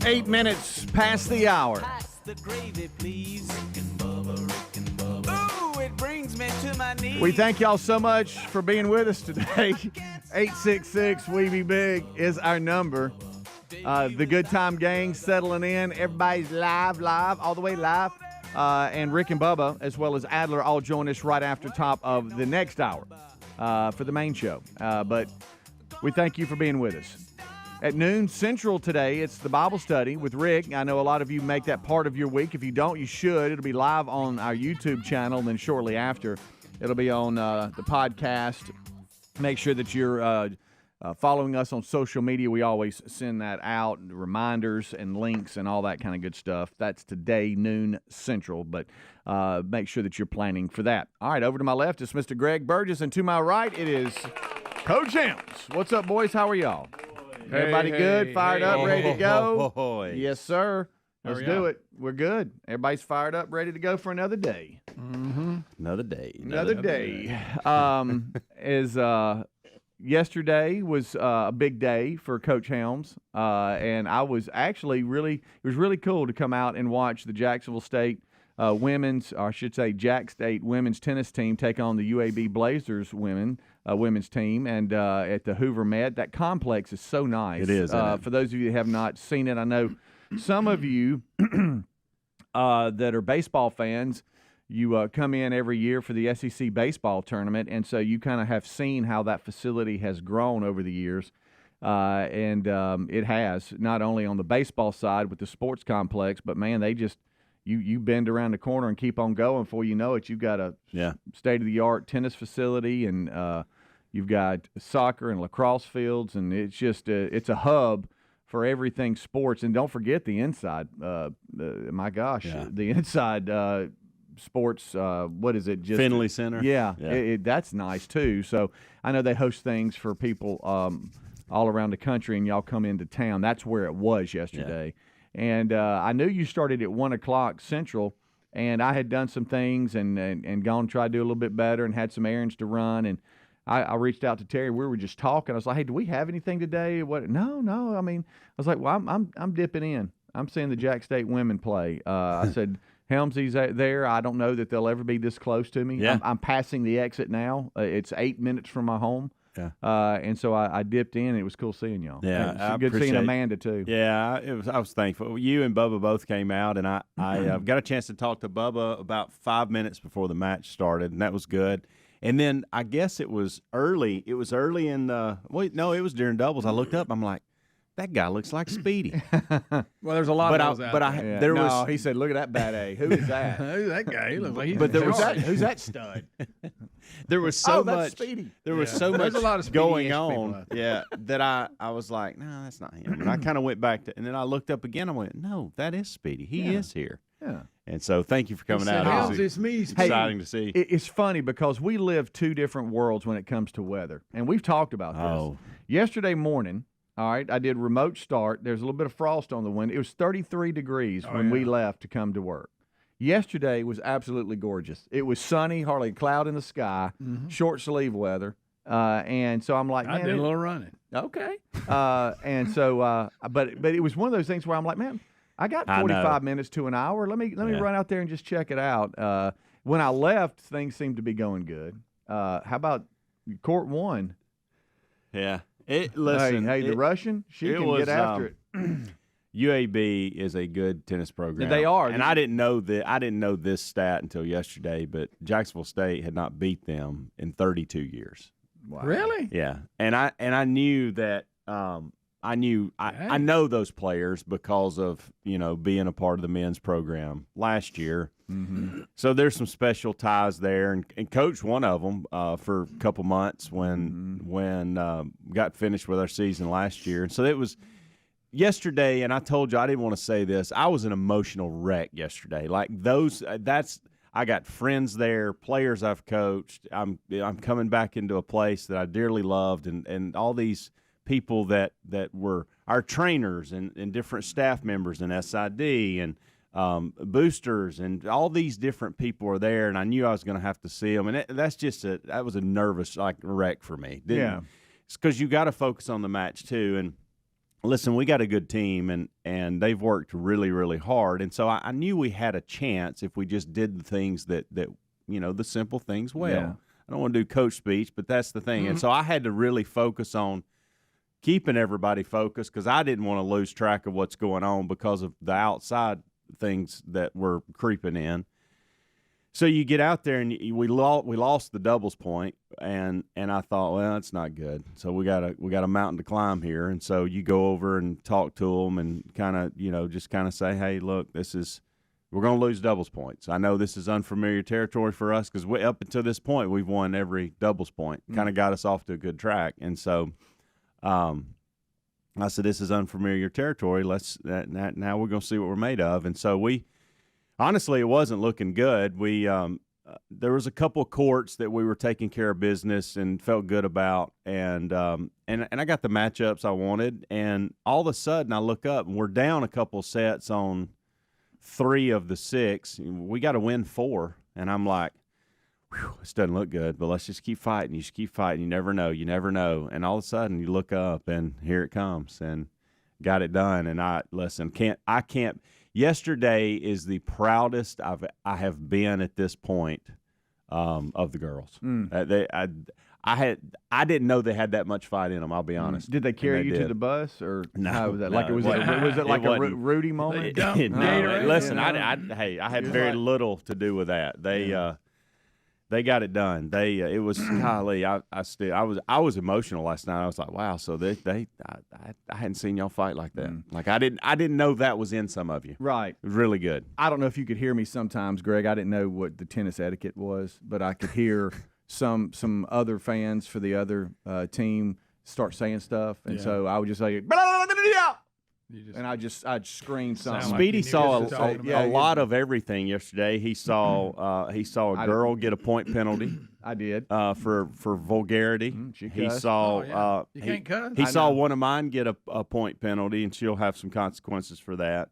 8 minutes past the hour. Pass the gravy, please. Ooh, it brings me to my knees. We thank y'all so much for being with us today. 866-WE-BE-BIG is our number. The Good Time Gang settling in. Everybody's live, all the way live. And Rick and Bubba, as well as Adler, all join us right after top of the next hour for the main show. But we thank you for being with us. At noon Central today, it's the Bible study with Rick. I know a lot of you make that part of your week. If you don't, you should. It'll be live on our YouTube channel, and then shortly after, it'll be on the podcast. Make sure that you're following us on social media. We always send that out, reminders and links and all that kind of good stuff. That's today, noon Central, but make sure that you're planning for that. All right, over to my left is Mr. Greg Burgess, and to my right, it is Coach Helms. What's up, boys? How are y'all? Everybody good? Fired up, ready to go? Yes, sir. Let's do it. We're good. Everybody's fired up, ready to go for another day. Mm-hmm. Another day. Yesterday was a big day for Coach Helms, and I was actually it was really cool to come out and watch the Jacksonville State women's, or I should say Jack State women's tennis team take on the UAB Blazers women's team, and at the Hoover Met. That complex is so nice. It is. For those of you that have not seen it, I know some of you that are baseball fans, you come in every year for the SEC baseball tournament, and so you kind of have seen how that facility has grown over the years. And it has, not only on the baseball side with the sports complex, but, man, they just you bend around the corner and keep on going. Before you know it, you've got a state-of-the-art tennis facility, and you've got soccer and lacrosse fields, and it's just it's a hub for everything sports. And don't forget the inside. The inside sports, what is it? Just Finley Center. Yeah. That's nice too. So I know they host things for people all around the country, and y'all come into town. That's where it was yesterday. Yeah. And I knew you started at 1 o'clock Central, and I had done some things and gone and tried to do a little bit better and had some errands to run. And I reached out to Terry. We were just talking. I was like, "Hey, do we have anything today?" What? No. I mean, I was like, "Well, I'm dipping in. I'm seeing the Jack State women play." I said, "Helmsy's there. I don't know that they'll ever be this close to me. Yeah. I'm passing the exit now. It's 8 minutes from my home." Yeah. And so I dipped in. And it was cool seeing y'all. Yeah, good seeing Amanda too. Yeah, I was thankful. You and Bubba both came out, and I got a chance to talk to Bubba about 5 minutes before the match started, and that was good. And then I guess it was early. It was early in the – it was during doubles. I looked up. I'm like, that guy looks like Speedy. Well, there's a lot of those out there. He said, "Look at that bad A. Who is that? Who's that guy? He looks like he's who's that stud?" There was so that's much. Speedy. There was so There's much a lot of going Speedy-ish people on. out there. Yeah, that I was like, no, that's not him. And I kind of went back to, and then I looked up again. I went, no, that is Speedy. He is here. Yeah. And so thank you for coming out. Helms, it's me. It's exciting to see. It's funny because we live two different worlds when it comes to weather, and we've talked about this. Oh. Yesterday morning, all right, I did remote start. There's a little bit of frost on the window. It was 33 degrees when we left to come to work. Yesterday was absolutely gorgeous. It was sunny, hardly a cloud in the sky, short sleeve weather. And so I'm like, I did a little running. Okay. And so, but it was one of those things where I'm like, man, I got 45 minutes to an hour. Let me run out there and just check it out. When I left, things seemed to be going good. How about court one? Yeah. Hey, the Russian, she can get after it. UAB is a good tennis program. They are, and I didn't know that. I didn't know this stat until yesterday. But Jacksonville State had not beat them in 32 years. Wow. Really? Yeah, and I knew that. I know those players because of being a part of the men's program last year. Mm-hmm. So there's some special ties there, and coached one of them for a couple months when got finished with our season last year. And so it was yesterday, and I told you I didn't want to say this. I was an emotional wreck yesterday. Like those, I got friends there, players I've coached. I'm coming back into a place that I dearly loved, and all these people that were our trainers and different staff members and SID and boosters and all these different people are there, and I knew I was going to have to see them, and that was a nervous wreck for me. It's because you got to focus on the match too, and listen, we got a good team, and they've worked really, really hard. And so I knew we had a chance if we just did the things that the simple things well. Yeah. I don't want to do coach speech, but that's the thing. And so I had to really focus on keeping everybody focused because I didn't want to lose track of what's going on because of the outside things that were creeping in. So you get out there and we lost the doubles point, and I thought, well, that's not good. So we got a mountain to climb here, and so you go over and talk to them and kind of just kind of say, hey, look, we're going to lose doubles points. I know this is unfamiliar territory for us because up until this point we've won every doubles point. Kind of got us off to a good track, and so I said, this is unfamiliar territory. Now we're going to see what we're made of, and so we. Honestly, it wasn't looking good. We there was a couple of courts that we were taking care of business and felt good about, and I got the matchups I wanted. And all of a sudden, I look up and we're down a couple sets on 3 of the 6. We got to win 4, and I'm like, this doesn't look good. But let's just keep fighting. You just keep fighting. You never know. You never know. And all of a sudden, you look up and here it comes, and got it done. And I can't. Yesterday is the proudest I have been at this point of the girls. I didn't know they had that much fight in them. I'll be honest. Did they carry you to the bus, or no? How was that? No, Like was it like a Rudy moment? Listen, I had very little to do with that. They got it done. It was golly. I was emotional last night. I was like, wow. So I hadn't seen y'all fight like that. Like I didn't know that was in some of you. Right. It was really good. I don't know if you could hear me sometimes, Greg. I didn't know what the tennis etiquette was, but I could hear some other fans for the other team start saying stuff, and so I would just say, and I'd scream something. Speedy saw a lot of everything yesterday. He saw a girl get a point penalty. I did for vulgarity. He saw you can't cuss. He saw one of mine get a point penalty, and she'll have some consequences for that.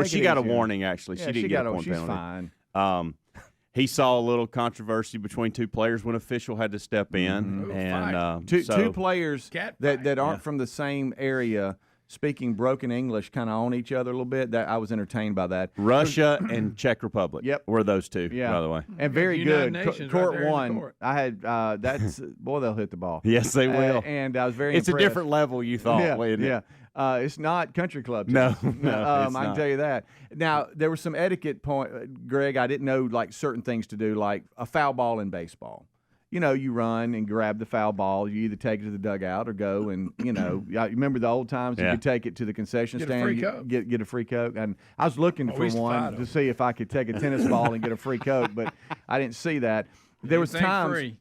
She got a warning actually. Yeah, she didn't get a point she's penalty. Fine. He saw a little controversy between 2 players when official had to step in, and two players that aren't from the same area speaking broken English kind of on each other a little bit. That I was entertained by that. Russia and Czech Republic. Yep, were those 2. Yeah. By the way, and very good. Court right 1. Court. I had boy, they'll hit the ball. Yes, they will. And I was very. It's impressed. a different level. You thought, yeah. It's not country club. No, I can tell you that. Now there was some etiquette point, Greg. I didn't know like certain things to do, like a foul ball in baseball. You run and grab the foul ball. You either take it to the dugout or go and, you remember the old times you could take it to the concession stand, get a free Coke. And I was looking for one to see if I could take a tennis ball and get a free Coke, but I didn't see that. There was times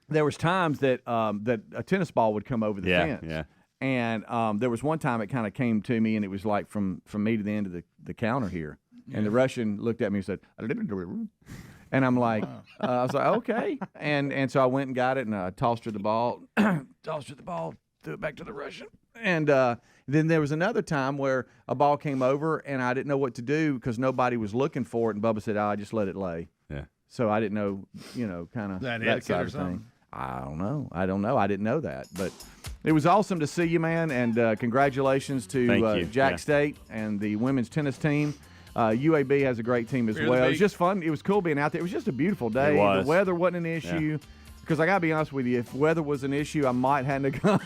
that that a tennis ball would come over the fence. Yeah. And there was one time it kind of came to me, and it was like from me to the end of the counter here. Yeah. And the Russian looked at me and said, and I'm like, I was like, okay. And so I went and got it, and I tossed her the ball, threw it back to the Russian. And then there was another time where a ball came over, and I didn't know what to do because nobody was looking for it. And Bubba said, I just let it lay. Yeah. So I didn't know, kind of that side of thing. I don't know. I didn't know that. But it was awesome to see you, man, and congratulations to Jack State and the women's tennis team. UAB has a great team as well. It was just fun. It was cool being out there. It was just a beautiful day. The weather wasn't an issue. Because I got to be honest with you, if weather was an issue, I might have to come.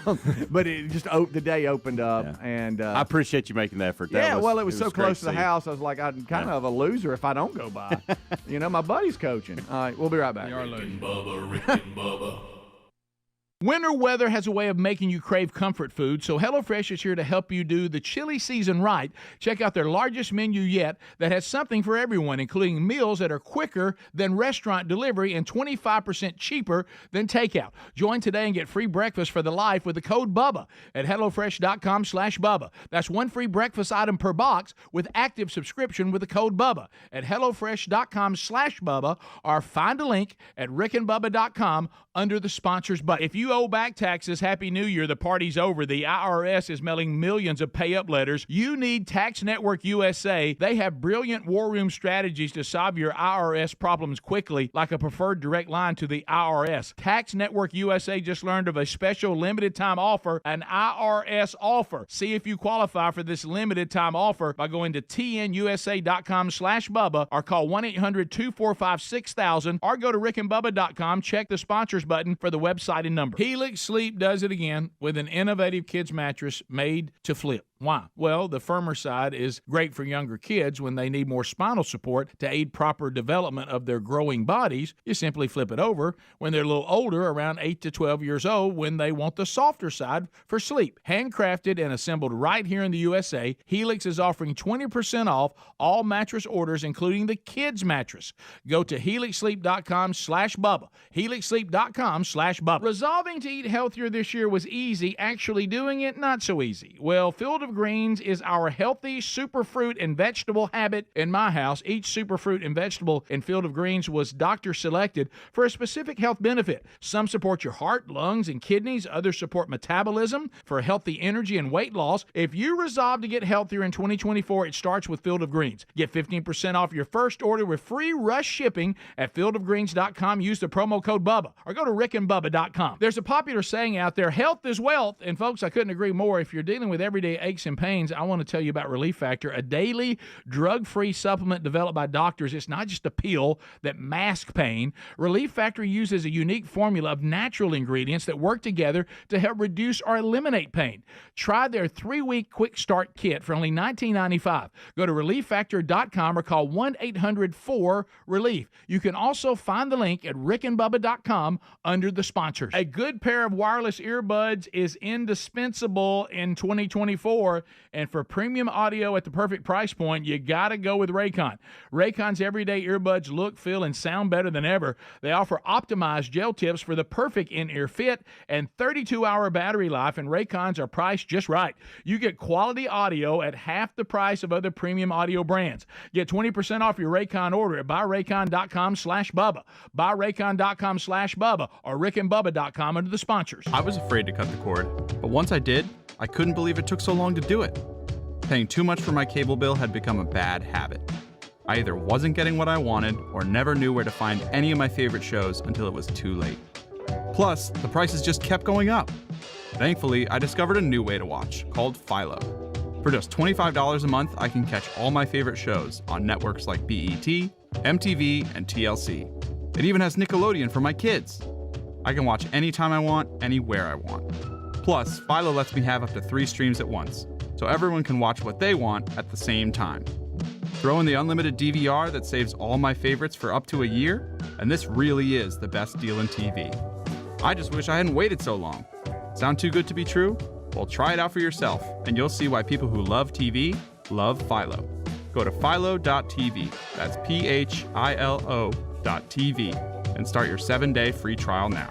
But it just the day opened up. Yeah. And I appreciate you making the effort. It was so close to the house. I was like, I'm kind of a loser if I don't go by. My buddy's coaching. All right, we'll be right back. You are losing. Bubba, Rick and Bubba. Winter weather has a way of making you crave comfort food, so HelloFresh is here to help you do the chili season right. Check out their largest menu yet that has something for everyone, including meals that are quicker than restaurant delivery and 25% cheaper than takeout. Join today and get free breakfast for the life with the code BUBBA at HelloFresh.com/Bubba. That's one free breakfast item per box with active subscription with the code BUBBA at HelloFresh.com/Bubba, or find a link at rickandbubba.com under the sponsors button. If you owe back taxes, Happy New Year. The party's over. The IRS is mailing millions of pay-up letters. You need Tax Network USA. They have brilliant war room strategies to solve your IRS problems quickly, like a preferred direct line to the IRS. Tax Network USA just learned of a special limited-time offer, an IRS offer. See if you qualify for this limited-time offer by going to tnusa.com/Bubba or call 1-800-245-6000 or go to rickandbubba.com. Check the sponsors button for the website and number. Helix Sleep does it again with an innovative kids mattress made to flip. Why? Well, the firmer side is great for younger kids when they need more spinal support to aid proper development of their growing bodies. You simply flip it over when they're a little older, around 8 to 12 years old, when they want the softer side for sleep. Handcrafted and assembled right here in the USA, Helix is offering 20% off all mattress orders, including the kids mattress. Go to helixsleep.com/Bubba. helixsleep.com/Bubba. Resolving to eat healthier this year was easy. Actually doing it, not so easy. Well, Field of Greens is our healthy superfruit and vegetable habit in my house. Each superfruit and vegetable in Field of Greens was doctor selected for a specific health benefit. Some support your heart, lungs, and kidneys. Others support metabolism for healthy energy and weight loss. If you resolve to get healthier in 2024, it starts with Field of Greens. Get 15% off your first order with free rush shipping at fieldofgreens.com. Use the promo code Bubba or go to rickandbubba.com. There's a popular saying out there, health is wealth. And folks, I couldn't agree more. If you're dealing with everyday aches and pains, I want to tell you about Relief Factor, a daily drug-free supplement developed by doctors. It's not just a pill that masks pain. Relief Factor uses a unique formula of natural ingredients that work together to help reduce or eliminate pain. Try their 3-week quick start kit for only $19.95. Go to relieffactor.com or call 1-800-4-RELIEF. You can also find the link at rickandbubba.com under the sponsors. A good pair of wireless earbuds is indispensable in 2024, and for premium audio at the perfect price point, you got to go with Raycon. Raycon's everyday earbuds look, feel, and sound better than ever. They offer optimized gel tips for the perfect in-ear fit and 32-hour battery life, and Raycons are priced just right. You get quality audio at half the price of other premium audio brands. Get 20% off your Raycon order at buyraycon.com/Bubba, buyraycon.com/Bubba, or rickandbubba.com under the sponsors. I was afraid to cut the cord, but once I did, I couldn't believe it took so long to do it. Paying too much for my cable bill had become a bad habit. I either wasn't getting what I wanted or never knew where to find any of my favorite shows until it was too late. Plus, the prices just kept going up. Thankfully, I discovered a new way to watch called Philo. For just $25 a month, I can catch all my favorite shows on networks like BET, MTV, and TLC. It even has Nickelodeon for my kids. I can watch anytime I want, anywhere I want. Plus, Philo lets me have up to 3 streams at once, so everyone can watch what they want at the same time. Throw in the unlimited DVR that saves all my favorites for up to a year, and this really is the best deal in TV. I just wish I hadn't waited so long. Sound too good to be true? Well, try it out for yourself, and you'll see why people who love TV love Philo. Go to philo.tv, that's philo.tv, and start your 7-day free trial now.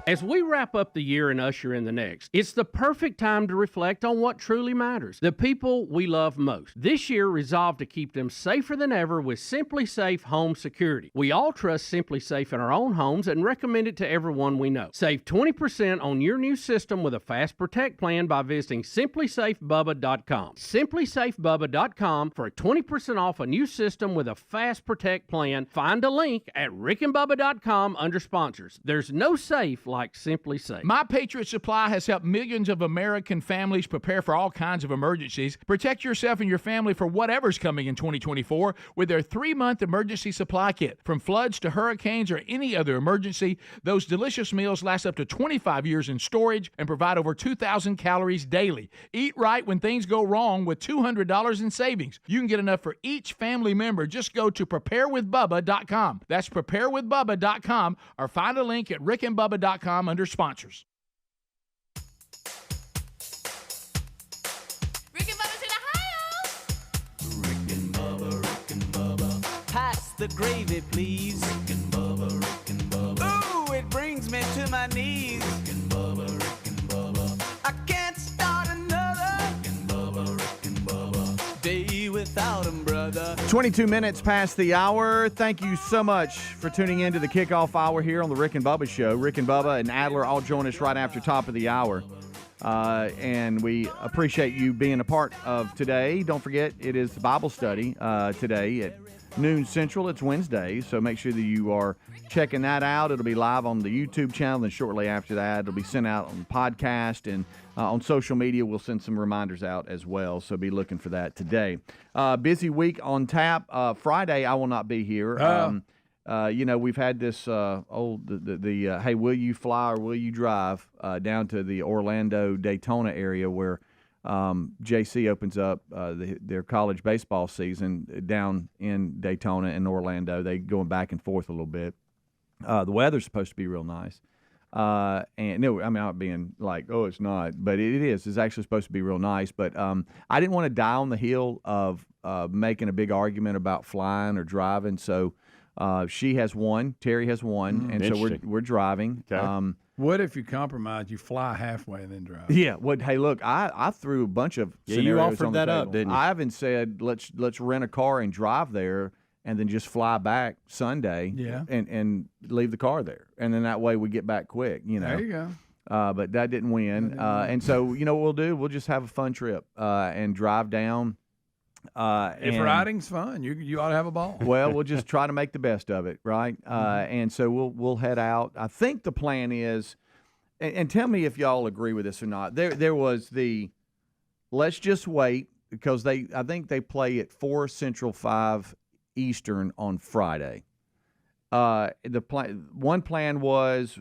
As we wrap up the year and usher in the next, it's the perfect time to reflect on what truly matters, the people we love most. This year, resolve to keep them safer than ever with Simply Safe Home Security. We all trust Simply Safe in our own homes and recommend it to everyone we know. Save 20% on your new system with a Fast Protect plan by visiting simplysafebubba.com. simplysafebubba.com for 20% off a new system with a Fast Protect plan. Find a link at rickandbubba.com under sponsors. There's no safe like Simply Safe. My Patriot Supply has helped millions of American families prepare for all kinds of emergencies. Protect yourself and your family for whatever's coming in 2024 with their 3-month emergency supply kit. From floods to hurricanes or any other emergency, those delicious meals last up to 25 years in storage and provide over 2,000 calories daily. Eat right when things go wrong with $200 in savings. You can get enough for each family member. Just go to preparewithbubba.com. That's preparewithbubba.com, or find a link at rickandbubba.com under sponsors. Rick and Bubba's in Ohio. Rick and Bubba. Pass the gravy, please. Rick and Bubba. Ooh, it brings me to my knees. Rick and Bubba. I can't start another. Rick and Bubba. Day without 'em, brother. 22 minutes past the hour. Thank you so much for tuning in to the kickoff hour here on the Rick and Bubba Show. Rick and Bubba and Adler all join us right after top of the hour. And we appreciate you being a part of today. Don't forget, it is the Bible study today at noon Central. It's Wednesday, so make sure that you are checking that out. It'll be live on the YouTube channel, and shortly after that, it'll be sent out on the podcast, and on social media, we'll send some reminders out as well, so be looking for that today. Busy week on tap. Friday, I will not be here. We've had this hey, will you fly or will you drive down to the Orlando Daytona area where JC opens up their college baseball season down in Daytona and Orlando. They going back and forth a little bit. The weather's supposed to be real nice. And no, I'm not being like, oh, it's not, but it is. It's actually supposed to be real nice. But I didn't want to die on the hill of making a big argument about flying or driving. So she has one, Terry has one, and so we're driving. Okay. What if you compromise? You fly halfway and then drive. Yeah. Well, hey, look, I threw a bunch of scenarios you offered on the that table. up, didn't you? I haven't said let's rent a car and drive there, and then just fly back Sunday. Yeah. And leave the car there, and then that way we get back quick. You know. There you go. But that didn't win. And so you know what we'll do? We'll just have a fun trip and drive down. If riding's fun, you ought to have a ball. Well, we'll just try to make the best of it, right? And so we'll head out. I think the plan is, and tell me if y'all agree with this or not. There was the let's just wait because I think they play at 4 Central, 5 Eastern on Friday. One plan was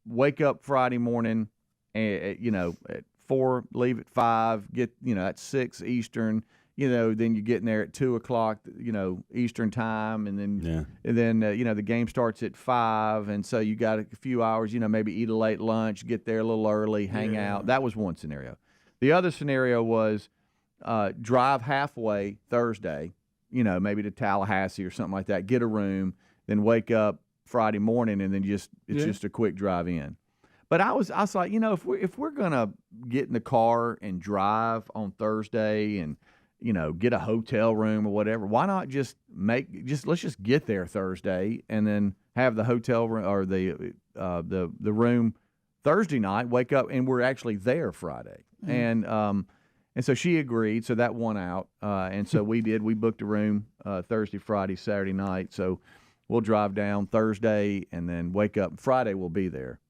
wake up Friday morning, at 4, leave at 5, get at 6 Eastern. Then you're getting there at 2:00, Eastern time, and then the game starts at 5, and so you got a few hours, maybe eat a late lunch, get there a little early, hang out. That was one scenario. The other scenario was drive halfway Thursday, maybe to Tallahassee or something like that, get a room, then wake up Friday morning, and then it's just a quick drive in. But I was like, if we're gonna get in the car and drive on Thursday and get a hotel room or whatever, why not let's just get there Thursday and then have the hotel room or the room Thursday night, wake up, and we're actually there Friday. And so she agreed, so that won out. And so we booked a room Thursday, Friday, Saturday night. So we'll drive down Thursday and then wake up Friday, we'll be there.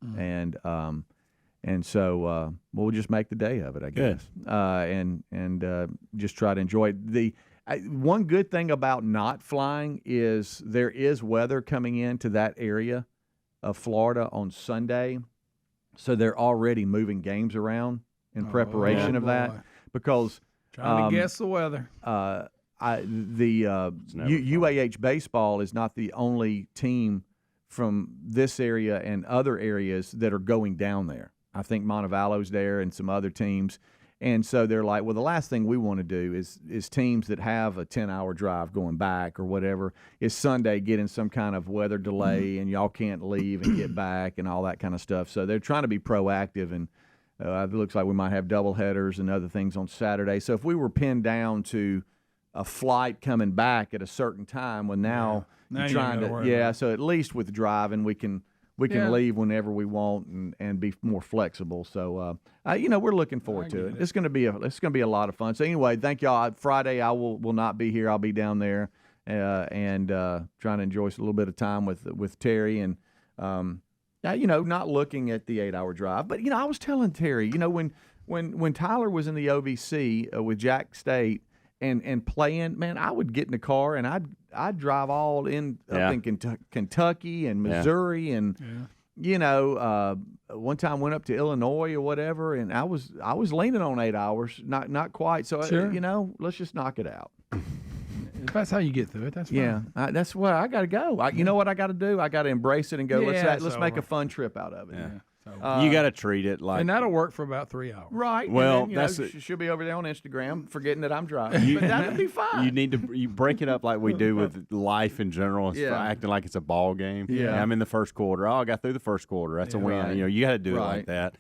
And so we'll just make the day of it, I guess, and just try to enjoy it. One good thing about not flying is there is weather coming into that area of Florida on Sunday, so they're already moving games around in preparation of that because trying to guess the weather. UAH baseball is not the only team from this area and other areas that are going down there. I think Montevallo's there and some other teams. And so they're like, well, the last thing we want to do is teams that have a 10-hour drive going back or whatever is Sunday getting some kind of weather delay and y'all can't leave and get back and all that kind of stuff. So they're trying to be proactive, and it looks like we might have double headers and other things on Saturday. So if we were pinned down to a flight coming back at a certain time, when now you're trying to, so at least with driving we can leave whenever we want and be more flexible. So we're looking forward to it. It's going to be a lot of fun. So anyway, thank y'all. Friday I will not be here. I'll be down there and trying to enjoy a little bit of time with Terry and not looking at the 8-hour drive. But I was telling Terry, when Tyler was in the OVC with Jack State and playing, man, I would get in the car and I'd drive all in up in Kentucky and Missouri and one time went up to Illinois or whatever, and I was leaning on 8 hours, not quite. So let's just knock it out. If that's how you get through it, that's fine. Yeah, that's where I got to go. You know what I got to do? I got to embrace it and go. Let's make a fun trip out of it. Yeah. You got to treat it like, and that'll work for about 3 hours, right? Well, and then, she'll be over there on Instagram, forgetting that I'm driving. But that'll be fine. You need to break it up like we do with life in general, acting like it's a ball game. Yeah, I'm in the first quarter. Oh, I got through the first quarter. That's a win. Right. You got to do it like that.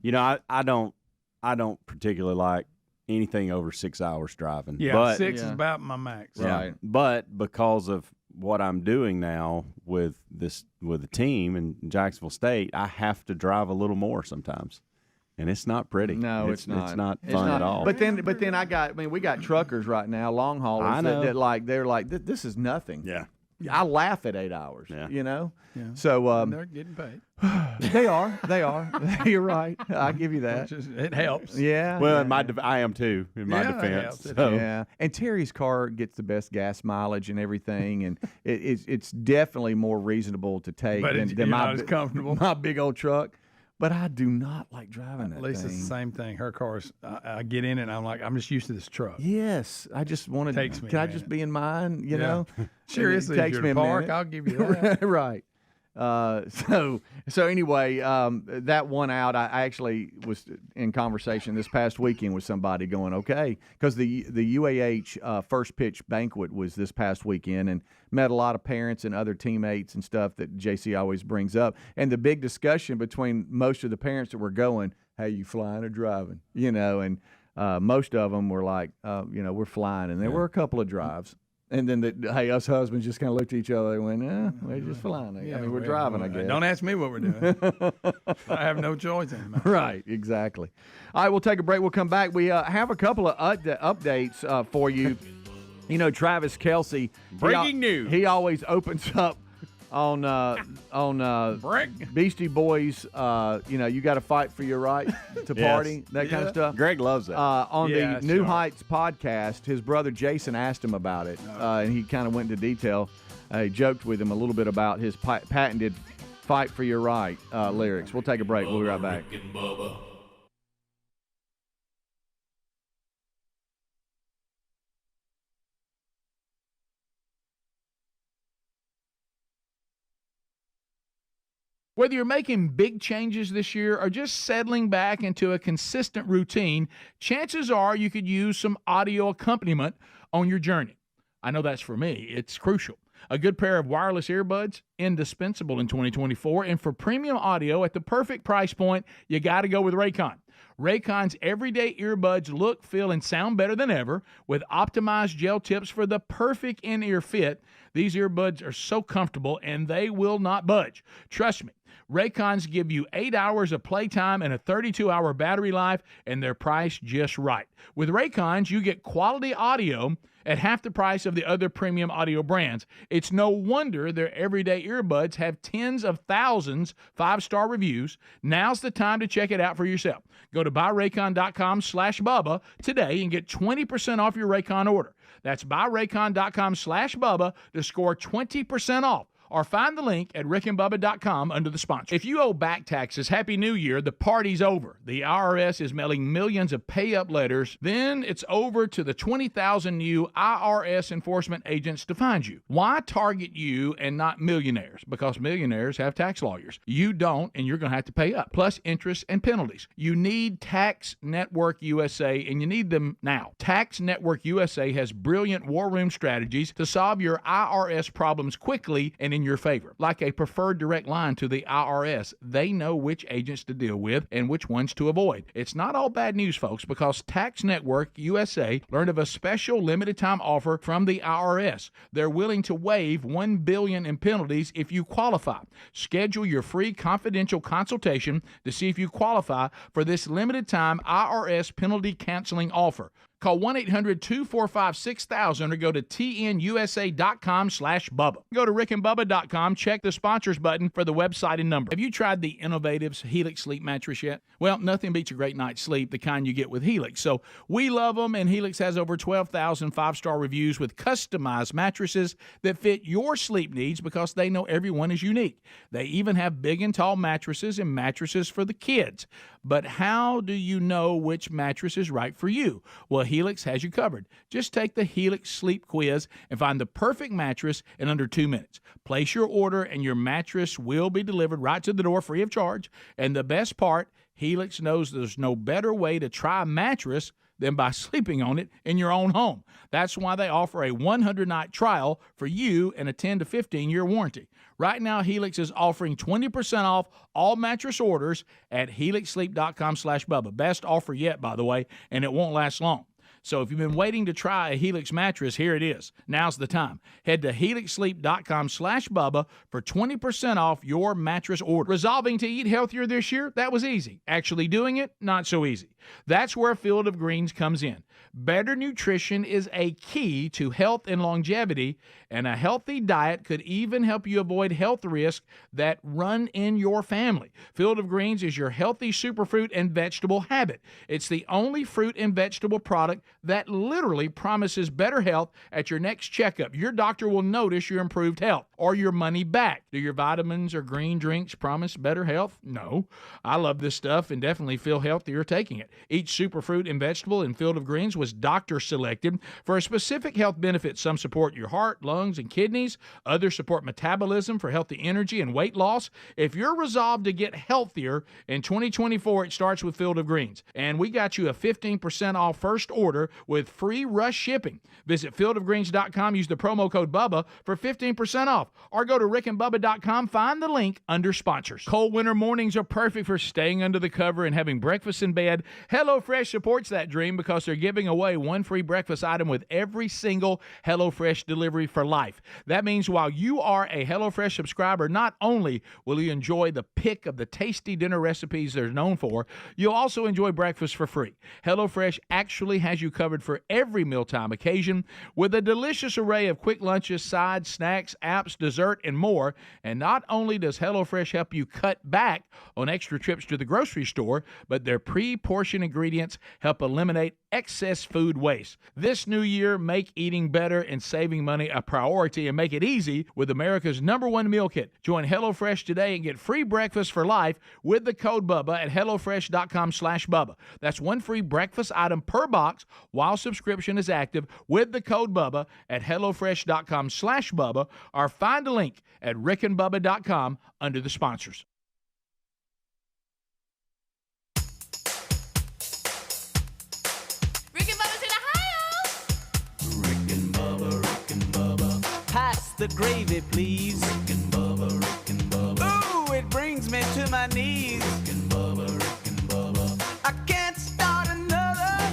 I don't particularly like anything over 6 hours driving. Yeah, but, 6 is about my max. Right. But because of what I'm doing now with the team in Jacksonville State, I have to drive a little more sometimes. And it's not pretty. No, it's not. It's not fun at all. But then we got truckers right now, long haulers I know. that they're like, this is nothing. Yeah. I laugh at 8 hours. Yeah. Yeah. So And they're getting paid. they are. You're right. I give you that. It helps. Yeah. Well, yeah. I am too, in my Yeah, that defense. helps. It So. Yeah, and Terry's car gets the best gas mileage and everything, and it's definitely more reasonable to take But than you're my not as comfortable. my big old truck. But I do not like driving that At least thing. it's the same thing. Her car's, I get in it and I'm like, I'm just used to this truck. Yes, I just want to. Takes me Can a I just minute. be in mine? You Yeah. know, Seriously, it if takes you're me in a park, minute. I'll give you that. Right. So anyway, that one out, I actually was in conversation this past weekend with somebody going, okay, because the UAH first pitch banquet was this past weekend, and met a lot of parents and other teammates and stuff that JC always brings up. And the big discussion between most of the parents that were going, hey, you flying or driving? And most of them were like, we're flying. And there were a couple of drives. And then, us husbands just kind of looked at each other and went, we're just flying. We're driving, I guess. Don't ask me what we're doing. I have no choice anymore. Right, exactly. All right, we'll take a break. We'll come back. We have a couple of updates for you. Travis Kelce. Breaking news. He always opens up on Beastie Boys. You got to fight for your right to party, that kind of stuff. Greg loves that. On Yeah, the New sure. Heights podcast, his brother Jason asked him about it, and he kind of went into detail. He joked with him a little bit about his patented "Fight for Your Right" lyrics. We'll take a break. We'll be right back. Rick and Bubba. Whether you're making big changes this year or just settling back into a consistent routine, chances are you could use some audio accompaniment on your journey. I know that's for me. It's crucial. A good pair of wireless earbuds, indispensable in 2024. And for premium audio at the perfect price point, you got to go with Raycon. Raycon's everyday earbuds look, feel, and sound better than ever with optimized gel tips for the perfect in-ear fit. These earbuds are so comfortable, and they will not budge. Trust me. Raycons give you 8 hours of playtime and a 32-hour battery life, and they're priced just right. With Raycons, you get quality audio at half the price of the other premium audio brands. It's no wonder their everyday earbuds have tens of thousands 5-star reviews. Now's the time to check it out for yourself. Go to buyraycon.com/Bubba today and get 20% off your Raycon order. That's buyraycon.com/Bubba to score 20% off. Or find the link at rickandbubba.com under the sponsor. If you owe back taxes, Happy New Year. The party's over. The IRS is mailing millions of pay-up letters. Then it's over to the 20,000 new IRS enforcement agents to find you. Why target you and not millionaires? Because millionaires have tax lawyers. You don't, and you're going to have to pay up, plus interest and penalties. You need Tax Network USA, and you need them now. Tax Network USA has brilliant war room strategies to solve your IRS problems quickly and in your favor. Like a preferred direct line to the IRS, they know which agents to deal with and which ones to avoid. It's not all bad news, folks, because Tax Network USA learned of a special limited time offer from the IRS. They're willing to waive $1 billion in penalties if you qualify. Schedule your free confidential consultation to see if you qualify for this limited time IRS penalty canceling offer. Call 1-800-245-6000 or go to tnusa.com/Bubba. Go to rickandbubba.com, check the sponsors button for the website and number. Have you tried the Innovatives Helix Sleep Mattress yet? Well, nothing beats a great night's sleep, the kind you get with Helix. So we love them, and Helix has over 12,000 5-star reviews with customized mattresses that fit your sleep needs because they know everyone is unique. They even have big and tall mattresses and mattresses for the kids. But how do you know which mattress is right for you? Well, Helix has you covered. Just take the Helix Sleep Quiz and find the perfect mattress in under 2 minutes. Place your order and your mattress will be delivered right to the door free of charge. And the best part, Helix knows there's no better way to try a mattress than by sleeping on it in your own home. That's why they offer a 100-night trial for you and a 10 to 15-year warranty. Right now, Helix is offering 20% off all mattress orders at helixsleep.com/Bubba. Best offer yet, by the way, and it won't last long. So if you've been waiting to try a Helix mattress, here it is. Now's the time. Head to helixsleep.com/Bubba for 20% off your mattress order. Resolving to eat healthier this year? That was easy. Actually doing it? Not so easy. That's where Field of Greens comes in. Better nutrition is a key to health and longevity, and a healthy diet could even help you avoid health risks that run in your family. Field of Greens is your healthy superfruit and vegetable habit. It's the only fruit and vegetable product that literally promises better health at your next checkup. Your doctor will notice your improved health or your money back. Do your vitamins or green drinks promise better health? No. I love this stuff and definitely feel healthier taking it. Each superfruit and vegetable in Field of Greens was doctor selected for a specific health benefit. Some support your heart, lungs, and kidneys. Others support metabolism for healthy energy and weight loss. If you're resolved to get healthier in 2024, it starts with Field of Greens. And we got you a 15% off first order with free rush shipping. Visit fieldofgreens.com, use the promo code BUBBA for 15% off, or go to rickandbubba.com, find the link under sponsors. Cold winter mornings are perfect for staying under the cover and having breakfast in bed. HelloFresh supports that dream because they're giving away one free breakfast item with every single HelloFresh delivery for life. That means while you are a HelloFresh subscriber, not only will you enjoy the pick of the tasty dinner recipes they're known for, you'll also enjoy breakfast for free. HelloFresh actually has you covered for every mealtime occasion with a delicious array of quick lunches, sides, snacks, apps, dessert, and more. And not only does HelloFresh help you cut back on extra trips to the grocery store, but their pre-portioned ingredients help eliminate excess food waste. This new year, make eating better and saving money a priority, and make it easy with America's #1 meal kit. Join HelloFresh today and get free breakfast for life with the code BUBBA at hellofresh.com/Bubba. That's one free breakfast item per box while subscription is active with the code BUBBA at hellofresh.com/Bubba, or find a link at rickandbubba.com under the sponsors. Pass the gravy, please. Rick and Bubba. Ooh, it brings me to my knees. Rick and Bubba. I can't start another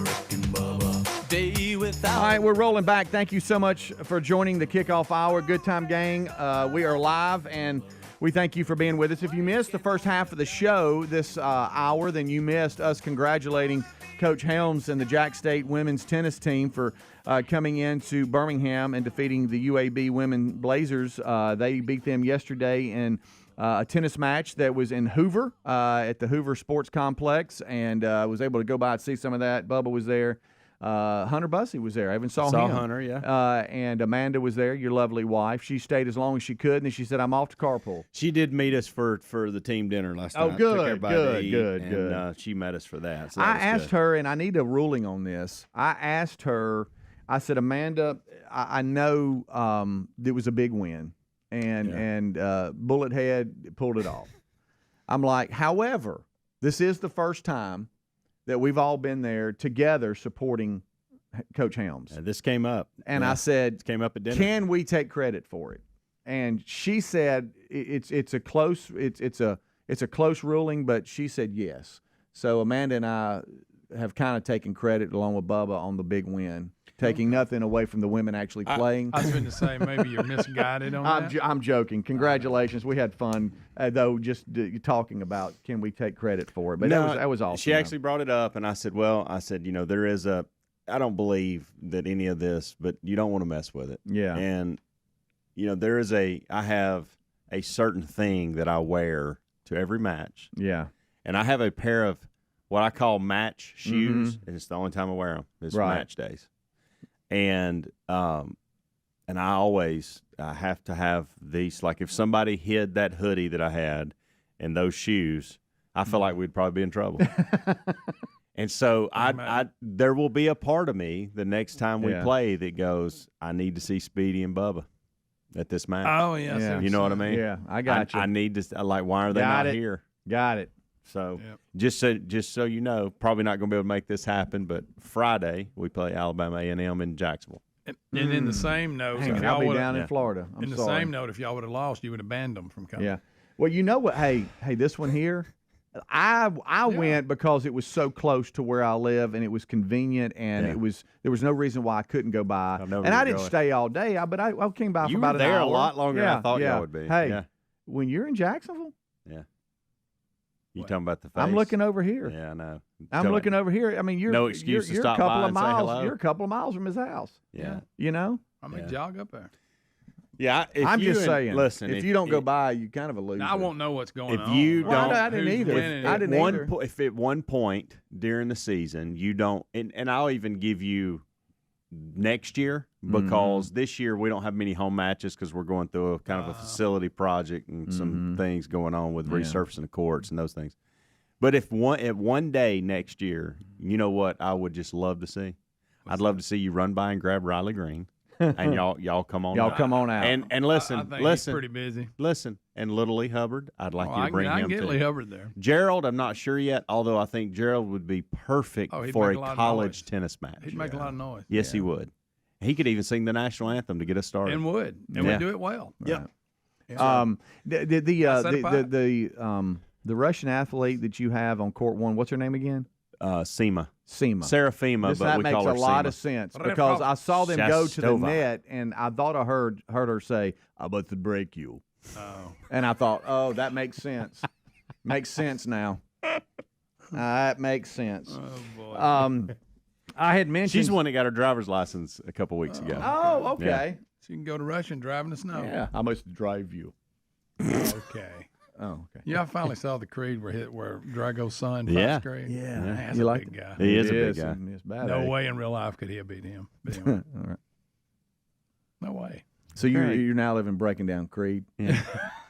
Rick and Bubba. Day without. All right, we're rolling back. Thank you so much for joining the kickoff hour. Good time, gang. We are live, and we thank you for being with us. If you missed the first half of the show this hour, then you missed us congratulating Coach Helms and the Jack State women's tennis team for coming into Birmingham and defeating the UAB women Blazers. They beat them yesterday in a tennis match that was in Hoover at the Hoover Sports Complex, and was able to go by and see some of that. Bubba was there. Hunter Bussey was there. I even saw him. Hunter, yeah. And Amanda was there, your lovely wife. She stayed as long as she could, and then she said, I'm off to carpool. She did meet us for the team dinner last night. Oh, good, Took everybody to eat, good. And she met us for that. So that I was asked good. her, and I need a ruling on this. I asked her, I said, Amanda, I know it was a big win, and Bullet Head pulled it off. I'm like, however, this is the first time that we've all been there together supporting Coach Helms. And this came up. And I said, it came up at dinner. Can we take credit for it? And she said it's a close ruling, but she said yes. So Amanda and I have kind of taken credit along with Bubba on the big win, taking nothing away from the women actually playing. I was going to say maybe you're misguided on that. I'm joking. Congratulations. We had fun, though, just talking about can we take credit for it. But that was awesome. She actually brought it up, and I said, there is I don't believe that any of this, but you don't want to mess with it. Yeah. And, I have a certain thing that I wear to every match. Yeah. And I have a pair of what I call match shoes, and it's the only time I wear them. It's match days. And I have to have these. Like if somebody hid that hoodie that I had and those shoes, I feel like we'd probably be in trouble. And so there will be a part of me the next time we play that goes, I need to see Speedy and Bubba at this match. Oh, yes. Yeah. You know what I mean? Yeah, I got you. I need to, why are they not here? Got it. So just so you know, probably not going to be able to make this happen. But Friday we play Alabama A&M in Jacksonville. And in the same note, I'll be down in Florida. In the same note, if y'all would have lost, you would have banned them from coming. Yeah. Well, you know what? Hey, this one here, I went because it was so close to where I live and it was convenient and there was no reason why I couldn't go by. And I didn't stay all day, but I came by for about an hour. You were there a lot longer than I thought you would be. Hey, when you're in Jacksonville, you talking about the face? I'm looking over here. Yeah, I know. I'm looking over here. I mean, you're no excuse you're to stop a couple by of and miles. say hello. You're a couple of miles from his house. Yeah. You know. I mean, jog up there. Yeah, I'm just saying. Listen, if you don't go by, you kind of a loser. I won't know what's going on. If you don't, I didn't either. If at one point during the season you don't, and I'll even give you next year because this year we don't have many home matches because we're going through a kind of a facility project and some things going on with resurfacing the courts and those things. But if one day next year, you know what I would just love to see? I'd love to see you run by and grab Riley Green. And y'all come on. Y'all come on out. And listen, I think listen. He's pretty busy. Listen, and little Lee Hubbard, I'd like you to bring him I can get too. Lee Hubbard there. Gerald, I'm not sure yet, although I think Gerald would be perfect for a college tennis match. He'd make a lot of noise. Yes, he would. He could even sing the national anthem to get us started. And would. And would do it well. Yep. Yeah. The Russian athlete that you have on court one, what's her name again? Sema. That Seraphima, but we makes call her a lot Sema. of sense because I saw them go to the net, and I thought I heard her say, "I'm about to break you." Oh. And I thought, oh, that makes sense. Makes sense now. That makes sense. Oh, boy. I had mentioned She's the one that got her driver's license a couple weeks ago. Oh, okay. Yeah. So you can go to Russia and drive in the snow. Yeah, I must drive you. Okay. Oh, okay. Yeah, I finally saw the Creed where Drago's son first Yeah. grade. Yeah. That's You a like big guy. He is a big Yes, guy. and it's bad. No way in real life could he have beat him. All right. No way. So you're now living breaking down Creed. Yeah.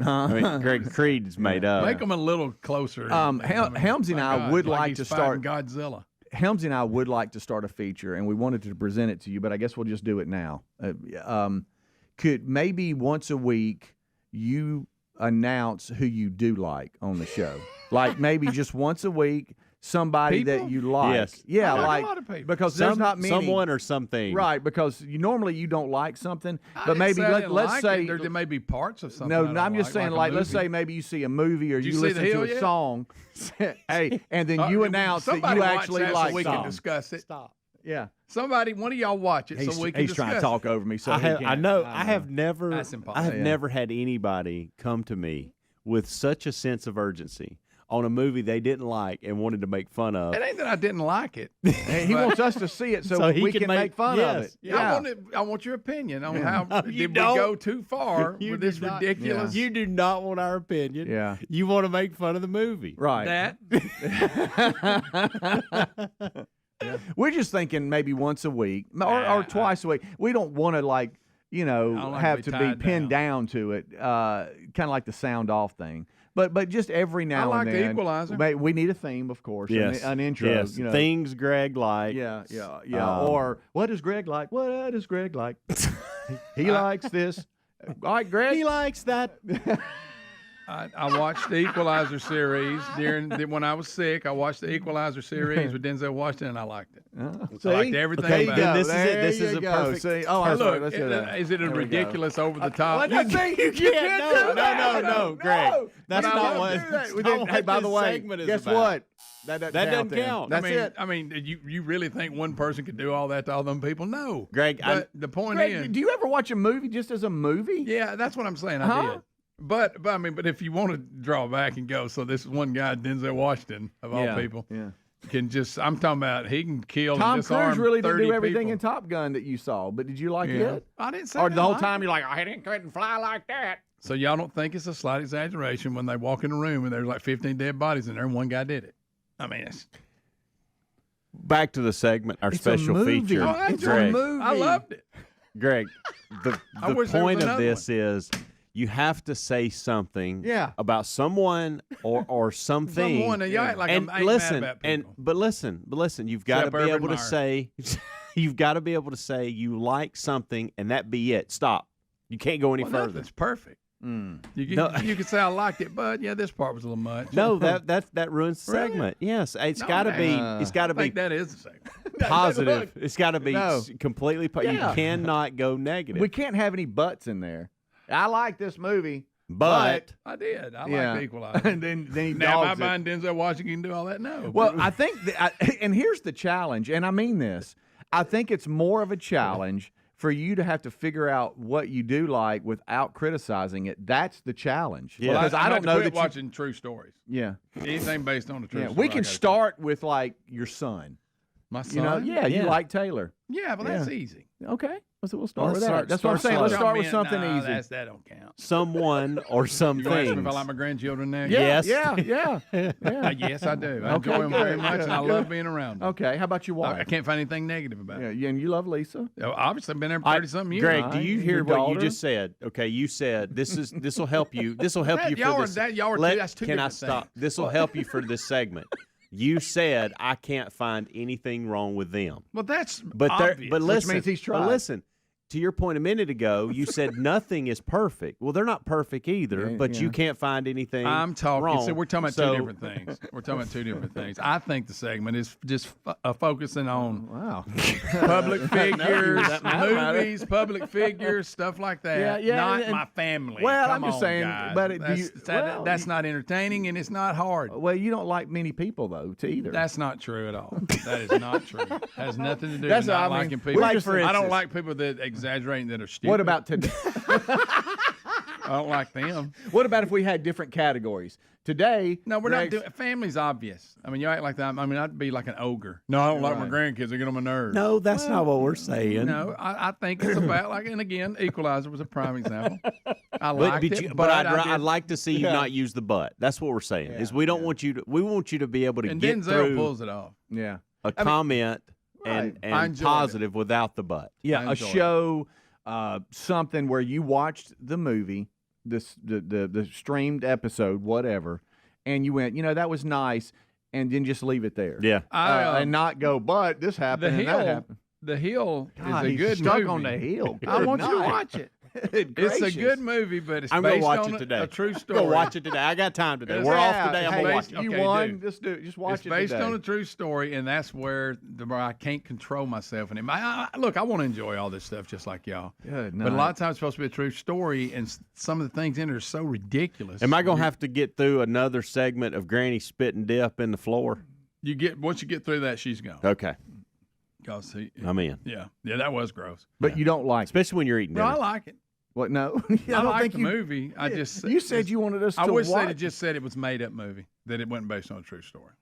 I mean, Greg Creed's made up. Make them a little closer. Helmsy and I would like to start Godzilla. Helmsy and I would like to start a feature, and we wanted to present it to you, but I guess we'll just do it now. Could maybe once a week you announce who you do like on the show? Like maybe just once a week, somebody that you like. Yes. Yeah, I like like a lot of people. because there's not many. Someone or something. Right, because normally you don't like something, I but didn't maybe say I didn't let's like say it. There may be parts of something. no, I don't I'm just saying, a like let's movie. say maybe you see a movie or Did you you see listen The to Hill a yet? song, hey, and then you announce that Somebody you watch actually that like so we can songs. discuss it. Yeah, Somebody, one of y'all watch it so we can he's discuss trying to talk over me. So I he have, can't. I know. I have never. That's I impossible. have never had anybody come to me with such a sense of urgency on a movie they didn't like and wanted to make fun of. It ain't that I didn't like it. And he wants us to see it so he we can make fun of it. Yeah. I want your opinion on how did we go too far with this ridiculous. You do not want our opinion. Yeah. You want to make fun of the movie. Right. We're just thinking maybe once a week or twice a week. We don't want to I don't like have to to be be tied pinned down to it, kind of like the sound off thing. But just every now like and The then. Equalizer. We need a theme, of course. Yes. An intro. Yes. You know. Things Greg likes. Yeah. Or what does Greg like? What does Greg like? He likes this. All right, Greg. He likes that. I watched the Equalizer series when I was sick. I watched the Equalizer series with Denzel Washington, and I liked it. See? I liked everything Okay, about go. it. This is it. There This is you a go. perfect- See? Oh, I'm sorry. Look, Let's do that. is it a There we go. ridiculous, over the top? You can't No, Greg. That's not what. That's not hey, what by this the way, segment is guess about. what? That doesn't then. count. That's it. I mean, you really think one person could do all that to all them people? No, Greg, But the point Greg, is, do you ever watch a movie just as a movie? yeah, that's what I'm saying. I Huh? did. But if you want to draw back and go, so this is one guy, Denzel Washington, of all people, Yeah. can just. I'm talking about he can kill Tom and disarm Cruise really did 30 do everything people. in Top Gun that you saw, but did you like Yeah. it? I didn't say Or that the whole like time it. you're like, I couldn't fly like that. So y'all don't think it's a slight exaggeration when they walk in the room and there's like 15 dead bodies in there and one guy did it? I mean, it's Back to the segment, our It's a special movie. feature. Oh, that's a Greg, movie. I loved it. Greg, the I wish there was point of another this is you have to say something Yeah. about someone or something. Someone, and y'all act like and I'm ain't listen, mad about people. but listen, you've got to Except be Urban able to Meyer. say you've got to be able to say you like something and that be it. Stop. You can't go any Well, further. nothing's perfect. You could say I liked it, but yeah, this part was a little much. No, that ruins the segment. Yes, it's got to be. It's got to I be think that is the segment. positive. It's got to be completely. Yeah. You cannot go negative. We can't have any buts in there. I like this movie, but I did. I yeah. like the Equalizer. and then he Now, am I dogs it. buying Denzel Washington can do all that? No. Well, I think, and here's the challenge, and I mean this. I think it's more of a challenge for you to have to figure out what you do like without criticizing it. That's the challenge. Yeah. Because I don't know that watching true stories. Yeah. Anything based on the true Yeah. story. We can start with like your son. My son. You know, you like Taylor. Yeah, but that's easy. Okay. So we'll start Let's with that. start- That's what I'm start saying. Let's slow. start with something easy. That don't count. someone or some You gonna ask me if I things. like my grandchildren now? Yeah, Yes. yeah. Yes, I do. I enjoy them very much, and I love being around them. Okay. How about your wife? I can't find anything negative about it. Yeah, and you love Lisa. Obviously, I've been there for 30-something years. Greg, do you Right. hear Your what you daughter? just said? Okay, you said this will help you. This will help you Y'all for are- this. y'all are Let- two- that's two Can I different stop? things. This will help you for this segment. You said I can't find anything wrong with them. Well, that's But obvious. but listen, means he's but tried. listen. To your point a minute ago, you said nothing is perfect. Well, they're not perfect either, Yeah, but yeah. you can't find anything. I'm talking. wrong. So we're talking about So- two different things. We're talking about two different things. I think the segment is just focusing on Wow. public figures, that matter. movies, public figures, stuff like that. Yeah, yeah, Not and- my family. Well, Come I'm just on, saying, guys. but do that's, you- that- well, that's you- not entertaining and it's not hard. Well, you don't like many people though, to either. That's not true at all. That is not true. Has nothing to do That's with what not I mean. liking people. Like, for I don't instance- like people that exaggerate and that are stupid. What about today? I don't like them. What about if we had different categories? Today, No, we're not Greg's- doing. Family's obvious. I mean, you act like that. I mean, I'd be like an ogre. No, I don't like my grandkids. They get on my nerves. No, that's not what we're saying. No, I think it's about like, and again, Equalizer was a prime example. I But, liked it, but I I'd did- like to see you not use the but. That's what we're saying. Is we don't want you to. We want you to be able to And get Denzel through pulls it off. Yeah. a comment right. and I enjoyed positive without the but. Yeah, I a enjoy it. show, something where you watched the movie, the streamed episode, whatever, and you went, that was nice, and then just leave it there. Yeah. And not go, but this The happened and that Hill. happened. The Hill God, is a he's good stuck movie. on the hill. I Good want you to night. watch it. Good It's a gracious. good movie, but it's I'm gonna based watch on it today. a true story. Go watch it today. I got time today. It's- We're Yeah, off today. I'm hey, gonna watch it. You Okay, won. do. Just watch It's it based today. on a true story, and that's where I can't control myself anymore. Look, I want to enjoy all this stuff just like y'all. Good But a night. lot of times it's supposed to be a true story, and some of the things in it are so ridiculous. Am I gonna have to get through another segment of Granny spit and dip in the floor? Once you get through that, she's gone. Okay, I'm in. Yeah, that was gross. But you don't like it. Especially when you're eating Well, I dinner. like it. What? No. I don't like think the you, movie. I just You said you wanted us to I wish watch. they'd just said it was made up movie, that it wasn't based on a true story.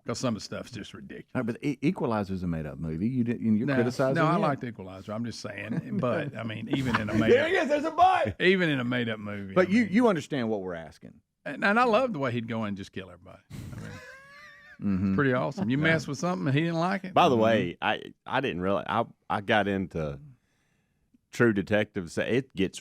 Because some of the stuff's just ridiculous. All right, but Equalizer's a made-up movie. You're criticizing No, I it. like the Equalizer. I'm just saying, but I mean, even in a made up, There's a bite. even in a made up movie. But I mean, you understand what we're asking. and I love the way he'd go in and just kill everybody. I mean, pretty awesome. You mess with something and he didn't like it. By the way, I didn't realize I got into True Detective. It gets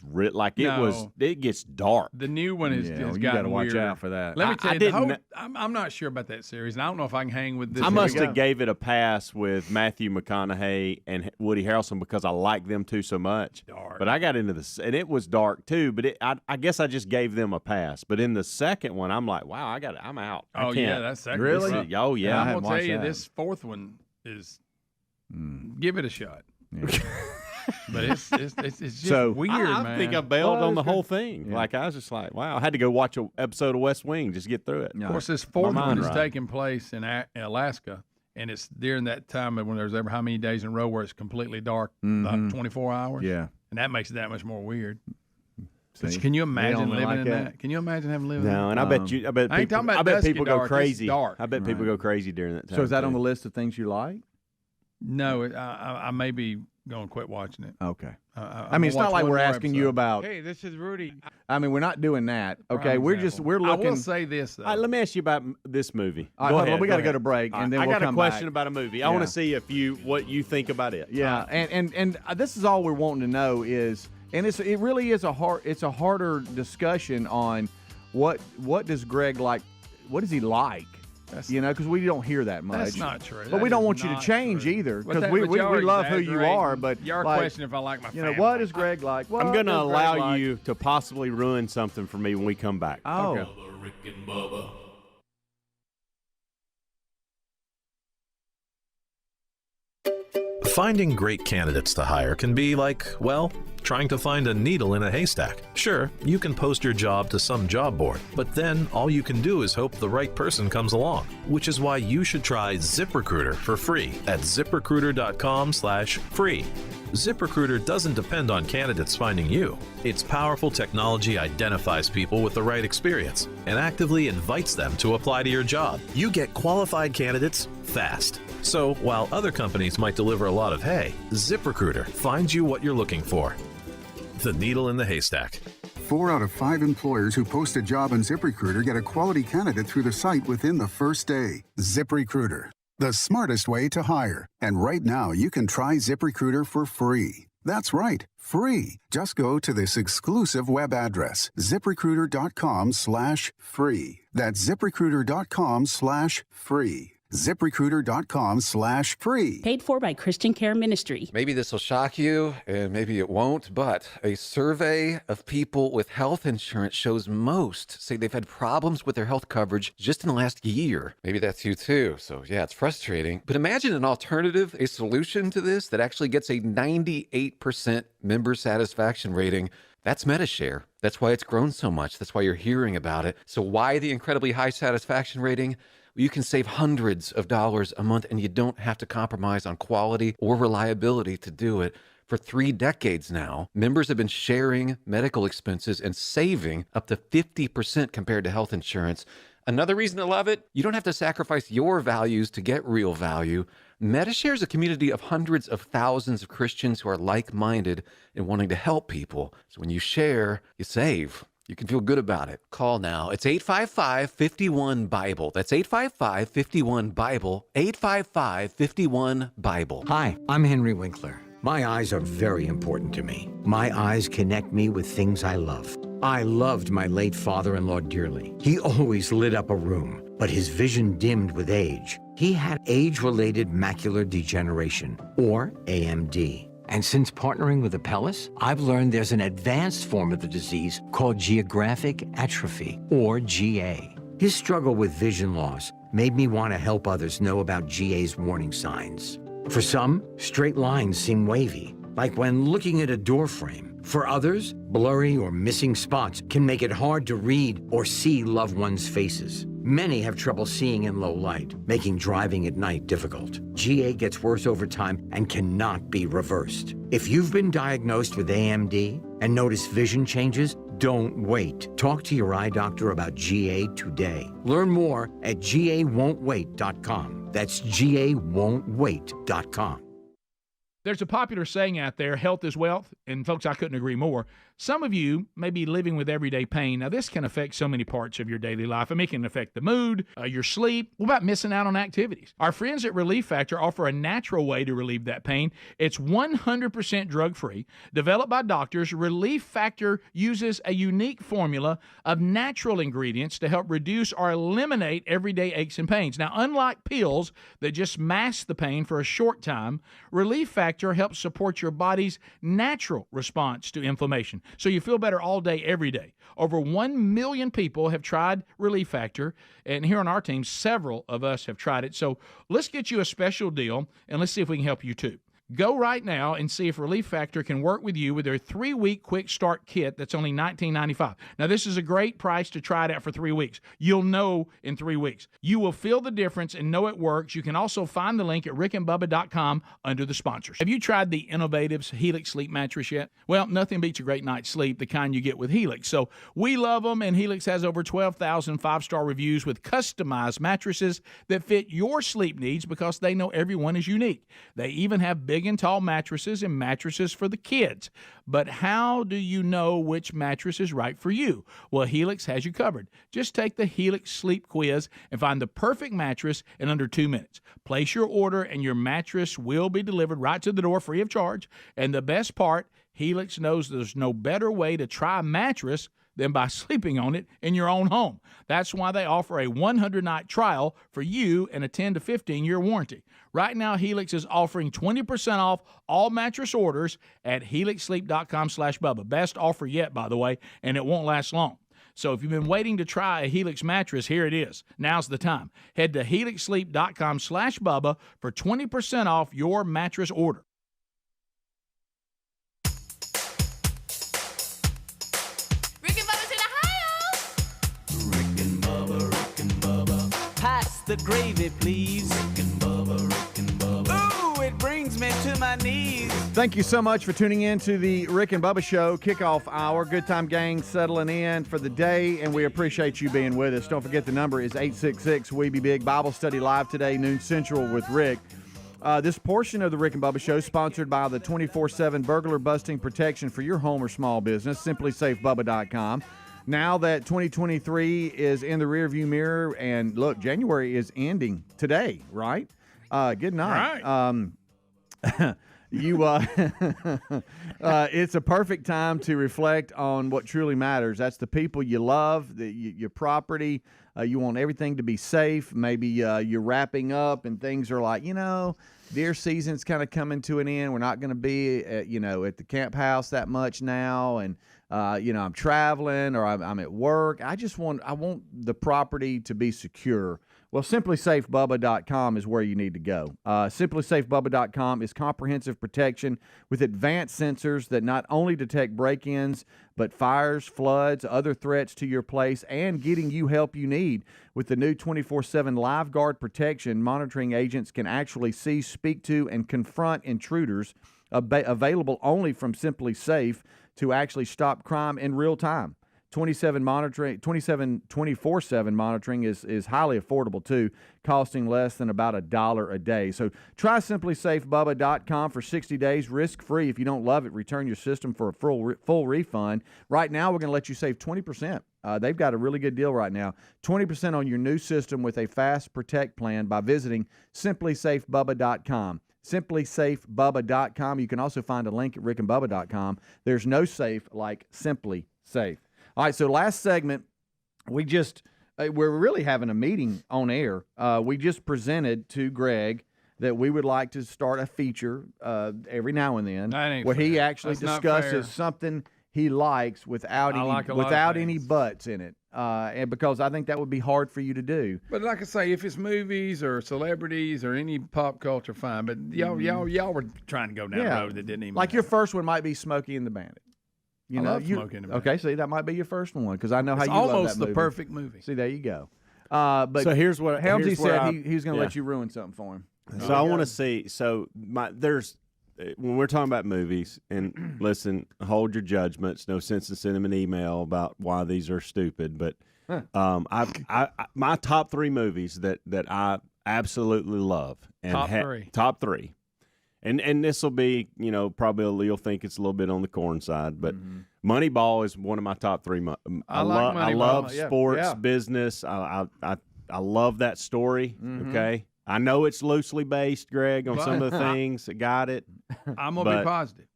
it gets dark. The new one is Yeah, has you gotten gotta watch weird. out for that. Let me I tell you, didn't I'm not sure about that series, and I don't know if I can hang with this. I must go. have gave it a pass with Matthew McConaughey and Woody Harrelson because I like them two so much. Dark. But I got into this, and it was dark too. But I guess I just gave them a pass. But in the second one, I'm like, wow, I'm out. I Oh can't. yeah, that's second. Really? one. Oh Yeah, yeah. I I'm haven't gonna tell watched you, that. this fourth one is. Give it a shot. Yeah. But it's just So- weird, I man. think I bailed Well, on the it's whole good. thing. Yeah. Like I was just like, wow. I had to go watch an episode of West Wing just to get through it. Yeah. Of course, this fourth My one mind is right. taking place in Alaska, and it's during that time when there's ever how many days in a row where it's completely dark, like 24 hours. Yeah. And that makes it that much more weird. See? But can you imagine only living like in that? that? Can you imagine having lived in No, that? and I bet you. I bet I ain't people, talking about I bet dusky people go dark, it's crazy. dark. I bet people go crazy during that time. So is that on too. the list of things you like? No, I may be going to quit watching it. Okay. I'm I mean, it's gonna not watch like one we're more asking you episode. about. Hey, this is Rudy. I mean, we're not doing that. Okay, Prime we're example. we're I looking. will say this though. All right, let me ask you about this movie. All right, Go hold on, ahead, we got to ahead. go to break, All and right, then I we'll got a come question back. about a movie. I want Yeah. to see what you think about it. Yeah, and this is all we're wanting to know is, and it really is a harder discussion on what does Greg like, what does he like, because we don't hear that much. That's not true. But we don't want you to change either, because we love who you are. But y'all question if I like my family. What is Greg like? I'm going to allow you to possibly ruin something for me when we come back. Oh. Okay. Rick and Bubba. Finding great candidates to hire can be like, well, trying to find a needle in a haystack. Sure, you can post your job to some job board, but then all you can do is hope the right person comes along, which is why you should try ZipRecruiter for free at ZipRecruiter.com/free. ZipRecruiter doesn't depend on candidates finding you. Its powerful technology identifies people with the right experience and actively invites them to apply to your job. You get qualified candidates fast. So while other companies might deliver a lot of hay, ZipRecruiter finds you what you're looking for. The needle in the haystack. 4 out of 5 employers who post a job on ZipRecruiter get a quality candidate through the site within the first day. ZipRecruiter, the smartest way to hire. And right now, you can try ZipRecruiter for free. That's right, free. Just go to this exclusive web address, ZipRecruiter.com/free. That's ZipRecruiter.com/free. ZipRecruiter.com/free. Paid for by Christian Care Ministry. Maybe this will shock you, and maybe it won't, but a survey of people with health insurance shows most say they've had problems with their health coverage just in the last year. Maybe that's you too. So yeah, it's frustrating. But imagine an alternative, a solution to this that actually gets a 98% member satisfaction rating. That's MediShare. That's why it's grown so much. That's why you're hearing about it. So why the incredibly high satisfaction rating? You can save hundreds of dollars a month, and you don't have to compromise on quality or reliability to do it. For 3 decades now, members have been sharing medical expenses and saving up to 50% compared to health insurance. Another reason to love it, you don't have to sacrifice your values to get real value. MediShare is a community of hundreds of thousands of Christians who are like-minded and wanting to help people. So when you share, you save. You can feel good about it. Call now. It's 855-51-BIBLE. That's 855-51-BIBLE. 855-51-BIBLE. Hi, I'm Henry Winkler. My eyes are very important to me. My eyes connect me with things I love. I loved my late father-in-law dearly. He always lit up a room, but his vision dimmed with age. He had age-related macular degeneration, or AMD. And since partnering with Apellis, I've learned there's an advanced form of the disease called geographic atrophy, or GA. His struggle with vision loss made me want to help others know about GA's warning signs. For some, straight lines seem wavy, like when looking at a door frame. For others, blurry or missing spots can make it hard to read or see loved ones' faces. Many have trouble seeing in low light, making driving at night difficult. GA gets worse over time and cannot be reversed. If you've been diagnosed with AMD and notice vision changes, don't wait. Talk to your eye doctor about GA today. Learn more at GAWon'tWait.com. That's GAWon'tWait.com. There's a popular saying out there, health is wealth, and folks, I couldn't agree more. Some of you may be living with everyday pain. Now, this can affect so many parts of your daily life. I mean, it can affect the mood, your sleep. What about missing out on activities? Our friends at Relief Factor offer a natural way to relieve that pain. It's 100% drug-free. Developed by doctors, Relief Factor uses a unique formula of natural ingredients to help reduce or eliminate everyday aches and pains. Now, unlike pills that just mask the pain for a short time, Relief Factor helps support your body's natural response to inflammation, so you feel better all day, every day. Over 1 million people have tried Relief Factor, and here on our team, several of us have tried it. So let's get you a special deal, and let's see if we can help you too. Go right now and see if Relief Factor can work with you with their 3-week quick start kit that's only $19.95. Now, this is a great price to try it out for 3 weeks. You'll know in 3 weeks. You will feel the difference and know it works. You can also find the link at rickandbubba.com under the sponsors. Have you tried the Innovatives Helix Sleep Mattress yet? Well, nothing beats a great night's sleep, the kind you get with Helix. So we love them, and Helix has over 12,000 5-star reviews with customized mattresses that fit your sleep needs because they know everyone is unique. They even have big and tall mattresses and mattresses for the kids. But how do you know which mattress is right for you? Well, Helix has you covered. Just take the Helix Sleep Quiz and find the perfect mattress in under 2 minutes. Place your order and your mattress will be delivered right to the door free of charge. And the best part, Helix knows there's no better way to try a mattress than by sleeping on it in your own home. That's why they offer a 100-night trial for you and a 10 to 15-year warranty. Right now, Helix is offering 20% off all mattress orders at helixsleep.com/Bubba. Best offer yet, by the way, and it won't last long. So if you've been waiting to try a Helix mattress, here it is. Now's the time. Head to helixsleep.com/Bubba for 20% off your mattress order. Rick and Bubba's in Ohio. Rick and Bubba. Pass the gravy, please. Rick and Bubba. Ooh, it brings me to my knees. Thank you so much for tuning in to the Rick and Bubba Show kickoff hour. Good time gang settling in for the day, and we appreciate you being with us. Don't forget the number is 866-WE-BE-BIG. Bible study live today, noon Central with Rick. This portion of the Rick and Bubba Show is sponsored by the 24/7 burglar busting protection for your home or small business, simplysafebubba.com. Now that 2023 is in the rearview mirror, and look, January is ending today, right? Good night. Right. It's a perfect time to reflect on what truly matters. That's the people you love, your property. You want everything to be safe. Maybe you're wrapping up and things are like, deer season's kind of coming to an end. We're not going to be, at the camp house that much now, and I'm traveling or I'm at work. I want the property to be secure. Well, simplysafebubba.com is where you need to go. Simplysafebubba.com is comprehensive protection with advanced sensors that not only detect break-ins, but fires, floods, other threats to your place, and getting you help you need. With the new 24/7 Live Guard protection, monitoring agents can actually see, speak to, and confront intruders, available only from Simply Safe to actually stop crime in real time. 24/7 monitoring is highly affordable too, costing less than about $1 a day. So try simplysafebubba.com for 60 days, risk-free. If you don't love it, return your system for a full refund. Right now, we're going to let you save 20%. They've got a really good deal right now. 20% on your new system with a Fast Protect plan by visiting simplysafebubba.com. simplysafebubba.com. You can also find a link at rickandbubba.com. There's no safe like Simply Safe. All right, so last segment, we're really having a meeting on air. We just presented to Greg that we would like to start a feature every now and then where he actually discusses something he likes without any butts in it, and because I think that would be hard for you to do. But like I say, if it's movies or celebrities or any pop culture, fine. But y'all were trying to go down the road that didn't even like your first one might be Smokey and the Bandit. I love Smokey and the Bandit. Okay, see, that might be your first one because I know how you love that movie. Almost the perfect movie. See, there you go. But so here's what Helmsy said he was going to yeah. let you ruin something for him. So I want to see. So there's when we're talking about movies, and listen, hold your judgments. No sense in sending them an email about why these are stupid. But my top 3 movies that I absolutely love. And top three. And this will be, probably you'll think it's a little bit on the corn side, but Moneyball is one of my top 3. I love sports, business. I love that story. Okay, I know it's loosely based, Greg, on some of the things. Got it. I'm gonna be positive.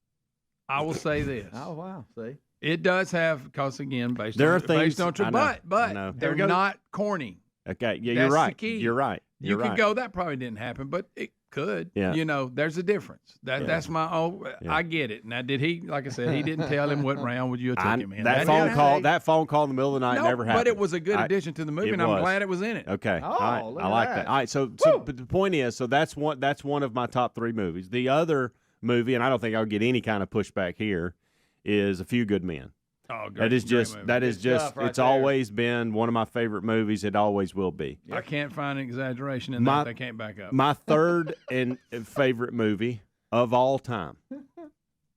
I will say this. Oh wow! See, it does have, because again, based on true, but they're not corny. Okay, yeah, That's you're right. the key. You're right. You could go, that probably didn't happen, but it could. Yeah. There's a difference. That's my I get it. Now, did he, like I said, he didn't tell him what round would you have taken him in. That phone call in the middle of the night never happened. But it was a good addition to the movie, and I'm glad it was in it. Okay. Oh, all right. I like that. All right. So but the point is, that's one of my top 3 movies. The other movie, and I don't think I'll get any kind of pushback here, is A Few Good Men. Oh, great, that is just right it's there. always been one of my favorite movies. It always will be. I can't find an exaggeration in that. They can't back up. My third and favorite movie of all time,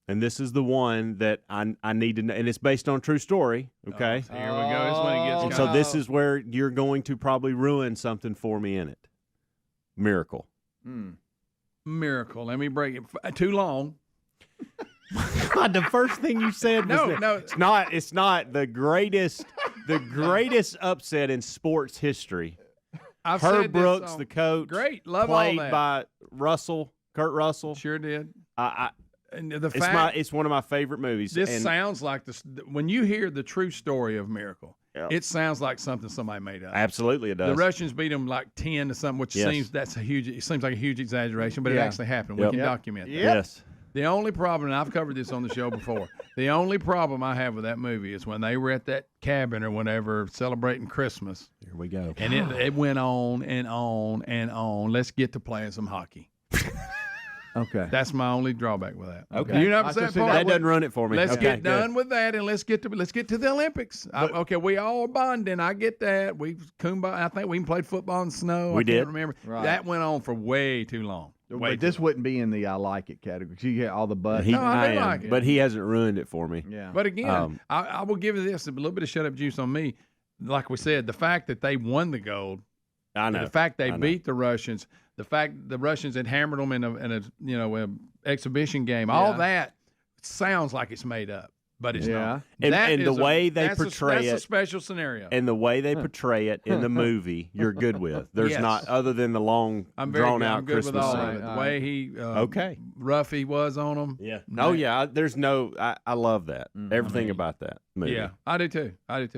and this is the one that I need to know, and it's based on a true story. Okay, Here we go. This is when it gets. and so this is where you're going to probably ruin something for me in it. Miracle. Miracle. Let me break it. Too long. God, the first thing you said was No. It's not the greatest upset in sports history. I've Herb said this Brooks, on- the coach, Great. Love played all that. by Kurt Russell. Sure did. And the fact it's one of my favorite movies. this sounds like this when you hear the true story of Miracle. Yep. It sounds like something somebody made up. Absolutely, it does. The Russians beat them like 10 to something, which Yes. seems like a huge exaggeration, but it actually happened. We Yep. can document that. Yes. The only problem, and I've covered this on the show before, the only problem I have with that movie is when they were at that cabin or whatever celebrating Christmas. Here we go. And it went on and on and on. Let's get to playing some hockey. Okay. That's my only drawback with that. Okay. You notice that part? That doesn't run it for me. Let's Okay, get done good. with that, and let's get to the Olympics. Okay, we all bonding. I get that. We kumbaya. I think we even played football in the snow. We I did. Can't remember. Right. That went on for way too long. But this wouldn't be in the I like it category. You get all the butt. I do like it. But he hasn't ruined it for me. Yeah. But again, I will give you this a little bit of shut up juice on me. Like we said, the fact that they won the gold, I know. the fact they beat the Russians, the fact the Russians had hammered them in a exhibition game, all that sounds like it's made up, but it's not. And the way they portray that's it, a special scenario. and the way they portray it in the movie, you're good with. There's Yes. not other than the long, I'm very drawn good. out I'm good Christmas with all scene. of it. The way he Okay. rough he was on them. Yeah. Oh yeah. There's no. I love that. Everything about that movie. Yeah, I do too.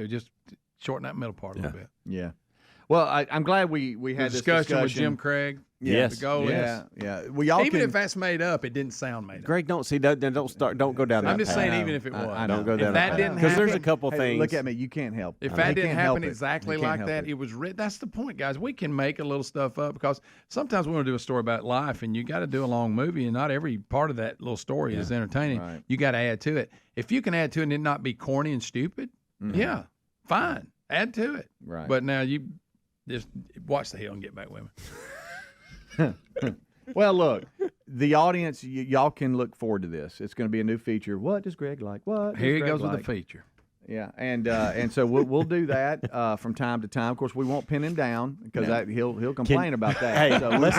Just shorten that middle part a little bit. Yeah. Well, I'm glad we had this discussion with Jim Craig. Yes. The goal Yeah. is. Yeah. We all Even can, if that's made up, it didn't sound made up. Greg, don't see that. Then don't go down that. I'm just path. saying, even if it was, I Don't go if down that path. didn't Because there's a happen- couple hey, things. look at me. You can't help. If They that didn't can't help happen it. exactly They can't like help that, it was written. That's the point, guys. We can make a little stuff up because sometimes we want to do a story about life, and you got to do a long movie, and not every part of that little story is entertaining. Right. You got to add to it. If you can add to it and it not be corny and stupid, yeah, fine, add to it. Right. But now you just watch the hell and get back with me. Well, look, the audience, y'all can look forward to this. It's going to be a new feature. What does Greg like? What does Here he Greg goes like? with the feature. Yeah, and so we'll do that from time to time. Of course, we won't pin him down because he'll complain about that. Hey, so let's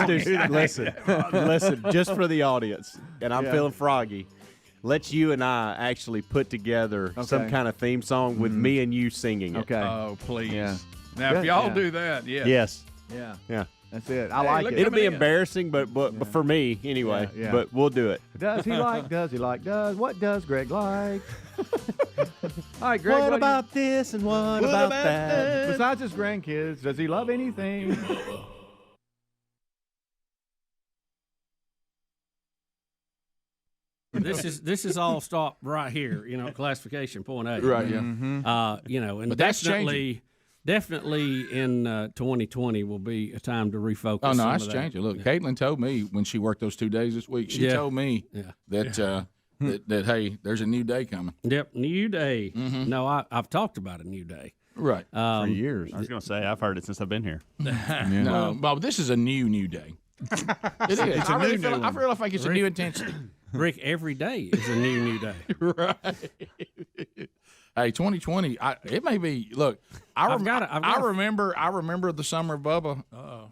listen, just for the audience, and I'm feeling froggy. Let's you and I actually put together some kind of theme song with me and you singing it. Okay. Oh, please. Yeah. Now, if Good. y'all Yeah. do that, Yes. Yeah. Yeah. That's it. I Hey, like look it. It'll be coming in. embarrassing, but for me anyway. Yeah, yeah. But we'll do it. Does he like? Does he like? What does Greg like? All right, Greg. What do you- about this and what about that? Besides his grandkids, does he love anything? This is all stopped right here, classification point A. Right, yeah. And But that's definitely in 2020 will be a time to refocus. Oh, no, some that's of that. changing. Look, Caitlin told me when she worked those 2 days this week, she told me that, that, hey, there's a new day coming. Yep, new day. No, I've talked about a new day. Right. For years. I was going to say, I've heard it since I've been here. No, Bob, this is a new day. It is. It's a I really new feel, new I really think it's a new intensity. Rick, every day is a new day. Right. Hey, 2020. It may be. Look, I remember the summer of Bubba,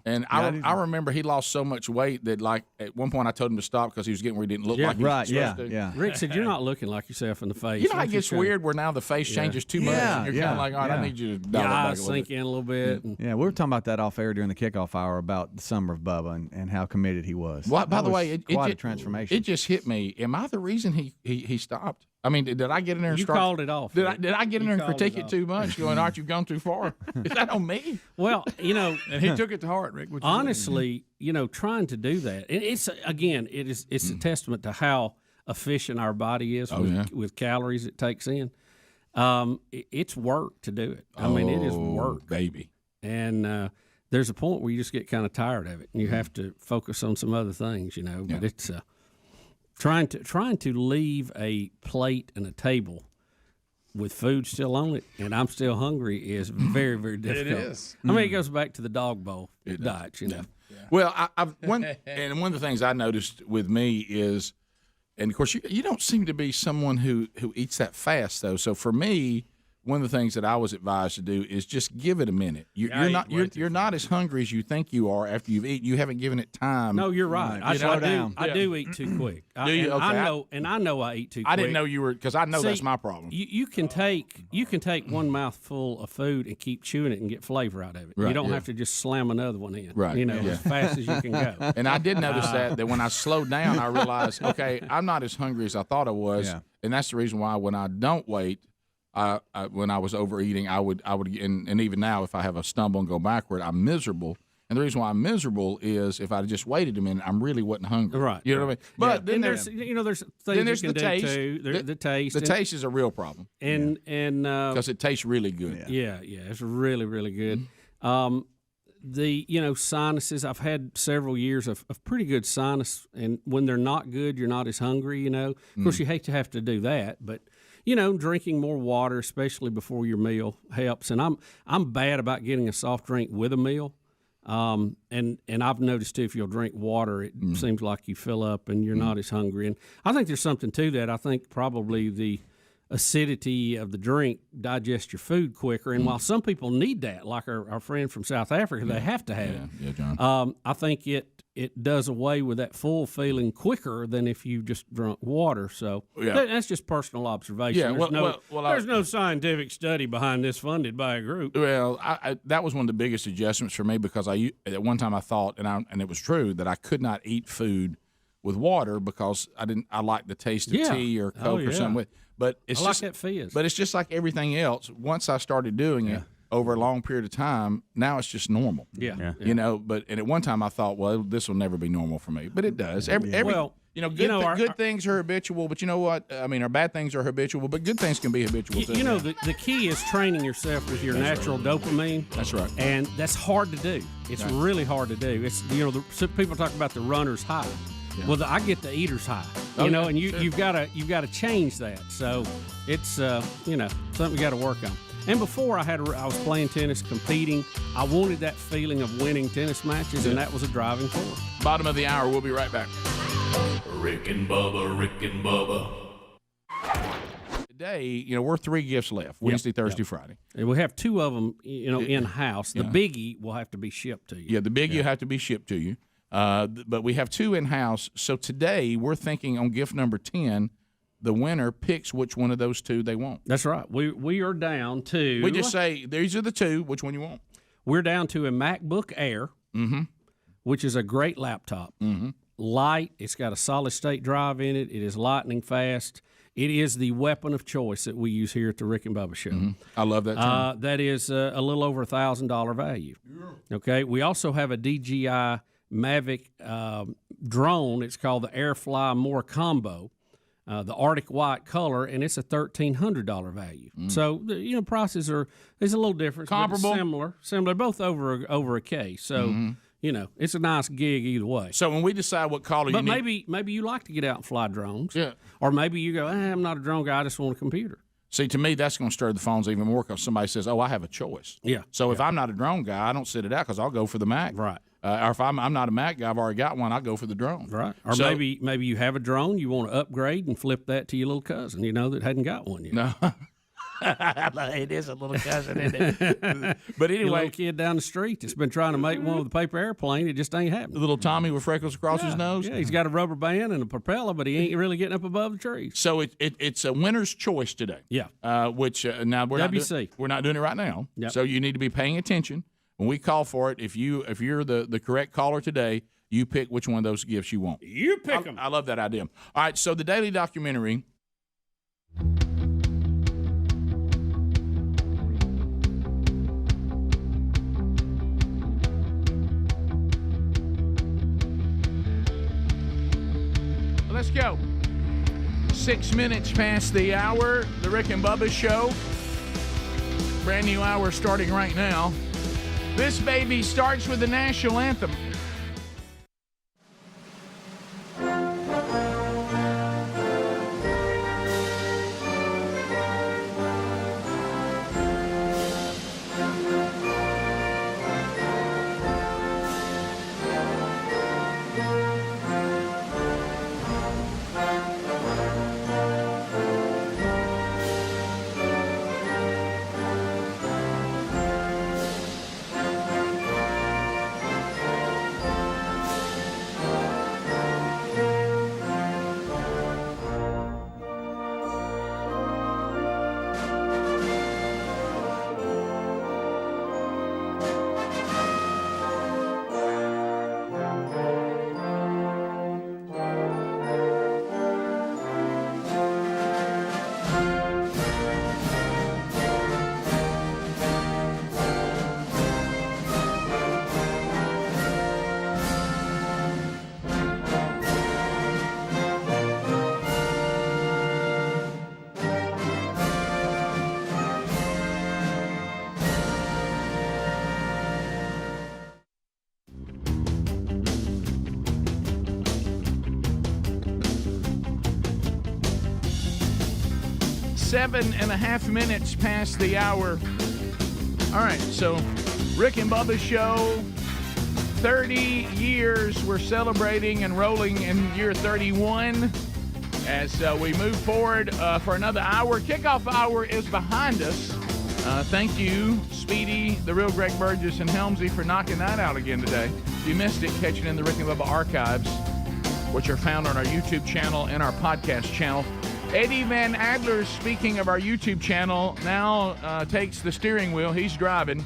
and I remember he lost so much weight that like at one point I told him to stop because he was getting where he didn't look like he was supposed to. Yeah. Rick said, "You're not looking like yourself in the face." You know how it gets weird where now the face changes too much, and you're kind of like, all right, I need you to dial it Your back eyes a little sink bit. in a little bit. and- Yeah, we were talking about that off air during the kickoff hour about the summer of Bubba and how committed he was. Well, by That the was way, quite a it transformation. It just hit me. Am I the reason he stopped? I mean, did I get in there and You start? called it off. Did Rick. I get in You there and called critique it it off. too much? Going, aren't you gone too far? Is that on me? Well, And he took it to heart, Rick. honestly, trying to do that, and it's a testament to how efficient our body is with calories it takes in. It's work to do it. I mean, it is work, baby. and there's a point where you just get kind of tired of it, and you have to focus on some other things, But it's trying to leave a plate and a table with food still on it, and I'm still hungry is very, very difficult. It is. I mean, it goes back to the dog bowl diet, Well, one of the things I noticed with me is, and of course you don't seem to be someone who eats that fast though. So for me, one of the things that I was advised to do is just give it a minute. You're not as hungry as you think you are after you've eaten. You haven't given it time. No, you're right. I do eat too quick. Do you? Okay. I know I eat too quick. I didn't know you were, because I know that's my problem. You can take one mouthful of food and keep chewing it and get flavor out of it. Right, you don't have to just slam another one in. Right. As fast as you can go. And I did notice that when I slowed down, I realized, okay, I'm not as hungry as I thought I was, and that's the reason why when I don't wait. When I was overeating, I would, and even now, if I have a stumble and go backward, I'm miserable. And the reason why I'm miserable is if I just waited a minute, I really wasn't hungry. Right. You know what I mean? But then there's things you can do too. The taste. The taste is a real problem. And because it tastes really good. Yeah, it's really, really good. The sinuses. I've had several years of pretty good sinus, and when they're not good, you're not as hungry. Of course, you hate to have to do that, but. Drinking more water, especially before your meal, helps. And I'm bad about getting a soft drink with a meal. And I've noticed too, if you'll drink water, it seems like you fill up and you're not as hungry. And I think there's something to that. I think probably the acidity of the drink digests your food quicker. And while some people need that, like our friend from South Africa, they have to have it. Yeah, John. I think it does away with that full feeling quicker than if you just drunk water. So that's just personal observation. Yeah, there's no scientific study behind this funded by a group. Well, that was one of the biggest adjustments for me because at one time I thought, and it was true, that I could not eat food with water because I like the taste of tea or Coke or something with. But it's like that fizz. But it's just like everything else. Once I started doing it over a long period of time, now it's just normal. Yeah. But and at one time I thought, well, this will never be normal for me. But it does. Good things are habitual, but you know what? I mean, our bad things are habitual, but good things can be habitual too. The key is training yourself with your natural dopamine. That's right. And that's hard to do. It's really hard to do. It's people talk about the runner's high. Yeah. Well, I get the eater's high, and you've got to change that. So it's something you got to work on. And before I was playing tennis, competing. I wanted that feeling of winning tennis matches, and that was a driving force. Bottom of the hour. We'll be right back. Rick and Bubba. Today, we're 3 gifts left: Wednesday, Thursday, Friday. And we have 2 of them, in house. The biggie will have to be shipped to you. Yeah, the biggie will have to be shipped to you. But we have 2 in house. So today we're thinking on gift number 10. The winner picks which one of those 2 they want. That's right. We are down to. We just say these are the 2. Which one you want? We're down to a MacBook Air, which is a great laptop. Light. It's got a solid state drive in it. It is lightning fast. It is the weapon of choice that we use here at the Rick and Bubba Show. I love that term. That is a little over $1,000 value. Okay. We also have a DJI Mavic drone. It's called the Airfly More Combo. The Arctic white color, and it's a $1,300 value. So prices are a little different, comparable, similar, both over a K. So it's a nice gig either way. So when we decide what color, but maybe you like to get out and fly drones, or maybe you go, I'm not a drone guy, I just want a computer. See, to me, that's going to stir the phones even more because somebody says, I have a choice. Yeah. So if I'm not a drone guy, I don't sit it out because I'll go for the Mac. Right. Or if I'm not a Mac guy, I've already got one, I'll go for the drone. Right. Or maybe you have a drone, you want to upgrade and flip that to your little cousin, that hadn't got one yet. No. It is a little cousin, isn't it? But anyway, your little kid down the street that's been trying to make one with a paper airplane, it just ain't happening. The little Tommy with freckles across his nose. Yeah, he's got a rubber band and a propeller, but he ain't really getting up above the trees. So it's a winner's choice today. Yeah. Which now we're not doing it right now. Yep. So you need to be paying attention when we call for it. If you're the correct caller today, you pick which one of those gifts you want. You pick them. I love that idea. All right. So the daily documentary. Let's go. 6 minutes past the hour. The Rick and Bubba Show. Brand new hour starting right now. This baby starts with the national anthem. 7.5 minutes past the hour. All right, so Rick and Bubba Show, 30 years. We're celebrating and rolling in year 31 as we move forward for another hour. Kickoff hour is behind us. Thank you, Speedy, the real Greg Burgess, and Helmsy for knocking that out again today. If you missed it, catch it in the Rick and Bubba archives, which are found on our YouTube channel and our podcast channel. Eddie Van Adler, speaking of our YouTube channel, now takes the steering wheel. He's driving,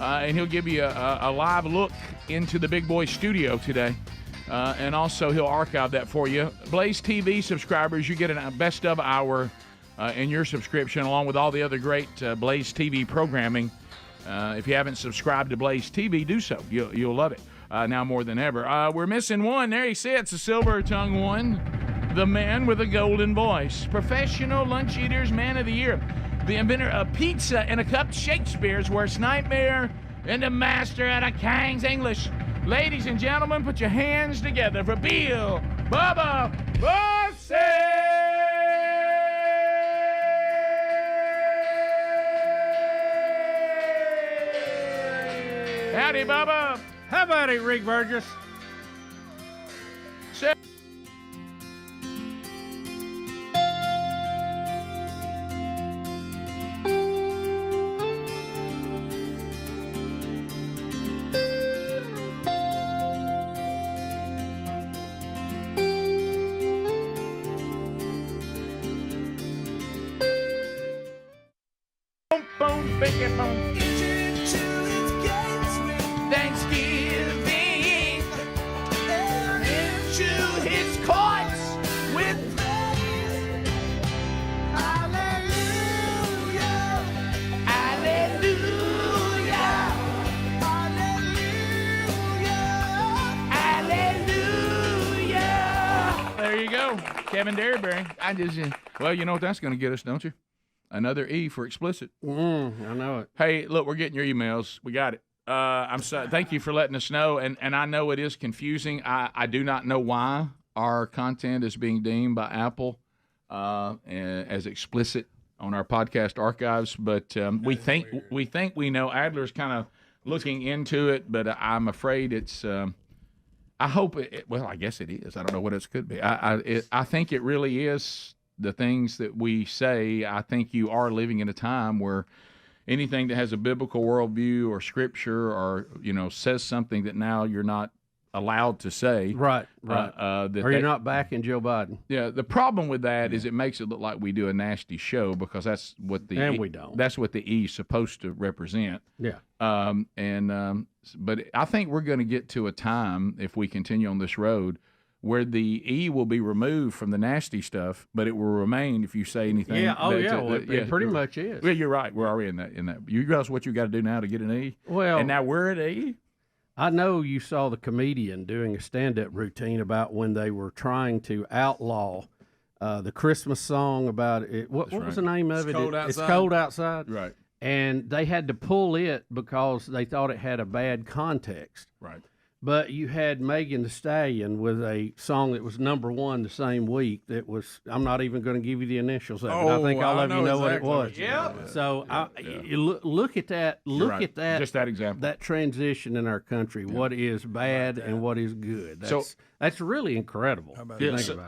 and he'll give you a live look into the Big Boy studio today. And also, he'll archive that for you. Blaze TV subscribers, you get a best of hour in your subscription, along with all the other great Blaze TV programming. If you haven't subscribed to Blaze TV, do so. You'll love it now more than ever. We're missing one. There he sits, a silver-tongued one. The man with a golden voice. Professional lunch eaters, man of the year. The inventor of pizza and a cup, Shakespeare's worst nightmare, and the master at a King's English. Ladies and gentlemen, put your hands together for Bill Bubba Bussey! Howdy, Bubba. How about it, Rick Burgess? Thanksgiving into his courts with praise. Hallelujah, hallelujah, hallelujah, hallelujah. There you go, Kevin Derryberry. Well, you know what that's going to get us, don't you? Another E for explicit. I know it. Hey, look, we're getting your emails. We got it. Thank you for letting us know. And I know it is confusing. I do not know why our content is being deemed by Apple as explicit on our podcast archives. But we think we know. Adler's kind of looking into it, but I'm afraid it's. I hope it. Well, I guess it is. I don't know what else could be. I think it really is. The things that we say, I think you are living in a time where anything that has a biblical worldview or scripture or, says something that now you're not allowed to say. Right. Or you're not backing Joe Biden. Yeah, the problem with that is it makes it look like we do a nasty show because that's what the And we don't. That's what the E is supposed to represent. Yeah. But I think we're going to get to a time, if we continue on this road, where the E will be removed from the nasty stuff, but it will remain if you say anything. Yeah, it pretty much is. Well, you're right. We're already in that. You realize what you got to do now to get an E? Well, and now we're at E? I know you saw the comedian doing a stand-up routine about when they were trying to outlaw the Christmas song about it. What was the name of it? It's Cold Outside. Right. And they had to pull it because they thought it had a bad context. Right. But you had Megan Thee Stallion with a song that was #1 the same week. That was, I'm not even going to give you the initials of it. I think all of you know what it was. Yeah. So you look at that. Look at that. Just that example. That transition in our country. Yeah. What is bad and what is good. That's really incredible.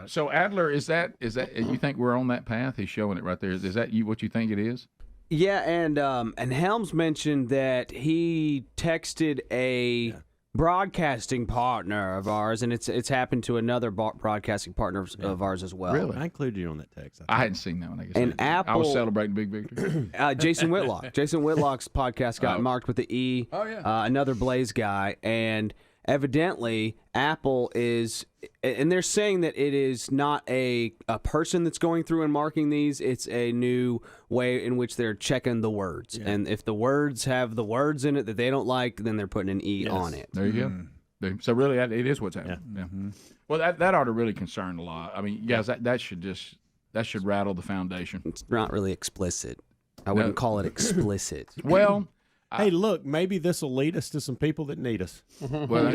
So Adler, is that you think we're on that path? He's showing it right there. Is that what you think it is? Yeah, and Helms mentioned that he texted a broadcasting partner of ours, and it's happened to another broadcasting partner of ours as well. Really? I included you on that text. I hadn't seen that one. I guess. And Apple, I was celebrating big victory. Jason Whitlock. Jason Whitlock's podcast got marked with the E. Oh, yeah. Another Blaze guy, and evidently Apple is, and they're saying that it is not a person that's going through and marking these. It's a new way in which they're checking the words. Yeah. And if the words have the words in it that they don't like, then they're putting an E on it. There you go. So really, it is what's happening. Yeah. Mm-hmm. Well, that ought to really concern a lot. I mean, guys, that should rattle the foundation. It's not really explicit. I wouldn't call it explicit. Well, Hey, look, maybe this will lead us to some people that need us. Well,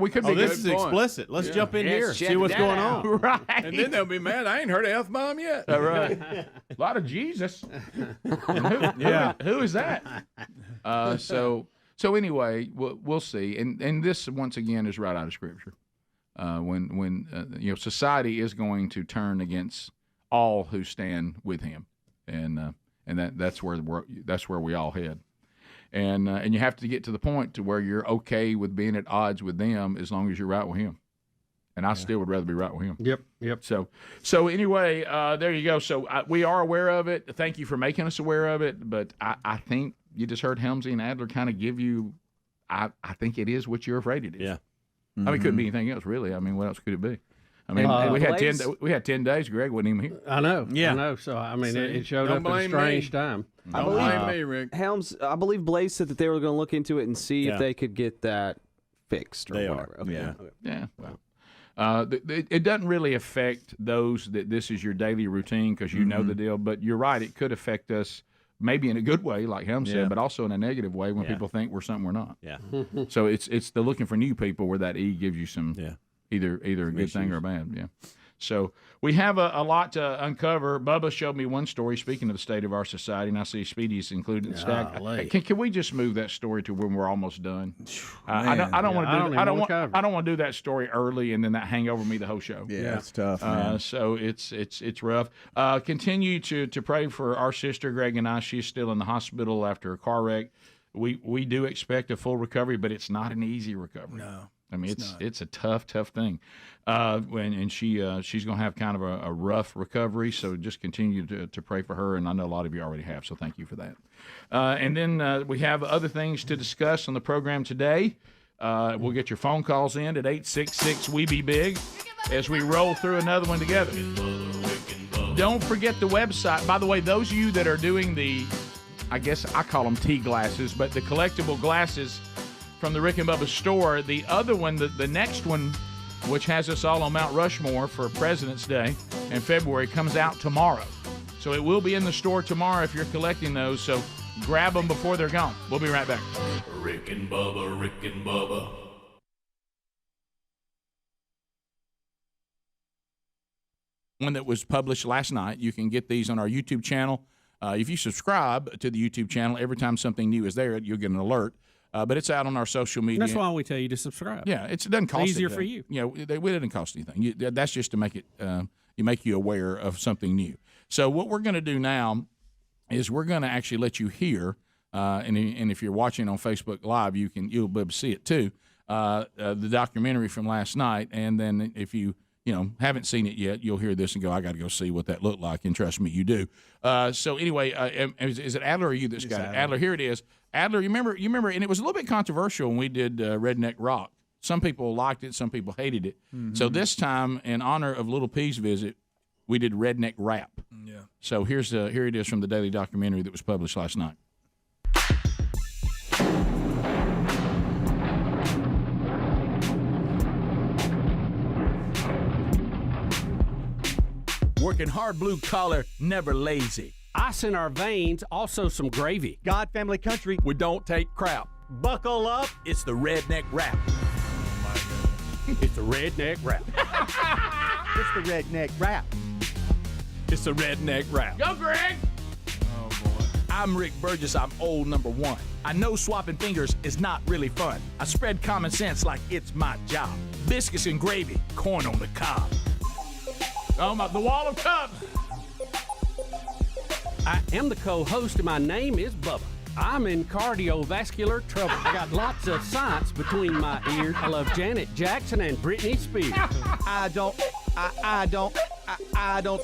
we could be. This is explicit. Let's jump in here, see what's going on. Right. And then they'll be mad. I ain't heard an F-bomb yet. All right. A lot of Jesus. Who is that? So anyway, we'll see. And this once again is right out of Scripture. When society is going to turn against all who stand with Him, and that's where we all head. And you have to get to the point to where you're okay with being at odds with them as long as you're right with Him. And I still would rather be right with Him. Yep. So anyway, there you go. So we are aware of it. Thank you for making us aware of it. But I think you just heard Helmsley and Adler kind of give you. I think it is what you're afraid it is. Yeah. I mean, it couldn't be anything else, really. I mean, what else could it be? I mean, we had 10 days. Greg wasn't even here. I know. Yeah. I know. So I mean, it showed up at a strange time. Don't blame me, Rick. Helms, I believe Blaze said that they were going to look into it and see if they could get that fixed or They whatever. are. Okay. Yeah. Okay. Yeah. Well, it doesn't really affect those that this is your daily routine because you know the deal. But you're right; it could affect us maybe in a good way, like Helm said, but also in a negative way when people think we're something we're not. Yeah. So it's the looking for new people where that E gives you some either a good thing or a bad. Yeah. So we have a lot to uncover. Bubba showed me one story, speaking of the state of our society, and I see Speedy's included in the stack. Can we just move that story to when we're almost done? I don't want to do that story early and then that hang over me the whole show. Yeah, it's tough, man. So it's rough. Continue to pray for our sister, Greg and I. She's still in the hospital after a car wreck. We do expect a full recovery, but it's not an easy recovery. No. I mean, it's a tough thing. She's going to have kind of a rough recovery, so just continue to pray for her, and I know a lot of you already have, so thank you for that. And then we have other things to discuss on the program today. We'll get your phone calls in at 866-WE-BE-BIG as we roll through another one together. Don't forget the website. By the way, those of you that are doing I guess I call them tea glasses, but the collectible glasses from the Rick and Bubba store. The other one, the next one, which has us all on Mount Rushmore for President's Day in February, comes out tomorrow. So it will be in the store tomorrow if you're collecting those. So grab them before they're gone. We'll be right back. Rick and Bubba, Rick and Bubba. One that was published last night. You can get these on our YouTube channel. If you subscribe to the YouTube channel, every time something new is there, you'll get an alert. But it's out on our social media. That's why we tell you to subscribe. Yeah, it doesn't cost easier anything. for you. Yeah, it doesn't cost anything. That's just to make it make you aware of something new. So what we're going to do now is we're going to actually let you hear, and if you're watching on Facebook Live, you'll be able to see it too. The documentary from last night, and then if you haven't seen it yet, you'll hear this and go, I got to go see what that looked like, and trust me, you do. So anyway, is it Adler or you that's got it? Adler, here it is. Adler, you remember, and it was a little bit controversial when we did Redneck Rock. Some people liked it, some people hated it. Mm-hmm. So this time, in honor of Little P's visit, we did Redneck Rap. Yeah. So here it is from the daily documentary that was published last night. Working hard, blue collar, never lazy. Ice in our veins, also some gravy. God, family, country. We don't take crap. Buckle up. It's the Redneck Rap. It's the Redneck Rap. It's the Redneck Rap. It's the Redneck Rap. Go, Greg! Oh, boy. I'm Rick Burgess. I'm old number one. I know swapping fingers is not really fun. I spread common sense like it's my job. Biscuits and gravy, corn on the cob. Oh, the wall of cups. I am the co-host, and my name is Bubba. I'm in cardiovascular trouble. I got lots of science between my ears. I love Janet Jackson and Britney Spears. I don't smoke. I don't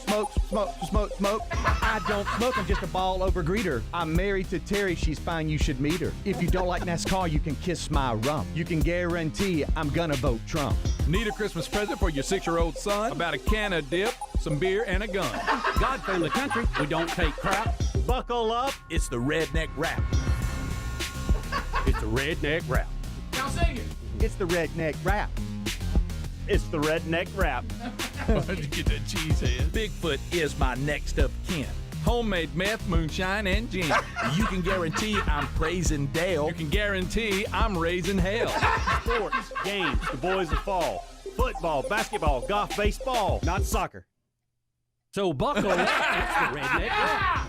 smoke. I'm just a ball over greeter. I'm married to Terry. She's fine. You should meet her. If you don't like NASCAR, you can kiss my rump. You can guarantee I'm gonna vote Trump. Need a Christmas present for your 6-year-old son? About a can of dip, some beer, and a gun. God, family, country, we don't take crap. Buckle up. It's the Redneck Rap. It's the Redneck Rap. Now sing it. It's the Redneck Rap. It's the Redneck Rap. Where'd you get that cheese head? Bigfoot is my next of kin. Homemade meth, moonshine, and gin. You can guarantee I'm praising Dale. You can guarantee I'm raising hell. Sports, games, the boys of fall. Football, basketball, golf, baseball. Not soccer. So buckle up. It's the redneck rap.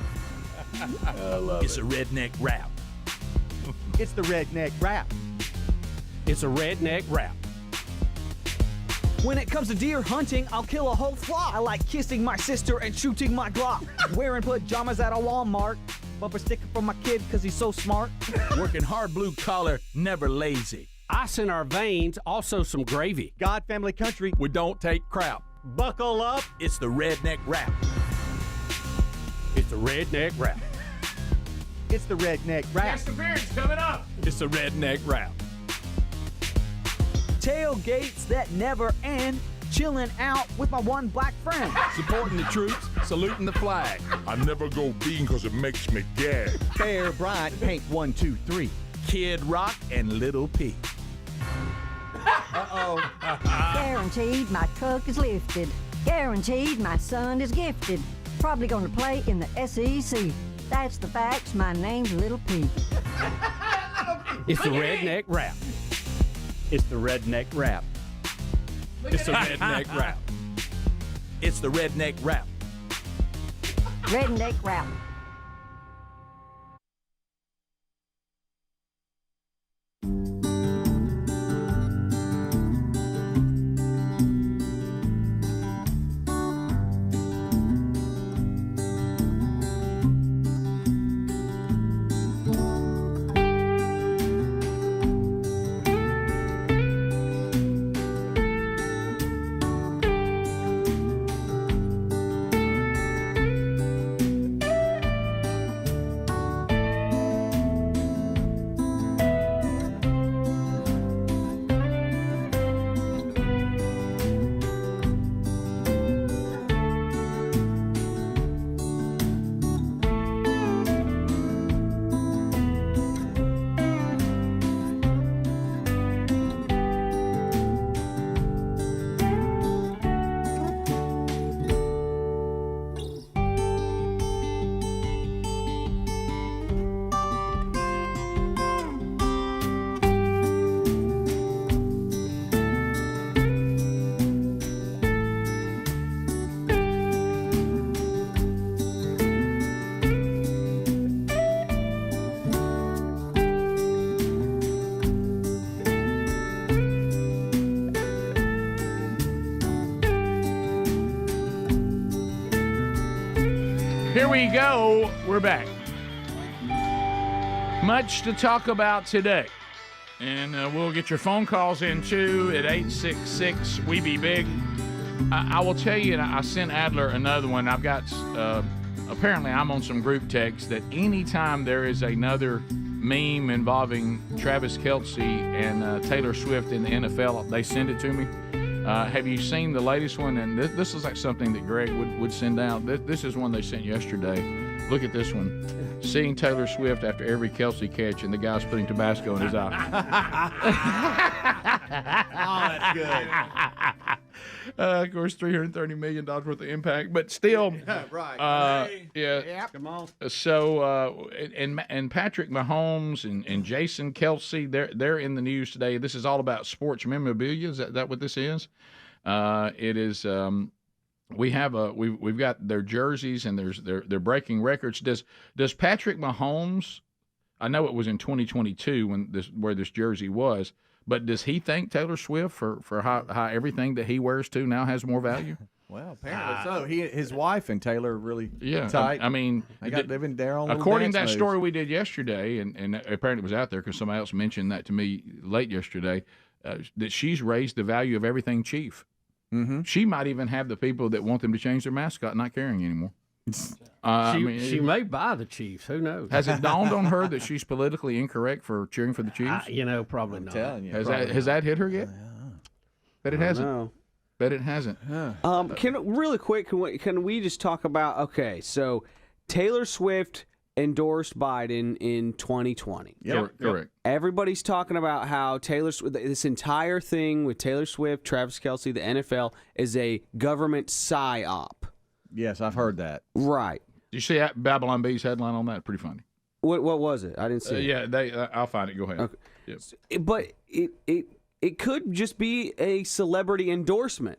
I love it's a redneck rap. It's the redneck rap. It's a redneck rap. When it comes to deer hunting, I'll kill a whole flock. I like kissing my sister and shooting my Glock. Wearing pajamas at a Walmart. Bumper sticker for my kid because he's so smart. Working hard blue collar, never lazy. Ice in our veins, also some gravy. God, family, country. We don't take crap. Buckle up. It's the redneck rap. It's the redneck rap. It's the redneck rap. Guest appearance coming up. It's the redneck rap. Tailgates that never end. Chilling out with my one black friend. Supporting the troops, saluting the flag. I never go bean because it makes me gag. Fair Bryant, paint 1, 2, 3. Kid Rock and Little P. Uh-oh. Guaranteed my truck is lifted. Guaranteed my son is gifted. Probably going to play in the SEC. That's the facts. My name's Little P. It's the redneck rap. It's the redneck rap. It's the redneck rap. It's the redneck rap. Redneck rap. Here we go. We're back. Much to talk about today. And we'll get your phone calls in too at 866-WE-BE-BIG. I will tell you, and I sent Adler another one. I've got, apparently I'm on some group text that anytime there is another meme involving Travis Kelce and Taylor Swift in the NFL, they send it to me. Have you seen the latest one? And this is like something that Greg would send out. This is one they sent yesterday. Look at this one. Seeing Taylor Swift after every Kelce catch, and the guy's putting Tabasco in his eye. Oh, that's good. Of course, $330 million worth of impact, but still, right? Yeah, come on. So, and Patrick Mahomes and Jason Kelce, they're in the news today. This is all about sports memorabilia. Is that what this is? It is. We've got their jerseys, and they're breaking records. Does Patrick Mahomes? I know it was in 2022 where this jersey was. But does he think Taylor Swift for how everything that he wears to now has more value? Well, apparently so. His wife and Taylor are really tight. I mean, they got living their own. According to that moves. story we did yesterday, and apparently it was out there because somebody else mentioned that to me late yesterday, that she's raised the value of everything Chief. Mm-hmm. She might even have the people that want them to change their mascot not caring anymore. She may buy the Chiefs. Who knows? Has it dawned on her that she's politically incorrect for cheering for the Chiefs? Probably not. Telling you, has that hit her yet? Bet it hasn't. No. Bet it hasn't. Really quick, can we just talk about? Okay, so Taylor Swift endorsed Biden in 2020. Yep. Correct. Everybody's talking about how this entire thing with Taylor Swift, Travis Kelce, the NFL is a government psyop. Yes, I've heard that. Right. Did you see that Babylon Bee's headline on that? Pretty funny. What was it? I didn't see it. Yeah, I'll find it. Go ahead. Okay. Yep. But it could just be a celebrity endorsement,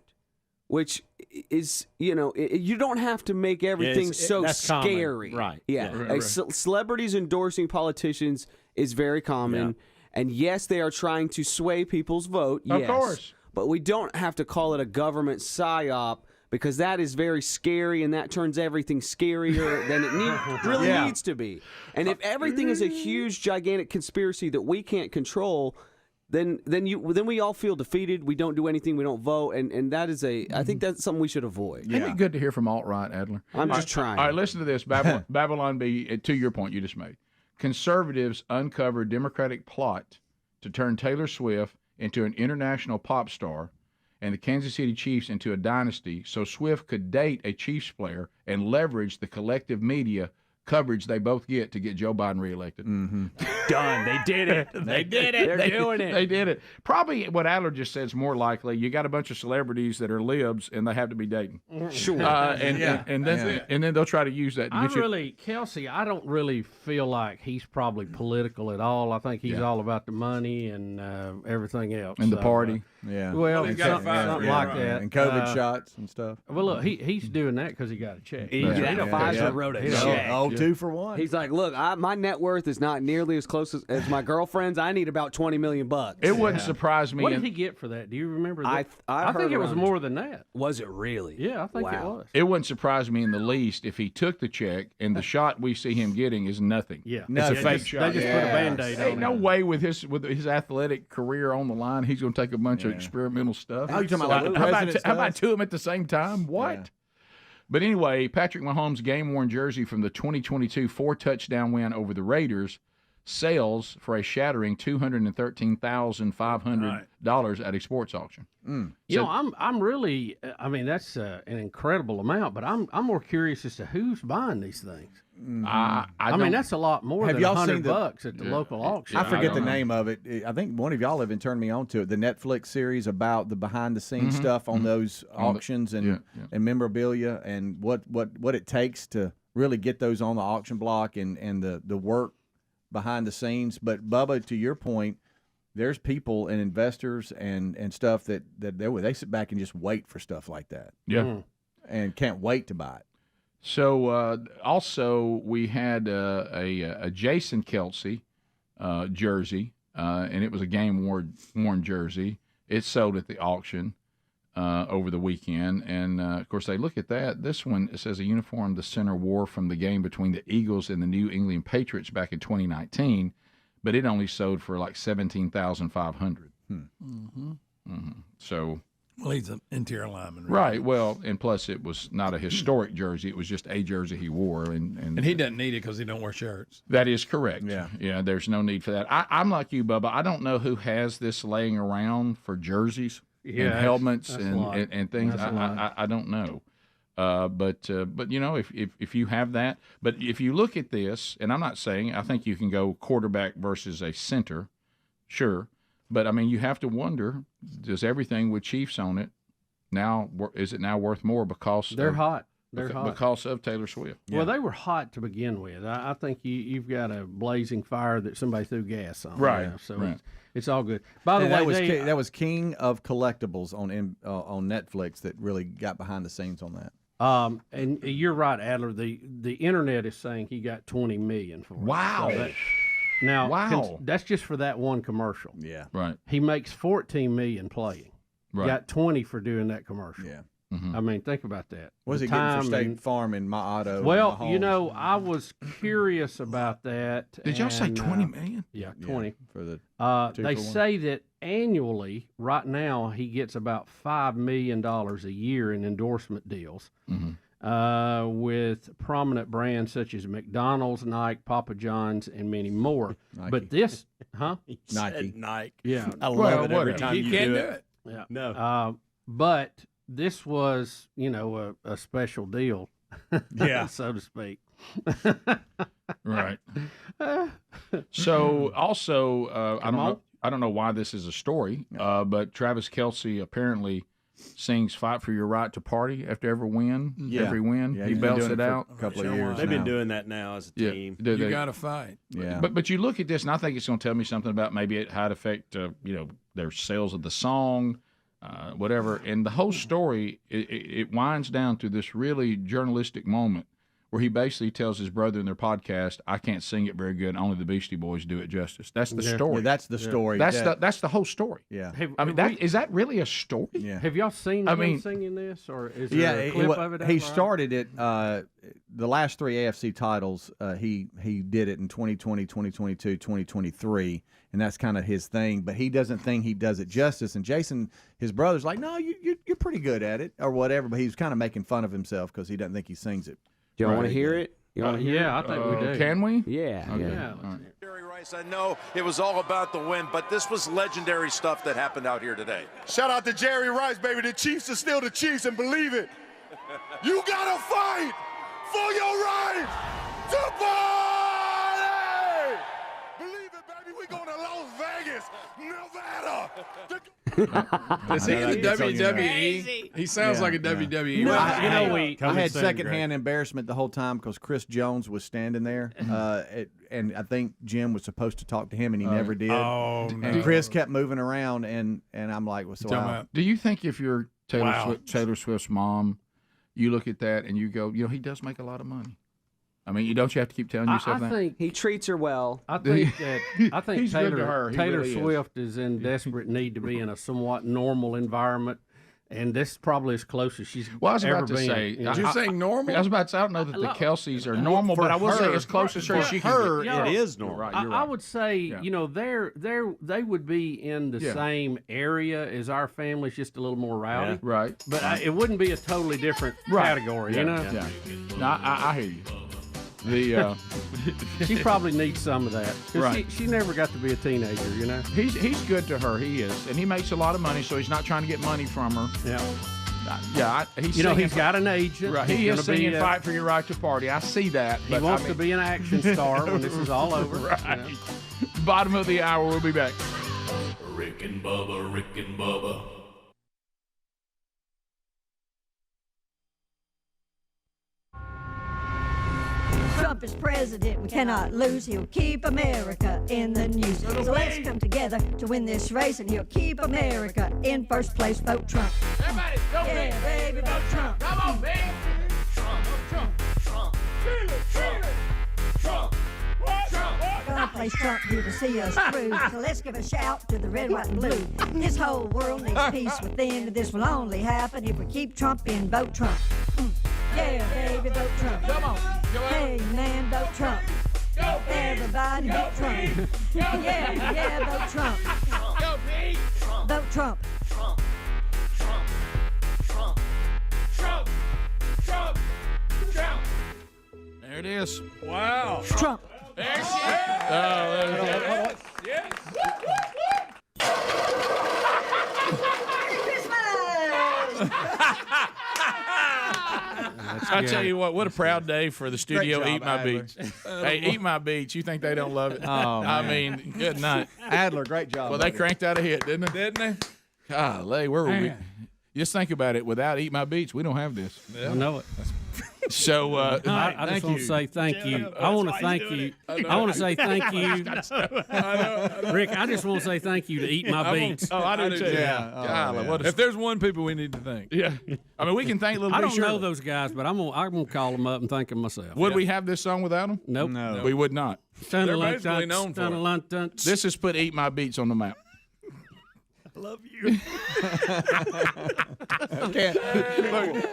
which is, you don't have to make everything that's scary. common. Right. Yeah. Right. Celebrities endorsing politicians is very common. Yeah. And yes, they are trying to sway people's vote. Of Yes. course. But we don't have to call it a government psyop, because that is very scary, and that turns everything scarier than it really needs to be. And if everything is a huge, gigantic conspiracy that we can't control, then we all feel defeated. We don't do anything. We don't vote, and that is I think that's something we should avoid. Isn't it good to hear from alt-right, Adler? I'm just trying. All right, listen to this. Babylon Bee, to your point you just made. Conservatives uncover Democratic plot to turn Taylor Swift into an international pop star and the Kansas City Chiefs into a dynasty so Swift could date a Chiefs player and leverage the collective media coverage they both get to get Joe Biden reelected. Done. They did it. They did it. They're doing it. They did it. Probably what Adler just said is more likely. You got a bunch of celebrities that are libs and they have to be dating. Sure. And then they'll try to use that. To Kelsey, I don't really feel like he's probably political at all. I think he's all about the money and everything else. And the party. Well, something like that. And COVID shots and stuff. Well, look, he's doing that because he got a check. Pfizer wrote a check. Oh, 2 for 1. He's like, look, my net worth is not nearly as close as my girlfriend's. I need about $20 million. It wouldn't surprise me. What did he get for that? Do you remember that? I think it was around- more than that. Was it really? Yeah, I think it was. It wouldn't surprise me in the least if he took the check and the shot we see him getting is nothing. Yeah, it's a fake shot. They just put a Band-Aid on it. Ain't no way with his athletic career on the line, he's going to take a bunch of experimental stuff. Oh, you talking about like the president's how about stuff? 2 of them at the same time? What? Yeah. But anyway, Patrick Mahomes' game-worn jersey from the 2022 4-touchdown win over the Raiders sells for a shattering $213,500 at a sports auction. I'm really. I mean, that's an incredible amount, but I'm more curious as to who's buying these things. I mean, that's a lot more Have than y'all seen $100 at the local auction. I forget the know. name of it. I think one of y'all have been turning me on to it. The Netflix series about the behind-the-scenes stuff on those auctions and memorabilia and what it takes to really get those on the auction block and the work behind the scenes. But Bubba, to your point, there's people and investors and stuff that they sit back and just wait for stuff like that. Yeah. And can't wait to buy it. So also we had a Jason Kelsey jersey, and it was a game-worn jersey. It sold at the auction over the weekend, and of course they look at that. This one, it says a uniform the center wore from the game between the Eagles and the New England Patriots back in 2019, but it only sold for like $17,500. So. Well, he's an interior lineman. Right. Well, and plus it was not a historic jersey. It was just a jersey he wore. And he doesn't need it because he don't wear shirts. That is correct. Yeah. Yeah, there's no need for that. I'm like you, Bubba. I don't know who has this laying around for jerseys and helmets and things. I don't know. But you know, if you have that. But if you look at this, and I'm not saying, I think you can go quarterback versus a center. Sure. But I mean, you have to wonder: does everything with Chiefs on it is it now worth more because they're hot? They're hot because of Taylor Swift. Yeah. Well, they were hot to begin with. I think you've got a blazing fire that somebody threw gas on. Right. You know, so it's all good. By the way, that was King of Collectibles on Netflix that really got behind the scenes on that. And you're right, Adler. The internet is saying he got $20 million for it. Wow. So that's just for that one commercial. Yeah. Right. He makes $14 million playing. Right. Got 20 for doing that commercial. Yeah. I mean, think about that. What was he getting for State Farm and My Auto? Well, you know, I was curious about that. Did y'all say $20 million? Yeah, 20 for the. They say that annually, right now, he gets about $5 million a year in endorsement deals. With prominent brands such as McDonald's, Nike, Papa John's, and many more. Nike. But this, Nike. Nike. Yeah. I love it every time you can't do it. Yeah. No. But this was, you know, a special deal, Yeah. so to speak. Right. So also, I don't know why this is a story, but Travis Kelce apparently sings "Fight for Your Right to Party" after every win. Yeah. Every win, Yeah, he he's been belts doing it it for out. a couple of years They've been now. doing that now as a team. You got to fight. Yeah. But you look at this, and I think it's going to tell me something about maybe how it affect their sales of the song, whatever. And the whole story it winds down to this really journalistic moment where he basically tells his brother in their podcast, "I can't sing it very good. Only the Beastie Boys do it justice." That's the story. Yeah, that's the story. That's the whole story. Yeah. Is that really a story? Yeah. Have y'all seen him singing this, or is there a clip of it? He started it. The last 3 AFC titles, he did it in 2020, 2022, 2023, and that's kind of his thing. But he doesn't think he does it justice. And Jason, his brother's like, "No, you're pretty good at it," or whatever. But he's kind of making fun of himself because he doesn't think he sings it. Do y'all want to hear it? You want to hear it? Yeah, I think we do. Can we? Yeah. Okay. Yeah. All right. Jerry Rice, I know it was all about the win, but this was legendary stuff that happened out here today. Shout out to Jerry Rice, baby. The Chiefs are still the Chiefs, and believe it. You gotta fight for your right to party. Believe it, baby. We going to Las Vegas, Nevada. Is he in the WWE? He sounds like a WWE. I had secondhand embarrassment the whole time because Chris Jones was standing there, and I think Jim was supposed to talk to him, and he never did. Oh, no. And Chris kept moving around, and I'm like, "Well, so Do you think if you're Taylor Swift's mom, you look at that and you go, he does make a lot of money? I mean, don't you have to keep telling yourself I that? think he treats her well. I think He's good to her. He Taylor really is. Swift is in desperate need to be in a somewhat normal environment, and this is probably as close as she's Well, I was ever about to been. say, Did you say normal? I was about to say, I don't know that the Kelseys are normal, but I will say as close as she can get. It is normal. Right, I would say, they would be in the same area as our family, it's just a little more rowdy. Yeah. Right. But it wouldn't be a totally different category, you know? Yeah. No, I hear you. She probably needs some of that. Right. She never got to be a teenager, you know? He's good to her. He is. And he makes a lot of money, so he's not trying to get money from her. Yeah. He's he's got an agent. Right. He is singing "Fight for Your Right to Party." I see that. He wants to be an action star when this is all over. Right. You know? Bottom of the hour. We'll be back. Rick and Bubba, Rick and Bubba. Trump is president, we cannot lose. He'll keep America in the news. So let's come together to win this race, and he'll keep America in first place. Vote Trump. Everybody, go Yeah, baby, vote Trump. Come on, baby. Trump, Trump, Trump. Trump, Trump. God plays Trump here to see us through. So let's give a shout to the red, white, and blue. This whole world needs peace within. This will only happen if we keep Trump in. Vote Trump. Yeah, baby, vote Trump. Come on. Hey, man, vote Trump. Go, everybody, vote Trump. Yeah, vote Trump. Go, Pete. Vote Trump. Trump, Trump, Trump, Trump, Trump, Trump. There it is. Wow. Trump. There she is. Yes. Yes. I tell you what a proud day for the studio. Great job, Eat My Adler. Beats. Hey, Eat My Beats. You think they don't love it? Oh, I man. mean, good night. Adler, great job. Well, they buddy. cranked out a hit, didn't they? Didn't they? Golly, where were we? Man. Just think about it. Without Eat My Beats, we don't have this. I know it. So I just want to say thank you. I want to thank you. I want to say thank you, Rick. I just want to say thank you to Eat My Beats. I do too. Yeah. Golly, what a If there's one people we need to thank. yeah. I mean, we can thank Little I B. don't know Shirley. those guys, but I'm gonna call them up and thank them myself. Would we have this song without them? Nope. No. We would not. They're basically known for it. This has put Eat My Beats on the map. I love you. Look,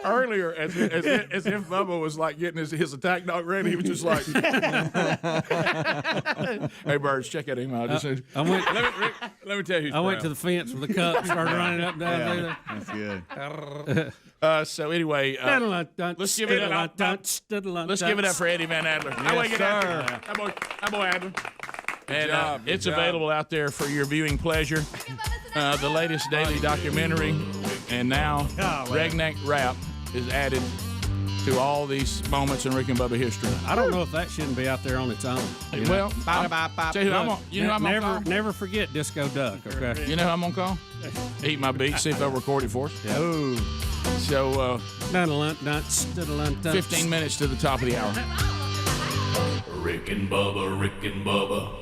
earlier, as if Bubba was like getting his attack dog ready, he was just like, "Hey, birds, check that email." Let me tell you. Who's I went proud. to the fence with the cup, started running up and down there. That's good. So anyway, let's give it up. Let's give it up for Eddie Van Adler. Yes, sir. That boy Adler. And it's available out there for your viewing pleasure. The latest daily documentary, and now Redneck Rap is added to all these moments in Rick and Bubba history. I don't know if that shouldn't be out there on its own. Well, tell you who I'm on, never forget Disco Duck. Okay. You know who I'm gonna call? Eat my beat. See if they'll record it for us. Yeah. Oh. So, 15 minutes to the top of the hour. Rick and Bubba, Rick and Bubba.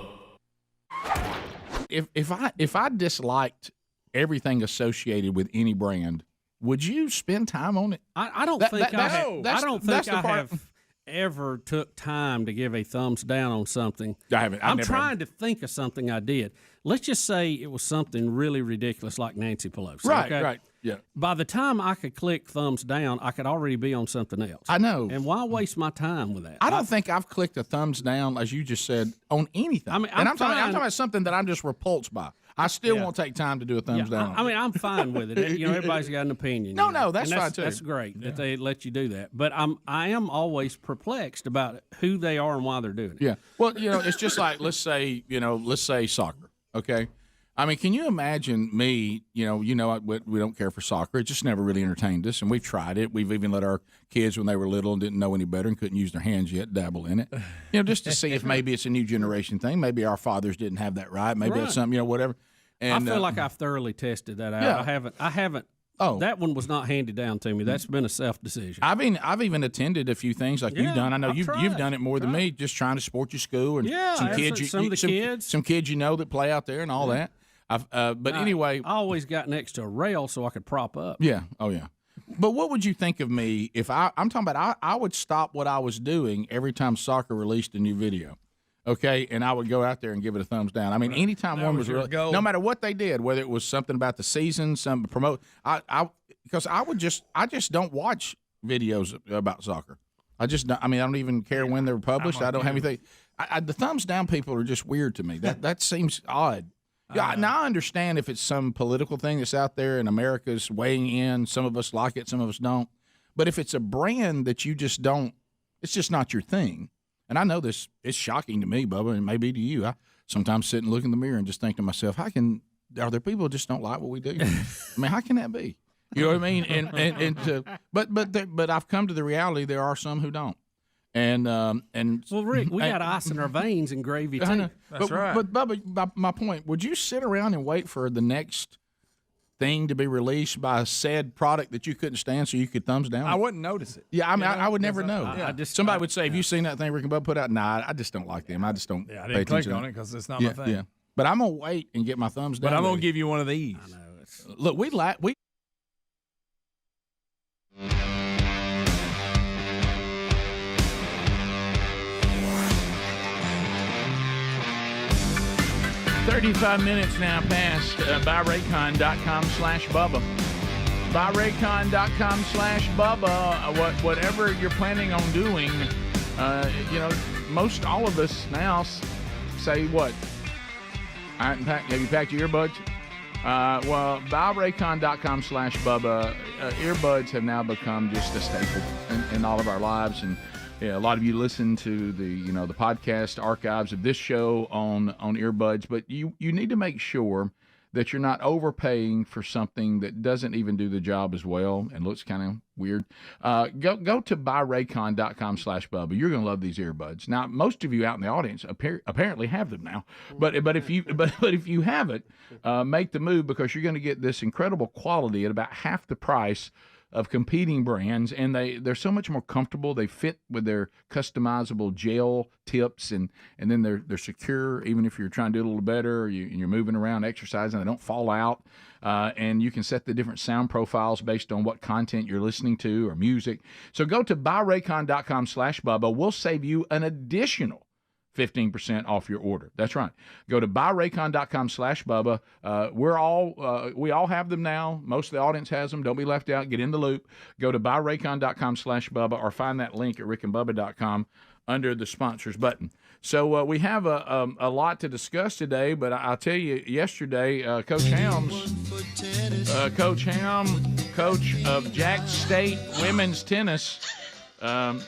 If I disliked everything associated with any brand, would you spend time on it? I don't think I have ever took time to give a thumbs down on something. I haven't. I'm trying to think of something I did. Let's just say it was something really ridiculous like Nancy Pelosi. Right, okay? right. Yeah. By the time I could click thumbs down, I could already be on something else. I know. And why waste my time with that? I don't think I've clicked a thumbs down, as you just said, on anything. I mean, I'm talking about something that I'm just repulsed by. I still won't take time to do a thumbs down. I mean, I'm fine with it. You know, everybody's got an opinion. No, that's fine too. That's great that they let you do that. But I am always perplexed about who they are and why they're doing it. Yeah. Well, it's just like let's say soccer. Okay. I mean, can you imagine me? We don't care for soccer. It just never really entertained us, and we've tried it. We've even let our kids, when they were little and didn't know any better and couldn't use their hands yet, dabble in it. Just to see if maybe it's a new generation thing. Maybe our fathers didn't have that right. Maybe it's something, whatever. And I feel like I've thoroughly tested that out. Yeah. I haven't. Oh, that one was not handed down to me. That's been a self decision. I've even attended a few things like you've done. I know you've done it more than me, just trying to support your school and some kids. Some kids that play out there and all that. Anyway, I always got next to a rail so I could prop up. Yeah. Oh yeah. But what would you think of me if I'm talking about I would stop what I was doing every time soccer released a new video. Okay, and I would go out there and give it a thumbs down. I mean, anytime one was really, no matter what they did, whether it was something about the season, some promote, because I just don't watch videos about soccer. I don't even care when they're published. I don't have anything. The thumbs down people are just weird to me. That seems odd. Yeah, now I understand if it's some political thing that's out there and America's weighing in. Some of us like it, some of us don't. But if it's a brand that you just don't, it's just not your thing. And I know this, it's shocking to me, Bubba, and maybe to you. I sometimes sit and look in the mirror and just think to myself, are there people who just don't like what we do? I mean, how can that be? You know what I mean? But I've come to the reality there are some who don't. Well, Rick, we got ice in our veins and gravy too. That's right. But Bubba, my point, would you sit around and wait for the next thing to be released by a said product that you couldn't stand so you could thumbs down? I wouldn't notice it. Yeah, I mean, I would never know. Somebody would say, have you seen that thing Rick and Bubba put out? Nah, I just don't like them. I just don't I didn't click on it because it's not my thing. Yeah. But I'm going to wait and get my thumbs down. But I'm going to give you one of these. I know. Look, we 35 minutes now past buyraycon.com/Bubba. Buyraycon.com/Bubba. Whatever you're planning on doing, most all of us now say what? Have you packed your earbuds? Well, buyraycon.com/Bubba. Earbuds have now become just a staple in all of our lives, and a lot of you listen to the podcast archives of this show on earbuds, but you need to make sure that you're not overpaying for something that doesn't even do the job as well and looks kind of weird. Go to buyraycon.com/Bubba. You're going to love these earbuds. Now, most of you out in the audience apparently have them now, but if you haven't, make the move, because you're going to get this incredible quality at about half the price of competing brands, and they're so much more comfortable. They fit with their customizable gel tips, and then they're secure even if you're trying to do a little better, and you're moving around, exercising. They don't fall out, and you can set the different sound profiles based on what content you're listening to or music. So go to buyraycon.com/Bubba. We'll save you an additional 15% off your order. That's right. Go to buyraycon.com/Bubba. We all have them now. Most of the audience has them. Don't be left out. Get in the loop. Go to buyraycon.com/Bubba or find that link at rickandbubba.com under the sponsors button. So we have a lot to discuss today, but I'll tell you, yesterday, Coach Ham, coach of Jack State women's tennis at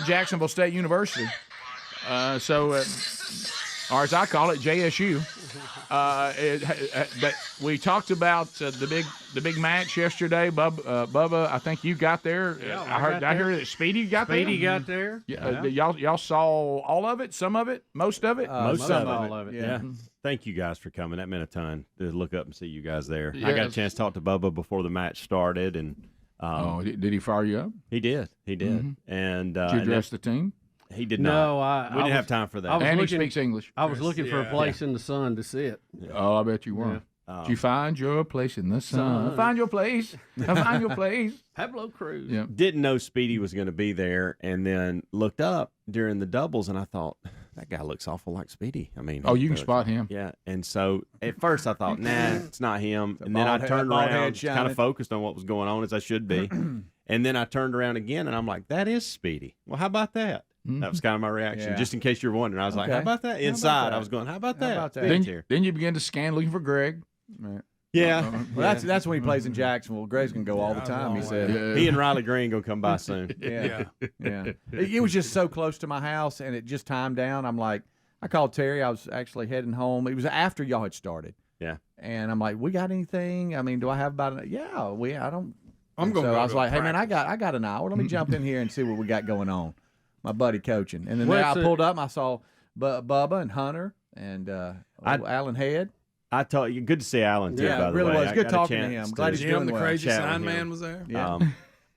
Jacksonville State University, or as I call it, JSU. But we talked about the big match yesterday. Bubba, I think you got there. Yeah, I heard that Speedy got there. Speedy got there. Yeah. Y'all saw all of it, some of it, most of it. Most of it. All of it. Yeah. Thank you guys for coming. That meant a ton to look up and see you guys there. Yes. I got a chance to talk to Bubba before the match started, and did he fire you up? He did. He did. Mhm. And Did you address the team? He did No, not. We didn't have time for that. And he speaks English. I was looking for a place in the sun to sit. Oh, I bet you were. Did you find your place in the sun? Find your place. Find your place. Pablo Cruz. Yeah. Didn't know Speedy was going to be there, and then looked up during the doubles, and I thought, that guy looks awful like Speedy. I mean, Oh, you can spot him. Yeah, and so at first I thought, nah, it's not him. And then I bald head- turned bald head around, kind shining. of focused on what was going on as I should be. And then I turned around again, and I'm like, that is Speedy. Well, how about that? That was kind of my reaction, Yeah. just in case you're wondering. I was like, Okay. how about that? How about Inside, that? I was going, how about How that? about that? Speedy's Then, here. you begin to scan looking for Greg. Yeah. Well, that's when he plays in Jacksonville. Greg's gonna go all the time. He said. He and Riley Green gonna come by soon. Yeah. It was just so close to my house, and it just timed down. I'm like, I called Terry. I was actually heading home. It was after y'all had started. Yeah. And I'm like, we got anything? I mean, do I have about it? Yeah, I don't. I'm gonna So go I was to like, hey man, practice. I got an hour. Let me jump in here and see what we got going on. My buddy coaching, and then What's I it- pulled up. And I saw Bubba and Hunter and Alan Head. I told you, good to see Alan too. Yeah, by it the really way. was. I Good got a talking to chance him. Glad he's doing the well. crazy chat with sign him. man was there. Yeah.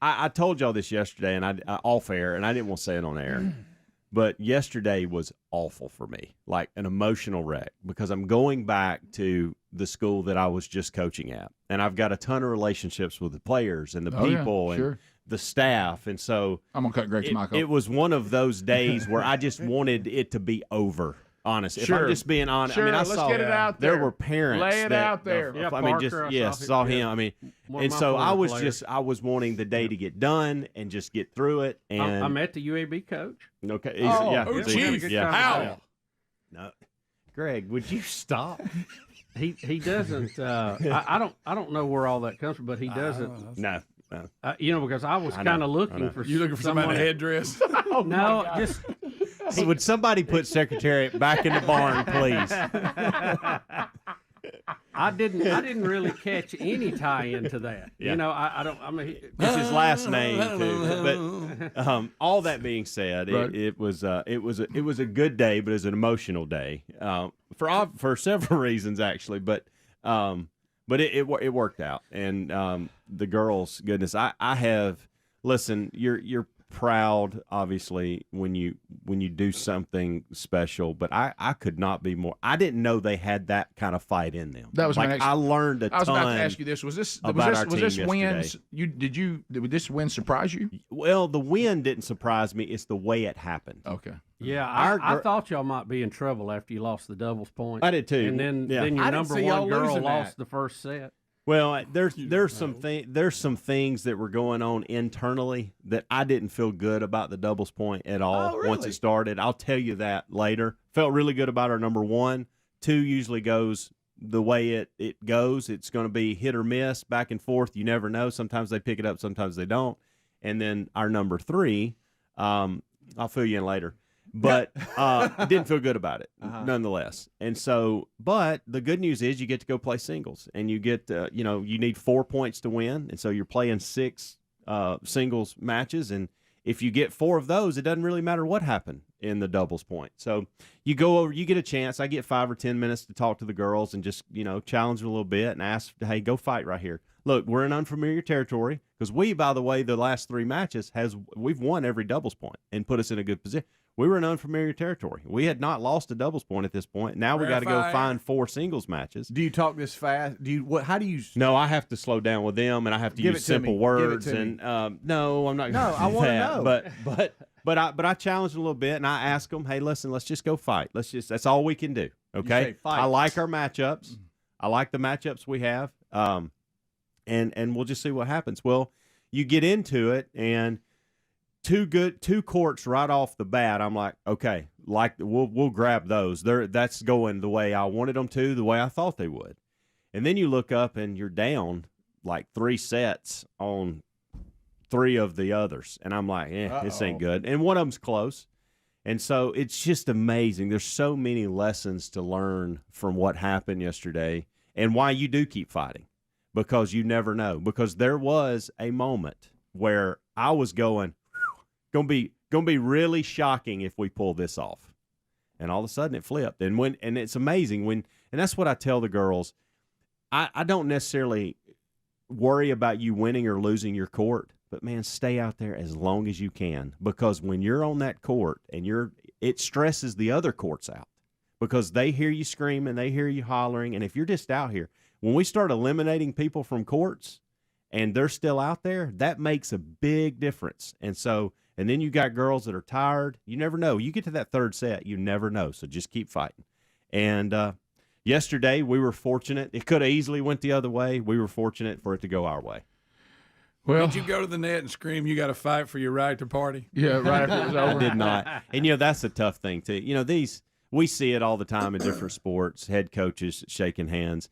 I told y'all this yesterday, and I off air, and I didn't want to say it on air. But yesterday was awful for me, like an emotional wreck, because I'm going back to the school that I was just coaching at, and I've got a ton of relationships with the players and the Oh, yeah, people and sure. the staff, and so I'm gonna cut Greg's mic off. it was one of those days where I just wanted it to be over. Honest, if Sure. I'm just being honest, Sure, I mean, I let's saw get it out there there. were parents. Lay it that- out there. Yeah, I mean, just Parker, I yeah, saw saw him, him. yeah. I mean, One of and my so I former was players. I was wanting the day to get done and just get through it. And I met the UAB coach. okay, Oh, yeah, Chief, yeah. how? No, Greg, would you stop? He doesn't. I don't know where all that comes from, but he doesn't. No. Because I was I know, kind of I know. looking for You looking for somebody in a headdress? No, just So would somebody put Secretariat back in the barn, please? I didn't really catch any tie into that. Yeah. You know, I don't. I mean, It's his last name too. But all that being said, Right. it was a good day, but it was an emotional day for several reasons actually. But it worked out, and the girls, goodness, I have. Listen, you're proud, obviously, when you do something special, but I could not be more. I didn't know they had that kind of fight in them. That was my like next. I learned a ton. I was about to ask you this. Was this win? Did this win surprise you? Well, the win didn't surprise me. It's the way it happened. Okay. yeah, Our I gir- thought y'all might be in trouble after you lost the doubles point. I did too. And then Yeah. then your I didn't number see y'all one girl losing lost that. the first set. Well, there's some things that were going on internally that I didn't feel good about the doubles point at all. Oh, really? Once it started, I'll tell you that later. Felt really good about our number one. Two usually goes the way it goes. It's going to be hit or miss, back and forth. You never know. Sometimes they pick it up, sometimes they don't. And then our number three, I'll fill you in later. But didn't feel good about it, nonetheless. And so, but the good news is you get to go play singles, and you get, you need 4 points to win, and so you're playing 6 singles matches, and if you get 4 of those, it doesn't really matter what happened in the doubles point. So you go over, you get a chance. I get 5 or 10 minutes to talk to the girls and just, challenge them a little bit and ask, hey, go fight right here. Look, we're in unfamiliar territory because we, by the way, the last 3 matches we've won every doubles point and put us in a good position. We were in unfamiliar territory. We had not lost a doubles point at this point. Now we got to go find 4 singles matches. Do you talk this fast? How do you? No, I have to slow down with them, and I have to Give use it to simple me. words. Give it to And no, I'm not. No, gonna I do wanna that. know. But I challenge them a little bit, and I ask them, hey, listen, let's just go fight. That's all we can do. Okay. say fight. I like our matchups. I like the matchups we have. And we'll just see what happens. Well, you get into it, and two courts right off the bat. I'm like, okay, we'll grab those. That's going the way I wanted them to, the way I thought they would. And then you look up and you're down like 3 sets on 3 of the others, and I'm like, this ain't good. And one of them's close. And so it's just amazing. There's so many lessons to learn from what happened yesterday, and why you do keep fighting, because you never know. Because there was a moment where I was going, gonna be really shocking if we pull this off. and all of a sudden it flipped. And it's amazing and that's what I tell the girls. I don't necessarily worry about you winning or losing your court, but man, stay out there as long as you can, because when you're on that court and it stresses the other courts out because they hear you screaming, they hear you hollering, and if you're just out here, when we start eliminating people from courts and they're still out there, that makes a big difference. And then you got girls that are tired. You never know. You get to that third set, you never know. So just keep fighting. And yesterday we were fortunate. It could have easily went the other way. We were fortunate for it to go our way. Well, did you go to the net and scream, "You got to fight for your right to party"? Yeah, right after it was over. I did not. And that's a tough thing too. We see it all the time in different sports. Head coaches shaking hands.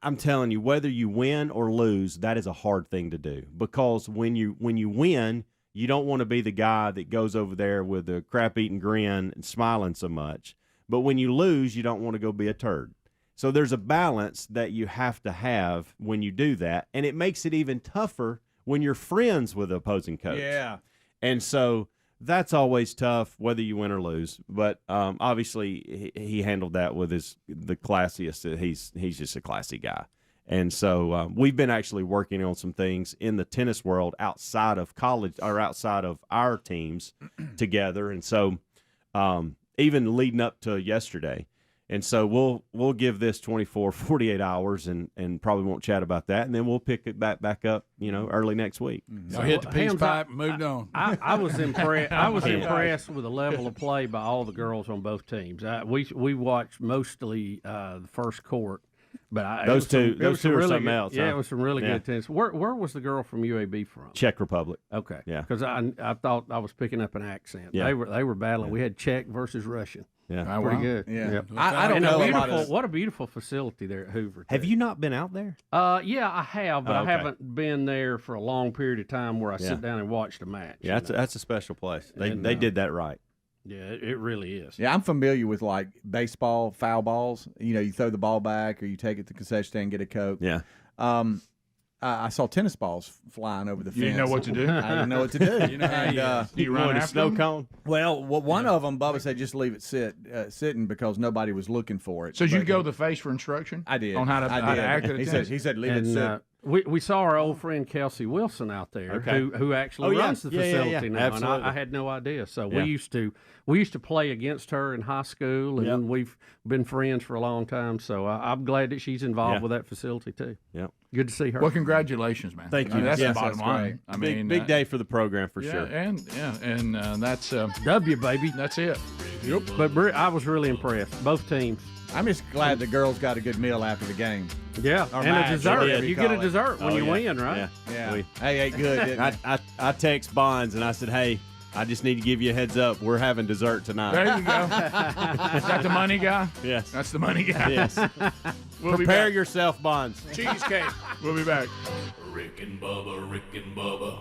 I'm telling you, whether you win or lose, that is a hard thing to do, because when you win, you don't want to be the guy that goes over there with a crap-eating grin and smiling so much. But when you lose, you don't want to go be a turd. So there's a balance that you have to have when you do that, and it makes it even tougher when you're friends with the opposing coach. Yeah. And so that's always tough, whether you win or lose. But obviously, he handled that with the classiest. He's just a classy guy. And so we've been actually working on some things in the tennis world outside of college or outside of our teams together. And so even leading up to yesterday. And so we'll give this 24, 48 hours and probably won't chat about that. And then we'll pick it back up, early next week. So hit the peace pipe and moved on. I was impressed. I was impressed with the level of play by all the girls on both teams. We watched mostly the first court. But those two are something good, else. Yeah, huh? it was some really good tennis. Where was the girl from UAB from? Czech Republic. Okay. Yeah. Because I thought I was picking up an accent. Yeah. They were battling. Yeah. We had Czech versus Russian. Yeah. Pretty good. Yeah. Yep. I don't know what a beautiful facility there at Hoover. Too. Have you not been out there? Yeah, I have, but okay. I haven't been there for a long period of time where I sit down and watch the match. Yeah, that's a special place. They did that right. Yeah, it really is. Yeah, I'm familiar with like baseball foul balls. You throw the ball back or you take it to the concession stand and get a Coke. Yeah. I saw tennis balls flying over the fence. You didn't know what to do? I didn't know what to do. You know how do you run a after snow them? cone? Well, one of them, Bubba said, just leave it sitting because nobody was looking for it. So did you go to the face for instruction? I did. On how to act at a tennis? He said leave it sit. We saw our old friend Kelsey Wilson out there, who actually runs the facility now, Absolutely. and I had no idea. So we used to play against her in high school, and we've been friends for a long time. So I'm glad that she's involved with that facility too. Yep. Good to see her. Well, congratulations, man. Thank you. That's Yes, the bottom line. I mean, big day for the program for sure. And that's W, baby. That's it. Yep. But I was really impressed. Both teams. I'm just glad the girls got a good meal after the game. Yeah, Or and match, a dessert. whatever You call get a it. dessert when you win, right? Yeah. They ate good, didn't they? I text Bonds and I said, hey, I just need to give you a heads up. We're having dessert tonight. There you go. Is that the money guy? Yes. That's the money guy. Yes. We'll Prepare yourself, Bonds. Cheesecake. We'll be back. Rick and Bubba.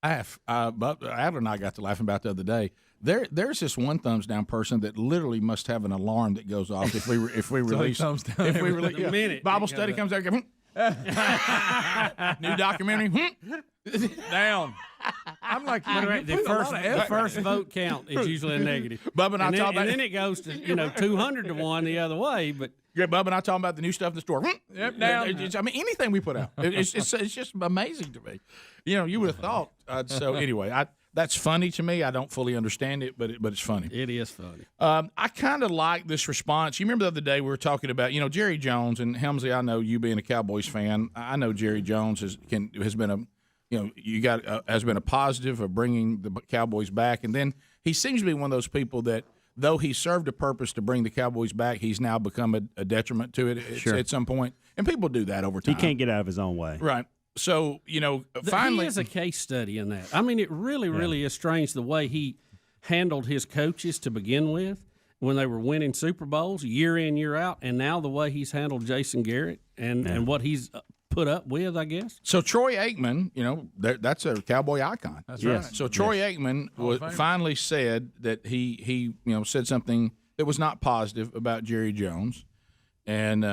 Adler and I got to laughing about the other day. There's this one thumbs down person that literally must have an alarm that goes off if we release thumbs down the minute Bible study comes out. New documentary. Down. I'm like, the first vote count is usually a negative. Bubba and I talk about, and then it goes to 200 to 1 the other way. But yeah, Bubba and I talking about the new stuff in the store. Yep, down. I mean, anything we put out, it's just amazing to me. You would have thought. So anyway, that's funny to me. I don't fully understand it, but it's funny. it is funny. I kind of like this response. You remember the other day we were talking about, Jerry Jones and Helmsley. I know you being a Cowboys fan. I know Jerry Jones has been has been a positive of bringing the Cowboys back, and then he seems to be one of those people that, though he served a purpose to bring the Cowboys back, he's now become a detriment to it at some point. And people do that over time. He can't get out of his own way. Right. So, finally. He is a case study in that. I mean, it really is strange the way he handled his coaches to begin with when they were winning Super Bowls year in, year out, and now the way he's handled Jason Garrett and what he's put up with, I guess. So Troy Aikman, that's a Cowboy icon. That's right. So Troy Aikman finally said that he said something that was not positive about Jerry Jones, and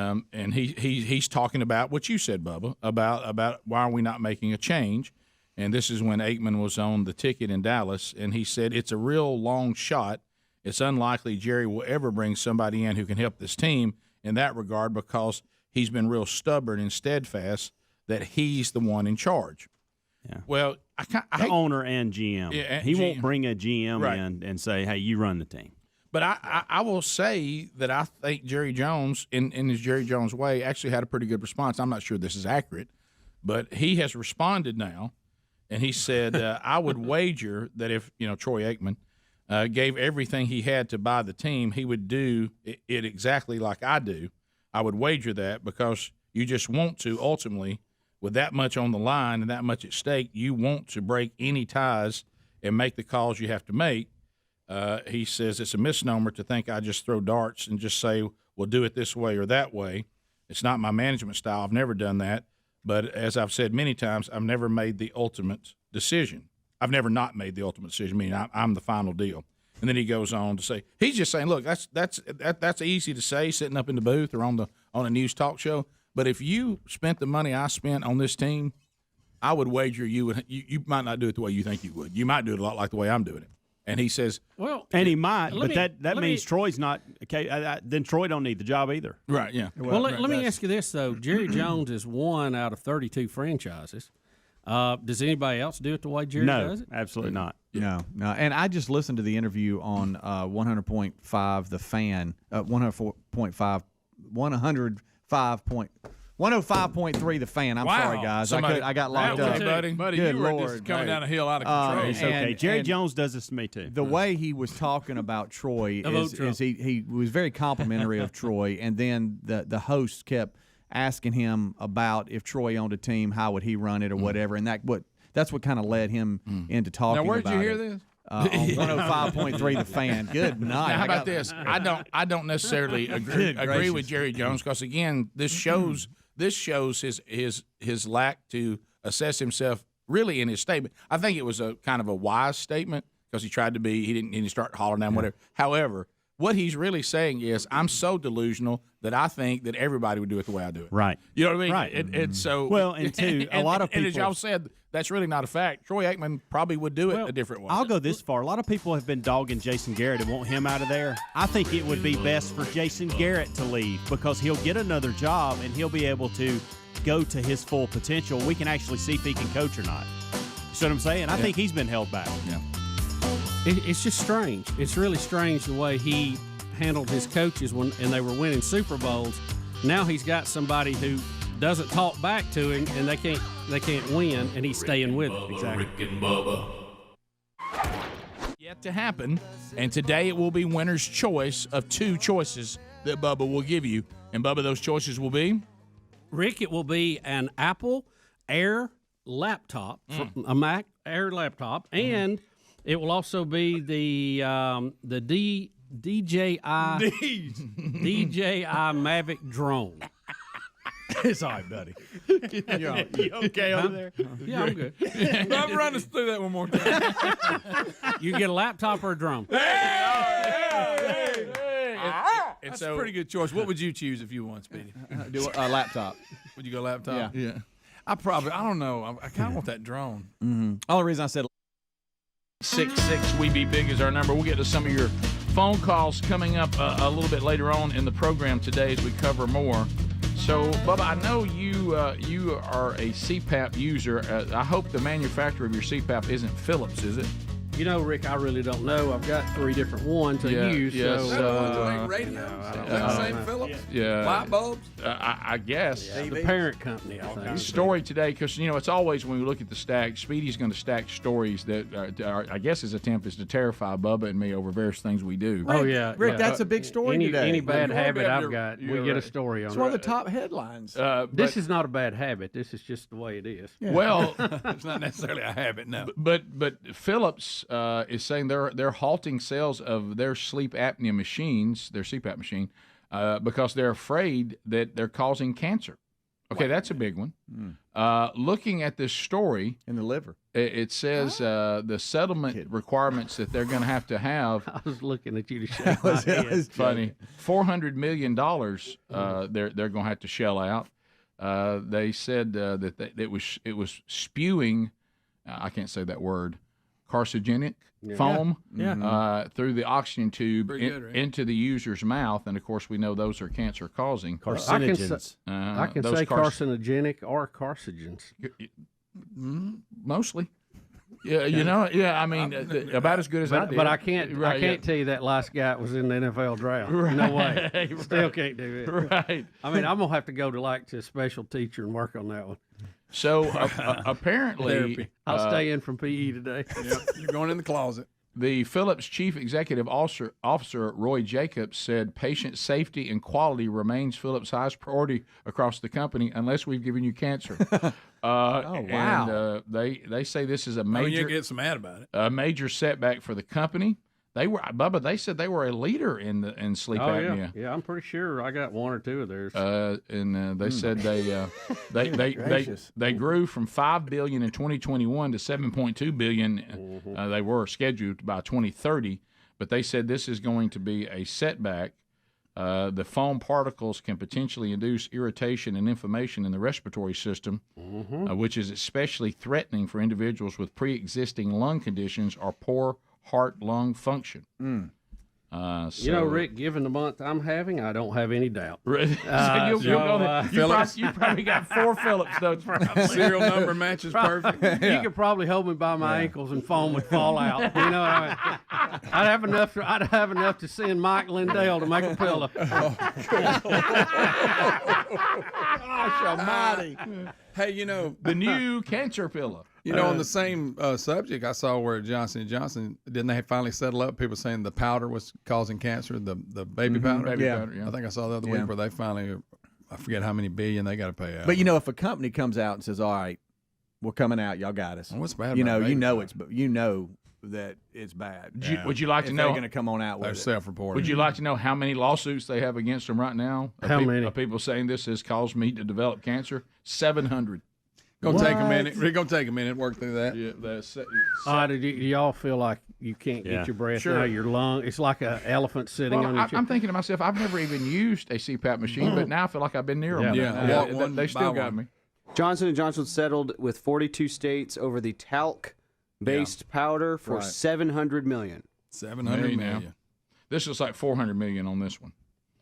he's talking about what you said, Bubba, about why are we not making a change, and this is when Aikman was on the ticket in Dallas, and he said it's a real long shot. It's unlikely Jerry will ever bring somebody in who can help this team in that regard because he's been real stubborn and steadfast that he's the one in charge. Yeah. Well, the owner and GM. Yeah, he GM. won't bring a GM Right. in and say, hey, you run the team. But I will say that I think Jerry Jones, in his Jerry Jones way, actually had a pretty good response. I'm not sure this is accurate, but he has responded now, and he said, I would wager that if Troy Aikman gave everything he had to buy the team, he would do it exactly like I do. I would wager that because you just want to ultimately, with that much on the line and that much at stake, you want to break any ties and make the calls you have to make. He says it's a misnomer to think I just throw darts and just say, we'll do it this way or that way. It's not my management style. I've never done that. But as I've said many times, I've never made the ultimate decision. I've never not made the ultimate decision, meaning I'm the final deal. And then he goes on to say, he's just saying, look, that's easy to say sitting up in the booth or on a news talk show. But if you spent the money I spent on this team, I would wager you might not do it the way you think you would. You might do it a lot like the way I'm doing it. And he says, well, and he might, but that means Troy's not okay. Then Troy don't need the job either. Right? Yeah. Well, let me ask you this though: Jerry Jones is one out of 32 franchises. Does anybody else do it the way Jerry does it? Absolutely not. No. And I just listened to the interview on 100.5 The Fan, 104.5, 105.3 The Fan. I'm sorry, guys. I got locked up. Buddy, Good you were Lord. just coming down a hill out of control. It's okay. Jerry Jones does this to me too. The way he was talking about Troy is he was very complimentary of Troy, and then the host kept asking him about if Troy owned a team, how would he run it or whatever, and that's what kind of led him into talking about it. Now, where'd you hear this? On 105.3 The Fan. Good night. Now, how about this? I don't necessarily agree with Jerry Jones because again, this shows his lack to assess himself really in his statement. I think it was a kind of a wise statement because he didn't start hollering down whatever. However, what he's really saying is, I'm so delusional that I think that everybody would do it the way I do it. Right. You know what I mean? Right. And so well, and two, a lot of people. And as y'all said, that's really not a fact. Troy Aikman probably would do it a different way. I'll go this far. A lot of people have been dogging Jason Garrett and want him out of there. I think it would be best for Jason Garrett to leave because he'll get another job and he'll be able to go to his full potential. We can actually see if he can coach or not. You see what I'm saying? I think he's been held back. Yeah. It's just strange. It's really strange the way he handled his coaches and they were winning Super Bowls. Now he's got somebody who doesn't talk back to him, and they can't win, and he's staying with it. Exactly. Rick and Bubba. Yet to happen, and today it will be winner's choice of two choices that Bubba will give you. And Bubba, those choices will be? Rick, it will be an Apple Air laptop, a Mac Air laptop, and it will also be the DJI Mavic drone. It's all right, buddy. You okay over there? Yeah, I'm good. Run us through that one more time. You get a laptop or a drone. That's a pretty good choice. What would you choose if you won, Speedy? Do a laptop. Would you go laptop? Yeah. I don't know. I kind of want that drone. Mm-hmm. Only reason I said 66 We Be Big is our number. We'll get to some of your phone calls coming up a little bit later on in the program today as we cover more. So, Bubba, I know you are a CPAP user. I hope the manufacturer of your CPAP isn't Philips, is it? You know, Rick, I really don't know. I've got 3 different ones I use. Same Philips? Yeah. Light bulbs? I guess. Yeah, the parent company, I think. Story today, because, it's always when we look at the stack, Speedy's going to stack stories that I guess his attempt is to terrify Bubba and me over various things we do. Oh, yeah. Rick, that's a big story today. Any bad habit I've got, we get a story on it. It's one of the top headlines. This is not a bad habit. This is just the way it is. Yeah. Well, it's not necessarily a habit, no. But Philips is saying they're halting sales of their sleep apnea machines, their CPAP machine, because they're afraid that they're causing cancer. Okay, that's a big one. Looking at this story in the liver, it says the settlement requirements that they're going to have. I was looking at you to shake my head. Funny, $400 million they're going to have to shell out. They said that it was spewing I can't say that word, carcinogenic Yeah. foam Yeah. through the oxygen tube Pretty good, right? into the user's mouth, and of course we know those are cancer causing. Carcinogens. I can say carcinogenic or carcinogens. Mostly. Yeah, I mean, about as good as I did. But I can't. Right, I can't tell you that last guy was in the NFL draft. No way. Right. Still can't do it. Right. I mean, I'm gonna have to go to a special teacher and work on that one. So apparently, I'll stay in from PE today. Yep, you're going in the closet. The Philips Chief Executive Officer Roy Jacobs said patient safety and quality remains Philips' highest priority across the company unless we've given you cancer. wow. And they say this is a major you get so mad about it. a major setback for the company. Bubba, they said they were a leader in sleep apnea. Yeah, I'm pretty sure I got one or two of theirs. And they said they grew from $5 billion in 2021 to $7.2 billion. They were scheduled by 2030, but they said this is going to be a setback. The foam particles can potentially induce irritation and inflammation in the respiratory system, which is especially threatening for individuals with pre-existing lung conditions or poor heart-lung function. Rick, given the month I'm having, I don't have any doubt. You probably got 4 Phillips notes. Serial number matches perfect. You could probably hold me by my ankles and foam would fall out. You know what I mean? I'd have enough to send Mike Lindell to make a pillow. Gosh almighty. Hey, the new cancer pillow. On the same subject, I saw where Johnson & Johnson, didn't they finally settle up? People saying the powder was causing cancer, the baby powder? Powder, I think I saw the other week where they finally, I forget how many billion they got to pay out. But, if a company comes out and says, all right, we're coming out, y'all got us. What's bad about baby that it's bad. Would you like to know? They're going to come on out with they're self-reporting. Would you like to know how many lawsuits they have against them right now? How many? Of people saying this has caused me to develop cancer? 700. Gonna take a minute. We're gonna take a minute. Work through that. Yeah, that's. Do y'all feel like you can't get your breath Sure. out of your lung? It's like an elephant sitting on your I'm thinking to myself, I've never even used a CPAP machine, but now I feel like I've been near them. They still got me. Johnson & Johnson settled with 42 states over the talc-based powder for $700 million. $700 million. This is like $400 million on this one.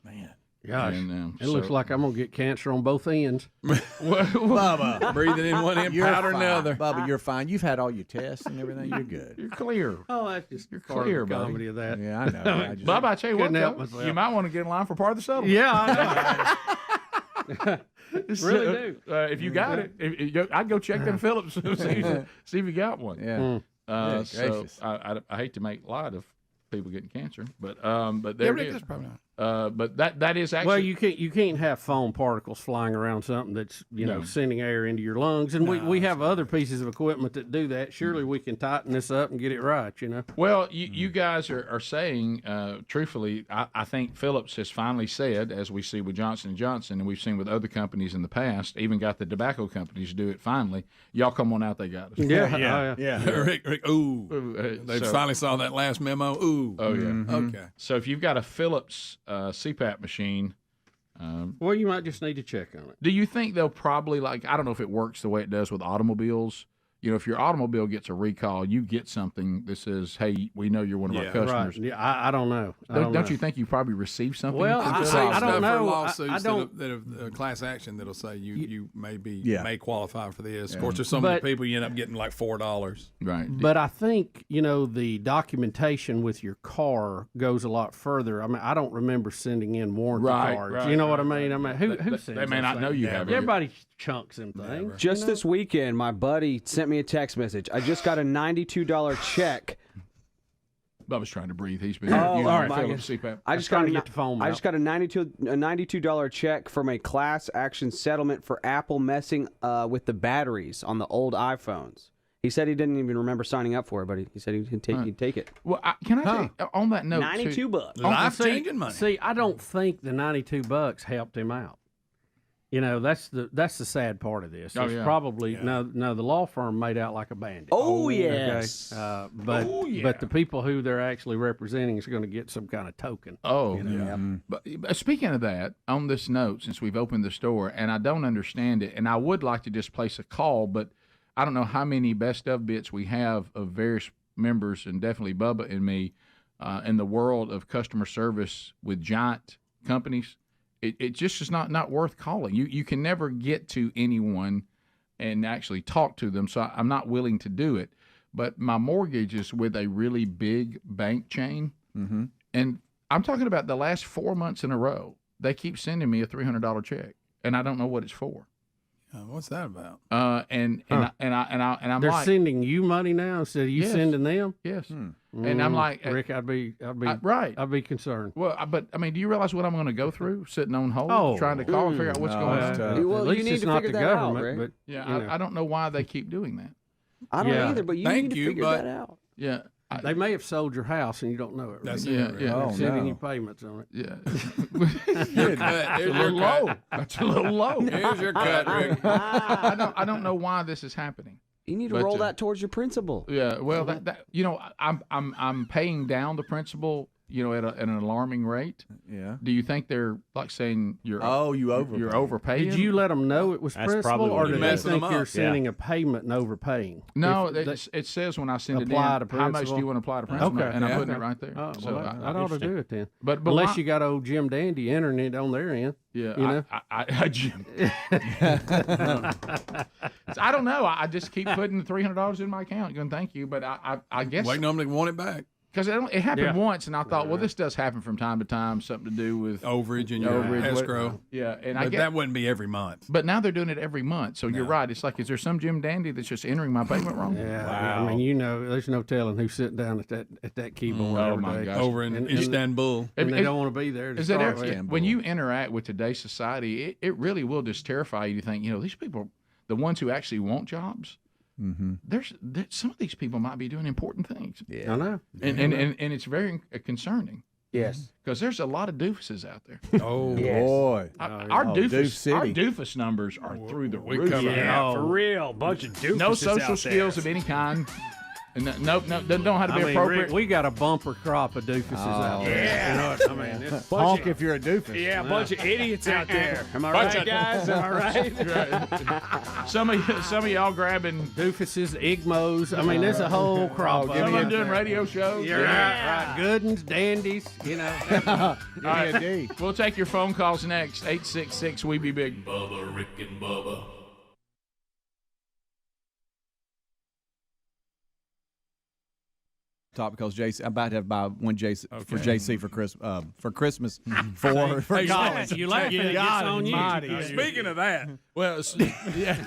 Man. Gosh, it looks like I'm gonna get cancer on both ends. Bubba, breathing in one end, powder in the other. Bubba, you're fine. You've had all your tests and everything. You're good. You're clear. Oh, that's just You're part clear, of the buddy. comedy of that. Yeah, I know. Bubba, I tell you what, Couldn't help though, myself. you might want to get in line for part of the settlement. Yeah, I know. Really do. If you got it, I'd go check them Phillips see if you got one. Yeah. So I hate to make light of people getting cancer, but there it is. But that is actually Well, you can't have foam particles flying around something that's sending air into your lungs, and we have other pieces of equipment that do that. Surely we can tighten this up and get it right. Well, you guys are saying, truthfully, I think Phillips has finally said, as we see with Johnson & Johnson, and we've seen with other companies in the past, even got the tobacco companies to do it finally. Y'all come on out, they got us. Yeah. Rick, ooh. They finally saw that last memo. Ooh. Oh, yeah. Okay. So if you've got a Phillips CPAP machine, Well, you might just need to check on it. do you think they'll probably, I don't know if it works the way it does with automobiles. If your automobile gets a recall, you get something that says, hey, we know you're one of our customers. Right. Yeah, I don't know. Don't you think you probably received something? Well, from I Phillips? don't know. Lawsuits I don't. that have class action that'll say you Yeah. may qualify for this. Of course, there's some of the people you end up getting like $4. Right. But I think, the documentation with your car goes a lot further. I mean, I don't remember sending in warranty cards. Right, you know what I right, mean? I mean, who sends They may those not know things? you have it. Everybody chunks them things. Just this weekend, my buddy sent me a text message. I just got a $92 check. Bubba's trying to breathe. He's been Oh, using all the right. Phillips CPAP. I just trying got to get the foam I out. just got a $92 check from a class action settlement for Apple messing with the batteries on the old iPhones. He said he didn't even remember signing up for it, but he said he'd take it. Well, can I tell you, on that note, $92. Life-changing money. See, I don't think the $92 helped him out. That's the sad part of this. Oh, It's yeah. probably no. The law firm made out like a bandit. Oh, Okay? yes. But the people who they're actually representing is going to get some kind of token. Oh, Yeah. But speaking of that, on this note, since we've opened the store, and I don't understand it, and I would like to just place a call, but I don't know how many best of bits we have of various members, and definitely Bubba and me, in the world of customer service with giant companies. It just is not worth calling. You can never get to anyone and actually talk to them, so I'm not willing to do it. But my mortgage is with a really big bank chain, and I'm talking about the last 4 months in a row. They keep sending me a $300 check, and I don't know what it's for. What's that about? I'm They're like, sending you money now instead of you Yes. sending them. yes, and I'm like, Rick, I'd be right. I'd be concerned. Well, but I mean, do you realize what I'm going to go through sitting on hold, Oh. trying to call and figure out what's going on? Well, At least you need it's to not figure the that out, government, Rick. but Yeah, you know. I don't know why they keep doing that. I don't Yeah. either, but you Thank need to you, figure but- that out. Yeah, They may have sold your house and you don't know it. Rick. That's yeah, it. yeah. They're Oh, sending no. you payments on it. yeah. Your cut. That's Here's a your little cut. low. That's a little low. Here's your cut, Rick. I don't know why this is happening. You need to But, roll that towards your principal. Yeah, well, that I'm paying down the principal, at an alarming rate. Yeah. Do you think they're like saying you're you overpaid. you're overpaying? Did you let them know it was That's principal, probably or what did it they is. think Messing 'em you're up. sending a payment and overpaying? No, If it says when I send it in, apply to how much do principal. you want to apply to principal? Okay. And I'm Yeah. putting it right there. Oh, So well, I- I'd ought to do it then. But Unless why- you got old Jim Dandy entering it on their end. Yeah, you know? I don't know. I just keep putting $300 in my account, going thank you. But I guess Waiting on them to want it back. because it happened Yeah. once, and I thought, well, this does happen from time to time, something to do with Overage in your overage, what- escrow. Yeah, and I But get that wouldn't be every month. But now they're doing it every month. So you're right. It's like, is there some Jim Dandy that's just entering my payment wrong? Yeah, I mean, there's no telling who's sitting down at that keyboard Oh, every my day. gosh. Over in Istanbul. and they Is- don't want to be there. To Is that start with. when you interact with today's society, it really will just terrify you to think, these people, the ones who actually want jobs, there's some of these people might be doing important things. Yeah, I know, and it's very concerning. Yes. Because there's a lot of doofuses out there. Oh, Boy. Our Doof doofus, City. our doofus numbers are through the we roof. cover it. Yeah, for real, bunch of doofuses No social out there. skills of any kind. And no, doesn't know how to be I mean, appropriate. Rick, we got a bumper crop of doofuses out there. Yeah. You know what I mean? It's Honk if you're a doofus. Yeah, a bunch of idiots out there. Am I Bunch right, of- guys? Am I right? Some of y'all grabbing Doofuses, igmos. I mean, there's a whole crop. some of them doing radio shows. You're right. Good uns, dandies. All right. We'll take your phone calls next. 866 We Be Big. Bubba, Rick and Bubba. Top because JC, I'm about to have to buy one JC for JC for Christmas for for Hey, college. You laugh Good and it gets God on you. almighty. Speaking of that, Well, yeah.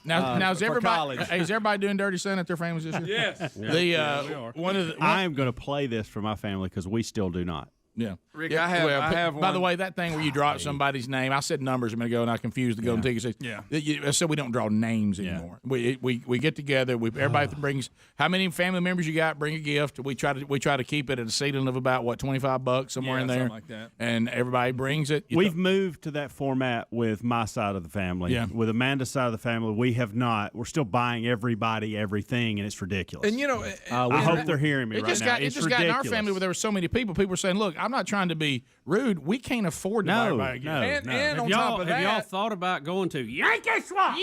Now is for everybody college. is everybody doing Dirty Santa at their families this year? yes. The one of the I am going to play this for my family because we still do not. yeah. Rick, Yeah, I have By the one. way, that thing where you drop somebody's name, I said numbers a minute ago, and I confused the golden ticket. Yeah. I said we don't draw names anymore. We get together. Everybody brings how many family members you got. Bring a gift. We try to keep it at a ceiling of about $25 somewhere in there, something like that. and everybody brings it. We've moved to that format with my side of the family. Yeah. With Amanda's side of the family, we have not. We're still buying everybody everything, and it's ridiculous. And I hope they're hearing me It right just now. got It's it just got in our ridiculous. family where there were so many people. People were saying, "Look, I'm not trying to be rude. We can't afford to buy No, everybody a gift." no, and no. and Have on top y'all, of have y'all that, thought about going to Yankee Swap?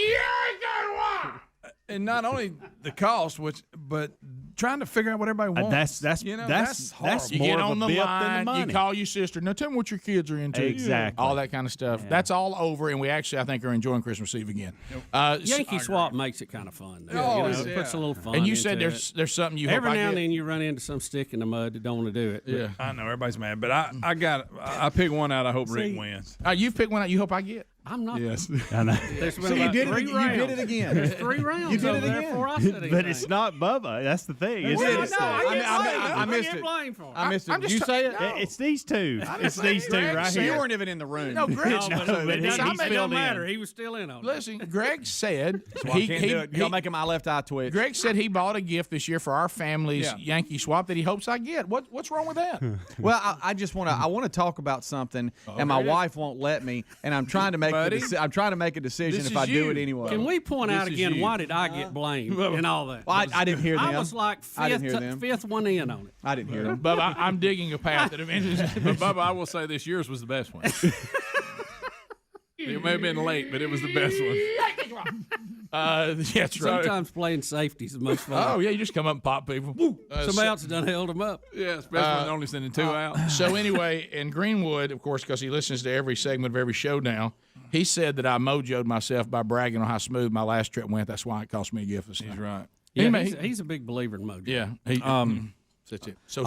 and not only the cost, but trying to figure out what everybody wants. That's that's horrible. You more get of on a the bip line, than the money. you call your sister. Now tell me what your kids are into. Exactly. All that kind of stuff. That's all over, and we actually, I think, are enjoying Christmas Eve again. Yankee Swap makes it kind of fun. Though. Oh, It yeah. puts a little fun. And you into said it. there's something you Every hope I now and get. then you run into some stick in the mud that don't want to do it. Yeah. I know everybody's mad, but I picked one out. I hope Rick wins. You've picked one out you hope I get. I'm not. Yes. I know. There's been So you about did it. 3 You rounds. did it again. There's 3 rounds. You did over it there again. before I said But it's not Bubba. That's the thing. It's Well, it's- no, I I missed get it. blamed for. I missed it. I'm Did just you say it? It's these two. It's these two Greg, right so You here. weren't even in the room. No, Greg. No, but It he's don't filled matter. in. He was still in on it. Listen, Greg said I can't do it. You're making my left eye twitch. Greg said he bought a gift this year for our family's Yeah. Yankee Swap that he hopes I get. What's wrong with that? Well, I just want to talk about something, and my wife won't let me, and I'm trying to make Buddy, I'm trying to make a decision this if I is do you. it anyway. Can we point out This is again you. why did I get blamed and all that? Well, I didn't hear them. I was like I didn't hear them. fifth one in on it. I didn't hear them. Bubba, I'm digging a path that eventually. But Bubba, I will say this: yours was the best one. It may have been late, but it was the best one. That's right. Sometimes playing safety is the most fun. Oh, yeah, you just come up and pop people. Somebody else has done held them up. Yeah, especially when they're only sending 2 out. So anyway, in Greenwood, of course, because he listens to every segment of every show now, he said that I mojoed myself by bragging on how smooth my last trip went. That's why it cost me a gift. He's right. Yeah, he's a big believer in mojo. Yeah. That's it. So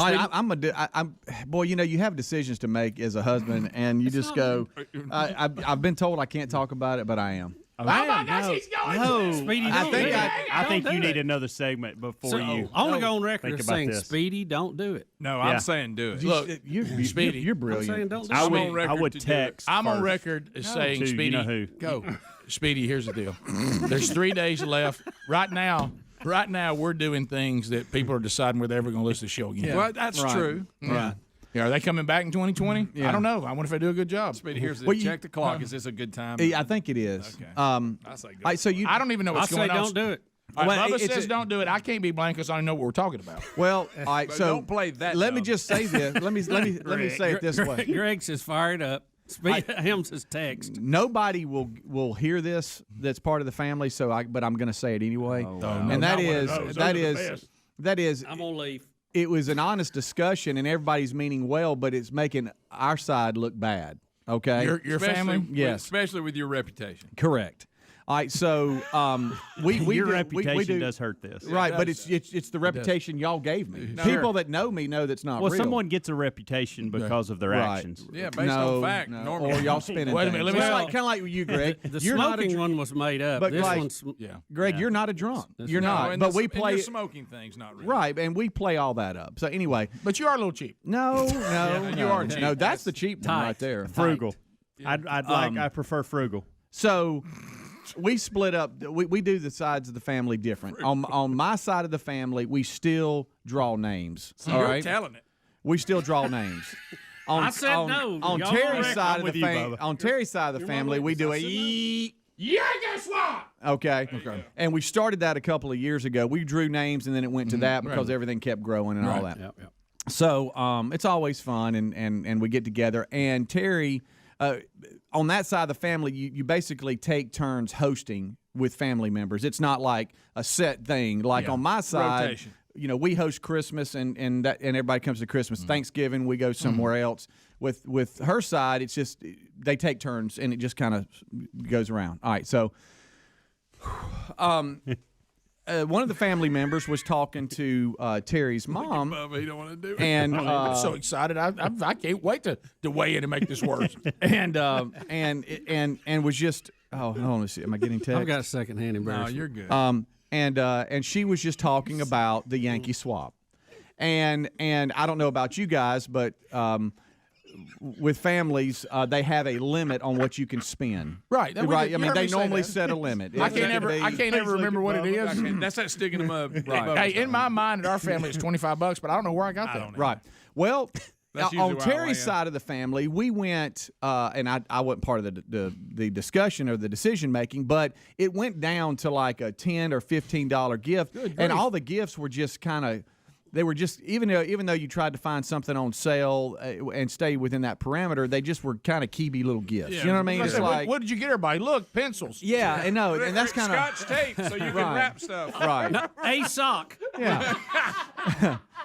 boy, you have decisions to make as a husband, and you just go. I've been told I can't talk about it, but I am. Oh my gosh, he's going to Speedy, I think you need another segment before you. I want to go on record as saying, this. Speedy, don't do it. No, I'm saying do it. Look, Speedy, you're I'm brilliant. saying don't do I it. would text. I'm on first. record as saying, To Speedy, you know who. go. Speedy, here's the deal. There's 3 days left. Right now, we're doing things that people are deciding whether they're ever going to listen to the show again. Yeah. Well, that's true. Right. Yeah, are they coming back in 2020? Yeah. I don't know. I wonder if they do a good job. Speedy, here's the check the clock. Is this a good time? I think it is. Okay. I say go. I don't even know what's I going say on. don't do it. All right, Well, Bubba says don't do it. I can't be blank because I don't know what we're talking about. Well, all right. So don't play that. let me just say this. Let me say it this way. Greg says fire it up. Him says text. Nobody will hear this. That's part of the family. But I'm going to say it anyway. And that is I'm gonna leave. It was an honest discussion, and everybody's meaning well, but it's making our side look bad. Okay, your family, yes, especially with your reputation. Correct. All right, so your reputation does hurt this, right? But it's the reputation y'all gave me. People that know me know that's not well. real. Someone gets a reputation because of their actions. Yeah, based on fact. Normally, or y'all spinning. Wait a minute. Things. Kind of like you, Greg. The you're smoking one was made up. But this like, one's Greg, you're not a drunk. You're not. And but we and play the smoking thing's not real. right, and we play all that up. So anyway, but you are a little cheap. No, you are cheap. No, that's the cheap one right there. Frugal. I prefer frugal. So we split up. We do the sides of the family different. On my side of the family, we still draw names. So all you're right, telling it. We still draw names. I said no. On Terry's side of the family, on Terry's side of the family, we do a yeah, guess what? Okay. And we started that a couple of years ago. We drew names, and then it went to that because everything kept growing and all that. Yep. So it's always fun, and we get together. And Terry, on that side of the family, you basically take turns hosting with family members. It's not like a set thing. Like on my side, rotation. We host Christmas, and everybody comes to Christmas. Thanksgiving, we go somewhere else. With her side, it's just they take turns, and it just kind of goes around. All right, so one of the family members was talking to Terry's mom. Bubba, he don't want to do it. And I'm so excited! I can't wait to weigh in and make this worse. and was just hold on, let's see. Am I getting text? I've got secondhand embarrassment. No, you're good. And she was just talking about the Yankee swap, and I don't know about you guys, but with families, they have a limit on what you can spend. Right. Right. I mean, they normally set a limit. I can't ever remember what it is. That's that stick in the mud. Right. Hey, in my mind, at our family, it's $25, but I don't know where I got that. Right. Well, That's usually on where I Terry's land. side of the family, we went, and I wasn't part of the discussion or the decision making, but it went down to like a $10 or $15 gift, and all the gifts were just kind of. They were just even though you tried to find something on sale and stay within that parameter, they just were kind of keeby little gifts. Yeah. You know what I mean? It's like, what did you get everybody? Look, pencils. yeah, I know, and that's kind of Scotch tape, so you can wrap stuff. right. A sock. Yeah.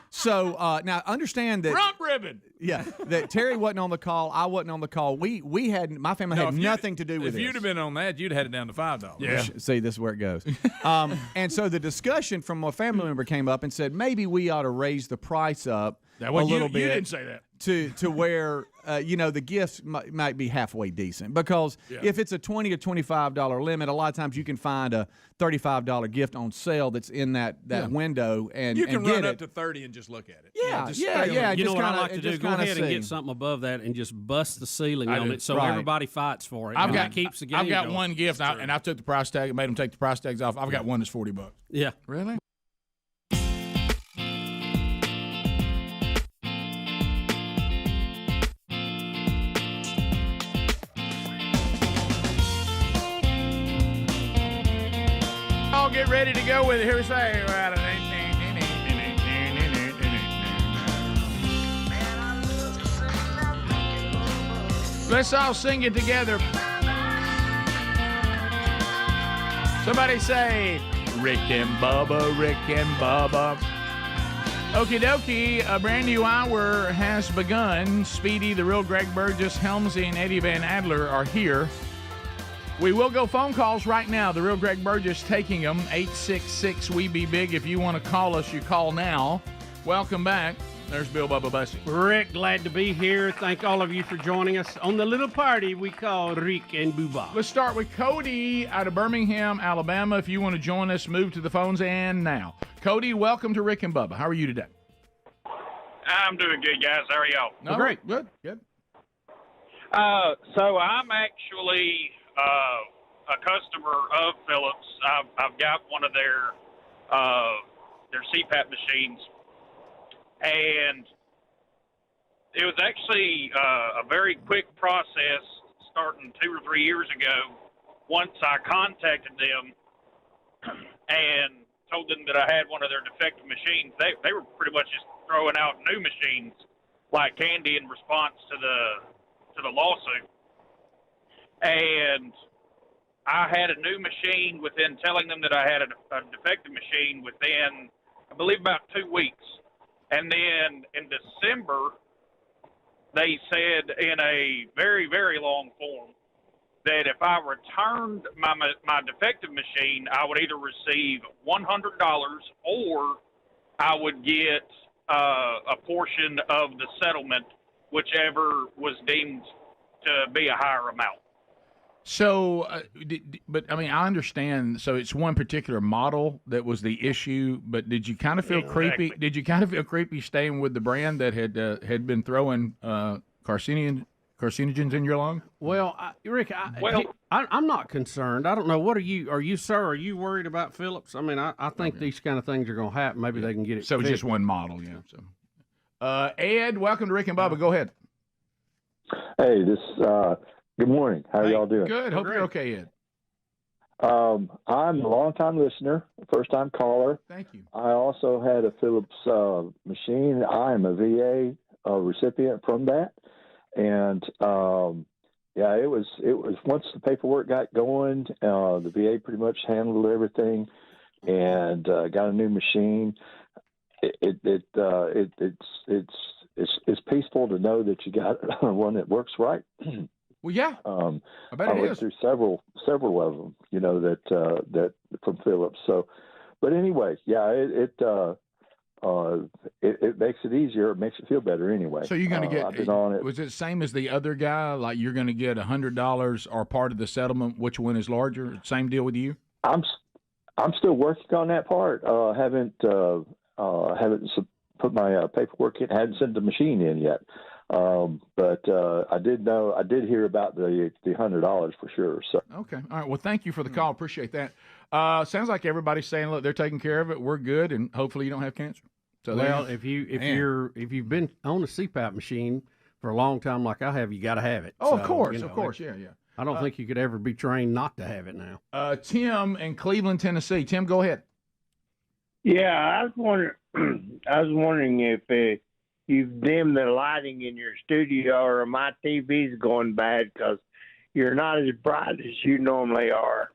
So now understand that Rump ribbon. yeah, that Terry wasn't on the call. I wasn't on the call. We had my family had nothing to do with If this. you'd have been on that, you'd have had it down to $5. Yeah. See, this is where it goes. And so the discussion from a family member came up and said maybe we ought to raise the price up a little bit. You didn't say that. To where the gifts might be halfway decent, because if it's a $20 or $25 limit, a lot of times you can find a $35 gift on sale that's in that window, and You can and get run it. up to 30 and just look at it. Yeah. Just Yeah. You know just what I kinda- like to do? just Go kinda ahead and see. get something above that and just bust the ceiling I on do. it so Right. everybody fights for it. I've and got that keeps the game I've got going. one gift, and I took the price tag and made them take the price tags off. I've got one that's $40. Yeah. Really? I'll get ready to go with it. Here we say. Let's all sing it together. Somebody say, Rick and Bubba, Rick and Bubba. Okie dokie, a brand new hour has begun. Speedy, the real Greg Burgess, Helmsy, and Eddie Van Adler are here. We will go phone calls right now. The real Greg Burgess taking them. 866-WE-BE-BIG. If you want to call us, you call now. Welcome back. There's Bill Bubba Bussy. Rick, glad to be here. Thank all of you for joining us on the little party we call Rick and Bubba. Let's start with Cody out of Birmingham, Alabama. If you want to join us, move to the phones and now. Cody, welcome to Rick and Bubba. How are you today? I'm doing good, guys. How are y'all? No, great. Good. So I'm actually a customer of Philips. I've got one of their CPAP machines, and it was actually a very quick process starting 2 or 3 years ago. Once I contacted them and told them that I had one of their defective machines, they were pretty much just throwing out new machines like candy in response to the lawsuit. And I had a new machine within telling them that I had a defective machine within, I believe, about 2 weeks. And then in December, they said in a very, very long form that if I returned my defective machine, I would either receive $100 or I would get a portion of the settlement, whichever was deemed to be a higher amount. So, but I mean, I understand. So it's one particular model that was the issue. But did you kind of feel creepy? Did you kind of feel creepy staying with the brand that had been throwing carcinogens in your lung? Well, Rick, I'm not concerned. I don't know. What are you, sir? Are you worried about Philips? I mean, I think these kind of things are going to happen. Maybe they can get it. So it's just one model, yeah. So, Ed, welcome to Rick and Bubba. Go ahead. Hey, good morning. How are y'all doing? Good. Hope you're okay, Ed. I'm a long-time listener, first-time caller. Thank you. I also had a Philips machine. I am a VA recipient from that, and it was once the paperwork got going, the VA pretty much handled everything, and got a new machine. It's peaceful to know that you got one that works right. Well, yeah, I bet I it went is. through several of them, that from Philips. So, but anyway, yeah, it makes it easier. It makes it feel better anyway. So you're going to get. I've been on it. Was it the same as the other guy? Like you're going to get $100 or part of the settlement. Which one is larger? Same deal with you. I'm still working on that part. Haven't put my paperwork in. Hadn't sent the machine in yet. But I did hear about the $100 for sure. So okay, all right. Well, thank you for the call. Appreciate that. Sounds like everybody's saying, look, they're taking care of it. We're good, and hopefully you don't have cancer. So well, if you've been on a CPAP machine for a long time like I have, you got to have it. Oh, So, of course, yeah. I don't think you could ever be trained not to have it now. Tim in Cleveland, Tennessee. Tim, go ahead. Yeah, I was wondering if you've dimmed the lighting in your studio, or my TV's going bad because you're not as bright as you normally are.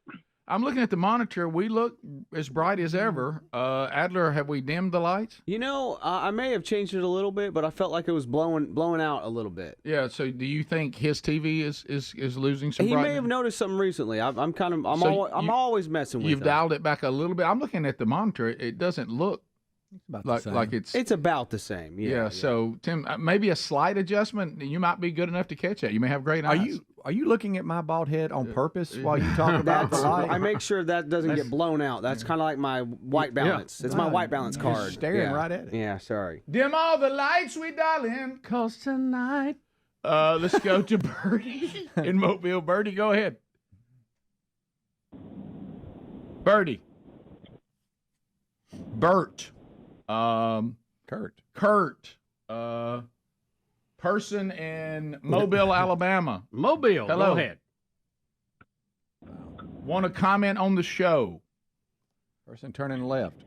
I'm looking at the monitor. We look as bright as ever. Adler, have we dimmed the lights? I may have changed it a little bit, but I felt like it was blowing out a little bit. Yeah. So, do you think his TV is losing some He brightness? may have noticed something recently. I'm always messing with You've him. dialed it back a little bit. I'm looking at the monitor. It doesn't look like it's. It's about the same. Yeah. So, Tim, maybe a slight adjustment. You might be good enough to catch that. You may have great eyes. Are you looking at my bald head on purpose while you talk about the light? I make sure that doesn't get blown out. That's kind of like my white balance. It's my white balance card. Just staring right at it. Yeah, sorry. Dim all the lights, we darling, 'cause tonight. Let's go to Birdie in Mobile. Birdie, go ahead. Birdie. Bert. Kurt. Person in Mobile, Alabama. Mobile, hello. Go ahead. Want to comment on the show? Person turning left.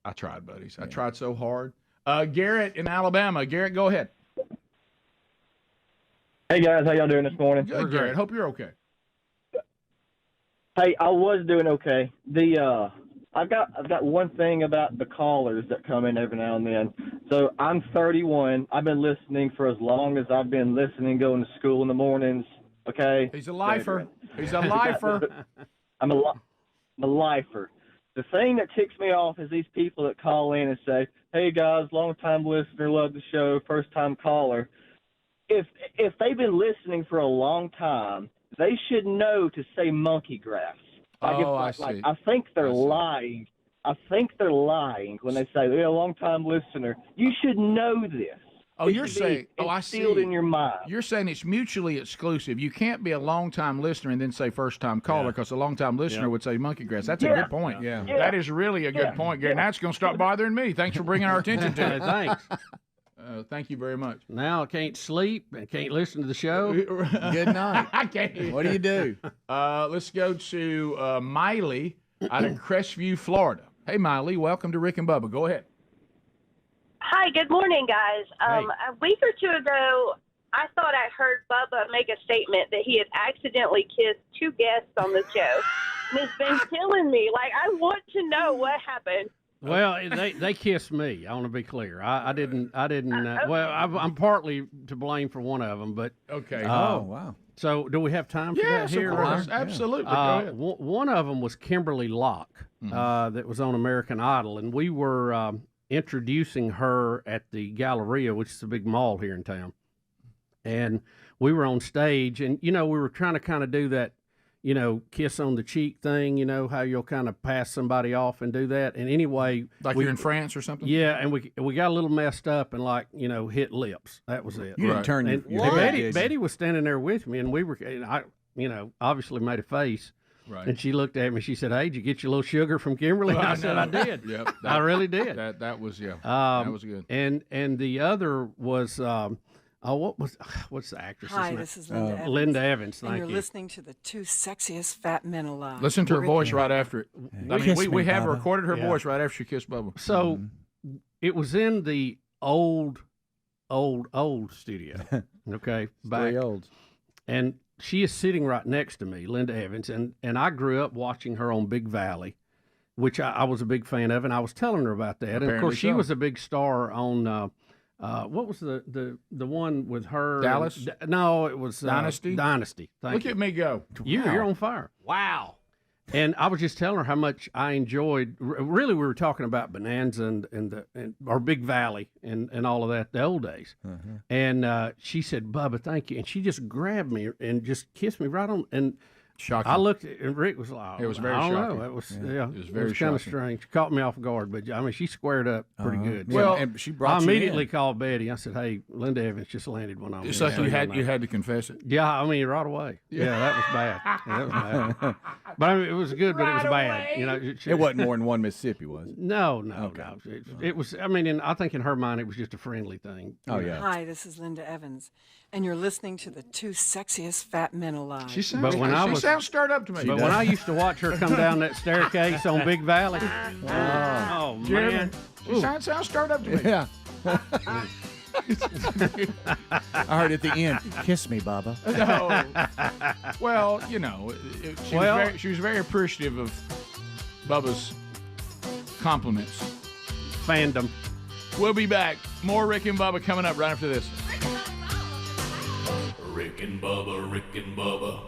I tried, buddies. I tried so hard. Garrett in Alabama. Garrett, go ahead. Hey, guys. How y'all doing this morning? Good, Garrett. Hope you're okay. Hey, I was doing okay. I've got one thing about the callers that come in every now and then. So I'm 31. I've been listening for as long as I've been listening, going to school in the mornings. Okay. He's a lifer. He's a lifer. I'm a lifer. The thing that ticks me off is these people that call in and say, "Hey guys, long time listener, love the show, first time caller." If they've been listening for a long time, they should know to say monkey grass. I think they're lying. I think they're lying when they say they're a long-time listener. You should know this. Oh, you're saying? Oh, I see. Instilled in your mind. You're saying it's mutually exclusive. You can't be a long-time listener and then say first-time caller because a long-time listener would say monkey grass. That's a good point. Yeah. That is really a good point, Gary. Now it's going to start bothering me. Thanks for bringing our attention to it. Thanks. Thank you very much. Now I can't sleep and can't listen to the show. Good night. I can't. What do you do? Let's go to Miley out of Crestview, Florida. Hey, Miley, welcome to Rick and Bubba. Go ahead. Hi, good morning, guys. A week or two ago, I thought I heard Bubba make a statement that he had accidentally kissed two guests on the show. And it's been killing me. Like, I want to know what happened. Well, they kissed me. I want to be clear. I didn't. Well, I'm partly to blame for one of them, but okay. Wow. So, do we have time for that here? Of course. Absolutely. Go ahead. One of them was Kimberly Locke, that was on American Idol, and we were introducing her at the Galleria, which is a big mall here in town. And we were on stage, and we were trying to kind of do that, kiss on the cheek thing, how you'll kind of pass somebody off and do that. And anyway, like you're in France or something? Yeah, and we got a little messed up and hit lips. That was it. You didn't turn and your head, Betty was standing there with me, and we were, I obviously made a face. Right. And she looked at me. She said, "Hey, did you get your little sugar from Kimberly?" Well, I said, "I did. Yep, I really did." That was that was good. And the other was what's the actress? Hi, this is Linda Evans. Linda Evans. Thank and you're you. listening to the two sexiest fat men alive. Listen to her Rick voice and right Bubba. after it. I mean, we have recorded her voice right after she kissed Bubba. So it was in the old studio. Okay, Very old. And she is sitting right next to me, Linda Evans, and I grew up watching her on Big Valley, which I was a big fan of, and I was telling her about that. And of course, she was a big star on what was the one with her? Dallas? No, it was Dynasty. Dynasty. Look at me go! You're on fire. Wow. And I was just telling her how much I enjoyed. Really, we were talking about Bonanza and or Big Valley and all of that, the old days. And she said, "Bubba, thank you." And she just grabbed me and just kissed me right on. And shocking. I looked at, and Rick was like, It was very I don't shocking. know. It was It was kind of strange. She caught me off guard, but I mean, she squared up pretty good. Well, and she brought I you immediately in. called Betty. I said, "Hey, Linda Evans just landed one on me." It's like you had to confess it. Yeah, I mean, right away. Yeah, that was bad. Yeah, that was bad. But I mean, it was good, but it was bad. It wasn't more than one Mississippi, was it? No. It was. I mean, I think in her mind, it was just a friendly thing. Oh yeah. Hi, this is Linda Evans, and you're listening to the two sexiest fat men alive. She sounds stirred up to me. But when I used to watch her come down that staircase on Big Valley, oh man, she sounds stirred up to me. Yeah. I heard at the end, "Kiss me, Bubba." No. Well, she was very appreciative of Bubba's compliments. Fandom. We'll be back. More Rick and Bubba coming up right after this. Rick and Bubba, Rick and Bubba.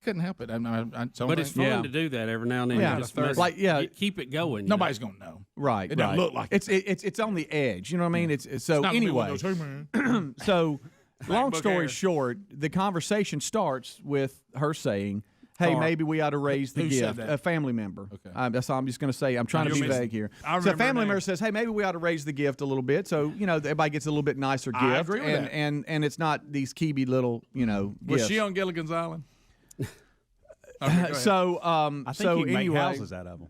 Couldn't help it. But it's fun to do that every now and then. Yeah, You just keep it going. Nobody's gonna know. Right. It doesn't look like it's on the edge. You know what I mean? It's so not anyway. Hey, man. So long story Air. short, the conversation starts with her saying, "Hey, maybe we ought to raise the Who said gift." that? A family member. Okay. That's all I'm just going to say. I'm trying to be vague here. So a remember family her member name. says, "Hey, maybe we ought to raise the gift a little bit, so everybody gets a little bit nicer gift." I agree with that. And it's not these Kiwi little Was gifts. she on Gilligan's Island? Okay, go ahead. So I think you can make anyway, houses out of them.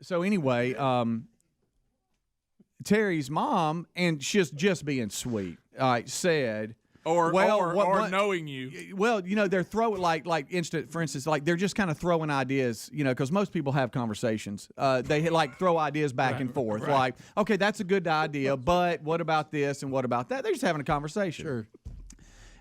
So anyway, Terry's mom, and she's just being sweet, said, or what- knowing you. Well, they're throwing like instant, for instance, like they're just kind of throwing ideas, because most people have conversations. They throw ideas back and forth, like, okay, that's a good idea, but what about this and what about that? They're just having a conversation. Sure.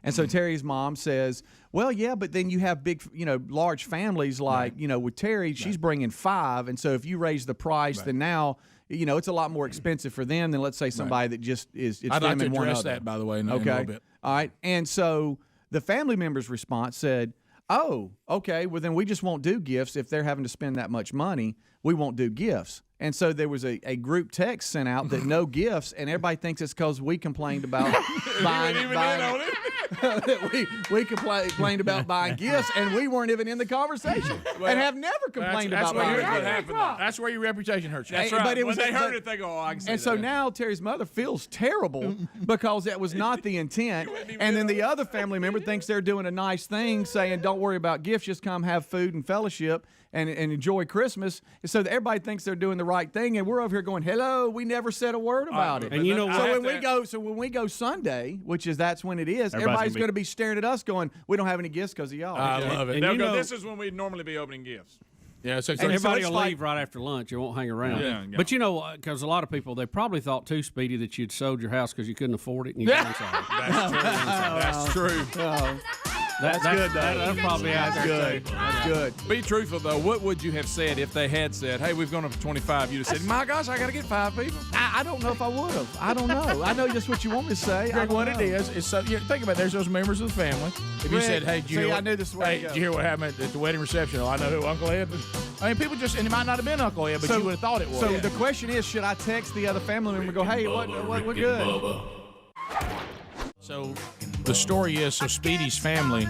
And so Terry's mom says, well, yeah, but then you have big, large families like, with Terry, she's bringing 5. And so if you raise the price, then now, it's a lot more expensive for them than, let's say, somebody that just is. It's I'd like to them and one address other. that, by the way, in a little bit. All right. And so the family member's response said, oh, okay, well, then we just won't do gifts if they're having to spend that much money. We won't do gifts. And so there was a group text sent out that no gifts, and everybody thinks it's because we complained about buying we complained about buying gifts, and we weren't even in the conversation and have never complained about buying gifts. That's where your reputation hurts you. That's right. But when they heard it, they go, oh, I can see and that. so now Terry's mother feels terrible because that was not the intent. And then the other family member thinks they're doing a nice thing, saying, don't worry about gifts, just come have food and fellowship and enjoy Christmas. And so everybody thinks they're doing the right thing, and we're over here going, hello, we never said a word about it. And you know what? So when we go Sunday, that's when it is, everybody's going to be staring at us going, we don't have any gifts because of y'all. I love it. And they'll go, this is when we'd normally be opening gifts. Yeah, so everybody will leave right after lunch. You won't hang around. Yeah. But because a lot of people, they probably thought too, Speedy, that you'd sold your house because you couldn't afford it and you downsized. That's true. That's good, though. That's probably out there, too. That's good. Be truthful, though. What would you have said if they had said, hey, we've gone up to 25? You'd have said, my gosh, I got to get 5 people. I don't know if I would have. I don't know. I know just what you want me to say. Greg, what it is so think about it. There's those members of the family. If you said, hey, did you hear what happened at the wedding reception? Oh, I know who Uncle Ed was. I mean, people just, and it might not have been Uncle Ed, but you would have thought it was. So the question is, should I text the other family member and go, hey, what good? So the story is, so Speedy's family.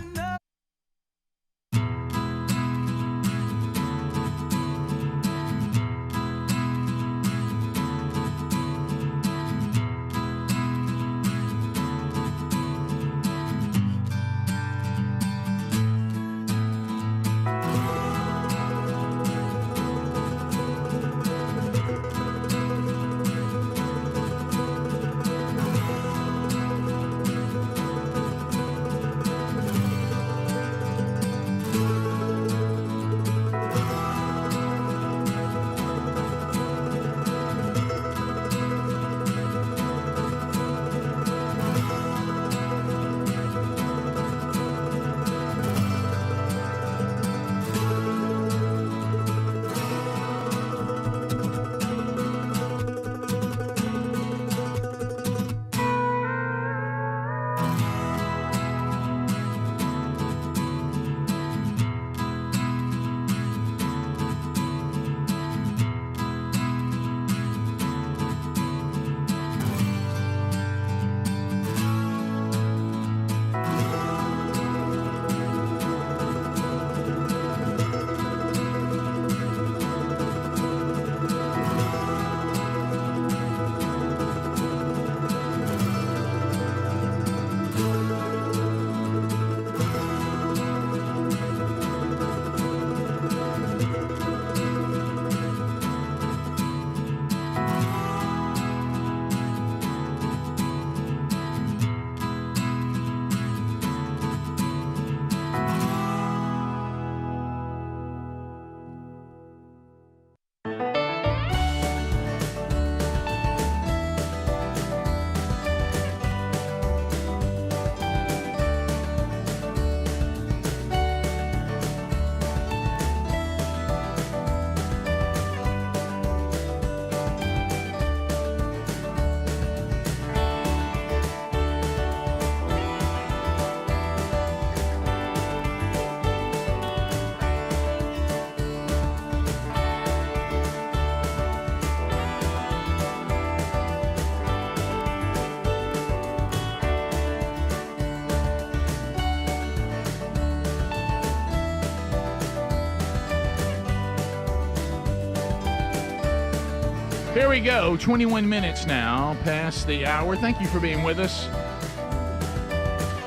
Here we go, 21 minutes now past the hour. Thank you for being with us.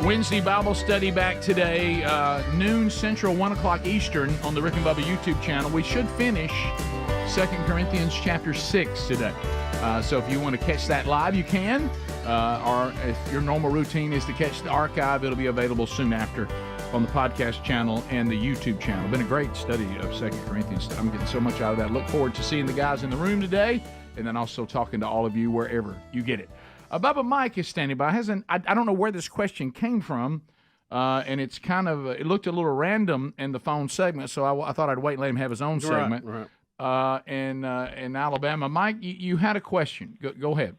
Wednesday Bible study back today, noon Central, 1 o'clock Eastern on the Rick and Bubba YouTube channel. We should finish 2 Corinthians chapter 6 today. So if you want to catch that live, you can. Or if your normal routine is to catch the archive, it'll be available soon after on the podcast channel and the YouTube channel. Been a great study of 2 Corinthians. I'm getting so much out of that. Look forward to seeing the guys in the room today, and then also talking to all of you wherever you get it. Bubba Mike is standing by. I don't know where this question came from, and it's kind of it looked a little random in the phone segment, so I thought I'd wait and let him have his own segment. Right. In Alabama, Mike, you had a question. Go ahead.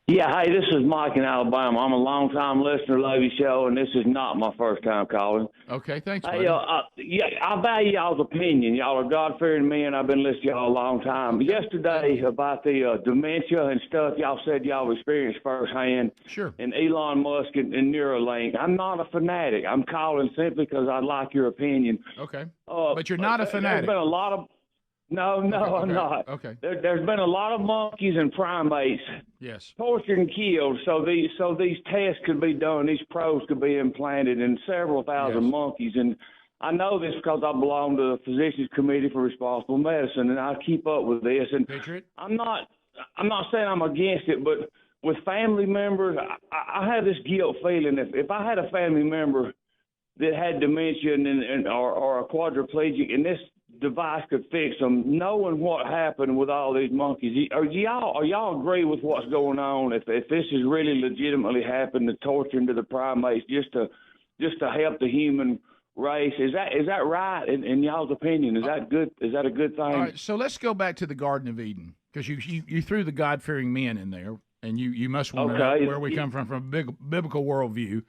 Yeah, hey, this is Mike in Alabama. I'm a long-time listener, love your show, and this is not my first time calling. Okay, thanks, Hey, buddy. I value y'all's opinion. Y'all are God-fearing men. I've been listening to y'all a long time. Yesterday, about the dementia and stuff, y'all said y'all experienced firsthand. Sure. And Elon Musk and Neuralink. I'm not a fanatic. I'm calling simply because I like your opinion. Okay. But you're not a fanatic. There's been a lot of... No, I'm not. Okay. There's been a lot of monkeys and primates tortured and killed, so these tests could be done. These probes could be implanted in several thousand monkeys, and I know this because I belong to the Physicians Committee for Responsible Medicine, and I keep up with this. And Patriot? I'm not saying I'm against it, but with family members, I have this guilt feeling. If I had a family member that had dementia or a quadriplegic, and this device could fix them, knowing what happened with all these monkeys. Are y'all agree with what's going on? If this is really legitimately happened, the torturing to the primates just to help the human race, is that right in y'all's opinion? Is that good? Is that a good thing? All right, so let's go back to the Garden of Eden, because you threw the God-fearing men in there, and you must want to know where we come from a biblical worldview.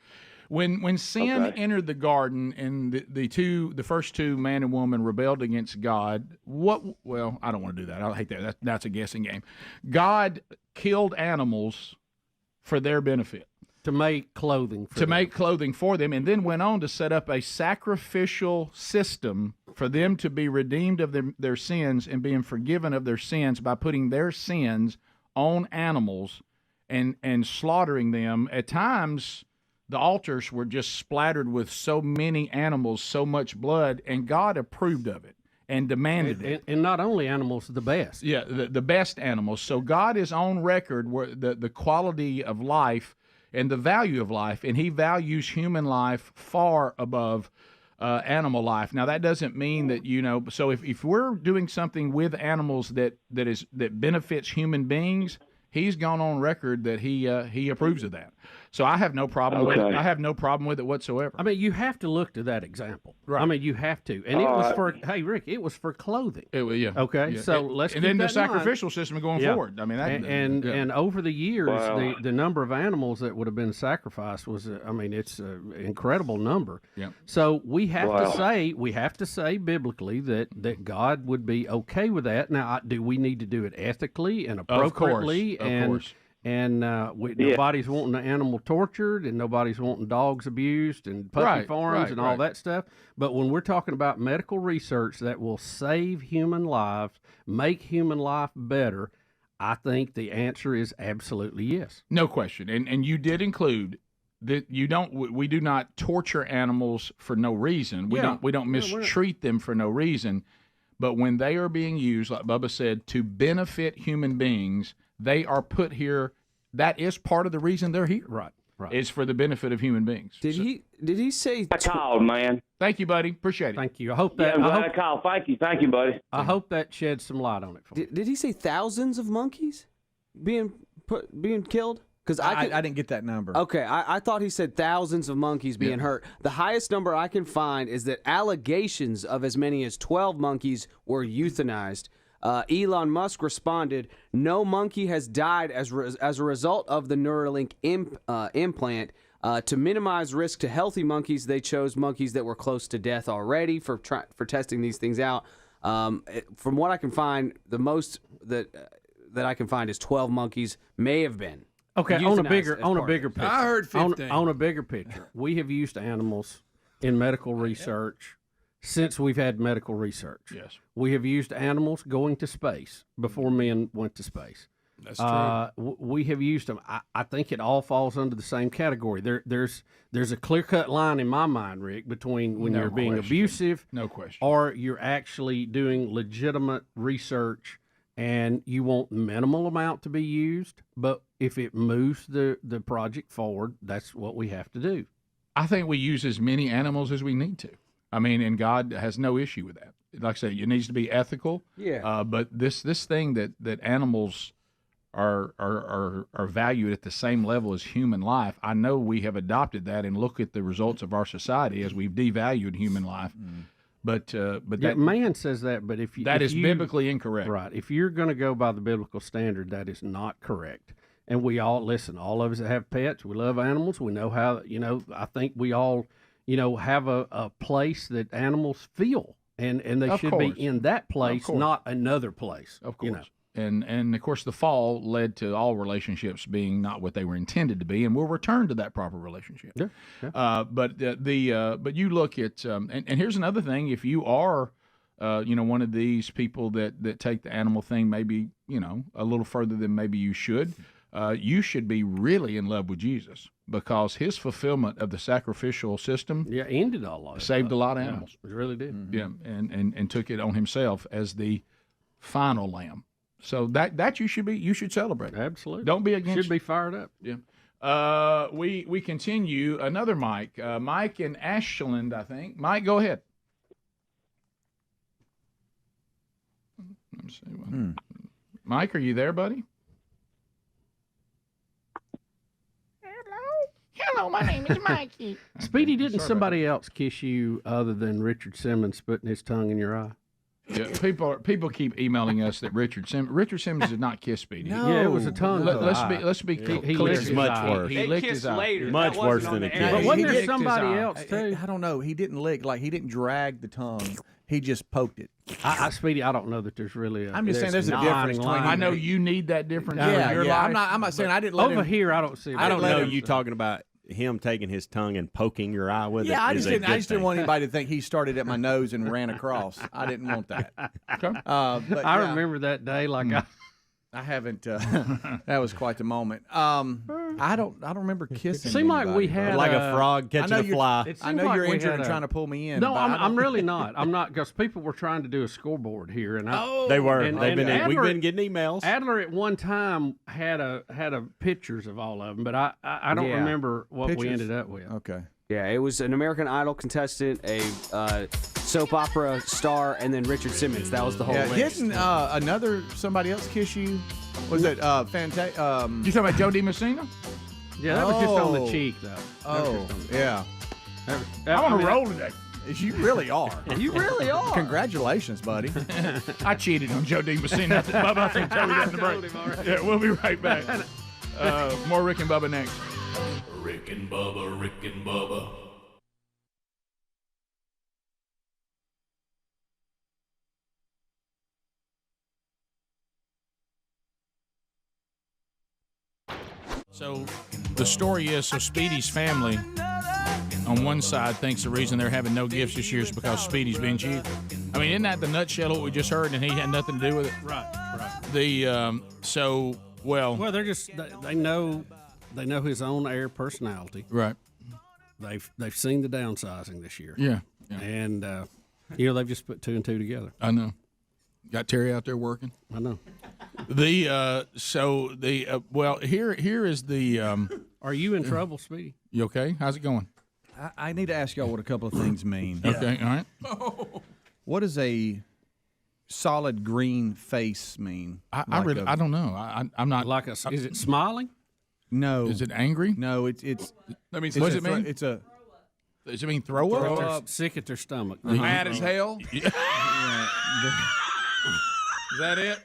When sin entered the garden and the first two, man and woman, rebelled against God, well, I don't want to do that. I hate that. That's a guessing game. God killed animals for their benefit. To make clothing for them. And then went on to set up a sacrificial system for them to be redeemed of their sins and being forgiven of their sins by putting their sins on animals and slaughtering them. At times, the altars were just splattered with so many animals, so much blood, and God approved of it and demanded it. And not only animals, the best. Yeah, the best animals. So God is on record where the quality of life and the value of life, and he values human life far above animal life. Now, that doesn't mean that, so if we're doing something with animals that benefits human beings, he's gone on record that he approves of that. So I have no problem with it. I have no problem with it whatsoever. I mean, you have to look to that example. Right. I mean, you have to. And it was for, hey, Rick, it was for clothing. Yeah. Okay, Yeah. so let's and keep then the that in mind. sacrificial system going forward. I mean, and over the years, Wow. the number of animals that would have been sacrificed was, it's an incredible number. Yeah. So we have to say biblically that God would be okay with that. Now, do we need to do it ethically and appropriately? Of course. And nobody's wanting the animal tortured, and nobody's wanting dogs abused, and puppy farms and all that stuff. But when we're talking about medical research that will save human lives, make human life better, I think the answer is absolutely yes. No question. And you did include that we do not torture animals for no reason. We don't mistreat them for no reason. But when they are being used, like Bubba said, to benefit human beings, they are put here. That is part of the reason they're here. Right. It's for the benefit of human beings. Did he say? I called, man. Thank you, buddy. Appreciate it. Thank you. I hope that. I'm glad I called. Thank you, buddy. I hope that sheds some light on it for me. Did he say thousands of monkeys being killed? Because I didn't get that number. Okay, I thought he said thousands of monkeys being hurt. The highest number I can find is that allegations of as many as 12 monkeys were euthanized. Elon Musk responded, "No monkey has died as a result of the Neuralink implant. To minimize risk to healthy monkeys, they chose monkeys that were close to death already for testing these things out. From what I can find, the most that I can find is 12 monkeys may have been." Okay, on a bigger picture. I heard 15. On a bigger picture, we have used animals in medical research since we've had medical research. Yes. We have used animals going to space before men went to space. That's true. We have used them. I think it all falls under the same category. There's a clear-cut line in my mind, Rick, between when you're being abusive or you're actually doing legitimate research and you want minimal amount to be used, but if it moves the project forward, that's what we have to do. I think we use as many animals as we need to. I mean, and God has no issue with that. Like I say, it needs to be ethical. Yeah. But this thing that animals are valued at the same level as human life. I know we have adopted that and look at the results of our society as we've devalued human life. But that man says that. But if that is biblically incorrect, right? If you're going to go by the biblical standard, that is not correct. And we all listen. All of us that have pets, we love animals. We know how. I think we all, have a place that animals feel, and they Of should course. be in that place, course. not another place. Of course. And of course, the fall led to all relationships being not what they were intended to be, and we'll return to that proper relationship. Yeah. But you look at and here's another thing: if you are, one of these people that take the animal thing maybe a little further than maybe you should be really in love with Jesus, because his fulfillment of the sacrificial system ended all of it. Saved a lot of animals. It really did. Yeah, and took it on himself as the final lamb. So that you should celebrate. Absolutely. Don't be against. Should be fired up. Yeah. We continue. Another Mike. Mike in Ashland, I think. Mike, go ahead. Let me see. Mike, are you there, buddy? Hello, my name is Mikey. Speedy, didn't Sorry somebody else kiss you other than Richard Simmons putting his tongue in your eye? Yeah, people keep emailing us that Richard Simmons did not kiss Speedy. No. Yeah, it was a tongue. Let's be Yeah. clear. He licked his much eye. worse. He licked his eye. Much worse than a kiss. But wasn't there licked somebody his eye. else too? I don't know. He didn't lick. Like, he didn't drag the tongue. He just poked it. Speedy, I don't know that there's really a. I'm just saying there's a difference between. I know you need that difference. Yeah, in your yeah. life. I'm not saying I didn't let Over him. here, I don't see. I don't that. know you talking about him taking his tongue and poking your eye with it. Yeah, I is just a didn't. I good just didn't thing. want anybody to think he started at my nose and ran across. I didn't want that. Okay. But I yeah, remember that day like I haven't. That was quite the moment. I don't remember kissing. Seemed like we anybody, had bro. like a frog I know catching a you're- fly. It I seemed know like you're we injured had and a- trying to pull me in. No, but I I'm don't- really not. I'm not, because people were trying to do a scoreboard here, and They were. And, They've been. Adler, We've been getting emails. Adler at one time had a pictures of all of them, but I don't Yeah. remember what we Pictures? ended up with. Okay. Yeah, it was an American Idol contestant, a soap opera star, and then Richard Simmons. That was the whole Yeah, list. didn't somebody else kiss you? Was it fantastic? You talking about Joe DiMessina? Yeah, that was just on the Oh. cheek, though. Oh, yeah. I'm on a roll today. You really are. You really are. Congratulations, buddy. I cheated on Joe DiMessina. Bubba, I think tell you that in the break. Yeah, we'll be right back. More Rick and Bubba next. Rick and Bubba, Rick and Bubba. So the story is, Speedy's family on one side thinks the reason they're having no gifts this year is because Speedy's being cheap. I mean, isn't that the nutshell of what we just heard, and he had nothing to do with it? Right. Well, they're just they know his own air personality. Right. They've seen the downsizing this year. Yeah. And they've just put two and two together. I know. Got Terry out there working. I know. Here is the. Are you in trouble, Speedy? You okay? How's it going? I need to ask y'all what a couple of things mean. Okay, all right. What does a solid green face mean? I don't know. I'm not like a. Is it smiling? No. Is it angry? No, it's. That means it's what does a it mean? It's a. Does it mean throw up? Sick at their stomach. Mad as hell? Is that it?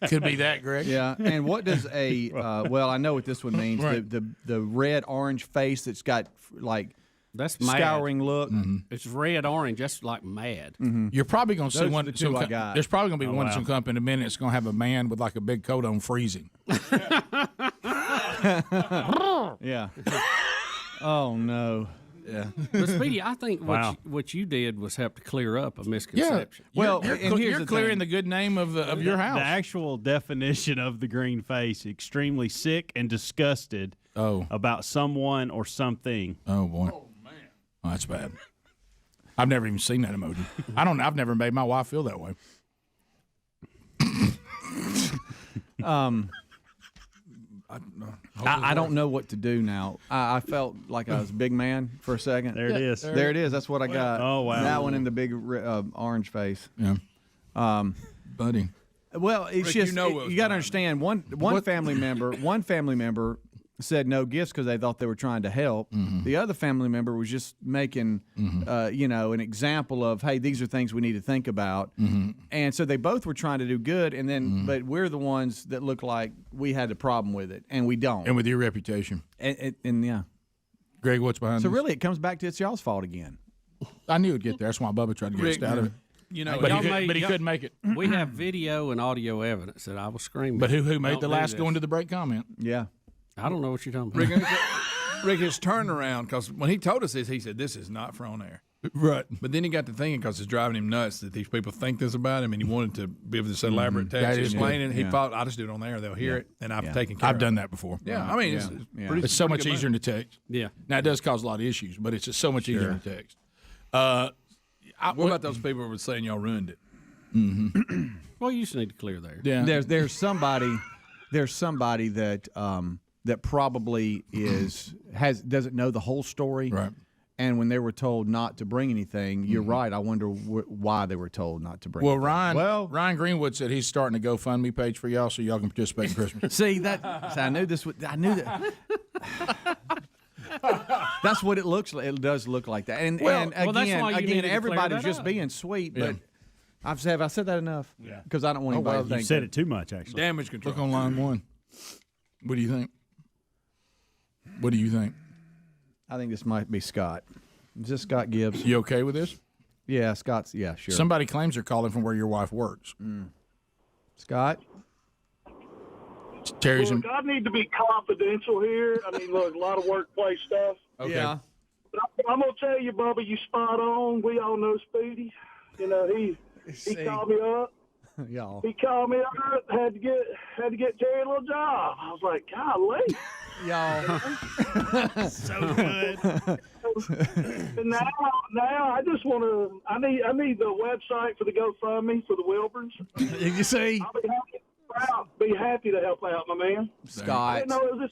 Could be that, Greg. Yeah, and what does a well, I know what this one means. Right. The red orange face that's got like That's mad. scouring look. It's red orange. That's like mad. You're probably going to see Those are one. the two I got. There's probably going to be one wow. some come up in a minute. It's going to have a man with like a big coat on freezing. Yeah. Oh no. Yeah. But Speedy, I think Wow. what you did was help to clear up a misconception. Well, you're, and here's you're the clearing thing. the good name of your house. The actual definition of the green face: extremely sick and disgusted about someone or something. Oh boy. Oh man. Oh, that's bad. I've never even seen that emoji. I've never made my wife feel that way. I don't know what to do now. I felt like I was a big man for a second. There it is. There it is. That's what I got. Oh, wow. That one in the big orange face. Yeah. Buddy. Well, it's Rick, just you know what was you got to behind understand one family member said no gifts because they thought they were trying to help. The other family member was just making an example of, hey, these are things we need to think about. And so they both were trying to do good, and then but we're the ones that look like we had a problem with it, and we don't. And with your reputation. And yeah. Greg, what's behind So this? really, it comes back to it's y'all's fault again. I knew it'd get there. That's why Bubba tried to get us out of it. But he couldn't make it. We have video and audio evidence that I was screaming. But who made Don't the do last this. going to the break comment? Yeah. I don't know what you're talking Rick, about. Rick, his turnaround, because when he told us this, he said, this is not for on air. Right. But then he got to thinking, because it's driving him nuts that these people think this about him, and he wanted to give this elaborate That text is explaining. good. He Yeah. thought, I'll just do it on there. They'll hear it, and I've taken care I've of done it. that before. Yeah, I mean, it's pretty. It's so pretty much good easier money. to text. Yeah. Now, it does cause a lot of issues, but it's just so much easier to text. What about those people who were saying y'all ruined it? Well, you just need to clear there. Yeah. There's somebody that that probably doesn't know the whole story. Right. And when they were told not to bring anything, you're right. I wonder why they were told not to bring. Well, anything. Ryan Greenwood said he's starting a GoFundMe page for y'all so y'all can participate in Christmas. See that? I knew this would. I knew that. That's what it looks like. It does look like that. And Well, and that's again, why you needed to clear everybody's that just up. being sweet. But Yeah. have I said that enough? Yeah. Because I don't want anybody to You think said it too much, actually. Damage control. Look on line one. What do you think? What do you think? I think this might be Scott. Is this Scott Gibbs? You okay with this? Yeah, Scott's. Yeah, sure. Somebody claims they're calling from where your wife works. Scott. Terry's in. Look, I need to be confidential here. I mean, look, a lot of workplace stuff. Okay. Yeah. But I'm gonna tell you, Bubba, you spot on. We all know Speedy. You know, he called me up. Y'all. He called me up. Had to get Terry a little job. I was like, golly. Y'all. So good. And now I just want to. I need the website for the GoFundMe for the Wilburns. You see, I'll be happy to help out, my man. I Scott. didn't know it was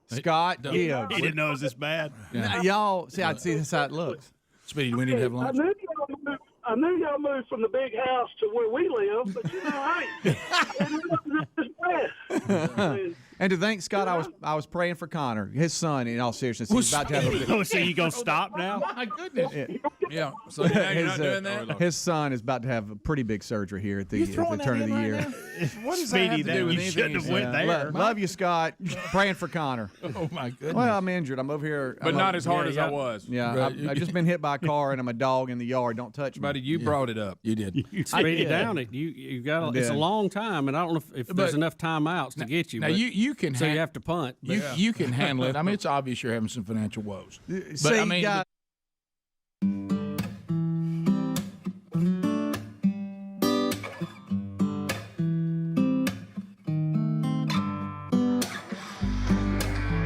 this. Scott Gibbs. He didn't know it was this bad. Now, y'all see. I see this how it looks. Speedy, do we need to have lunch? I knew y'all moved from the big house to where we live, but you know, hey, I didn't know it was this bad. And to thank Scott, I was praying for Connor, his son. In all seriousness, he's about to have Oh, so you gonna stop now? My goodness. Yeah. Yeah. So now you're his, not doing that? his son is about to have a pretty big surgery here at the turn of the year. What does that have to do with you anything? shouldn't have went Yeah. there. Love you, Scott. Praying for Connor. Oh, my goodness. Well, I'm injured. I'm over here. But I'm not over- as hard as I was. Yeah, Right. I've just been hit by a car and I'm a dog in the yard. Don't touch me. Buddy, you brought it up. You did. You speed it down. You got. It's a did. long time, and I don't know if there's enough timeouts to get you. Now but- you can. So you have to punt. but- You can handle it. I mean, it's obvious you're having some financial woes. But See, I mean, guys,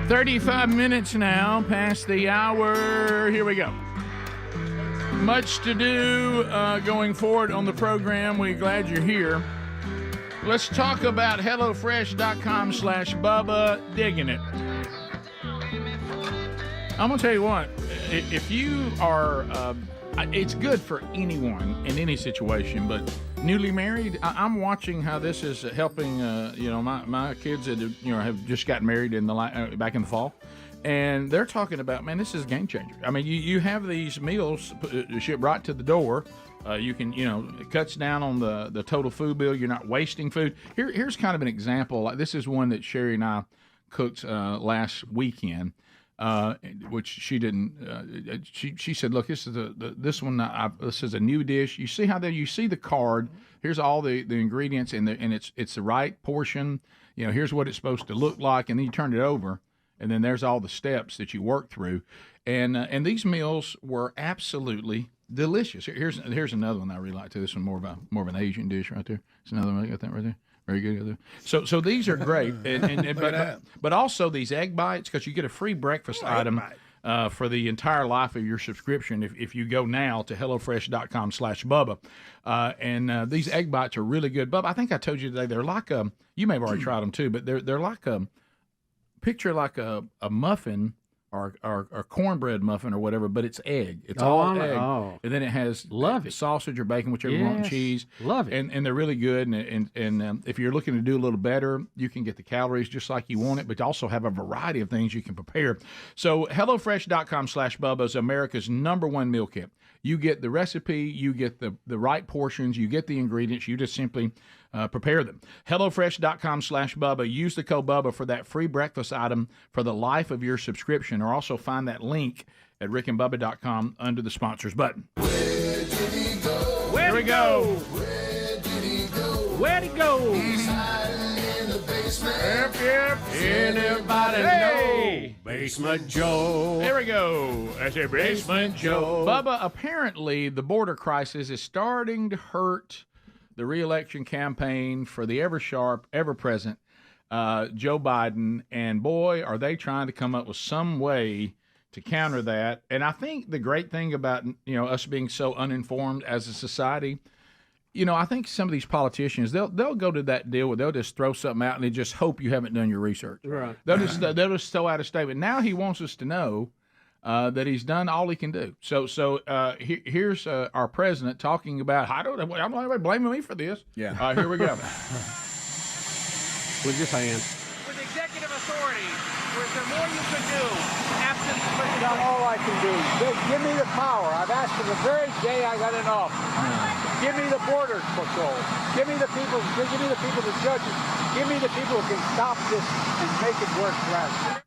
35 minutes now past the hour. Here we go. Much to do going forward on the program. We're glad you're here. Let's talk about HelloFresh.com/Bubba. Digging it. I'm going to tell you what. If you are, it's good for anyone in any situation, but newly married, I'm watching how this is helping. My kids that have just gotten married in back in the fall, and they're talking about, man, this is a game changer. I mean, you have these meals shipped right to the door. You can, it cuts down on the total food bill. You're not wasting food. Here's kind of an example. Like this is one that Sherry and I cooked last weekend. Which she didn't. She said, "Look, this is this one. This is a new dish. You see how you see the card. Here's all the ingredients, and it's the right portion. Here's what it's supposed to look like, and then you turn it over, and then there's all the steps that you work through. And these meals were absolutely delicious. Here's another one I really like too. This one more of an Asian dish right there. It's another one. I got that right there. Very good. So these are great, but also these egg bites, because you get a free breakfast item for the entire life of your subscription if you go now to HelloFresh.com/Bubba. And these egg bites are really good. Bubba, I think I told you today, they're like you may have already tried them too, but they're like picture like a muffin or cornbread muffin or whatever, but it's egg. It's Oh, all egg, and then it has sausage or bacon, whichever you want, and Yes. cheese. Love it. And they're really good. And if you're looking to do a little better, you can get the calories just like you want it, but also have a variety of things you can prepare. So HelloFresh.com/Bubba is America's #1 meal kit. You get the recipe, you get the right portions, you get the ingredients, you just simply prepare them. HelloFresh.com/Bubba. Use the code Bubba for that free breakfast item for the life of your subscription, or also find that link at rickandbubba.com under the sponsors button. Where'd he go? Where'd he go? Yep. Anybody know Basement Joe? There we go. That's a Basement Joe. Bubba, apparently the border crisis is starting to hurt the re-election campaign for the ever-sharp, ever-present Joe Biden. And boy, are they trying to come up with some way to counter that. And I think the great thing about us being so uninformed as a society, I think some of these politicians, they'll go to that deal where they'll just throw something out and they just hope you haven't done your research. Right. They'll just throw out a statement. Now he wants us to know that he's done all he can do. So here's our president talking about, I don't want anybody blaming me for this. Yeah. Here we go. With your hand. With executive authority, is there more you could do? Absent the Done all I can do. Give me the power. I've asked for the very day I got in office. Give me the border patrol. Give me the people. Give me the people, the judges. Give me the people who can stop this and make it work for us.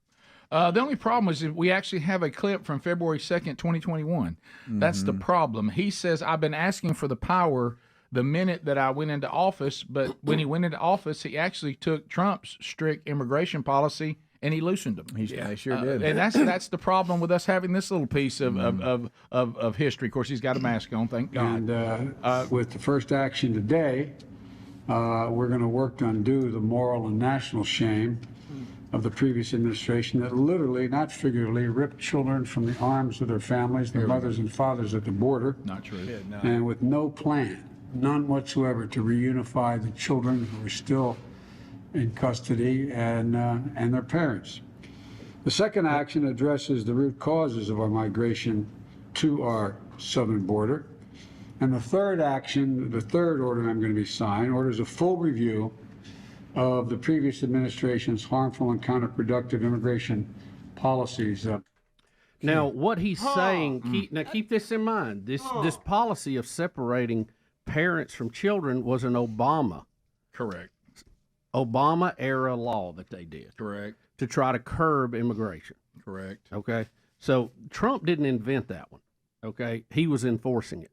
The only problem is that we actually have a clip from February 2nd, 2021. That's the problem. He says, I've been asking for the power the minute that I went into office, but when he went into office, he actually took Trump's strict immigration policy and he loosened them. He sure did. And that's the problem with us having this little piece of history. Of course, he's got a mask on, thank God. And with the first action today, we're going to work to undo the moral and national shame of the previous administration that literally, not figuratively, ripped children from the arms of their families, their mothers and fathers at the border. Not true. And with no plan, none whatsoever, to reunify the children who are still in custody and their parents. The second action addresses the root causes of our migration to our southern border. And the third action, the third order I'm going to be signing, orders a full review of the previous administration's harmful and counterproductive immigration policies. Now, what he's saying, keep this in mind. This policy of separating parents from children was an Obama era law that they did. Correct. To try to curb immigration. Correct. Okay. So Trump didn't invent that one. Okay. He was enforcing it.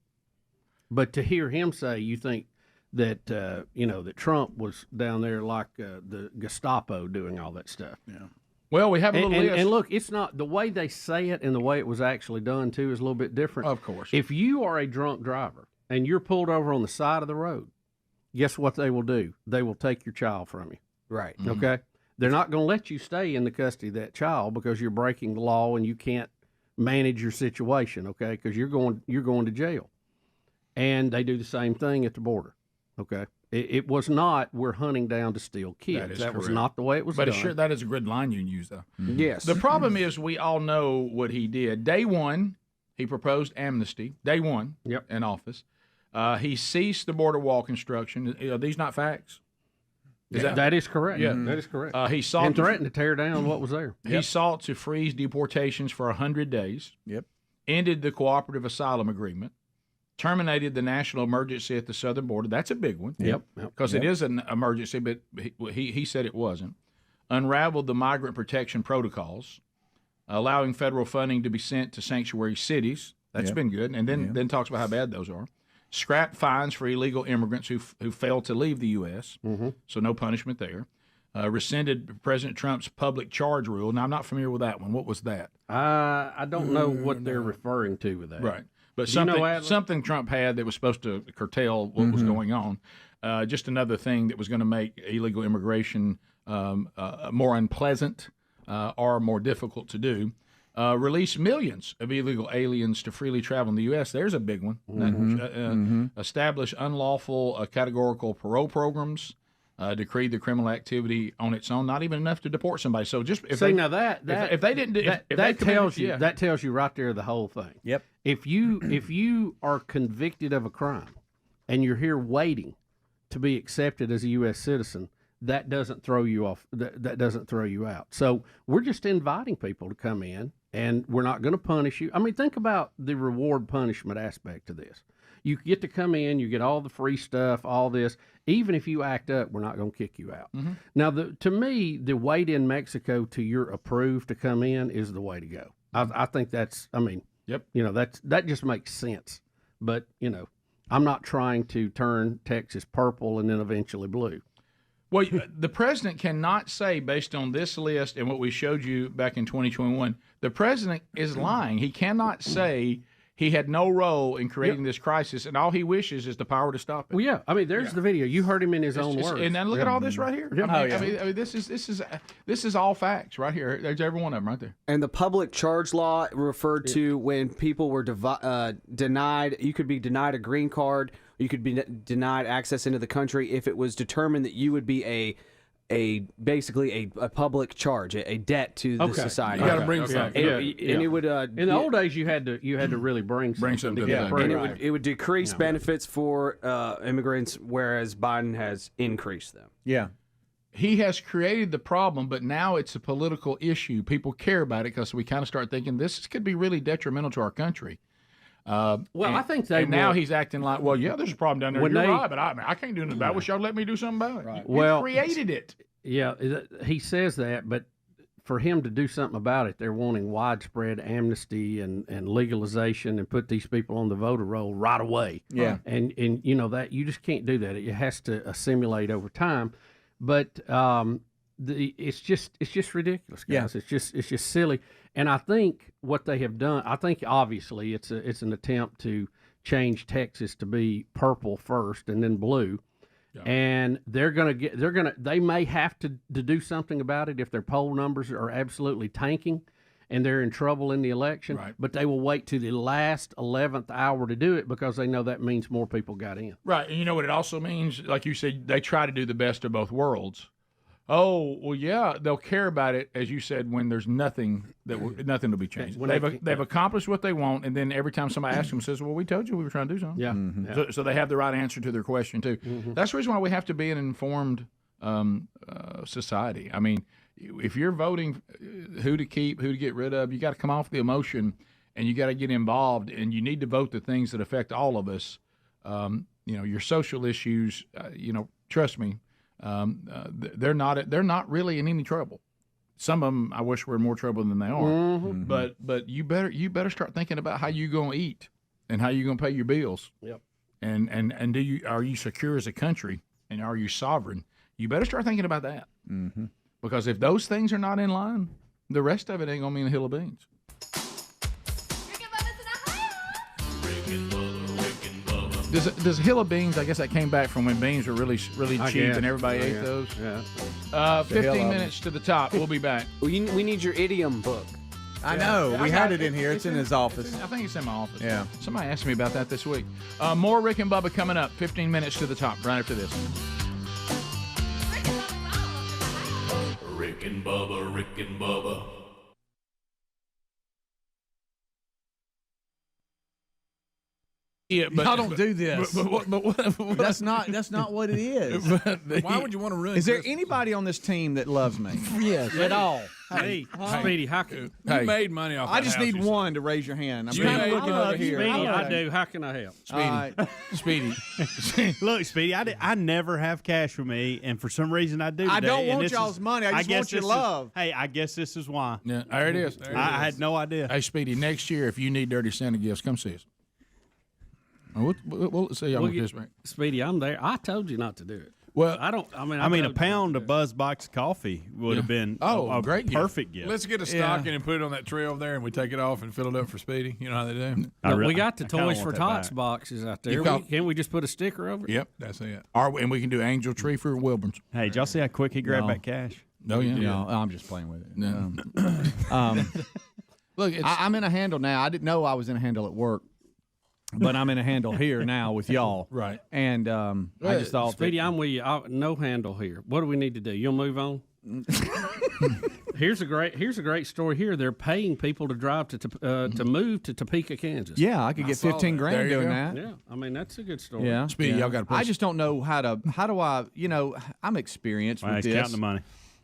But to hear him say, you think that that Trump was down there like the Gestapo doing all that stuff. Yeah. Well, we have a little list. And look, it's not the way they say it, and the way it was actually done too is a little bit different. Of course. If you are a drunk driver and you're pulled over on the side of the road, guess what they will do? They will take your child from you. Right. Mm-hmm. Okay. They're not going to let you stay in the custody of that child because you're breaking the law and you can't manage your situation. Okay, because you're going to jail. And they do the same thing at the border. Okay. It was not, we're hunting down to steal kids. That was not the way it was done. But that is a good line you can use, though. Mm-hmm. Yes. The problem is we all know what he did. Day one, he proposed amnesty. Day one in office. He ceased the border wall construction. Are these not facts? That is correct. Yeah. That is correct. He sought and threatened to tear down what was there. He sought to freeze deportations for 100 days. Yep. Ended the cooperative asylum agreement. Terminated the national emergency at the southern border. That's a big one. Yep. Because it is an emergency, but he said it wasn't. Unraveled the migrant protection protocols, allowing federal funding to be sent to sanctuary cities. That's been good. And then talks about how bad those are. Scrapped fines for illegal immigrants who failed to leave the U.S., so no punishment there. Rescinded President Trump's public charge rule. Now, I'm not familiar with that one. What was that? I don't know what they're referring to with that. Right. But Do something Trump had that was supposed to curtail what was going on. Just another thing that was going to make illegal immigration more unpleasant or more difficult to do. Release millions of illegal aliens to freely travel in the U.S. There's a big one. Establish unlawful categorical parole programs. decreed the criminal activity on its own, not even enough to deport somebody. So just if See, they, now that if they didn't do that, if that they tells you yeah. that tells you right there the whole thing. Yep. If you are convicted of a crime and you're here waiting to be accepted as a U.S. citizen, that doesn't throw you off. That doesn't throw you out. So we're just inviting people to come in, and we're not going to punish you. I mean, think about the reward punishment aspect of this. You get to come in, you get all the free stuff, all this. Even if you act up, we're not going to kick you out. Mm-hmm. Now, to me, the wait in Mexico till you're approved to come in is the way to go. I think that's. I mean, yep. You know, that just makes sense. But you know, I'm not trying to turn Texas purple and then eventually blue. Well, the president cannot say, based on this list and what we showed you back in 2021, the president is lying. He cannot say he had no role in creating this crisis, and all he wishes is the power to stop it. Well, yeah. I mean, there's the video. You heard him in his own words. And then look at all this right here. Yeah. I mean, this is all facts right here. There's every one of them right there. And the public charge law referred to when people were denied. You could be denied a green card. You could be denied access into the country if it was determined that you would be basically a public charge, a debt to the society. You got to bring something. And it would in the old days you had to really bring something to get and approved. it would decrease benefits for immigrants, whereas Biden has increased them. Yeah. He has created the problem, but now it's a political issue. People care about it because we kind of start thinking this could be really detrimental to our country. I think they. And now he's acting like, well, yeah, there's a problem down there. When You're they- right, but I can't do anything about it. Wish y'all let me do something about it. Right. Well, You created it. Yeah, he says that, but for him to do something about it, they're wanting widespread amnesty and legalization and put these people on the voter roll right away. Yeah. And you know that you just can't do that. It has to assimilate over time. But it's just ridiculous, guys. Yeah. It's just silly. And I think what they have done, I think obviously it's an attempt to change Texas to be purple first and then blue. Yeah. And they may have to do something about it if their poll numbers are absolutely tanking and they're in trouble in the election. Right. But they will wait to the last 11th hour to do it because they know that means more people got in. Right. And you know what it also means? Like you said, they try to do the best of both worlds. Oh, well, yeah, they'll care about it, as you said, when there's nothing nothing will be changed. They've accomplished what they want, and then every time somebody asks them, says, well, we told you we were trying to do something. Yeah. Mm-hmm. Yeah. So they have the right answer to their question, too. Mm-hmm. That's the reason why we have to be an informed society. I mean, if you're voting who to keep, who to get rid of, you got to come off the emotion, and you got to get involved, and you need to vote the things that affect all of us. Your social issues, trust me, they're not really in any trouble. Some of them I wish were in more trouble than they are. Mm-hmm. But you better start thinking about how you gonna eat and how you gonna pay your bills. Yep. And are you secure as a country, and are you sovereign? You better start thinking about that. Mm-hmm. Because if those things are not in line, the rest of it ain't gonna mean a hill of beans. Does a hill of beans? I guess that came back from when beans were really cheap and everybody ate those. Yeah. 15 minutes to the top. We'll be back. We need your idiom book. I know. Yeah, we I had got it in here. It's in his office. I think it's in my office. Yeah. Somebody asked me about that this week. More Rick and Bubba coming up. 15 minutes to the top right after this. Rick and Bubba, Rick and Bubba. Yeah, but y'all don't do this. But that's not what it is. Why would you want to ruin? Is there anybody on this team that loves me? Yes. At all? Hey, Speedy, how can you made money off? I that just house, need you said. one to raise your hand. I'm You kind of made looking money. over here. Speedy, I do. How can I help? Speedy. Look, Speedy, I never have cash with me, and for some reason I do. I today, don't and want this y'all's is- money. I just guess want your this love. Hey, I guess this is why. Yeah, there it is. I had no idea. Hey, Speedy, next year, if you need Dirty Santa gifts, come see us. We'll see y'all with this, right? Speedy, I'm there. I told you not to do it. Well, I don't. I mean, I mean, a told you pound not of to do it. Buzz box of coffee would have been a great perfect gift. Let's get a stocking and put it on that tray over there, and we take it off and fill it up for Speedy. You know how they do. No, we got the Toys for Tots boxes out there. Can't we just put a sticker over it? Yep, that's it. And we can do Angel Tree for Wilburns. Hey, did y'all see how quick he grabbed that cash? No, yeah. No, I'm just playing with it. No. Look, I'm in a handle now. I didn't know I was in a handle at work. but I'm in a handle here now with y'all. Right. And I just thought, Speedy, I'm with you. No handle here. What do we need to do? You'll move on. Here's a great story here. They're paying people to drive to move to Topeka, Kansas. yeah, I could get 15 grand doing that. Yeah, I mean that's a good story. Yeah, Speedy, y'all got to. I just don't know how do I? I'm experienced with He's this. counting the money.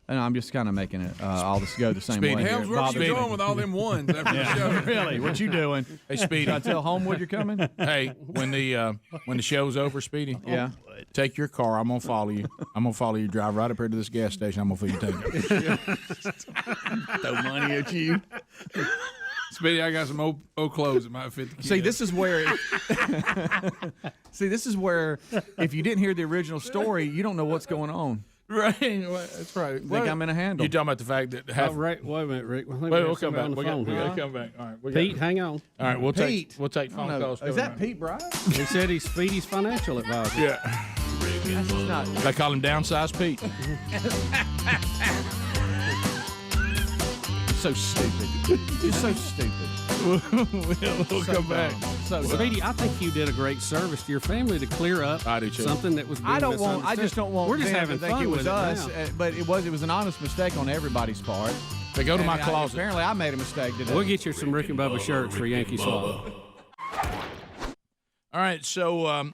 And I'm just kind of making it all this go the same Speedy, way. how's where you going with all them ones after the show? Really? What you doing? Hey, Speedy, Should I tell Homewood you're coming? Hey, when the show's over, Speedy, Yeah. take your car. I'm gonna follow you. I'm gonna follow you. Drive right up here to this gas station. I'm gonna fill you tank. Throw money at you. Speedy, I got some old clothes that might fit the kids. See, this is where. This is where if you didn't hear the original story, you don't know what's going on. Right, that's right. Think I'm in a handle. You talking about the fact that half? Wait a minute, Rick. We'll come back. We got to come back. All right, Pete, hang on. All right, we'll Pete. take phone calls. Is that Pete Bryant? He said he's Speedy's financial advisor. Yeah. That's not. They call him Downsized Pete. So stupid. You're so stupid. We'll come back. So Speedy, I think you did a great service to your family to clear up I do too. something that was being I misunderstood. just don't want. We're just them having to think fun it was with us, it now. but it was an honest mistake on everybody's part. They go to my And closet. Apparently, I made a mistake today. We'll get you some Rick and Bubba shirts for Yankee Swallow. All right, so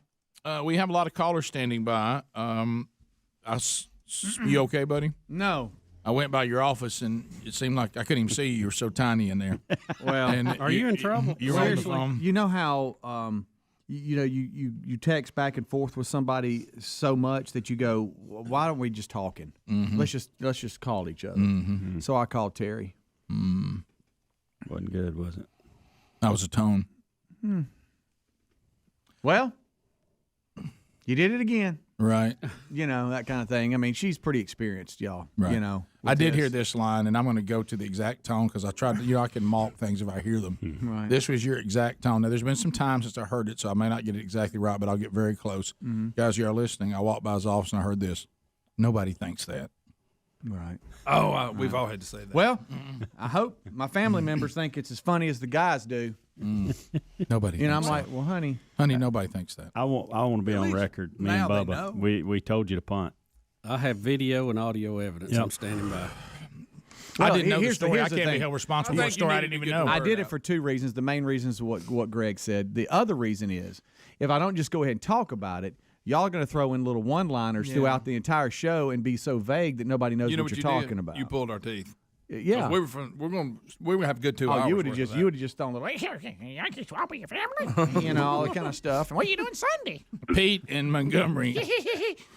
we have a lot of callers standing by. You okay, buddy? No. I went by your office and it seemed like I couldn't even see you. You were so tiny in there. Well, And Are you in trouble? You're on the Seriously? phone. You know how you text back and forth with somebody so much that you go, why don't we just talking? Mm-hmm. Let's just call each other. Mm-hmm. So I called Terry. Wasn't good, was it? That was a tone. Well, you did it again. Right. You know, that kind of thing. I mean, she's pretty experienced, y'all. Right. You know, I with did hear this line, and I'm going to go to the exact tone because I tried to, I can mock things if I hear them. Right. This was your exact tone. Now, there's been some time since I heard it, so I may not get it exactly right, but I'll get very close. Guys, you are listening. I walked by his office and I heard this. Nobody thinks that. Right. Oh, we've all had to say that. Well, I hope my family members think it's as funny as the guys do. Nobody. You know, I'm thinks like, that. well, honey, nobody thinks that. I want to be on record. Me and now they Bubba, know. we told you to punt. I have video and audio evidence. Yep. I'm standing by. Well, I didn't know the here's the- story. I here's the can't be thing. held responsible I for a think you story I need didn't to even get know. the I word did it out. for two reasons. The main reason is what Greg said. The other reason is if I don't just go ahead and talk about it, y'all are going to throw in little one-liners throughout the entire show and be so vague that nobody knows You know what what you're you talking did? about. You pulled our teeth. Yeah. We're going to have a good 2 hours. Oh, you would have worth just of you would have just thrown the Yankee swap with your family? you know all that kind of stuff. What are you doing Sunday? Pete in Montgomery,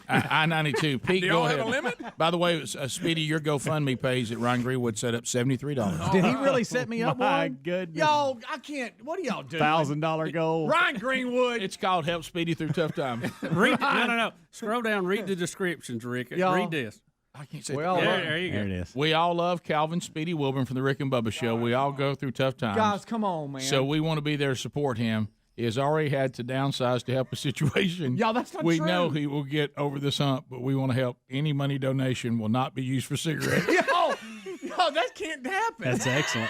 I-92. Pete, Do go y'all ahead. have a limit? By the way, Speedy, your GoFundMe page that Ryan Greenwood set up $73. Did he really set me up My one? goodness. Y'all, I can't. What are y'all doing? $1,000 goal. Ryan Greenwood. It's called Help Speedy Through Tough Times. Read no. Scroll down. Read the descriptions, Rick. Y'all- Read this. I can't say Well, There you There go. it is. We all love Calvin Speedy Wilburn from the Rick and Bubba Show. We all go through tough times. guys, come on, man. So we want to be there to support him. He has already had to downsize to help a situation. Y'all, that's not we true. know he will get over this hump, but we want to help. Any money donation will not be used for cigarettes. yo, that can't happen. That's excellent.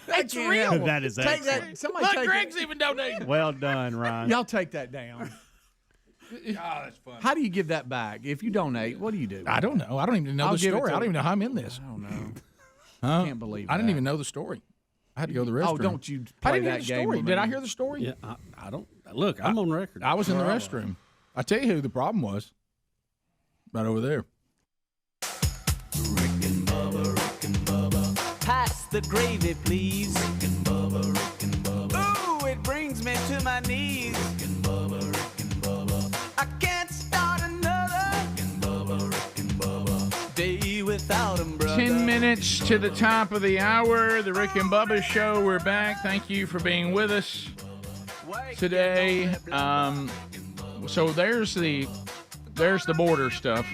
That's can't real. happen. That is take excellent. that. Somebody Look, take Greg's even donating. Well done, Ryan. Y'all take that down. That's funny. How do you give that back? If you donate, what do you do? I don't know. I don't even know I'll the give it story. to I don't him. even know how I'm in this. I don't know. Huh? Can't believe I didn't that. even know the story. I had to go to the restroom. Oh, don't you I play didn't hear that the game story. with Did I me. hear the story? Yeah, I don't. Look, I'm on record. I was in the restroom. I tell you who the problem was. Right over there. Rick and Bubba. Pass the gravy, please. Rick and Bubba. Ooh, it brings me to my knees. Rick and Bubba. I can't start another. Rick and Bubba. Day without 'em, brother. 10 minutes to the top of the hour. The Rick and Bubba Show. We're back. Thank you for being with us today. So there's the border stuff,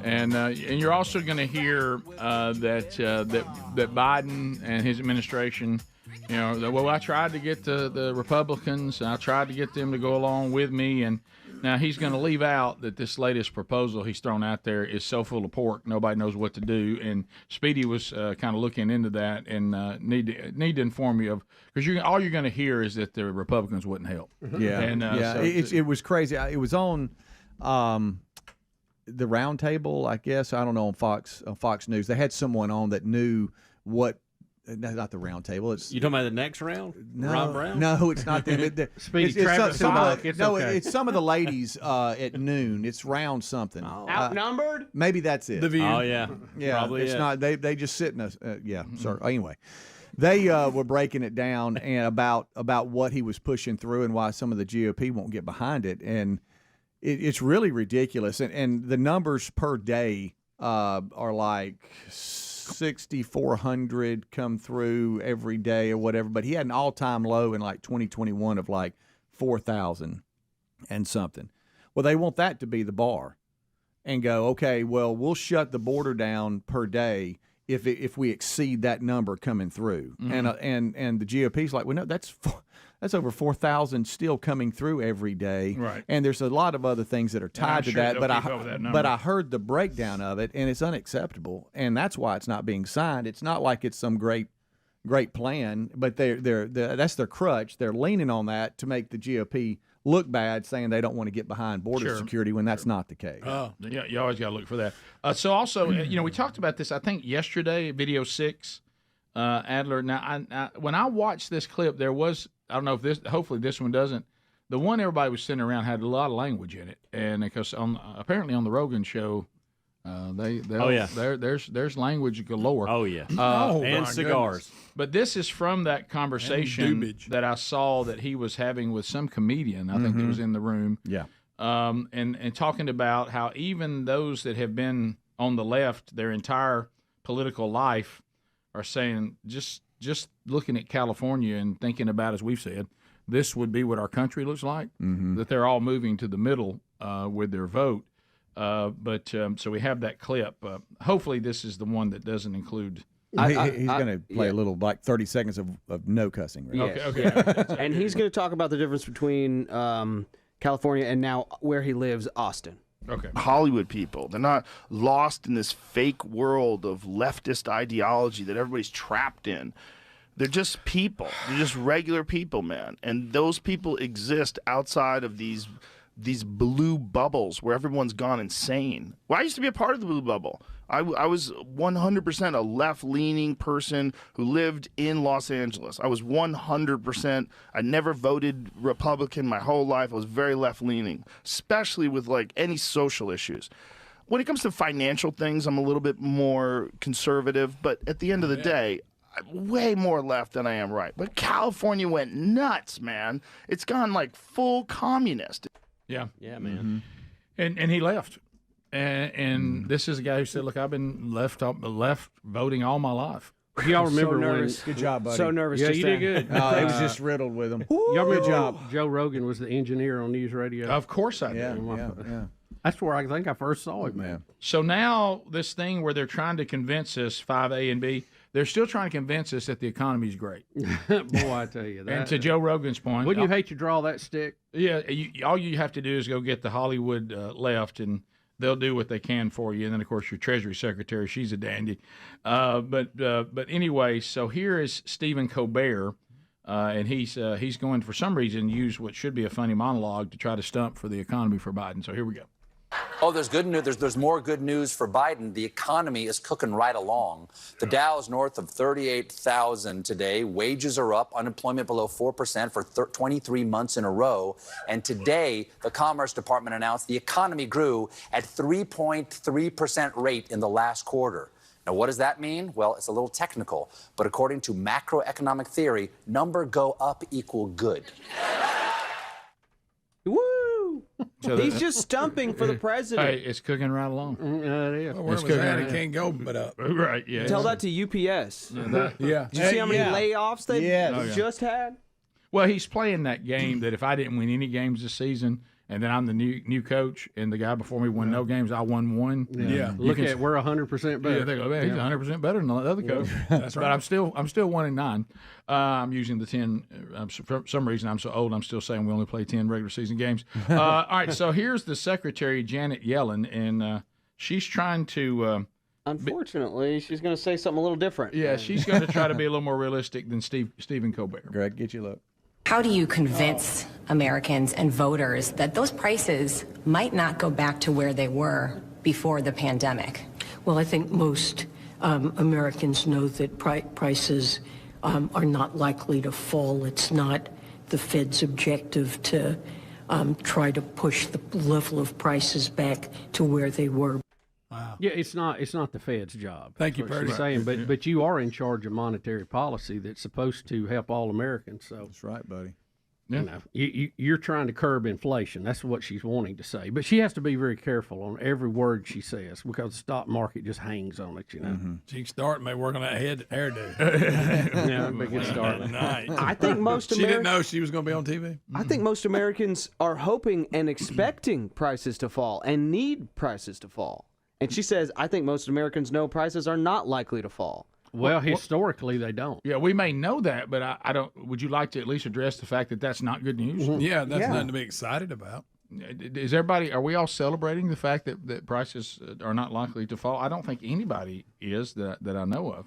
and you're also going to hear that Biden and his administration, you know, well, I tried to get the Republicans, and I tried to get them to go along with me, and Now, he's going to leave out that this latest proposal he's thrown out there is so full of pork, nobody knows what to do. And Speedy was kind of looking into that and need to inform you of, because all you're going to hear is that the Republicans wouldn't help. Yeah, and, it was crazy. It was on the round table, I guess. I don't know, on Fox News. They had someone on that knew what. Not the round table. It's you talking about the next round? No, Ron Brown? No, it's not them. Speedy Travis it's some of the ladies at noon. It's round something. Outnumbered? Maybe that's it. The View. Oh yeah, Probably it's not. They just sit in a Sorry. Anyway, they were breaking it down and about what he was pushing through and why some of the GOP won't get behind it, and it's really ridiculous. And the numbers per day are like 6,400 come through every day or whatever, but he had an all-time low in like 2021 of like 4,000 and something. Well, they want that to be the bar and go, okay, well, we'll shut the border down per day if we exceed that number coming through. Mm-hmm. And the GOP's like, well, no, that's over 4,000 still coming through every day. Right. And there's a lot of other things that are tied to that. But I heard the breakdown of it, and it's unacceptable. And that's why it's not being signed. It's not like it's some great plan, but that's their crutch. They're leaning on that to make the GOP look bad, saying they don't want to get behind border security when that's not the case. Oh, yeah, you always got to look for that. So also, we talked about this, I think, yesterday, video 6, Adler. Now, when I watched this clip, there was, I don't know if hopefully this one doesn't. The one everybody was sitting around had a lot of language in it, and because apparently on the Rogan show, there's language galore. Oh yeah, and cigars. Goodness. But this is from that conversation that I saw that he was having with some comedian. I think that was in the room. Yeah, and talking about how even those that have been on the left their entire political life are saying just looking at California and thinking about, as we've said, this would be what our country looks like, that they're all moving to the middle with their vote. So we have that clip. Hopefully this is the one that doesn't include... He's going to play a little, like 30 seconds of no cussing. Right? Yes. Okay. And he's going to talk about the difference between California and now where he lives, Austin. Okay. Hollywood people, they're not lost in this fake world of leftist ideology that everybody's trapped in. They're just people. They're just regular people, man. And those people exist outside of these blue bubbles where everyone's gone insane. Well, I used to be a part of the blue bubble. I was 100% a left-leaning person who lived in Los Angeles. I was 100%. I never voted Republican my whole life. I was very left-leaning, especially with like any social issues. When it comes to financial things, I'm a little bit more conservative, but at the end of the day, I'm way more left than I am right. But California went nuts, man. It's gone like full communist. Yeah. Yeah, man. And he left. And this is a guy who said, look, I've been left voting all my life. Y'all remember when? Good job, buddy. So nervous. Yeah, just you then. did good. It was just riddled with him. Y'all remember Good job. Joe Rogan was the engineer on News Radio? Of course I do. Yeah. That's where I think I first saw it, man. So now this thing where they're trying to convince us, 5A and B, they're still trying to convince us that the economy's great. Boy, I tell you that. And to Joe Rogan's point. Wouldn't you hate to draw that stick? Yeah, all you have to do is go get the Hollywood left, and they'll do what they can for you. And then, of course, your Treasury Secretary, she's a dandy. But anyway, so here is Stephen Colbert, and he's going to, for some reason, use what should be a funny monologue to try to stump for the economy for Biden. So here we go. Oh, there's good news. There's more good news for Biden. The economy is cooking right along. The Dow is north of 38,000 today. Wages are up. Unemployment below 4% for 23 months in a row. And today, the Commerce Department announced the economy grew at 3.3% rate in the last quarter. Now, what does that mean? Well, it's a little technical, but according to macroeconomic theory, number go up equal good. Woo! So He's just stumping for the president. Hey, it's cooking right along. It is. Well, where was that? It can't go but up. Right, yeah. Tell that to UPS. Yeah. Did you see how many layoffs they just had? Well, he's playing that game that if I didn't win any games this season, and then I'm the new coach, and the guy before me won no games. I won one. Yeah. Look at we're 100% better. Yeah, they go, man, he's 100% better than the other coach. That's right. But I'm still 1-9. I'm using the 10. For some reason, I'm so old. I'm still saying we only play 10 regular season games. All right. So here's the secretary, Janet Yellen, and she's trying to. Unfortunately, she's going to say something a little different. Yeah, she's going to try to be a little more realistic than Stephen Colbert. Greg, get you look. How do you convince Americans and voters that those prices might not go back to where they were before the pandemic? Well, I think most Americans know that prices are not likely to fall. It's not the Fed's objective to try to push the level of prices back to where they were. Wow. Yeah, it's not the Fed's job. Thank you, Percy. Percy. Saying, but you are in charge of monetary policy that's supposed to help all Americans. So that's right, buddy. Yeah. You're trying to curb inflation. That's what she's wanting to say. But she has to be very careful on every word she says because the stock market just hangs on it, you know. Mm-hmm. She can start may work on that hairdo. Yeah, a good start. I think most She didn't know she was going to be on TV. I think most Americans are hoping and expecting prices to fall and need prices to fall. And she says, I think most Americans know prices are not likely to fall. Well, historically, they don't. Yeah, we may know that, but I don't. Would you like to at least address the fact that that's not good news? Yeah, that's nothing to be excited about. Is everybody? Are we all celebrating the fact that prices are not likely to fall? I don't think anybody is that I know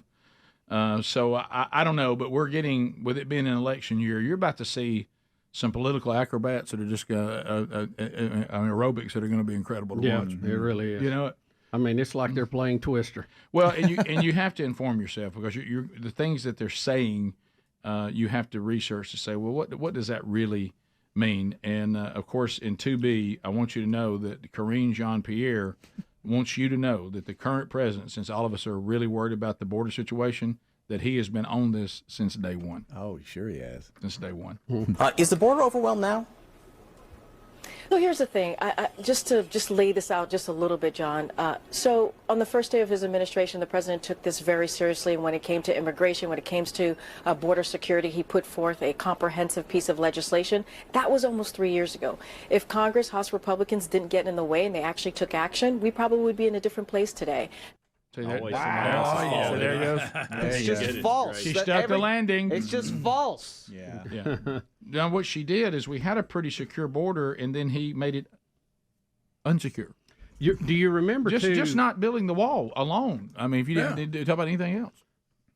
of. So I don't know, but we're getting, with it being an election year, you're about to see some political acrobats that are just aerobics that are going to be incredible to watch. It really is. You know. I mean, it's like they're playing Twister. Well, and you have to inform yourself because you're the things that they're saying, you have to research to say, well, what does that really mean? And of course, in 2B, I want you to know that Karine Jean-Pierre wants you to know that the current president, since all of us are really worried about the border situation, that he has been on this since day one. Oh, sure he has. Since day one. Is the border overwhelmed now? So here's the thing, just to lay this out just a little bit, John. So on the first day of his administration, the president took this very seriously. And when it came to immigration, when it came to border security, he put forth a comprehensive piece of legislation. That was almost 3 years ago. If Congress, House Republicans didn't get in the way and they actually took action, we probably would be in a different place today. So there it goes. It's just false. She stuck the landing. It's just false. Yeah. Now, what she did is we had a pretty secure border, and then he made it unsecure. Do you remember just not building the wall alone? I mean, if you didn't talk about anything else.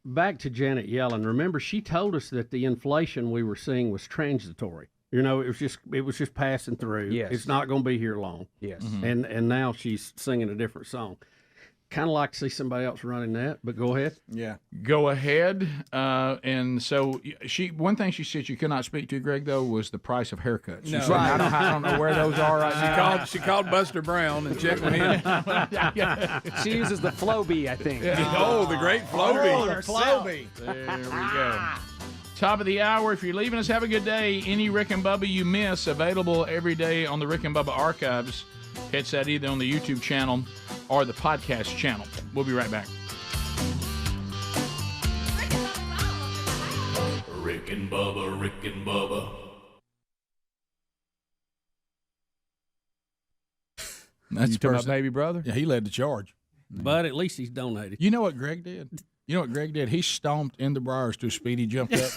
Back to Janet Yellen. Remember, she told us that the inflation we were seeing was transitory. You know, it was just passing through. Yes. It's not going to be here long. Yes. And now she's singing a different song. Kind of like to see somebody else running that, but go ahead. Yeah. Go ahead. And so one thing she said she could not speak to, Greg, though, was the price of haircuts. She said, I don't know where those are right now. She called Buster Brown and checked with him. She uses the Flowbee, I think. Oh, the great Flowbee. Flowbee. There we go. Top of the hour. If you're leaving us, have a good day. Any Rick and Bubba you miss, available every day on the Rick and Bubba archives. Catch that either on the YouTube channel or the podcast channel. We'll be right back. Rick and Bubba, Rick and Bubba. That's you talking about baby brother? Yeah, he led the charge. But at least he's donated. You know what Greg did? He stomped in the briars too speedy, jumped up.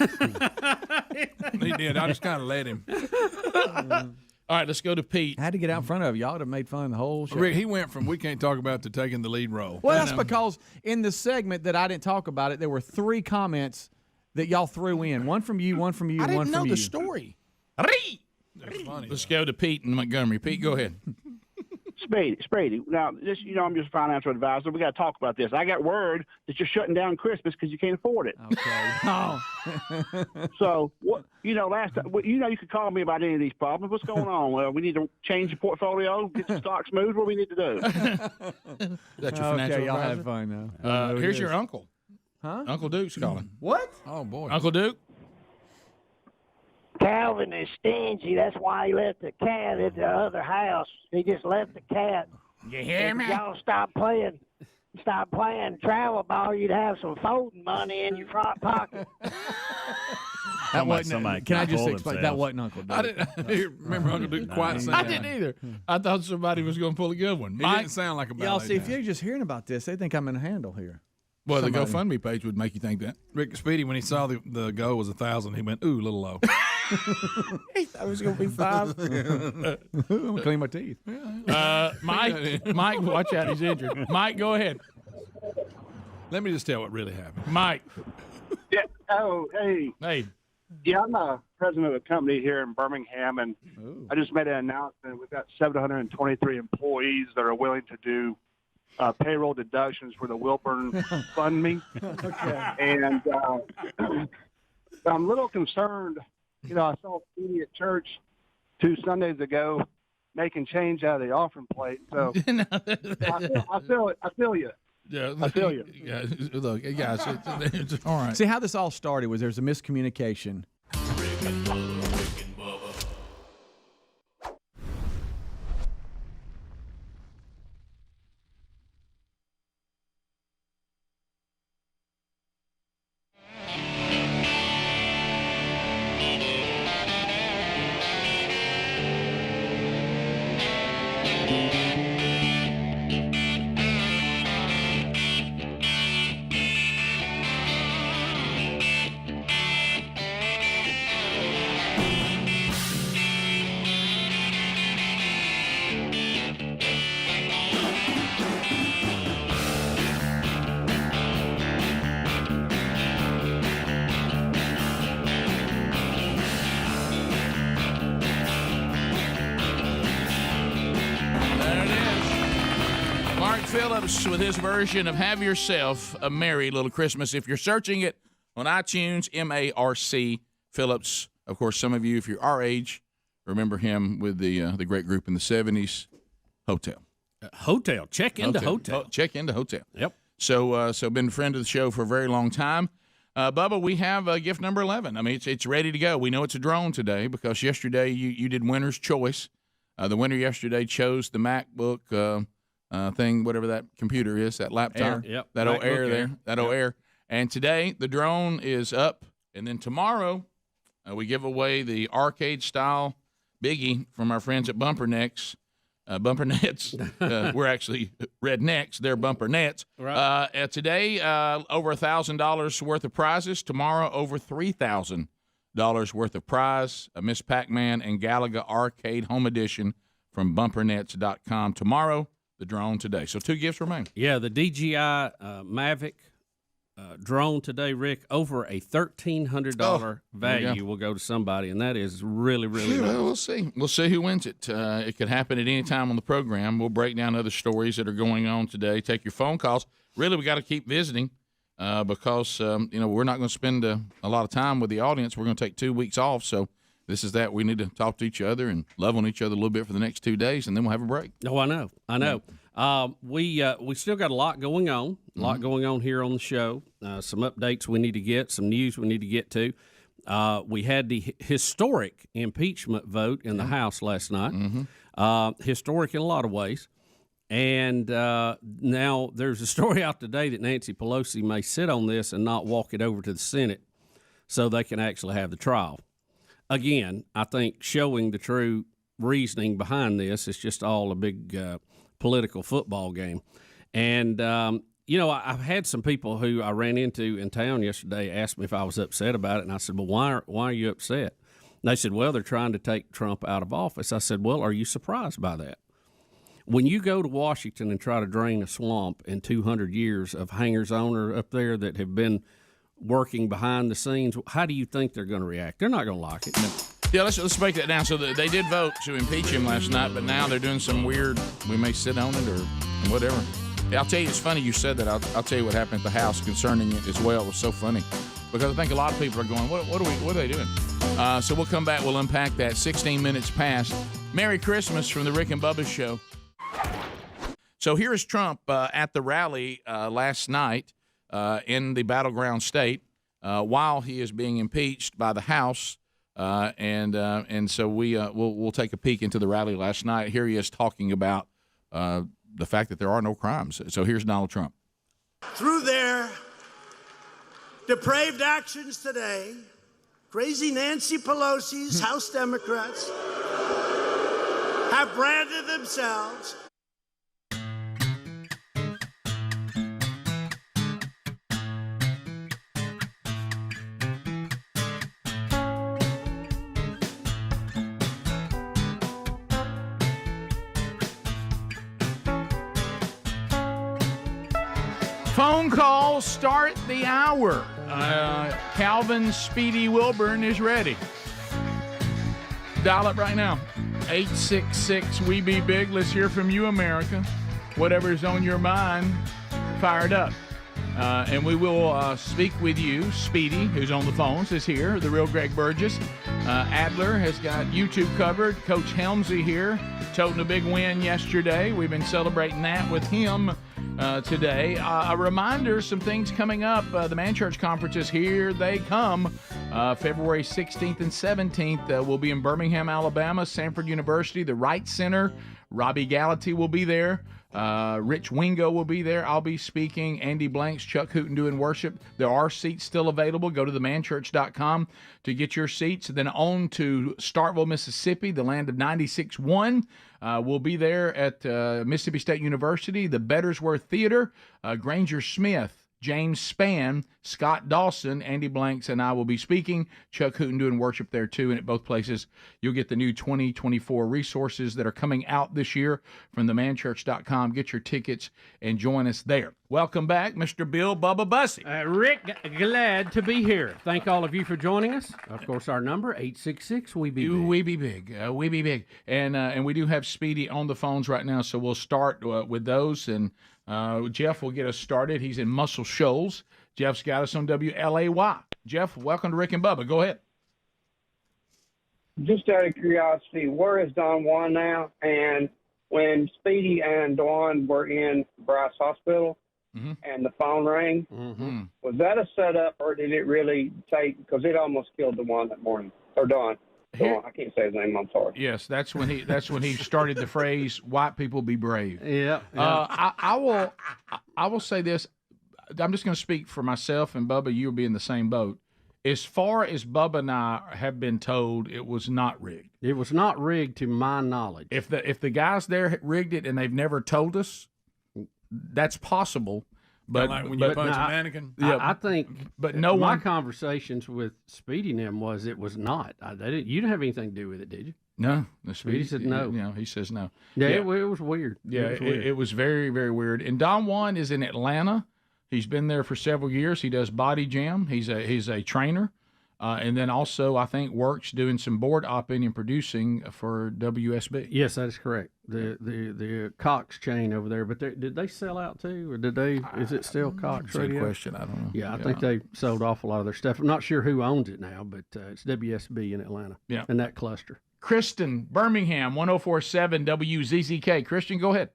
He did. I just kind of let him. All right, let's go to Pete. I had to get out in front of y'all to have made fun of the whole show. Rick, he went from we can't talk about to taking the lead role. Well, that's because in the segment that I didn't talk about it, there were 3 comments that y'all threw in. One from you, one from you, and one from you. I didn't know the story. That's funny. Let's go to Pete in Montgomery. Pete, go ahead. Spady. Now, this, I'm just a financial advisor. We got to talk about this. I got word that you're shutting down Christmas because you can't afford it. Okay. So, last time, you could call me about any of these problems. What's going on? We need to change the portfolio, get the stocks moved. What do we need to do? That's your financial y'all advisor? have fun now. Here's your uncle. Huh? Uncle Duke's calling. What? Oh, boy. Uncle Duke? Calvin is stingy. That's why he left the cat at the other house. He just left the cat. You hear me? If y'all stop playing travel ball, you'd have some folding money in your front pocket. That wasn't. Can I just explain? That wasn't Uncle Duke. I didn't remember Uncle Duke quite saying I didn't either. I thought somebody was going to pull a good one. It didn't sound like a ballet Y'all see, if dance. you're just hearing about this, they think I'm in a handle here. Well, Somebody. the GoFundMe page would make you think that. Rick Speedy, when he saw the goal was 1,000, he went, ooh, a little low. He thought it was going to be 5. I'm going to clean my teeth. Mike, watch out. He's injured. Mike, go ahead. Let me just tell what really happened. Mike. Yeah. Oh, hey. Hey. Yeah, I'm president of a company here in Birmingham, and I just made an announcement. We've got 723 employees that are willing to do payroll deductions for the Wilburn Fund Me. Okay. And I'm a little concerned. You know, I saw Speedy at church 2 Sundays ago making change out of the offering plate. So I feel you. Yeah, I feel you. Yeah, look, guys, it's all right. See how this all started was there's a miscommunication. Phillips with his version of Have Yourself a Merry Little Christmas. If you're searching it on iTunes, M-A-R-C, Phillips. Of course, some of you, if you're our age, remember him with the great group in the 70s, Hotel. Hotel. Check into Hotel. Check into Hotel. Yep. So been a friend of the show for a very long time. Bubba, we have gift number 11. I mean, it's ready to go. We know it's a drone today because yesterday you did winner's choice. The winner yesterday chose the MacBook thing, whatever that computer is, that laptop, Yep. that old MacBook Air there, Air. that old Air. And today the drone is up, and then tomorrow we give away the arcade-style Biggie from our friends at Bumper Nets. We're actually rednecks. They're Bumper Nets. Right. Today, over $1,000 worth of prizes. Tomorrow, over $3,000 worth of prize. A Miss Pac-Man and Galaga Arcade Home Edition from BumperNets.com. Tomorrow, the drone today. So 2 gifts remain. Yeah, the DJI Mavic drone today, Rick, over a $1,300 value will go to somebody, and that is really, really nice. Well, we'll see. We'll see who wins it. It could happen at any time on the program. We'll break down other stories that are going on today. Take your phone calls. Really, we got to keep visiting because we're not going to spend a lot of time with the audience. We're going to take 2 weeks off, so this is that. We need to talk to each other and love on each other a little bit for the next 2 days, and then we'll have a break. Oh, I know. We still got a lot going on. Going on here on the show. Some updates we need to get, some news we need to get to. We had the historic impeachment vote in the House last night. Historic in a lot of ways. And now there's a story out today that Nancy Pelosi may sit on this and not walk it over to the Senate so they can actually have the trial. Again, I think showing the true reasoning behind this is just all a big political football game. And, I've had some people who I ran into in town yesterday ask me if I was upset about it. And I said, well, why are you upset? And they said, well, they're trying to take Trump out of office. I said, well, are you surprised by that? When you go to Washington and try to drain a swamp in 200 years of hangers-on up there that have been working behind the scenes, how do you think they're going to react? They're not going to like it. Yeah, let's break that down. So they did vote to impeach him last night, but now they're doing some weird, we may sit on it or whatever. Yeah, I'll tell you, it's funny you said that. I'll tell you what happened at the House concerning it as well. It was so funny because I think a lot of people are going, what are they doing? So we'll come back. We'll unpack that. 16 minutes past. Merry Christmas from the Rick and Bubba Show. So here is Trump at the rally last night in the battleground state while he is being impeached by the House. And so we'll take a peek into the rally last night. Here he is talking about the fact that there are no crimes. So here's Donald Trump. Through their depraved actions today, Crazy Nancy Pelosi's House Democrats have branded themselves. Phone calls start the hour. Calvin Speedy Wilburn is ready. Dial up right now. 866-WE-BE-BIG. Let's hear from you, America. Whatever's on your mind, fire it up. And we will speak with you. Speedy, who's on the phones, is here. The real Greg Burgess. Adler has got YouTube covered. Coach Helmsy here, toting a big win yesterday. We've been celebrating that with him today. A reminder, some things coming up. The Man Church Conferences, here they come. February 16th and 17th. We'll be in Birmingham, Alabama, Sanford University, the Wright Center. Robbie Gallaty will be there. Rich Wingo will be there. I'll be speaking. Andy Blanks, Chuck Hooten doing worship. There are seats still available. Go to themanchurch.com to get your seats. Then on to Starkville, Mississippi, the land of 96-1. We'll be there at Mississippi State University, the Bettersworth Theater. Granger Smith, James Spann, Scott Dawson, Andy Blanks, and I will be speaking. Chuck Hooten doing worship there, too. And at both places, you'll get the new 2024 resources that are coming out this year from themanchurch.com. Get your tickets and join us there. Welcome back, Mr. Bill Bubba Bussey. Rick, glad to be here. Thank all of you for joining us. Of course, our number, 866-WE-BE-BIG. We be big. We be big. And we do have Speedy on the phones right now, so we'll start with those. And Jeff will get us started. He's in Muscle Shoals. Jeff's got us on WLAY. Jeff, welcome to Rick and Bubba. Go ahead. Just out of curiosity, where is Don Juan now? And when Speedy and Dawn were in Bryce Hospital and the phone rang, was that a setup or did it really take, because it almost killed Dawn that morning, or Dawn. I can't say his name. I'm sorry. Yes, that's when he started the phrase "white people be brave." Yeah. I will say this. I'm just going to speak for myself and Bubba. You'll be in the same boat. As far as Bubba and I have been told, it was not rigged. It was not rigged to my knowledge. If the guys there rigged it and they've never told us, that's possible. But like when you punch a mannequin. Yeah, I think. But no my one. conversations with Speedy and them was it was not. You didn't have anything to do with it, did you? No, Speedy said no. He says no. Yeah, it was weird. Yeah, it was very, very weird. And Don Juan is in Atlanta. He's been there for several years. He does body jam. He's a trainer, and then also I think works doing some board opping and producing for WSB. Yes, that is correct. The Cox chain over there, but did they sell out too, or did they? Is it still Cox Radio? Good question. I don't know. Yeah, I think they sold off a lot of their stuff. I'm not sure who owns it now, but it's WSB in Atlanta. Yeah, in that cluster. Kristen, Birmingham, 104.7 WZZK. Christian, go ahead.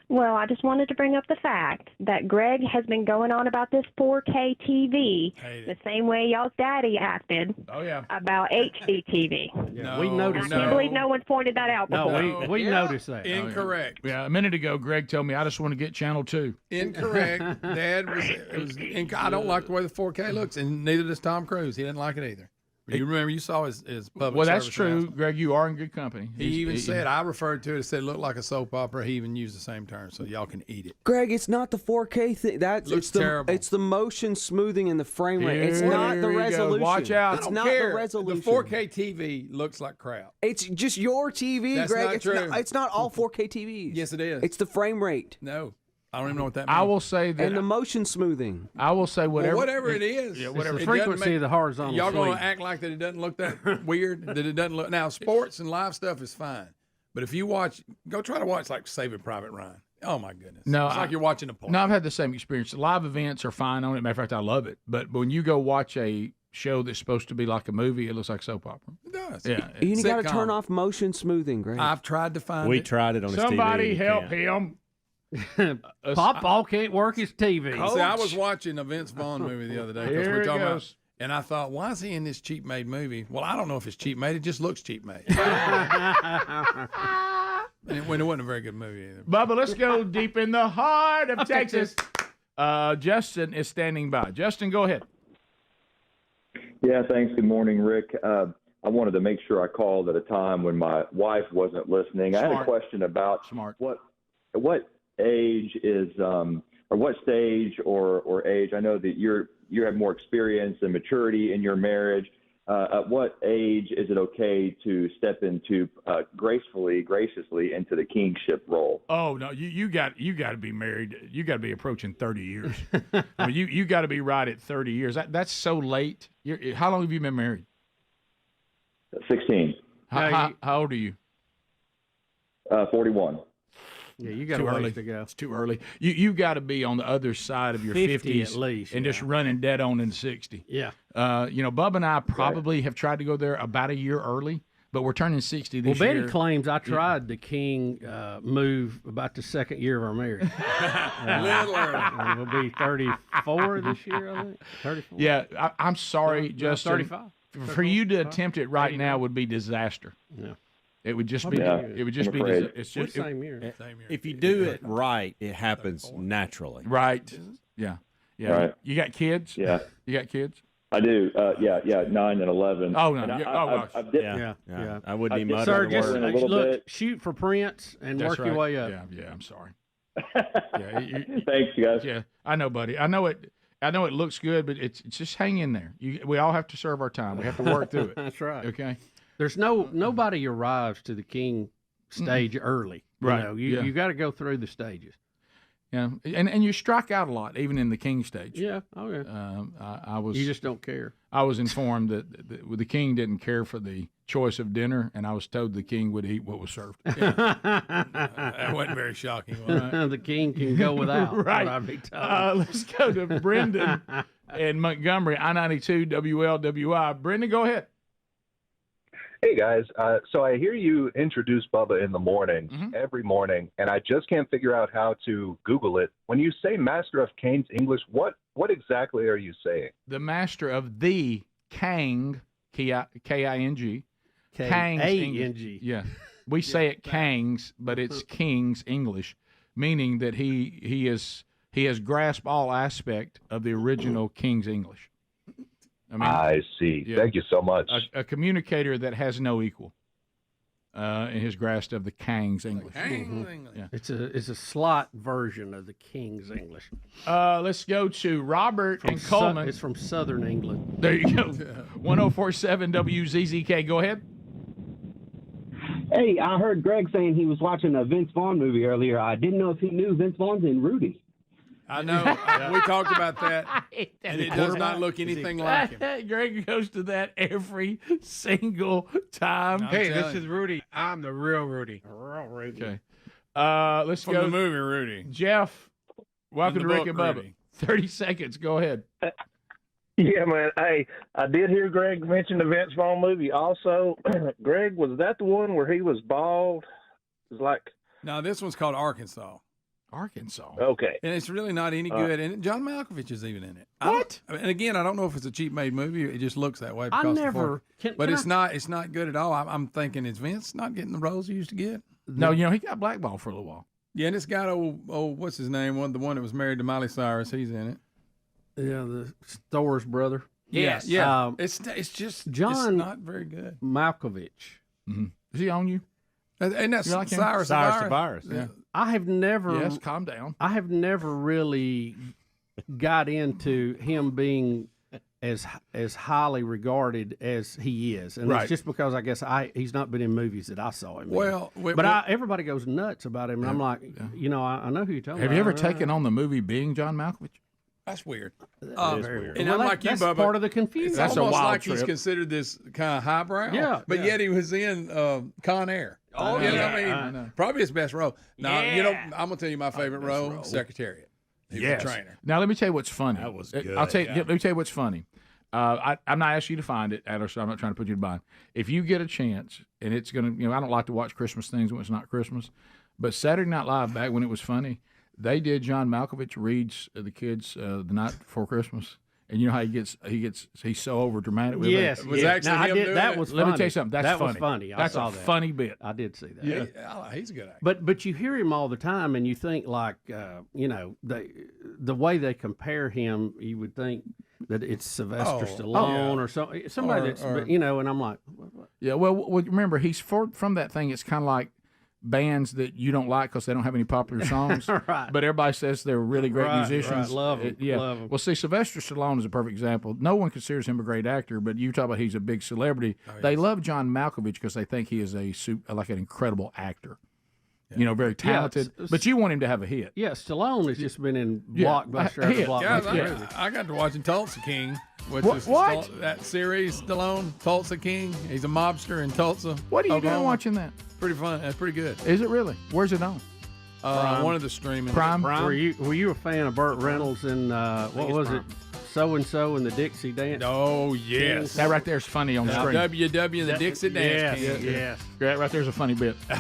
Well, I just wanted to bring up the fact that Greg has been going on about this 4K TV the same way y'all's daddy acted about HD TV. Yeah, we noticed I can't believe no one pointed that out before. No, we noticed that. Incorrect. Yeah, a minute ago, Greg told me I just want to get Channel 2. Incorrect. Dad I don't like the way the 4K looks, and neither does Tom Cruise. He didn't like it either. You remember you saw his public Well, that's service true, announcement. Greg. You are in good company. He even said, I referred to it, it said it looked like a soap opera. He even used the same term, so y'all can eat it. Greg, it's not the 4K thing. Looks terrible. It's the motion smoothing and the frame rate. It's not the resolution. Watch out. It's I don't not care. the resolution. The 4K TV looks like crap. It's just your TV, That's Greg. not true. It's not all 4K TVs. Yes, it is. It's the frame rate. No. I don't even know what that means. I will say that. And the motion smoothing. I will say whatever. Well, whatever it is. Yeah, whatever. It's the frequency of the horizontal Y'all going sleeve. to act like that it doesn't look that weird? That it doesn't look. Now, sports and live stuff is fine. But if you go try to watch like Saving Private Ryan. Oh, my goodness. No, it's like you're watching a play. No, I've had the same experience. The live events are fine on it. Matter of fact, I love it. But when you go watch a show that's supposed to be like a movie, it looks like soap opera. It does. Yeah. You got to turn off motion smoothing, Greg. I've tried to find We it. tried it on his TV. Somebody help him. Pop-Ball can't work his TV. See, I was watching a Vince Vaughn movie the other day because Here we're it talking about, goes. and I thought, why is he in this cheap made movie? Well, I don't know if it's cheap made. It just looks cheap made. And it wasn't a very good movie either. Bubba, let's go deep in the heart of Texas. Justin is standing by. Justin, go ahead. Yeah, thanks. Good morning, Rick. I wanted to make sure I called at a time when my wife wasn't listening. I had a question about what age is or what stage or age. I know that you have more experience and maturity in your marriage. At what age is it okay to step into graciously into the kingship role? Oh no, you got to be married. You got to be approaching 30 years. I mean, you got to be right at 30 years. That's so late. How long have you been married? 16. How old are you? 41. Yeah, you got a ways to go. It's too early. You got to be on the other side of your 50s at least, and just running dead on in 60. Yeah. Bubba and I probably have tried to go there about a year early, but we're turning 60 this year. Well, Betty claims I tried the king move about the second year of our marriage. Little early. We'll be 34 this year, I think. 34. Yeah, I'm sorry, Justin. 35. For you to attempt it right now would be disaster. Yeah. It would just be. Yeah, it would just I'm be. afraid. It's just Same year. If you do it right, it happens naturally. Right. Yeah. Yeah. Right. You got kids? Yeah. You got kids? I do. 9 and 11. Oh, no. And Yeah. I've dipped- Yeah. I wouldn't even utter Sir, the just word. a little look, bit. shoot for Prince and That's work right. your way up. Yeah. I'm sorry. Yeah. Thanks, guys. Yeah. I know, buddy. I know it looks good, but it's just hang in there. We all have to serve our time. We have to work through it. That's right. Okay. There's nobody arrives to the king stage early. Right. You got to go through the stages. Yeah. And you strike out a lot, even in the king stage. Yeah. Oh yeah. I was. You just don't care. I was informed that the king didn't care for the choice of dinner, and I was told the king would eat what was served. That wasn't very shocking. The king can go without. Right. I'd be told. Let's go to Brendan in Montgomery, I-92 WLWI. Brendan, go ahead. Hey guys, so I hear you introduce Bubba in the morning, every morning, and I just can't figure out how to Google it. When you say Master of Kane's English, what exactly are you saying? The master of the Kang, K-I-N-G. Kang's K-A-N-G. Yeah. We say it Kang's, but it's King's English, meaning that he has grasped all aspect of the original King's English. I see. Yeah. Thank you so much. A communicator that has no equal in his grasp of the Kang's English. Yeah. It's a slot version of the king's English. Let's go to Robert and Coleman. It's from Southern England. There you go. 1047 WZZK. Go ahead. Hey, I heard Greg saying he was watching a Vince Vaughn movie earlier. I didn't know if he knew Vince Vaughn's in Rudy. I know. We talked about that, and it does not look anything like him. Greg goes to that every single time. Hey, this is Rudy. I'm the real Rudy. Okay. Let's From go. the movie Rudy. Jeff, welcome to the Rick and book, Bubba. Rudy. 30 seconds. Go ahead. Yeah, man. Hey, I did hear Greg mention the Vince Vaughn movie. Also, Greg, was that the one where he was bald? It was like. No, this one's called Arkansas. Arkansas. Okay. And it's really not any good. And John Malkovich is even in it. What? And again, I don't know if it's a cheap made movie. It just looks that way. I Because never. but it's not good at all. I'm thinking, is Vince not getting the roles he used to get? No, he got blackballed for a little while. Yeah, and it's got old what's his name? The one that was married to Miley Cyrus. He's in it. Yeah, the Thor's brother. Yes. Yeah. It's just John it's not very good. Malkovich. Mm-hmm. Is he on you? And that's You like him? Cyrus the Virus. Yeah. I have never. Yes, calm down. I have never really got into him being as highly regarded as he is, and Right. it's just because I guess he's not been in movies that I saw him. Well, in. But everybody goes nuts about him, and I'm like, I know who you're talking about. Have you ever taken on the movie Being John Malkovich? That's weird. That is weird. And Well, I'm like you, that's Bubba. part of the confusion. It's That's a almost wild like he's trip. considered this kind of highbrow. Yeah, But yeah. yet he was in Con Air. Oh, You know yeah. what I mean? I know. Probably his best role. Now, Yeah. I'm going to tell you my favorite role, Secretariat. He was Yes. a trainer. Now let me tell you what's funny. That was I'll good, tell you. yeah. Let me tell you what's funny. I'm not asking you to find it, Adler, so I'm not trying to put you to bind. If you get a chance, and it's gonna, I don't like to watch Christmas things when it's not Christmas, but Saturday Night Live back when it was funny, they did John Malkovich reads the kids the night before Christmas. And you know how he's so over dramatic with Yes, it. It was yeah. actually Now, I him did, doing that it. was Let funny. me tell you something. That's that funny. was funny. I That's saw a that. funny bit. I did see that. Yeah, he's a good actor. But you hear him all the time, and you think like the way they compare him, you would think that it's Sylvester Stallone or somebody and I'm like, what? Yeah, well, remember, he's from that thing. It's kind of like bands that you don't like because they don't have any popular songs. Right. But everybody says they're really great musicians. Right. Love them. Love them. Well, see, Sylvester Stallone is a perfect example. No one considers him a great actor, but you talk about he's a big celebrity. Oh, yes. They love John Malkovich because they think he is an incredible actor. Yeah. Very talented. But you want him to have a hit. Yeah, Stallone has just been in blockbuster after blockbuster. Guys, I got to watching Tulsa King. What? That series, Stallone, Tulsa King. He's a mobster in Tulsa. What are you Oklahoma. doing watching that? Pretty fun. That's pretty good. Is it really? Where's it on? One of the streaming. Prime. Were you a fan of Burt Reynolds and what was Prime. It? So and So and the Dixie Dance. Oh yes, that right there is funny on the screen. WW and the Dixie Dance. Yes. That right there's a funny bit. Rick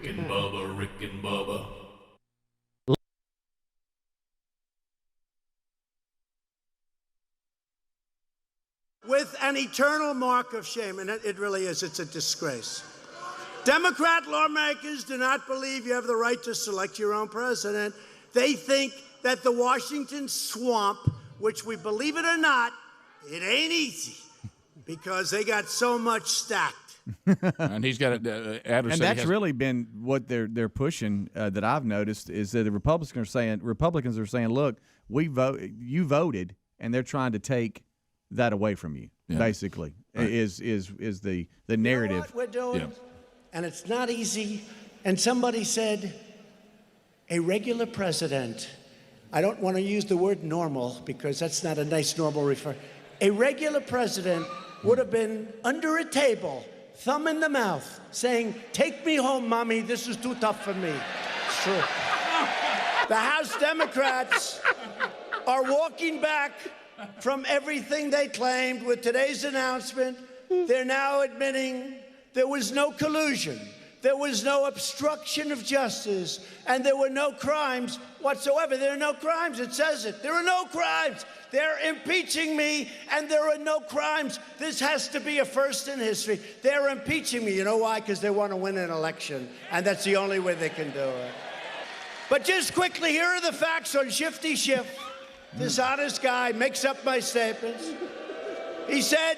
and Bubba, Rick and Bubba. With an eternal mark of shame, and it really is, it's a disgrace. Democrat lawmakers do not believe you have the right to select your own president. They think that the Washington swamp, which we believe it or not, it ain't easy because they got so much stacked. And he's got it. And that's really been what they're pushing. That I've noticed is that the Republicans are saying, look, you voted, and they're trying to take that away from you. Yeah. Basically, right. is the narrative. You know what we're doing, and it's not easy. And somebody said, a regular president. I don't want to use the word normal because that's not a nice normal refer. A regular president would have been under a table, thumb in the mouth, saying, take me home, mommy, this is too tough for me. It's true. The House Democrats are walking back from everything they claimed with today's announcement. They're now admitting there was no collusion. There was no obstruction of justice, and there were no crimes whatsoever. There are no crimes. It says it. There are no crimes. They're impeaching me, and there are no crimes. This has to be a first in history. They're impeaching me. You know why? Because they want to win an election, and that's the only way they can do it. But just quickly, here are the facts on Shifty Schiff. This honest guy makes up my statements. He said,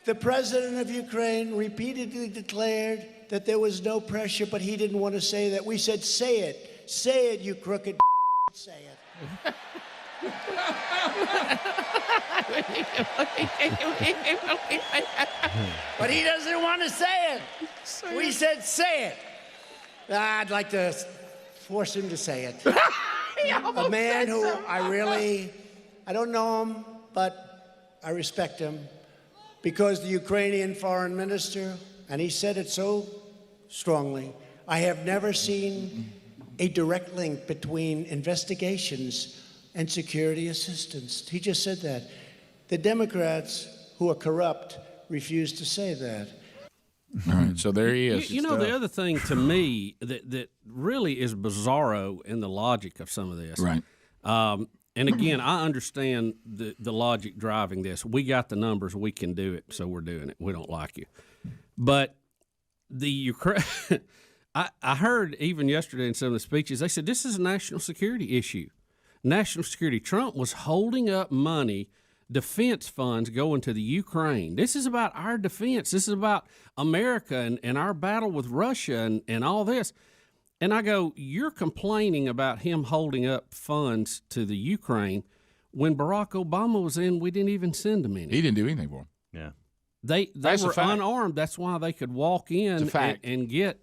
the president of Ukraine repeatedly declared that there was no pressure, but he didn't want to say that. We said, say it. Say it, you crooked say it. But he doesn't want to say it. We said, say it. I'd like to force him to say it. A man who I don't know him, but I respect him. Because the Ukrainian foreign minister, and he said it so strongly, I have never seen a direct link between investigations and security assistance. He just said that. The Democrats, who are corrupt, refuse to say that. All right, so there he is. The other thing to me that really is bizarro in the logic of some of this. Right. And again, I understand the logic driving this. We got the numbers, we can do it, so we're doing it. We don't like you. But the Ukraine, I heard even yesterday in some of the speeches, they said this is a national security issue. National security. Trump was holding up money, defense funds going to the Ukraine. This is about our defense. This is about America and our battle with Russia and all this. And I go, you're complaining about him holding up funds to the Ukraine. When Barack Obama was in, we didn't even send him any. He didn't do anything for him. Yeah. They were unarmed. That's why they could walk in and get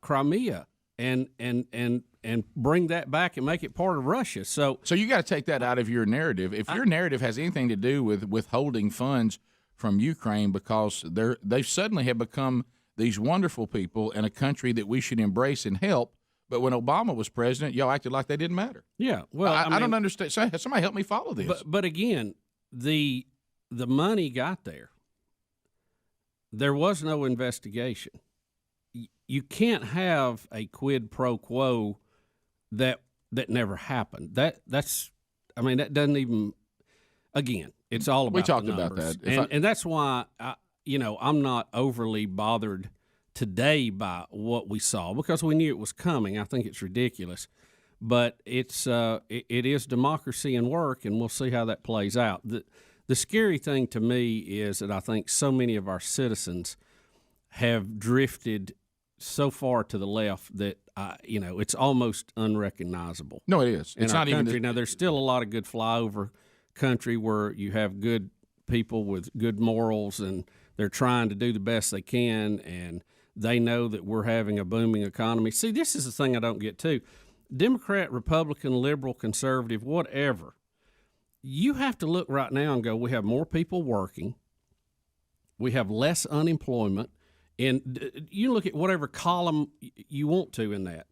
Crimea and bring that back and make it part of Russia. So you got to take that out of your narrative. If your narrative has anything to do with withholding funds from Ukraine because they suddenly have become these wonderful people in a country that we should embrace and help. But when Obama was president, y'all acted like they didn't matter. Yeah, well, I don't understand. Somebody help me follow this. But again, the money got there. There was no investigation. You can't have a quid pro quo that never happened. That doesn't even. Again, it's all about. We talked the about numbers. that, and that's why I'm not overly bothered today by what we saw because we knew it was coming. I think it's ridiculous. But it is democracy and work, and we'll see how that plays out. The scary thing to me is that I think so many of our citizens have drifted so far to the left that it's almost unrecognizable. No, it is. In It's our not even country. Now, there's still a lot of good flyover country where you have good people with good morals, and they're trying to do the best they can, and they know that we're having a booming economy. See, this is the thing I don't get too. Democrat, Republican, liberal, conservative, whatever. You have to look right now and go, we have more people working. We have less unemployment. And you look at whatever column you want to in that.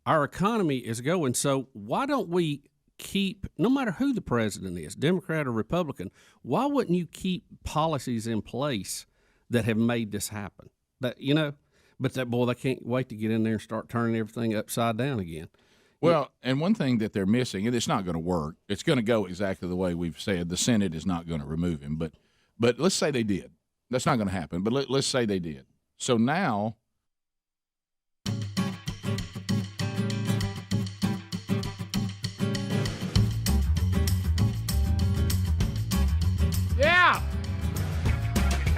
Our economy is going. So why don't we keep, no matter who the president is, Democrat or Republican, why wouldn't you keep policies in place that have made this happen? But they can't wait to get in there and start turning everything upside down again. Well, and one thing that they're missing, and it's not going to work, it's going to go exactly the way we've said. The Senate is not going to remove him. But let's say they did. That's not going to happen. But let's say they did. So now, yeah.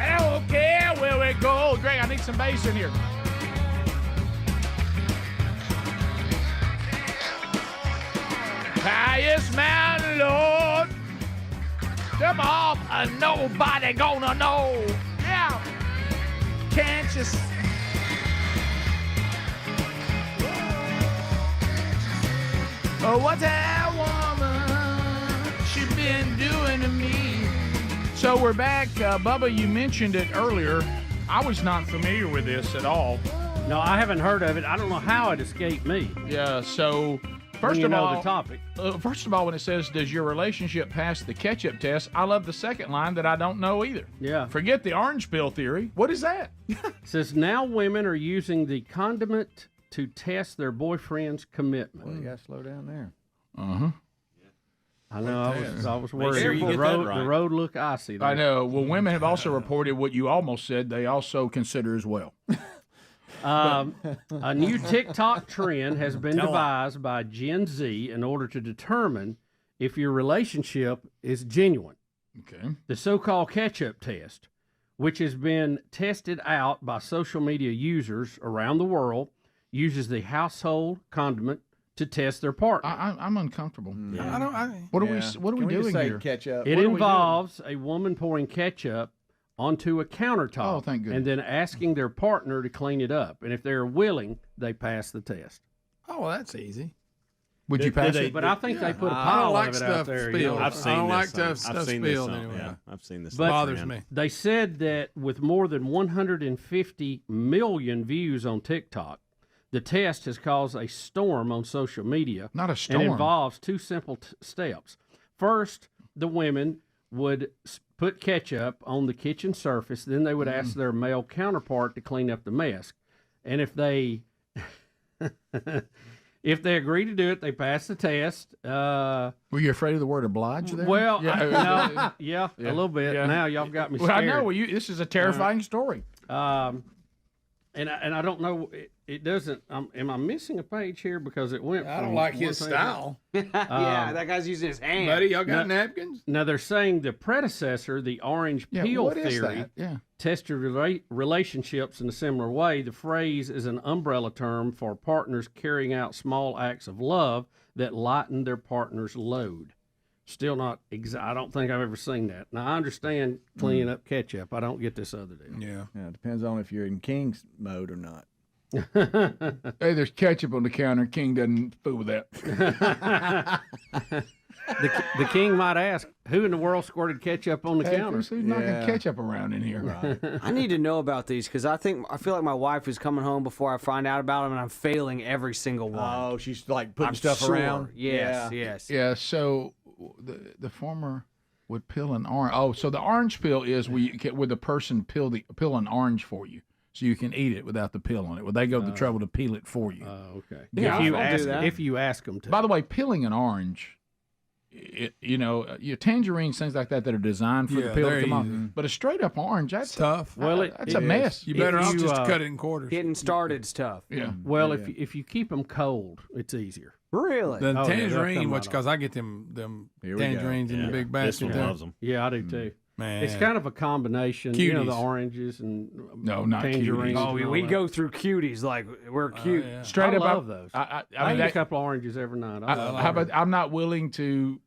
Okay, where we go. Greg, I need some bass in here. Highest mountain, Lord. Come on, nobody gonna know. Yeah. Can't you see? Oh, what that woman she been doing to me? So we're back. Bubba, you mentioned it earlier. I was not familiar with this at all. No, I haven't heard of it. I don't know how it escaped me. Yeah, so first you of know all, the topic. First of all, when it says, does your relationship pass the ketchup test, I love the second line that I don't know either. Yeah. Forget the orange peel theory. What is that? It says now women are using the condiment to test their boyfriend's commitment. Well, you got to slow down there. Uh-huh. I know. I was worried. Sure you the get road, that right. the road look icy there. I know. Well, women have also reported what you almost said they also consider as well. A new TikTok trend has been devised by Gen Z in order to determine if your relationship is genuine. Okay. The so-called ketchup test, which has been tested out by social media users around the world, uses the household condiment to test their partner. I'm uncomfortable. Yeah. What are we doing here? Ketchup? It involves a woman pouring ketchup onto a countertop. Oh, thank goodness. And then asking their partner to clean it up. And if they're willing, they pass the test. Oh, well, that's easy. Would you pass it? But I think they put a I pile don't like of it stuff out there. spilled. I've seen I don't this. like stuff I've seen spilled this. anyway. Yeah, I've seen this. But bothers me. They said that with more than 150 million views on TikTok, the test has caused a storm on social media. Not a storm. And involves two simple steps. First, the women would put ketchup on the kitchen surface. Then they would ask their male counterpart to clean up the mess. And if they agree to do it, they pass the test. Were you afraid of the word oblige there? Well, yeah, a little bit. Yeah. Now y'all got me Well, scared. I know. This is a terrifying story. And I don't know. It doesn't. Am I missing a page here because it went? I don't from like one his thing style. Yeah, that guy's using his hand. Buddy, y'all got napkins? Now they're saying the predecessor, the orange peel what is theory, that? Yeah. tested relationships in a similar way. The phrase is an umbrella term for partners carrying out small acts of love that lighten their partner's load. Still not. I don't think I've ever seen that. Now I understand cleaning up ketchup. I don't get this other deal. Yeah. It depends on if you're in King's mode or not. Hey, there's ketchup on the counter. King doesn't fool with that. The king might ask, "Who in the world squirted ketchup on the counter?" Who's knocking ketchup around in here? I need to know about these because I feel like my wife is coming home before I find out about them, and I'm failing every single one. Oh, she's like putting I'm stuff sure. around. Yes. Yeah. So the former would peel an orange. Oh, so the orange peel is where the person peel an orange for you, so you can eat it without the peel on it. Would they go to the trouble to peel it for you? Okay. Yeah, if I'll do that. if you ask them to. By the way, peeling an orange tangerines, things like that are designed for the peel to come off. But a straight up orange, that's tough. That's a mess. You better off just cut it in quarters. Getting started's tough. Yeah. Well, if you keep them cold, it's easier. Really? The tangerine, because I get them tangerines in the big basket. Loves them. Yeah, I do too. Man. It's kind of a combination. Cuties. The oranges and not tangerines. Oh, we go through cuties like we're cute. Yeah. Straight up, I love those. I I mean, eat a couple of oranges every night. how about I'm not willing to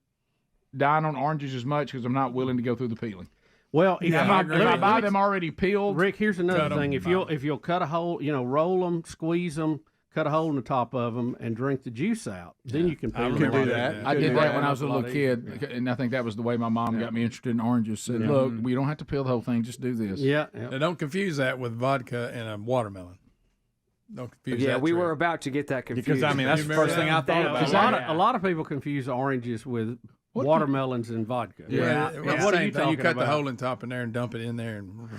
dine on oranges as much because I'm not willing to go through the peeling. Well, if I buy them already peeled. Rick, here's another thing. If you'll cut a hole, roll them, squeeze them, cut a hole in the top of them, and drink the juice out, then you can peel them. You can do that. I did that when I was a little kid, and I think that was the way my mom got me interested in oranges. Said, look, we don't have to peel the whole thing; just do this. Yeah. Now, don't confuse that with vodka and a watermelon. Don't confuse that. Yeah, we were about to get that confused. Because that's the first thing I thought about. A lot of people confuse oranges with watermelons and vodka. Yeah. What are you You talking cut about? the hole in top in there and dump it in there. And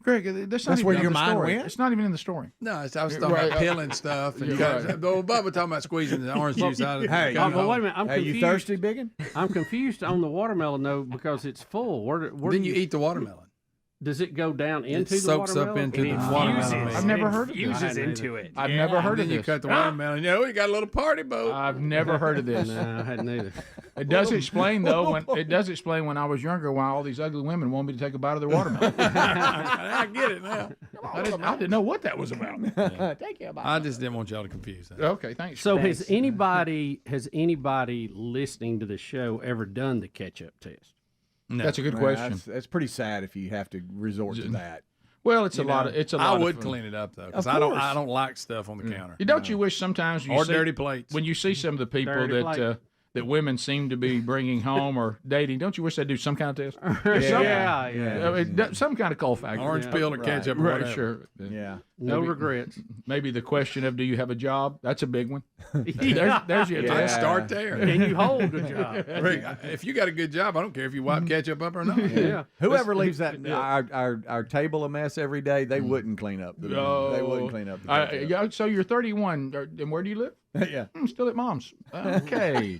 Greg, that's where your mind went? It's not even in the story. No, I was talking about peeling stuff. And Bubba talking about squeezing the orange juice out of it. Hey, but wait a minute. I'm Hey, confused. you thirsty, biggin? I'm confused on the watermelon though because it's full. Where Then you eat the watermelon. Does it go down into It the soaks watermelon? up into the watermelon. I've never heard of this. Fuses into it. I've never heard of Then you this. cut the watermelon. We got a little party boat. I've never heard of this. No, I hadn't either. It does explain though. When I was younger, why all these ugly women wanted me to take a bite of their watermelon. I get it now. I didn't know what that was about. Take your bite. I just didn't want y'all to confuse that. Okay, thanks. So has anybody listening to the show ever done the ketchup test? No. That's a good question. That's pretty sad if you have to resort to that. Well, it's a lot of. I would clean it up though, because I don't like stuff on the counter. Don't you wish sometimes you Or see, dirty plates. when you see some of the people Dirty plate. that women seem to be bringing home or dating? Don't you wish they'd do some kind of test? Yeah. I mean, some kind of cool factor. Orange peel or ketchup or Right, whatever. sure. Yeah. No regrets. Maybe the question of do you have a job? That's a big one. There's your I'd test. start there. Can you hold a job? Rick, if you got a good job, I don't care if you wipe ketchup up or not. Yeah. Whoever leaves that our table a mess every day, they wouldn't clean up. They wouldn't clean up. So you're 31, and where do you live? Yeah. I'm still at mom's. Okay.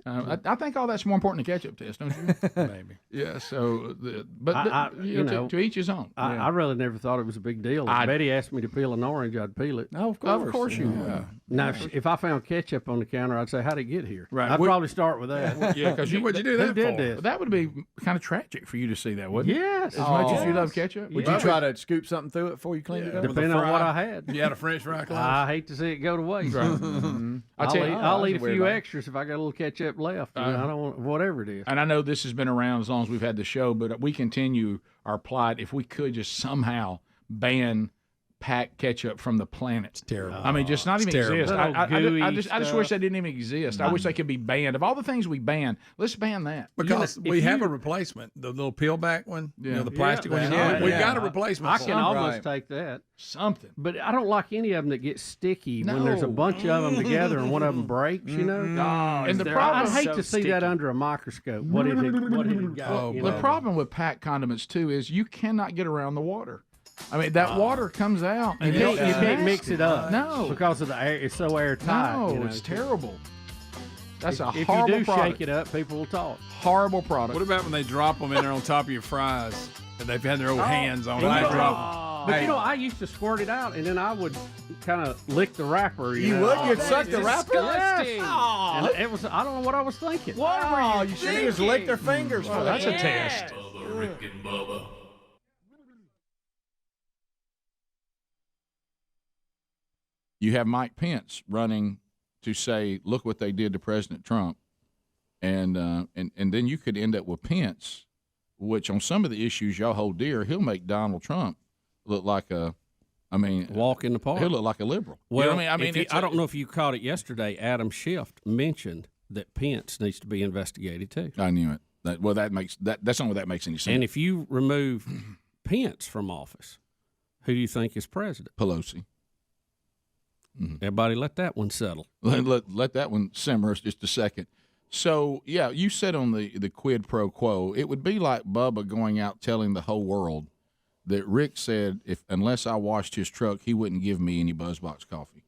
I think all that's more important than ketchup test, don't you? Maybe. Yeah. So, to each his own. I really never thought it was a big deal. If Betty asked me to peel an orange, I'd peel it. No, of course. Of course you would. Now, if I found ketchup on the counter, I'd say, "How'd it get here?" Right. I'd probably start with that. Yeah, because What'd you do that Who did for? this? that would be kind of tragic for you to see that, wouldn't it? Yes. As much as you love ketchup. Would you try to scoop something through it before you cleaned it up? Depending on what I had. You had a French fry close? I hate to see it go to waste. I'll eat a few extras if I got a little ketchup left. I don't want whatever it is. And I know this has been around as long as we've had the show, but we continue our plight. If we could just somehow ban packed ketchup from the planet. It's terrible. I mean, just not even exist. I just wish they didn't even exist. I wish they could be banned. Of all the things we ban, let's ban that. Because we have a replacement, the little peel back one, the plastic one. Yeah. We've got a replacement. I for can it. almost take that. Something. But I don't like any of them that get sticky when there's a bunch of them together and one of them breaks, you know? And the problem, I hate to see that under a microscope. What did it got? The problem with packed condiments, too, is you cannot get around the water. I mean, that water comes out. You can't mix it up. No. Because of the air. It's so airtight. No, it's terrible. That's a if horrible you do product. shake it up, people will talk. Horrible product. What about when they drop them in there on top of your fries and they've had their old hands on it? But I used to squirt it out, and then I would kind of lick the wrapper. You'd suck the wrapper? Yes. And it was, I don't know what I was thinking. You should have just licked their fingers. Well, that's a test. Rick and Bubba. You have Mike Pence running to say, look what they did to President Trump. And then you could end up with Pence, which on some of the issues y'all hold dear, he'll make Donald Trump look like walk in the park. He'll look like a liberal. Well, you know what I mean, I don't know if you caught it yesterday. Adam Schiff mentioned that Pence needs to be investigated too. I knew it. That's not what that makes any sense. And if you remove Pence from office, who do you think is president? Pelosi. Mm-hmm. Everybody let that one settle. Let that one simmer just a second. So, yeah, you said on the quid pro quo, it would be like Bubba going out telling the whole world that Rick said unless I washed his truck, he wouldn't give me any BuzzBox coffee.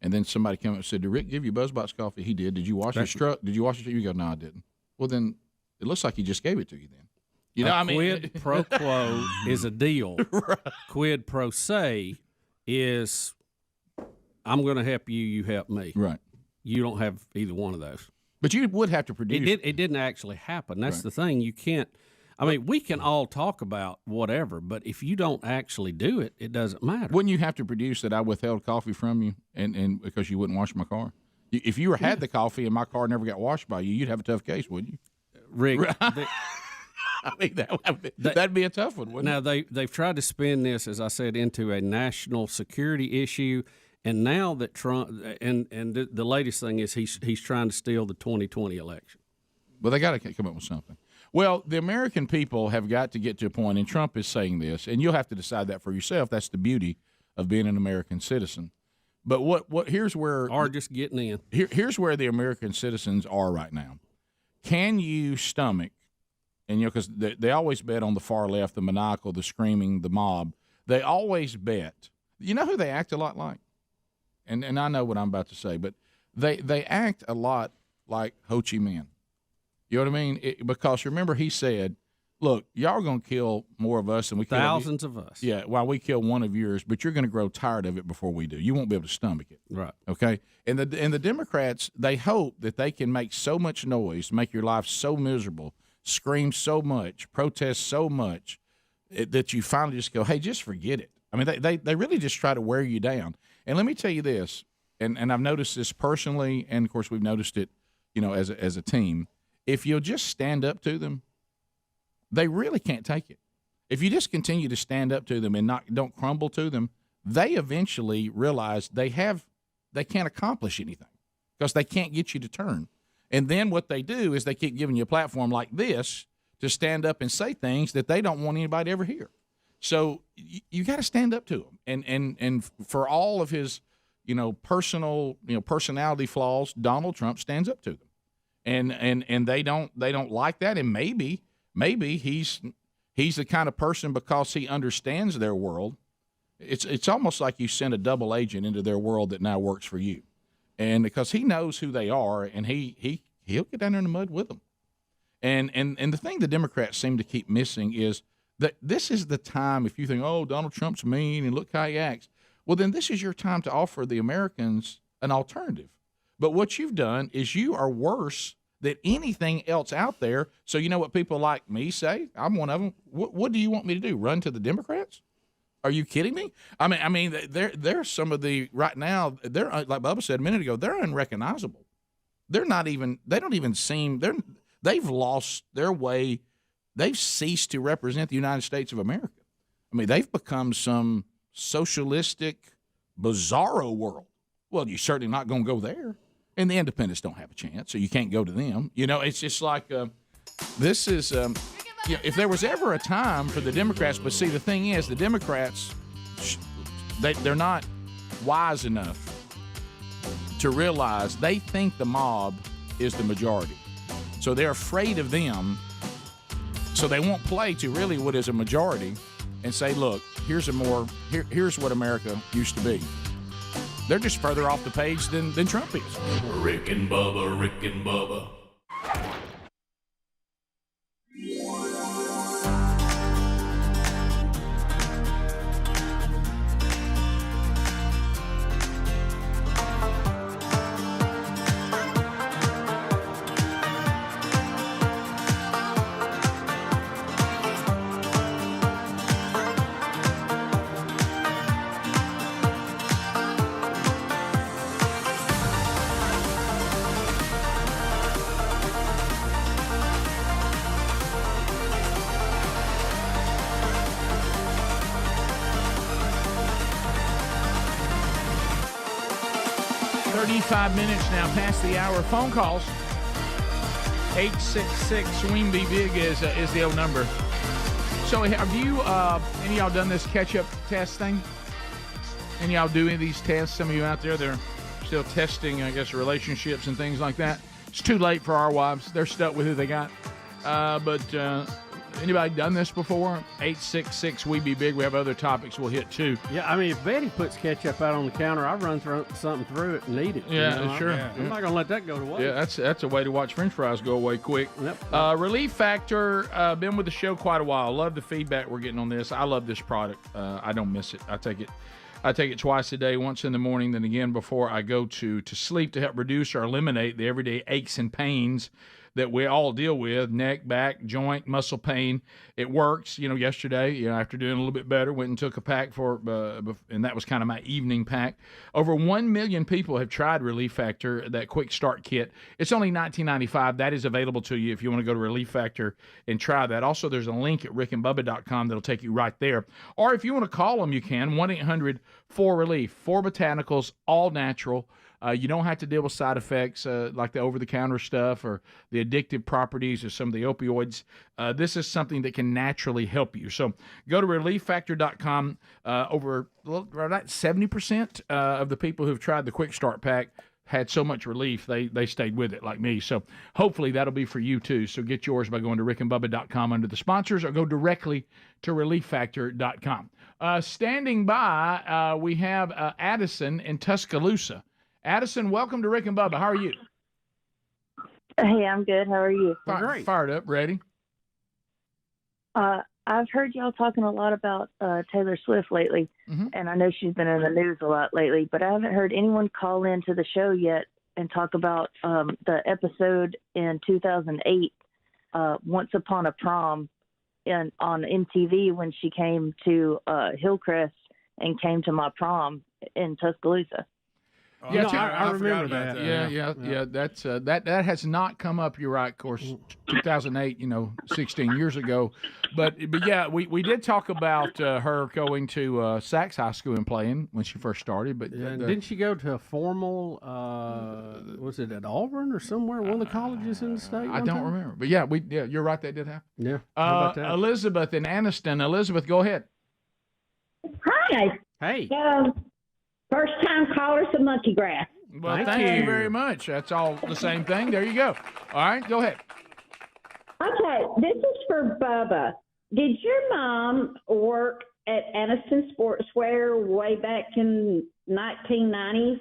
And then somebody came up and said, "Did Rick give you BuzzBox coffee?" He did. Did you wash his truck? Did you wash it? You go, "No, I didn't." Well, then it looks like he just gave it to you. Then you know, quid pro quo is a deal. Right. Quid pro se is I'm going to help you. You help me. Right. You don't have either one of those. But you would have to produce. It didn't actually happen. That's Right. the thing. You can't. I mean, we can all talk about whatever, but if you don't actually do it, it doesn't matter. Wouldn't you have to produce that I withheld coffee from you and because you wouldn't wash my car? If you had the coffee and my car never got washed by you, you'd have a tough case, wouldn't you? Rick, I mean, that'd be a tough one, wouldn't it? Now, they've tried to spin this, as I said, into a national security issue, and now that Trump and the latest thing is he's trying to steal the 2020 election. Well, they got to come up with something. Well, the American people have got to get to a point, and Trump is saying this, and you'll have to decide that for yourself. That's the beauty of being an American citizen. But what here's where or just getting in. Here's where the American citizens are right now. Can you stomach? And because they always bet on the far left, the maniacal, the screaming, the mob. They always bet. You know who they act a lot like? And I know what I'm about to say, but they act a lot like Ho Chi Minh. You know what I mean? Because remember, he said, "Look, y'all are going to kill more of us than we kill thousands of us. Yeah, while we kill one of yours, but you're going to grow tired of it before we do. You won't be able to stomach it." Right. Okay. And the Democrats, they hope that they can make so much noise, make your life so miserable, scream so much, protest so much, that you finally just go, "Hey, just forget it." I mean, they really just try to wear you down. And let me tell you this, and I've noticed this personally, and of course we've noticed it, as a team. If you'll just stand up to them, they really can't take it. If you just continue to stand up to them and don't crumble to them, they eventually realize they can't accomplish anything because they can't get you to turn. And then what they do is they keep giving you a platform like this to stand up and say things that they don't want anybody to ever hear. So you got to stand up to him. And for all of his, personal, personality flaws, Donald Trump stands up to them. And they don't like that. And maybe he's the kind of person, because he understands their world. It's almost like you send a double agent into their world that now works for you. And because he knows who they are, and he'll get down there in the mud with them. And the thing the Democrats seem to keep missing is that this is the time, if you think, "Oh, Donald Trump's mean and look how he acts," well, then this is your time to offer the Americans an alternative. But what you've done is you are worse than anything else out there. So you know what people like me say? I'm one of them. What do you want me to do? Run to the Democrats? Are you kidding me? I mean, they're some of the right now. They're like Bubba said a minute ago. They're unrecognizable. They're not even. They don't even seem. They've lost their way. They've ceased to represent the United States of America. I mean, they've become some socialistic, bizarro world. Well, you're certainly not going to go there. And the independents don't have a chance, so you can't go to them. It's just like this is if there was ever a time for the Democrats, but see, the thing is, the Democrats, they're not wise enough to realize they think the mob is the majority. So they're afraid of them, so they won't play to really what is a majority and say, "Look, here's what America used to be." They're just further off the page than Trump is. Rick and Bubba, Rick and Bubba. 35 minutes now past the hour. Phone calls. 866-WING-BE-BIG is the old number. So have you, any of y'all done this catch-up test thing? Any of y'all do any of these tests? Some of you out there, they're still testing, I guess, relationships and things like that. It's too late for our wives. They're stuck with who they got. But Anybody done this before? 866-WE-BE-BIG. We have other topics we'll hit too. Yeah, I mean, if Betty puts ketchup out on the counter, I run something through it and eat it. Yeah, sure. I'm not gonna let that go to waste. Yeah, that's a way to watch French fries go away quick. Yep. Relief Factor, been with the show quite a while. Love the feedback we're getting on this. I love this product. I don't miss it. I take it twice a day, once in the morning, then again before I go to sleep to help reduce or eliminate the everyday aches and pains that we all deal with, neck, back, joint, muscle pain. It works. Yesterday, after doing a little bit better, went and took a pack and that was kind of my evening pack. Over 1 million people have tried Relief Factor, that quick start kit. It's only $19.95. That is available to you if you want to go to Relief Factor and try that. Also, there's a link at rickandbubba.com that'll take you right there. Or if you want to call them, you can, 1-800-4RELIEF. 4 botanicals, all natural. You don't have to deal with side effects like the over-the-counter stuff or the addictive properties of some of the opioids. This is something that can naturally help you. So go to ReliefFactor.com. Over about 70% of the people who've tried the Quick Start Pack had so much relief, they stayed with it like me. So hopefully that'll be for you too. So get yours by going to rickandbubba.com under the sponsors or go directly to ReliefFactor.com. Standing by, we have Addison in Tuscaloosa. Addison, welcome to Rick and Bubba. How are you? Hey, I'm good. How are you? Great. Fired up, ready? I've heard y'all talking a lot about Taylor Swift lately, and I know she's been in the news a lot lately, but I haven't heard anyone call into the show yet and talk about the episode in 2008, Once Upon a Prom, on MTV when she came to Hillcrest and came to my prom in Tuscaloosa. Yeah, I remember that. Yeah. That's that has not come up. You're right. Of course, 2008. 16 years ago. But yeah, we did talk about her going to Sachs High School and playing when she first started. But didn't she go to a formal? Was it at Auburn or somewhere? One of the colleges in the state. I don't remember. But yeah, you're right. That did happen. Yeah. How about that? Elizabeth in Anniston. Elizabeth, go ahead. Hi. Hey. First time caller to monkey grass. Well, thank you very much. That's all the same thing. There you go. All right, go ahead. Okay, this is for Bubba. Did your mom work at Anniston Sportswear way back in 1990s?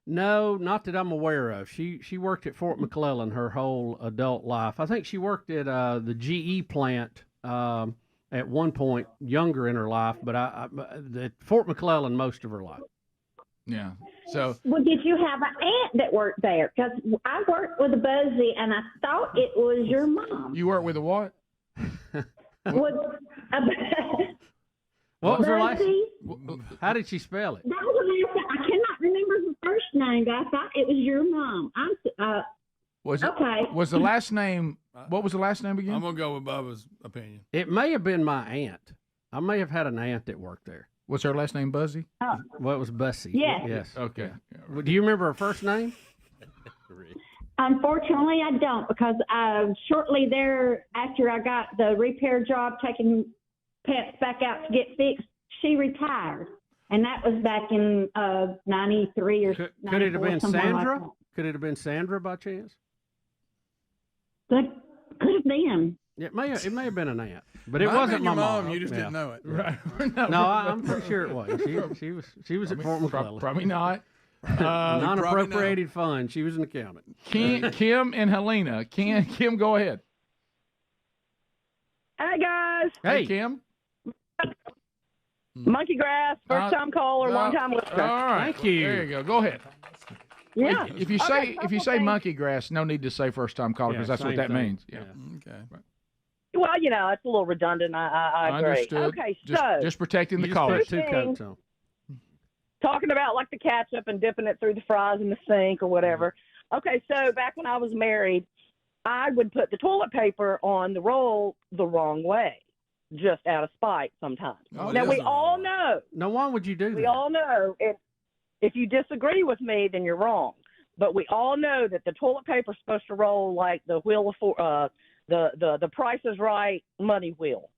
No, not that I'm aware of. She worked at Fort McClellan her whole adult life. I think she worked at the GE plant at one point, younger in her life, but at Fort McClellan most of her life. Yeah. So. Well, did you have an aunt that worked there? Because I worked with a Buzzy, and I thought it was your mom. You worked with a what? What was her last? How did she spell it? That was I cannot remember the first name, but I thought it was your mom. Was it? Okay. Was the last name? What was the last name again? I'm gonna go with Bubba's opinion. It may have been my aunt. I may have had an aunt that worked there. What's her last name? Buzzy? Oh. Well, it was Bussy. Yes. Yes. Okay. Do you remember her first name? Unfortunately, I don't, because shortly there, after I got the repair job, taking pets back out to get fixed, she retired. And that was back in 93 or 94. Could it have been Sandra? Like Could it have been Sandra by chance? Could have been. It may have been an aunt, but it Might wasn't have been my your mom. You just didn't know it, right? No, I'm pretty sure it was. She was at Fort McClellan. Probably not. Non-appropriated fund. She was an accountant. Kim and Helena. Kim, go ahead. Hey guys. Hey Kim. Monkey grass, first time caller, long time listener. All right. Thank you. There you go. Go ahead. Yeah. If you say monkey grass, no need to say first time caller because that's what that means. Yeah. Okay. Well, it's a little redundant. I agree. Understood. Okay, just protecting the caller. Put 2 coats on. Talking about like the ketchup and dipping it through the fries in the sink or whatever. Okay, so back when I was married, I would put the toilet paper on the roll the wrong way, just out of spite sometimes. Now, we all know. Now, why would you do that? We all know if you disagree with me, then you're wrong. But we all know that the toilet paper is supposed to roll like the wheel of the Price is Right money wheel.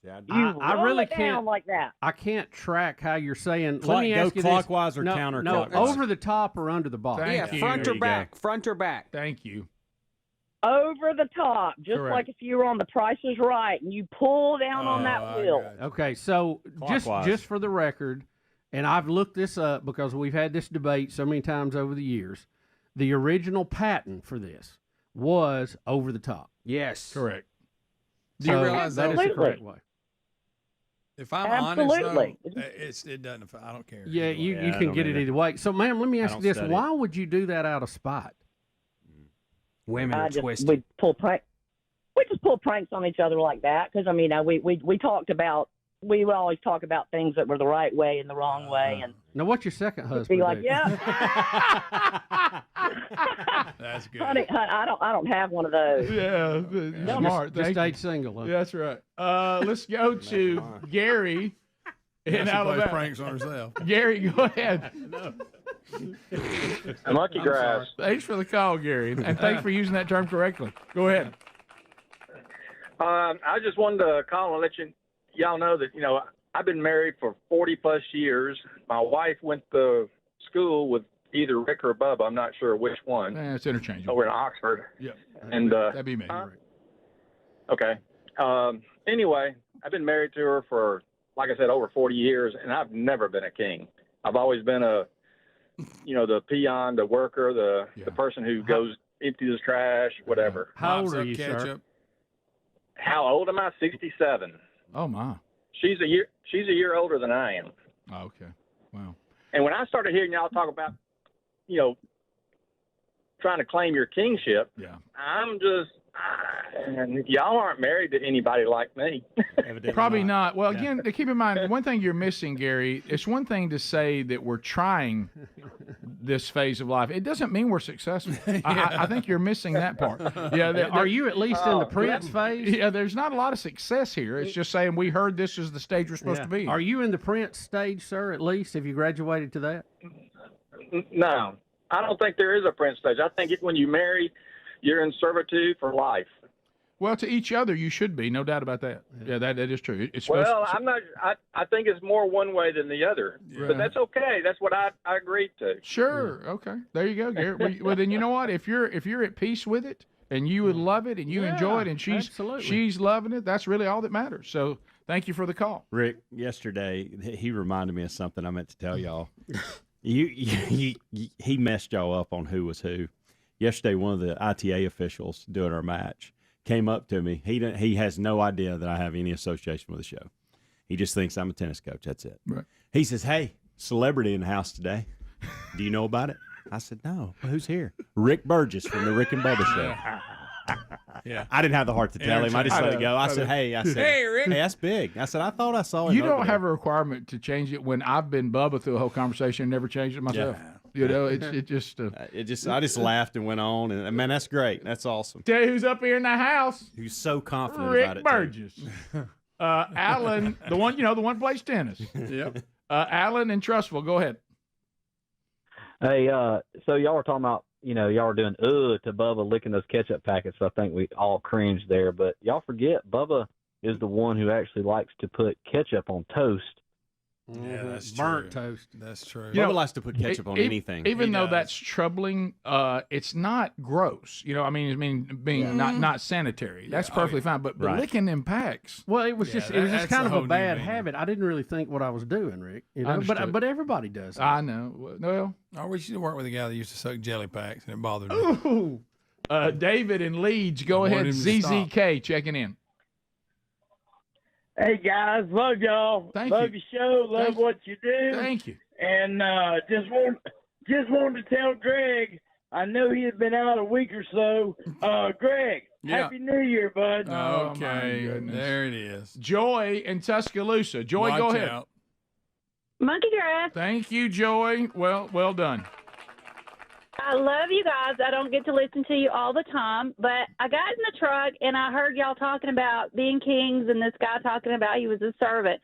Yeah, I really can't like that. I can't track how you're saying. Let me go ask you clockwise this. or counterclockwise. No, over the top or under the bottom. Front or back. Front or back. Thank you. over the top, just Correct. like if you were on The Price is Right and you pull down on that wheel. Okay, so Clockwise. just for the record, and I've looked this up because we've had this debate so many times over the years. The original patent for this was over the top. Yes, correct. Do you realize that is the correct way? If I'm Absolutely. honest, though, it doesn't. I don't care. Yeah, you can get it either way. So, ma'am, let me ask you this: study why would you do that out of spite? Women I just, we pull prank. We just pull pranks on each other like that because I mean, we talked about. We would always talk about things that were the right way and the wrong way, and Now, what's your second be husband? like, do? yeah, That's good. honey, I don't have one of those. Yeah, smart. Just Thank stayed you. single. Huh? Yeah, that's right. Let's go to Gary in Now she plays Alabama. pranks on herself. Gary, go ahead. Lucky grass. Thanks for the call, Gary, and thanks for using that term correctly. Go ahead. I just wanted to call and let y'all know that, I've been married for 40 plus years. My wife went to school with either Rick or Bubba. I'm not sure which one. It's interchangeable. Over in Oxford. Yeah. And that'd be me. Okay. Anyway, I've been married to her for, like I said, over 40 years, and I've never been a king. I've always been the peon, the worker, the person who goes empties his trash, whatever. How old are you, sir? How old am I? 67. Oh my. She's a year older than I am. Oh, okay. Wow. And when I started hearing y'all talk about, trying to claim your kingship, I'm just, and y'all aren't married to anybody like me. Probably not. Well, again, keep in mind, one thing you're missing, Gary, it's one thing to say that we're trying this phase of life. It doesn't mean we're successful. I think you're missing that part. Yeah. Are you at least in the Prince phase? Yeah, there's not a lot of success here. It's just saying we heard this is the stage we're supposed to be. Are you in the Prince stage, sir, at least? Have you graduated to that? No, I don't think there is a prince stage. I think when you marry, you're in servitude for life. Well, to each other, you should be, no doubt about that. Yeah, that is true. It's Well, I'm not. I think it's more one way than the other, but that's okay. That's what I agreed to. Sure. Okay. There you go, Gary. Well, then you know what? If you're at peace with it and you would love it and you enjoy it and she's loving it, that's really all that matters. So thank you for the call. Rick, yesterday he reminded me of something I meant to tell y'all. He messed y'all up on who was who. Yesterday, one of the ITA officials doing our match came up to me. He has no idea that I have any association with the show. He just thinks I'm a tennis coach. That's it. Right. He says, "Hey, celebrity in the house today. Do you know about it?" I said, "No. Well, who's here?" Rick Burgess from the Rick and Bubba Show. Yeah. I didn't have the heart to tell him. I just let it go. I said, "Hey, Hey, Rick. hey, that's big." I said, "I thought I saw it." You don't have a requirement to change it when I've been Bubba through a whole conversation and never changed it myself. Yeah. It just. I just laughed and went on, and man, that's great. That's awesome. Tell you who's up here in the house. Who's so confident Rick about it? Burgess. Alan, the one who plays tennis. Yep. Alan and Trustful, go ahead. Hey, so y'all were talking about, y'all were doing to Bubba licking those ketchup packets. So I think we all cringed there, but y'all forget Bubba is the one who actually likes to put ketchup on toast. Yeah, that's burnt true. toast. That's true. Bubba likes to put ketchup on anything. Even though that's troubling, it's not gross. Being not sanitary. That's perfectly fine. But Right. licking them packs. Well, it was just that's kind a of whole a new bad meaning. habit. I didn't really think what I was doing, Rick. Understood. But everybody does. That. I know. Well, I wish you work with a guy that used to suck jelly packs, and it bothered me. ooh. David in Leeds, go I ahead. wanted him to stop. ZZK checking in. Hey guys, love y'all. Love your show. Love what you do. Thank you. And just wanted to tell Greg. I know he had been out a week or so. Greg, Yeah. Happy New Year, bud. Oh, my Okay, goodness. there it is. Joy in Tuscaloosa. Joy, go Watch ahead. out. Monkey grass. Thank you, Joy. Well done. I love you guys. I don't get to listen to you all the time, but I got in the truck and I heard y'all talking about being kings and this guy talking about he was a servant.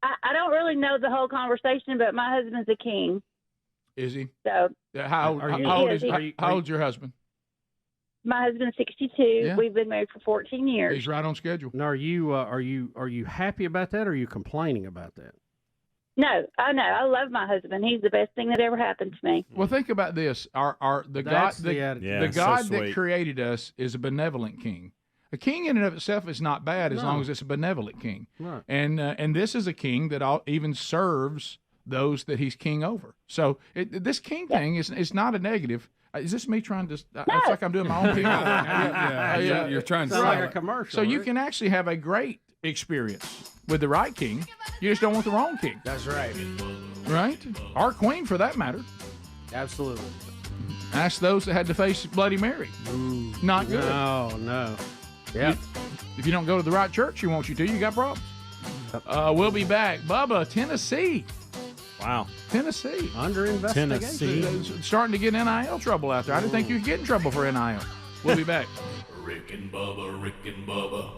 I don't really know the whole conversation, but my husband's a king. Is he? So How old's your husband? my husband's 62. Yeah. We've been married for 14 years. He's right on schedule. Now, are you happy about that, or are you complaining about that? No, I know. I love my husband. He's the best thing that ever happened to me. Well, think about this: the God that created us is a benevolent king. A king in and of itself is not bad as long as it's a benevolent king. Right. And this is a king that even serves those that he's king over. So this king thing is not a negative. Is this me trying to? It's like I'm doing my own thing. You're trying to sound like a commercial. So you can actually have a great experience with the right king. You just don't want the wrong king. That's right. Right? Or queen, for that matter. Absolutely. Ask those that had to face Bloody Mary. Ooh, not good. No. Yeah. If you don't go to the right church, you want you to. You got problems. We'll be back. Bubba, Tennessee. Wow. Tennessee. Under investigation. Tennessee. Starting to get NIL trouble out there. I didn't think you could get in trouble for NIL. We'll be back. Rick and Bubba, Rick and Bubba.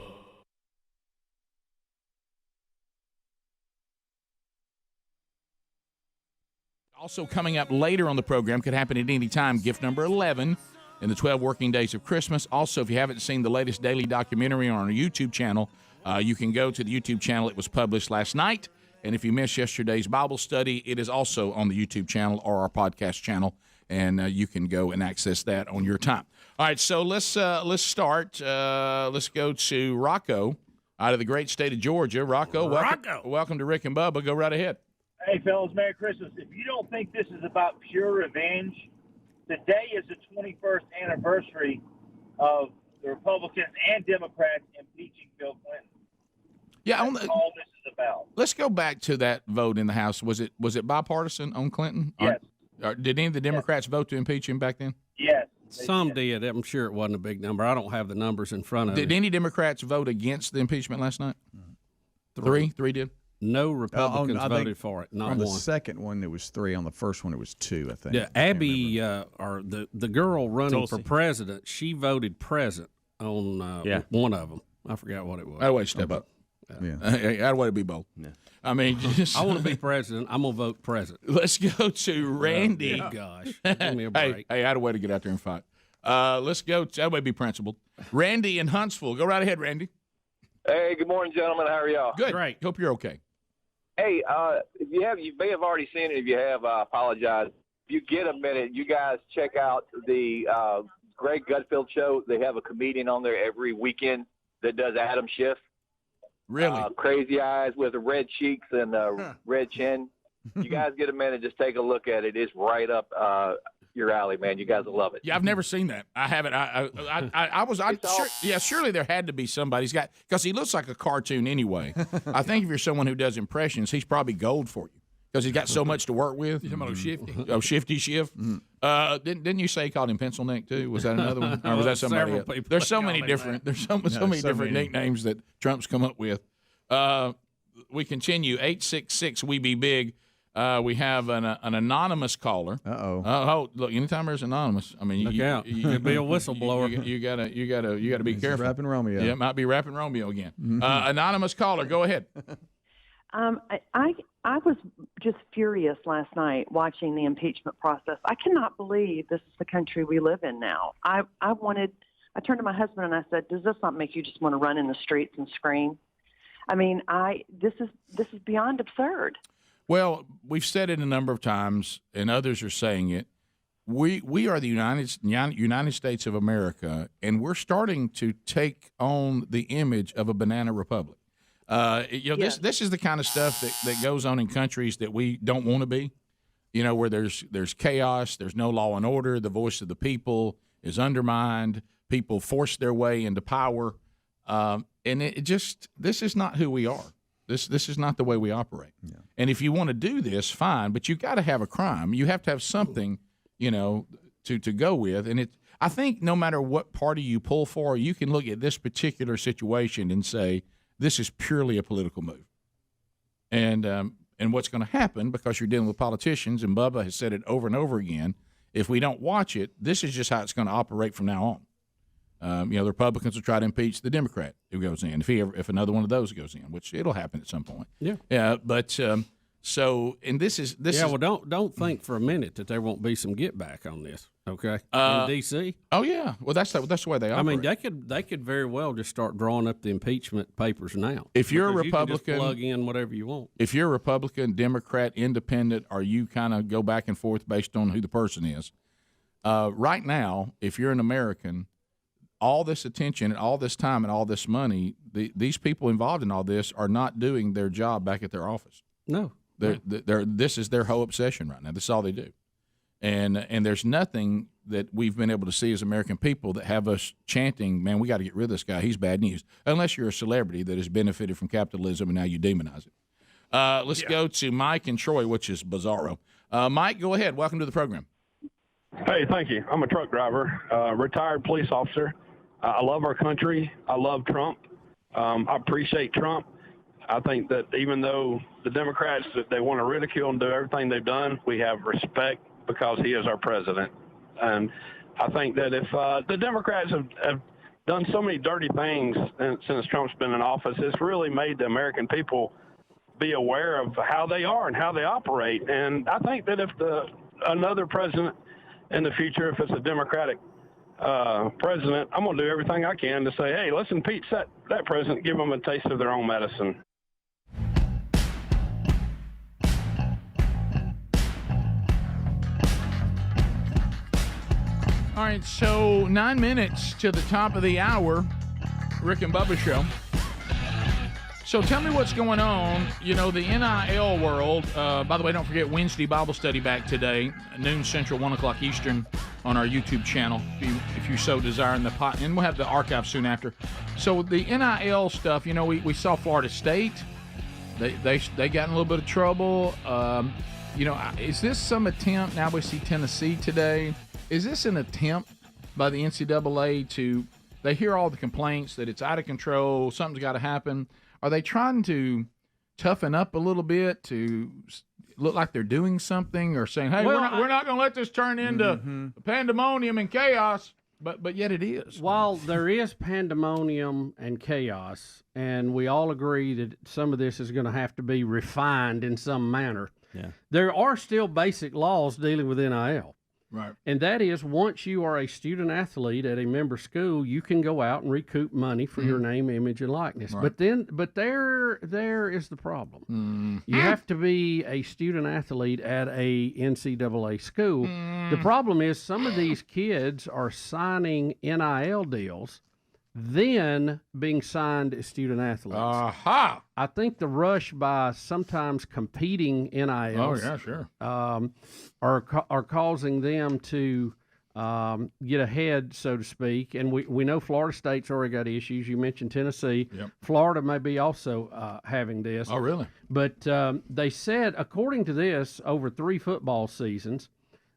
Also coming up later on the program, could happen at any time, gift number 11 in the 12 working days of Christmas. Also, if you haven't seen the latest daily documentary on our YouTube channel, you can go to the YouTube channel. It was published last night. And if you missed yesterday's Bible study, it is also on the YouTube channel or our podcast channel, and you can go and access that on your time. All right, so let's start. Let's go to Rocco out of the great state of Georgia. Rocco, welcome to Rick and Bubba. Go right ahead. Hey, fellas, Merry Christmas. If you don't think this is about pure revenge, today is the 21st anniversary of the Republicans and Democrats impeaching Bill Clinton. Yeah, That's all this is about. Let's go back to that vote in the House. Was it bipartisan on Clinton? Yes. Or did any of the Democrats vote to impeach him back then? Yes. Some did. I'm sure it wasn't a big number. I don't have the numbers in front of me. Did any Democrats vote against the impeachment last night? Three did. No Republicans voted for it. Not on one. the second one, it was 3. On the first one, it was 2. I think. Yeah, Abby, or the girl running for president, she voted present on one of them. I forgot what it was. That way, step up. Yeah, that way to be bold. Yeah. I mean, I want to be president. I'm gonna vote president. Let's go to Randy. Gosh, give me a break. Hey, I had a way to get out there and fight. Let's go. That way, be principled. Randy in Huntsville. Go right ahead, Randy. Hey, good morning, gentlemen. How are y'all? Good. Great. Hope you're okay. Hey, you may have already seen it. If you have, I apologize. If you get a minute, you guys check out the Greg Gutfeld show. They have a comedian on there every weekend that does Adam Schiff. Really? Crazy eyes with the red cheeks and red chin. You guys get a minute, just take a look at it. It's right up your alley, man. You guys will love it. Yeah, I've never seen that. I haven't. Surely there had to be somebody. He's got, because he looks like a cartoon anyway. I think if you're someone who does impressions, he's probably gold for you because he's got so much to work with. You're talking about Shifty? Oh, Shifty Schiff. Didn't you say he called him Pencil Neck too? Was that another one, or was that somebody else? There's so many different. There's so many different nicknames that Trump's come up with. We continue. 866 We Be Big. We have an anonymous caller. Oh, look! Anytime there's anonymous, I mean, look out. You could be a whistleblower. You gotta be careful. Rapping Romeo. Yeah, it might be Rapping Romeo again. Anonymous caller, go ahead. I was just furious last night watching the impeachment process. I cannot believe this is the country we live in now. I turned to my husband and I said, "Does this not make you just want to run in the streets and scream?" I mean, this is beyond absurd. Well, we've said it a number of times, and others are saying it. We are the United States of America, and we're starting to take on the image of a banana republic. This is the kind of stuff that goes on in countries that we don't want to be. You know, where there's chaos, there's no law and order, the voice of the people is undermined, people force their way into power, and this is not who we are. This is not the way we operate. Yeah. And if you want to do this, fine, but you got to have a crime. You have to have something, to go with. And I think no matter what party you pull for, you can look at this particular situation and say this is purely a political move. And what's going to happen, because you're dealing with politicians, and Bubba has said it over and over again, if we don't watch it, this is just how it's going to operate from now on. The Republicans will try to impeach the Democrat who goes in, if another one of those goes in, which it'll happen at some point. Yeah. Yeah. But and this is. Well, don't think for a minute that there won't be some get back on this. Okay. Uh, in D.C. Oh yeah. Well, that's the way they operate. I mean, they could very well just start drawing up the impeachment papers now. If you're a Because Republican, you can just plug in whatever you want. If you're a Republican, Democrat, Independent, or you kind of go back and forth based on who the person is, right now, if you're an American, all this attention and all this time and all this money, these people involved in all this are not doing their job back at their office. No. This is their whole obsession right now. This is all they do. And there's nothing that we've been able to see as American people that have us chanting, man, we got to get rid of this guy. He's bad news. Unless you're a celebrity that has benefited from capitalism and now you demonize it. Let's go to Mike and Troy, which is bizarro. Mike, go ahead. Welcome to the program. Hey, thank you. I'm a truck driver, retired police officer. I love our country. I love Trump. I appreciate Trump. I think that even though the Democrats, that they want to ridicule and do everything they've done, we have respect because he is our president. And I think that if the Democrats have done so many dirty things since Trump's been in office, it's really made the American people be aware of how they are and how they operate. And I think that if another president in the future, if it's a Democratic president, I'm going to do everything I can to say, hey, let's impeach that president, give them a taste of their own medicine. All right, so 9 minutes to the top of the hour, Rick and Bubba show. So tell me what's going on. You know, the NIL world, by the way, don't forget Wednesday Bible study back today, noon Central, 1 o'clock Eastern on our YouTube channel, if you so desire. And we'll have the archive soon after. So the NIL stuff, you know, we saw Florida State. They got in a little bit of trouble. You know, is this some attempt? Now we see Tennessee today. Is this an attempt by the NCAA they hear all the complaints that it's out of control, something's got to happen. Are they trying to toughen up a little bit to look like they're doing something, or saying, hey, we're not going to let this turn into pandemonium and chaos, but yet it is? While there is pandemonium and chaos, and we all agree that some of this is going to have to be refined in some manner, there are still basic laws dealing with NIL. Right. And that is, once you are a student athlete at a member school, you can go out and recoup money for your name, image, and likeness. Right. But there is the problem. You have to be a student athlete at a NCAA school. The problem is some of these kids are signing NIL deals, then being signed as student athletes. Aha! I think the rush by sometimes competing NILs are causing them to get ahead, so to speak. And we know Florida State's already got issues. You mentioned Tennessee. Yep. Florida may be also having this. Oh, really? But they said, according to this, over 3 football seasons,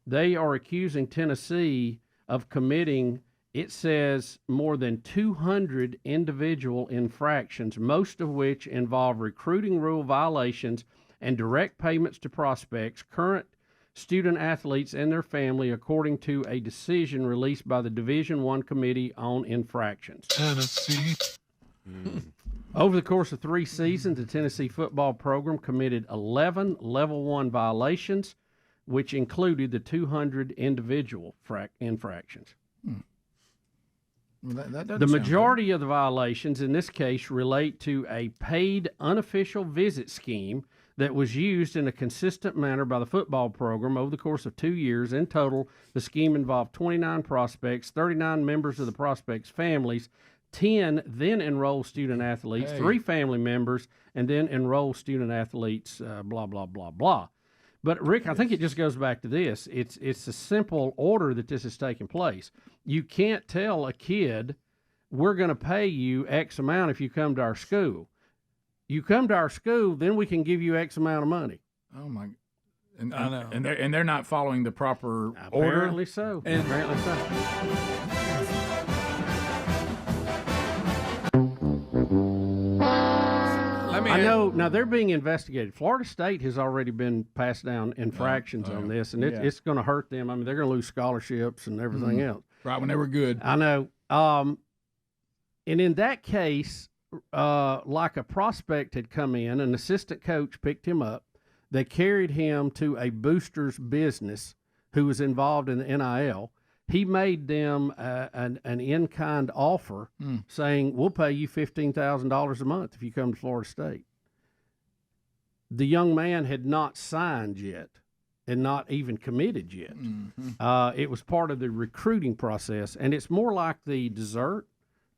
they are accusing Tennessee of committing, it says, more than 200 individual infractions, most of which involve recruiting rule violations and direct payments to prospects, current student athletes, and their family, according to a decision released by the Division I Committee on Infractions. Tennessee. Over the course of 3 seasons, the Tennessee football program committed 11 Level 1 violations, which included the 200 individual infractions. The majority of the violations in this case relate to a paid unofficial visit scheme that was used in a consistent manner by the football program over the course of 2 years. In total, the scheme involved 29 prospects, 39 members of the prospects' families, 10 then enrolled student athletes, 3 family members, and then enrolled student athletes, blah, blah, blah, blah. But, Rick, I think it just goes back to this. It's a simple order that this is taking place. You can't tell a kid, we're going to pay you X amount if you come to our school. You come to our school, then we can give you X amount of money. Oh, my. And, I know. And they're not following the proper order? Apparently so. Apparently so. I know. Now, they're being investigated. Florida State has already been passed down infractions on this, and it's going to hurt them. I mean, they're going to lose scholarships and everything else. Right, when they were good. I know. And in that case, like a prospect had come in, an assistant coach picked him up. They carried him to a booster's business who was involved in the NIL. he made them an in-kind offer saying, we'll pay you $15,000 a month if you come to Florida State. The young man had not signed yet and not even committed yet. It was part of the recruiting process, and it's more like the dessert,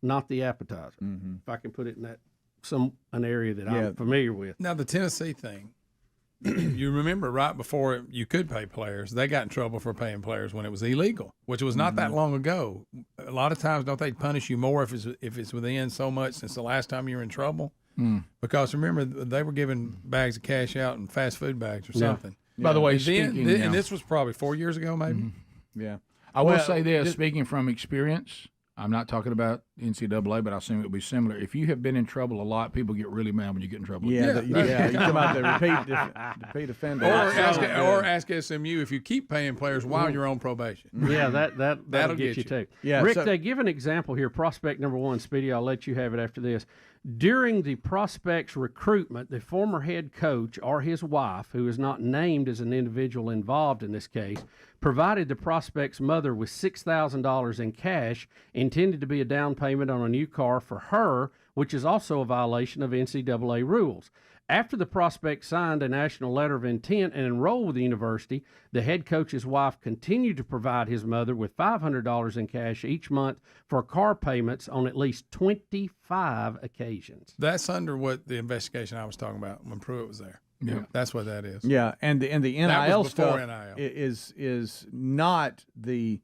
not the appetizer, if I can put it in that an area that I'm familiar with. Now, the Tennessee thing, you remember right before you could pay players, they got in trouble for paying players when it was illegal, which was not that long ago. A lot of times, don't they punish you more if it's within so much since the last time you were in trouble? Because remember, they were giving bags of cash out in fast food bags or something. By the way, and this was probably 4 years ago, maybe. Yeah. I will say this, speaking from experience, I'm not talking about NCAA, but I assume it will be similar. If you have been in trouble a lot, people get really mad when you get in trouble. You come out the repeat offender. Or ask SMU if you keep paying players while you're on probation. Yeah, that'll get you too. Yeah, Rick, they give an example here. Prospect number one, Speedy, I'll let you have it after this. During the prospect's recruitment, the former head coach or his wife, who is not named as an individual involved in this case, provided the prospect's mother with $6,000 in cash intended to be a down payment on a new car for her, which is also a violation of NCAA rules. After the prospect signed a national letter of intent and enrolled with the university, the head coach's wife continued to provide his mother with $500 in cash each month for car payments on at least 25 occasions. That's under what the investigation I was talking about when Pruitt was there. Yeah, that's what that is. Yeah, and the NIL that was before stuff NIL. is not the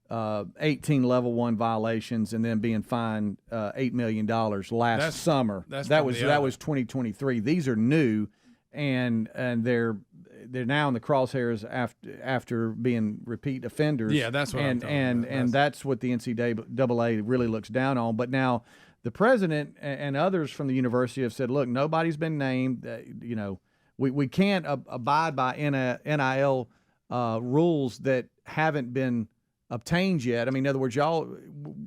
18 level 1 violations and then being fined $8 million last summer. That was 2023. These are new, and they're now in the crosshairs after being repeat offenders. Yeah, that's what I'm talking about. And that's what the NCAA really looks down on. But now the president and others from the university have said, look, nobody's been named. We can't abide by NIL rules that haven't been obtained yet. I mean, in other words,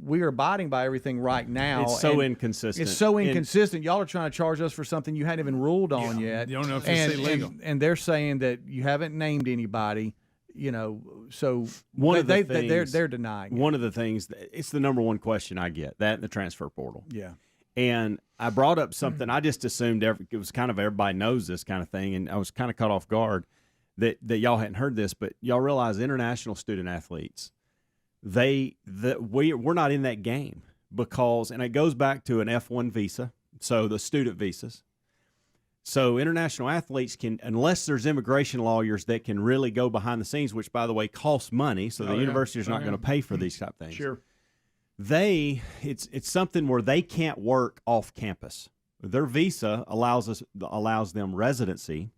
we are abiding by everything right now. It's so inconsistent. It's so inconsistent. Y'all are trying to charge us for something you hadn't even ruled on yet. You don't know if it's illegal. And they're saying that you haven't named anybody. So they're denying it. One of the things, it's the number one question I get, that and the transfer portal. Yeah. And I brought up something, I just assumed it was kind of everybody knows this kind of thing, and I was kind of caught off guard that y'all hadn't heard this, but y'all realize international student athletes, we're not in that game because, and it goes back to an F1 visa, so the student visas. So international athletes can, unless there's immigration lawyers that can really go behind the scenes, which, by the way, costs money, so the university is not going to pay for these type of things. Sure. It's something where they can't work off campus. Their visa allows them residency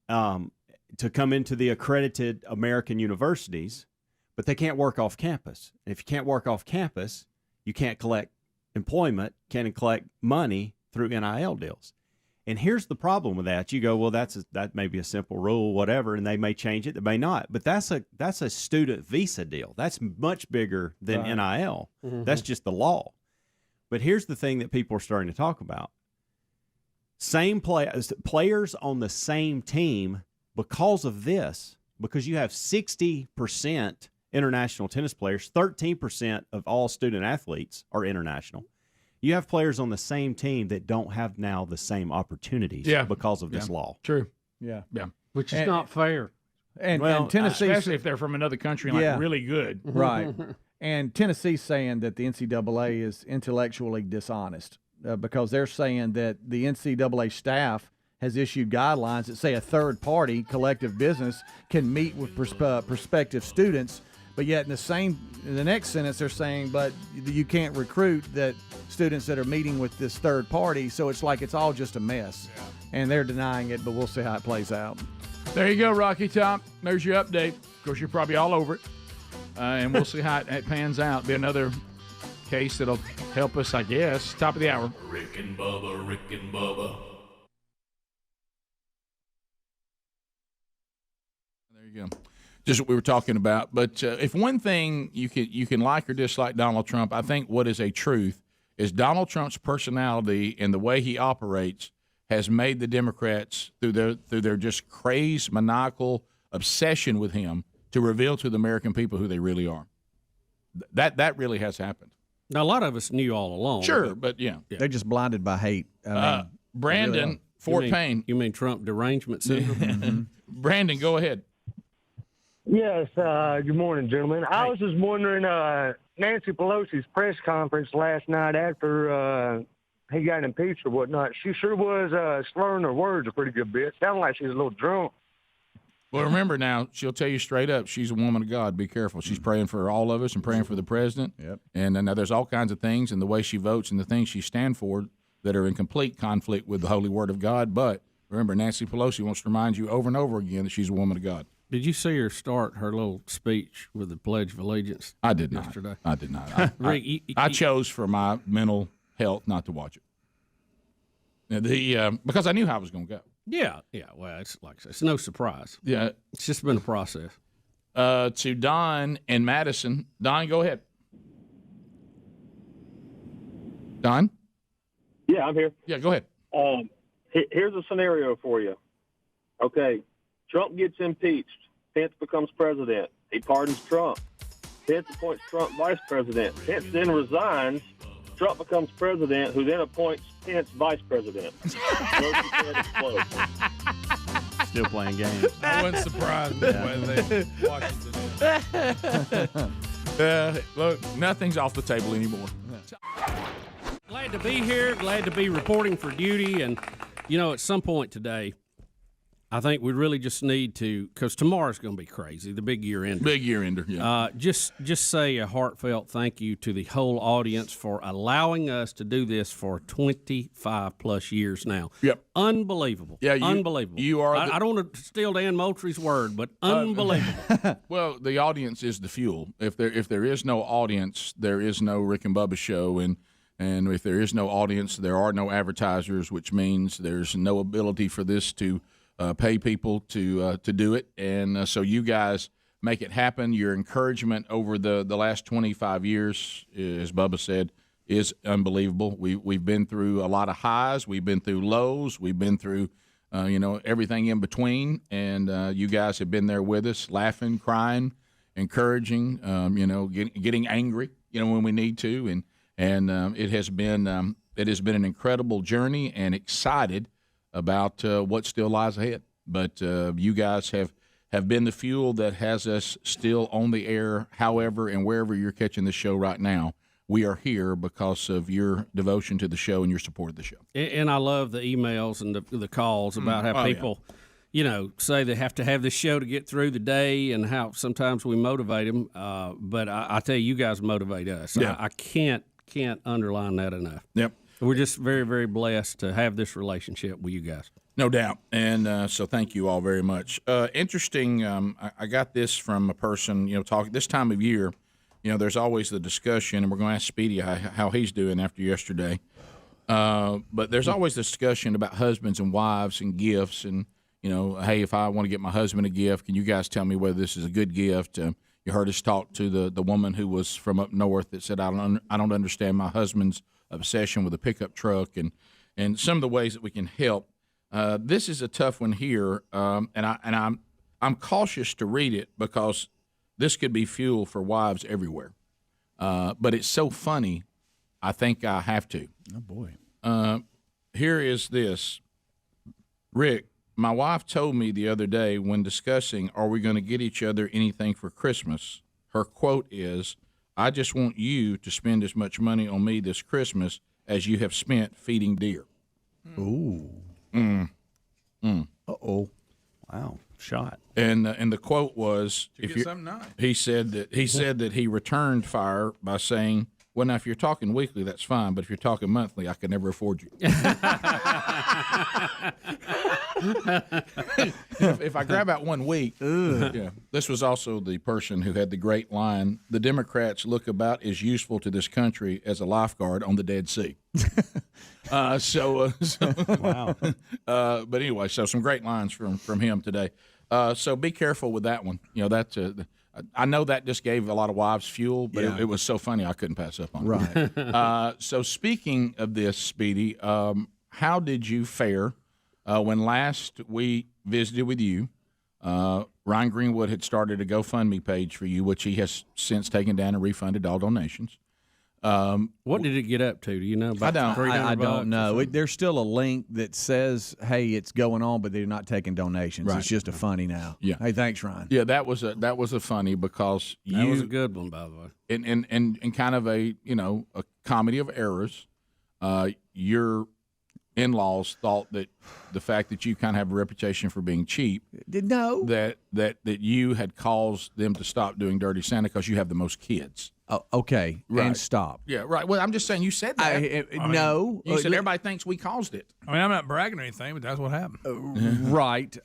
to come into the accredited American universities, but they can't work off campus. And if you can't work off campus, you can't collect employment, can't collect money through NIL deals. And here's the problem with that. You go, well, that may be a simple rule, whatever, and they may change it, they may not. But that's a student visa deal. That's much bigger than NIL. Mm-hmm. That's just the law. But here's the thing that people are starting to talk about. Same players on the same team because of this, because you have 60% international tennis players, 13% of all student athletes are international. You have players on the same team that don't have now the same opportunities because of this law. True. Yeah. Which is not fair. And Tennessee, especially if they're from another country, really good. Right. And Tennessee's saying that the NCAA is intellectually dishonest because they're saying that the NCAA staff has issued guidelines that say a third-party collective business can meet with prospective students, but yet in the next sentence they're saying, but you can't recruit that students that are meeting with this third party, so it's like it's all just a mess. Yeah. And they're denying it, but we'll see how it plays out. There you go, Rocky Top. There's your update. Of course, you're probably all over it. And we'll see how it pans out. Be another case that'll help us, I guess. Top of the hour. Rick and Bubba, Rick and Bubba. There you go. Just what we were talking about. But if one thing you can like or dislike Donald Trump, I think what is a truth is Donald Trump's personality and the way he operates has made the Democrats, through their just crazed, maniacal obsession with him, to reveal to the American people who they really are. That really has happened. Now, a lot of us knew all along. Sure, but yeah. They're just blinded by hate. I mean, Brandon, really Fort Payne. You mean Trump derangement syndrome? Brandon, go ahead. Yes, good morning, gentlemen. I was just wondering, Nancy Pelosi's press conference last night after he got impeached or whatnot, she sure was slurring her words a pretty good bit. Sounded like she was a little drunk. Well, remember now, she'll tell you straight up, she's a woman of God. Be careful. She's praying for all of us and praying for the president. Yep. And now there's all kinds of things and the way she votes and the things she stands for that are in complete conflict with the holy word of God. But remember, Nancy Pelosi wants to remind you over and over again that she's a woman of God. Did you see her start her little speech with the Pledge of Allegiance? I did not. Yesterday? I did not. Rick, I chose for my mental health not to watch it. Now, because I knew how I was going to go. Yeah. Well, it's like I said, it's no surprise. Yeah. It's just been a process. To Don and Madison. Don, go ahead. Don? Yeah, I'm here. Yeah, go ahead. Here's a scenario for you. Okay, Trump gets impeached. Pence becomes president. He pardons Trump. Pence appoints Trump vice president. Pence then resigns. Trump becomes president, who then appoints Pence vice president. Still playing games. I wasn't surprised by the way Washington. Look, nothing's off the table anymore. Glad to be here. Glad to be reporting for duty. And, at some point today, I think we really just need to, because tomorrow's going to be crazy, the big year ender. Big year ender, yeah. Just say a heartfelt thank you to the whole audience for allowing us to do this for 25-plus years now. Yep. Unbelievable. Yeah, unbelievable. You are. I don't want to steal Dan Moultrie's word, but unbelievable. Well, the audience is the fuel. If there is no audience, there is no Rick and Bubba show, and if there is no audience, there are no advertisers, which means there's no ability for this to pay people to do it, and so you guys make it happen. Your encouragement over the last 25 years, as Bubba said, is unbelievable. We've been through a lot of highs, we've been through lows, we've been through everything in between, and you guys have been there with us, laughing, crying, encouraging, getting angry, when we need to, and it has been an incredible journey, and excited about what still lies ahead. But you guys have been the fuel that has us still on the air. However, and wherever you're catching the show right now, we are here because of your devotion to the show and your support of the show. And I love the emails and the calls about how people, say they have to have this show to get through the day, and how sometimes we motivate them. But I tell you guys motivate us. Yeah. I can't underline that enough. Yep. We're just very, very blessed to have this relationship with you guys. No doubt. And so thank you all very much. Interesting, I got this from a person, talking this time of year, there's always the discussion, and we're going to ask Speedy how he's doing after yesterday. But there's always the discussion about husbands and wives and gifts, and, hey, if I want to get my husband a gift, can you guys tell me whether this is a good gift? You heard us talk to the woman who was from up north that said, I don't understand my husband's obsession with a pickup truck, and some of the ways that we can help. This is a tough one here, and I'm cautious to read it because this could be fuel for wives everywhere. But it's so funny, I think I have to. Oh boy. Here is this, Rick. My wife told me the other day when discussing, are we going to get each other anything for Christmas? Her quote is, I just want you to spend as much money on me this Christmas as you have spent feeding deer. Ooh. Uh-oh. Wow. Shot. And the quote was, something nice. he said that he returned fire by saying, well, now, if you're talking weekly, that's fine, but if you're talking monthly, I could never afford you. If I grab out 1 week, yeah. This was also the person who had the great line, the Democrats look about as useful to this country as a lifeguard on the Dead Sea. Wow. But anyway, so some great lines from him today. So be careful with that one. That's I know that just gave a lot of wives fuel, but it was so funny I couldn't pass up on it. Right. So speaking of this, Speedy, how did you fare when last we visited with you? Ryan Greenwood had started a GoFundMe page for you, which he has since taken down and refunded all donations. What did it get up to? Do you know? About I don't know. There's still a link that says, "Hey, it's going on," but they're not taking donations. Right. It's just a funny now. Yeah. Hey, thanks, Ryan. Yeah, that was a funny because that was a good one, by the way. And kind of a a comedy of errors. Your in-laws thought that the fact that you kind of have a reputation for being cheap, that you had caused them to stop doing Dirty Santa because you have the most kids. Oh, okay, Right. and stop. Yeah, right. Well, I'm just saying you said that. No. You said everybody thinks we caused it. I mean, I'm not bragging or anything, but that's what happened. Right.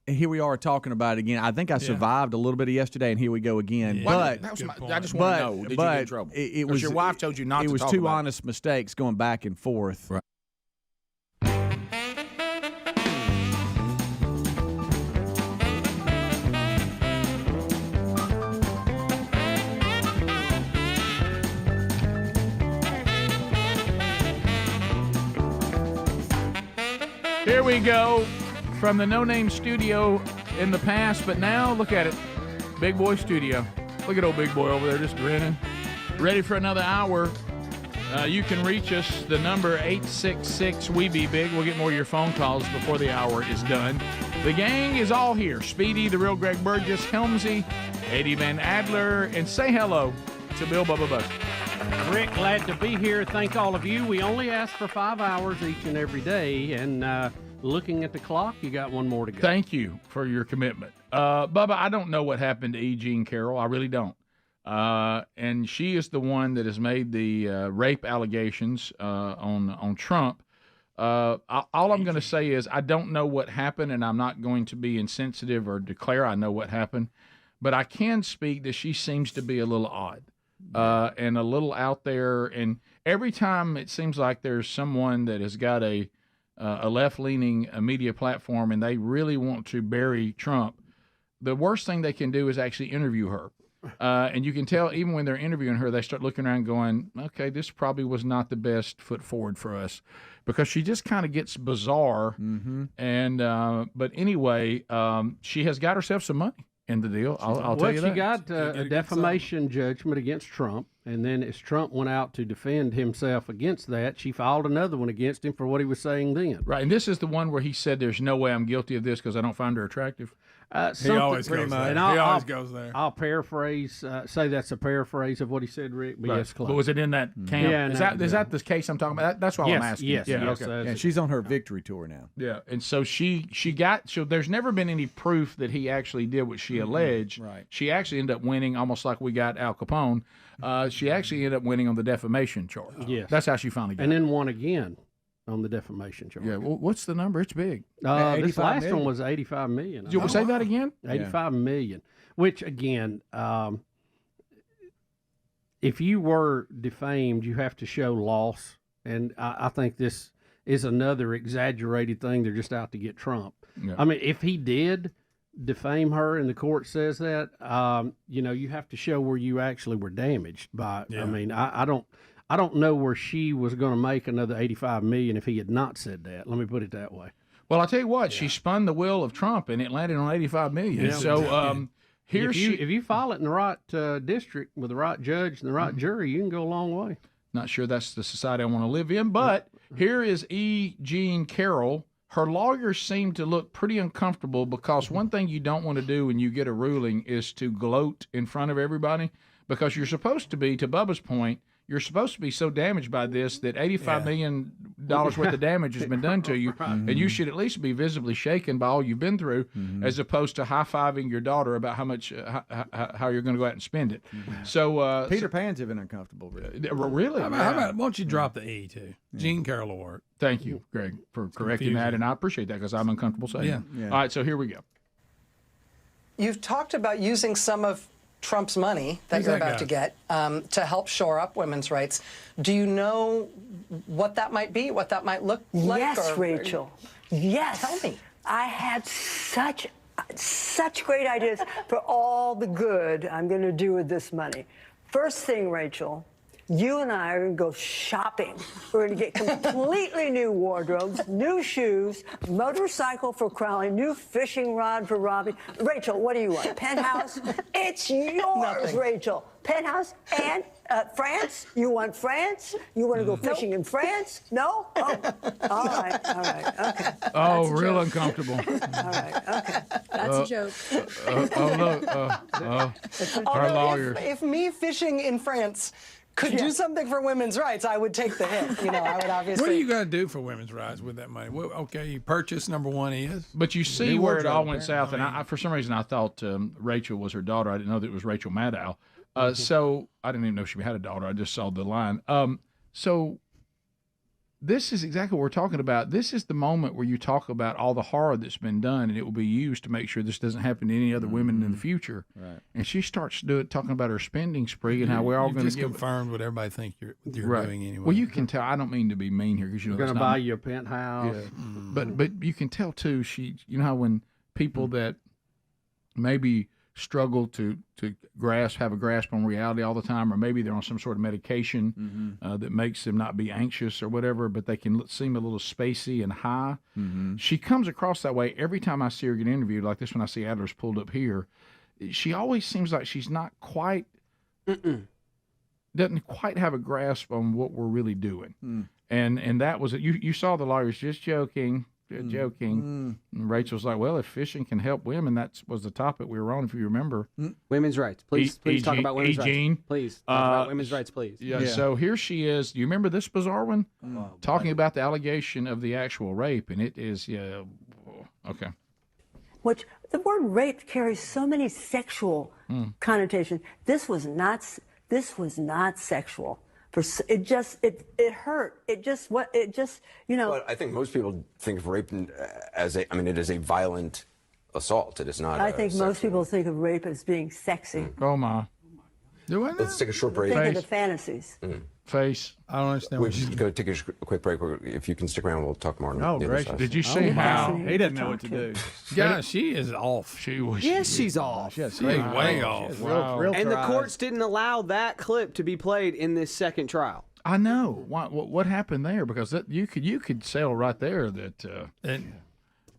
Here we are talking about it again. I think I survived a little bit of yesterday, and here we go again. Well, But that was I just want to know, did you get in trouble? It 'Cause was your wife told you not to It was talk two about it. honest mistakes going back and forth. Right. Here we go from the No Name Studio in the past, but now look at it. Big Boy Studio. Look at old Big Boy over there just grinning. Ready for another hour. You can reach us. The number 866-WE-BE-BIG. We'll get more of your phone calls before the hour is done. The gang is all here. Speedy, the real Greg Burgess, Helmsy, Eddie Van Adler, and say hello to Bill Bubba Bussey. Rick, glad to be here. Thank all of you. We only ask for 5 hours each and every day, and looking at the clock, you got one more to go. Thank you for your commitment. Bubba, I don't know what happened to E. Jean Carroll. I really don't. And she is the one that has made the rape allegations on Trump. All I'm going to say is I don't know what happened, and I'm not going to be insensitive or declare I know what happened, but I can speak that she seems to be a little odd. And a little out there, and every time it seems like there's someone that has got a left-leaning media platform and they really want to bury Trump, the worst thing they can do is actually interview her. And you can tell even when they're interviewing her, they start looking around going, okay, this probably was not the best foot forward for us, because she just kind of gets bizarre. Mm-hmm. And but anyway, she has got herself some money in the deal. I'll tell you that. She got a defamation judgment against Trump, and then as Trump went out to defend himself against that, she filed another one against him for what he was saying then. Right, and this is the one where he said, "There's no way I'm guilty of this because I don't find her attractive." He always goes there. And He always goes there. I'll paraphrase, say that's a paraphrase of what he said, Rick. But Right. yes, close. But was it in that camp? Yeah, is that the case I'm talking about? That's what I'm asking. Yes, yeah, yes. okay. Yeah, she's on her victory tour now. Yeah, and so she got. So there's never been any proof that he actually did what she alleged. Right. She actually ended up winning, almost like we got Al Capone. She actually ended up winning on the defamation charge. Yes. That's how she finally got. And it. then won again on the defamation charge. Yeah. Well, what's the number? It's big. This last million. one was $85 million. Did you say that again? $85 million. Which again, if you were defamed, you have to show loss, and I think this is another exaggerated thing. They're just out to get Trump. Yeah. I mean, if he did defame her and the court says that, you have to show where you actually were damaged by. Yeah. I mean, I don't know where she was going to make another $85 million if he had not said that. Let me put it that way. Well, I'll tell you what. She spun the wheel of Trump, and it landed on $85 million. Yeah. So here if you file it in the right district with the right judge and the right jury, you can go a long way. Not sure that's the society I want to live in, but here is E. Jean Carroll. Her lawyers seem to look pretty uncomfortable because one thing you don't want to do when you get a ruling is to gloat in front of everybody, because you're supposed to be, to Bubba's point, you're supposed to be so damaged by this that $85 million worth of damage has been done to you, and you should at least be visibly shaken by all you've been through, as opposed to high-fiving your daughter about how much how you're going to go out and spend it. So Peter Pan's even uncomfortable. Really? How about, why don't you drop the E too? Jean Carroll will work. Thank you, Greg, for correcting that, and I appreciate that because I'm uncomfortable saying it. Yeah. All right, so here we go. You've talked about using some of Trump's money that you're about to get to help shore up women's rights. Do you know what that might be, what that might look like? Yes, Rachel. Yes. Tell me. I had such great ideas for all the good I'm going to do with this money. First thing, Rachel, You and I are going to go shopping. We're going to get completely new wardrobes, new shoes, motorcycle for Crowley, new fishing rod for Robbie. Rachel, what do you want? Penthouse? It's yours, Rachel. Penthouse and France? You want France? You want to go fishing in France? No? Oh, all right, okay. Oh, real uncomfortable. All right, okay. That's a joke. Our lawyers. If me fishing in France could do something for women's rights, I would take the hit. You know, I would obviously. What are you going to do for women's rights with that money? Well, okay, you purchase number one is. But you see where it all went south, and I for some reason I thought Rachel was her daughter. I didn't know that it was Rachel Maddow. So I didn't even know she had a daughter. I just saw the line. So this is exactly what we're talking about. This is the moment where you talk about all the horror that's been done, and it will be used to make sure this doesn't happen to any other women in the future. Right. And she starts talking about her spending spree and how we're all going to just confirmed what everybody thinks you're doing anyway. Well, you can tell. I don't mean to be mean here because you're going to buy you a penthouse. Yeah. But you can tell too. You know how when people that maybe struggle to have a grasp on reality all the time, or maybe they're on some sort of medication that makes them not be anxious or whatever, but they can seem a little spacey and high. She comes across that way every time I see her get interviewed, like this when I see Adler's pulled up here. She always seems like she's not quite, doesn't quite have a grasp on what we're really doing. And that was it. You saw the lawyers just joking. And Rachel's like, well, if fishing can help women, that was the topic we were on, if you remember. Women's rights. Please talk about women's rights. Please talk about women's rights, please. Yeah, so here she is. Do you remember this bizarre one? Talking about the allegation of the actual rape, and it is, okay. Which the word rape carries so many sexual connotations. This was not sexual. It hurt. Well, I think most people think of rape as it is a violent assault. It is not. I think most people think of rape as being sexy. Oh my. Do I know? Let's take a short break. Think of the fantasies. Face. I don't understand. We're just going to take a quick break. If you can stick around, we'll talk more. Oh, great. Did you see how he doesn't know what to do? Yeah, she is off. Yes, she's off. She's way off. Real and the courts didn't allow that clip to be played in this second trial. I know. What happened there? Because you could sell right there that.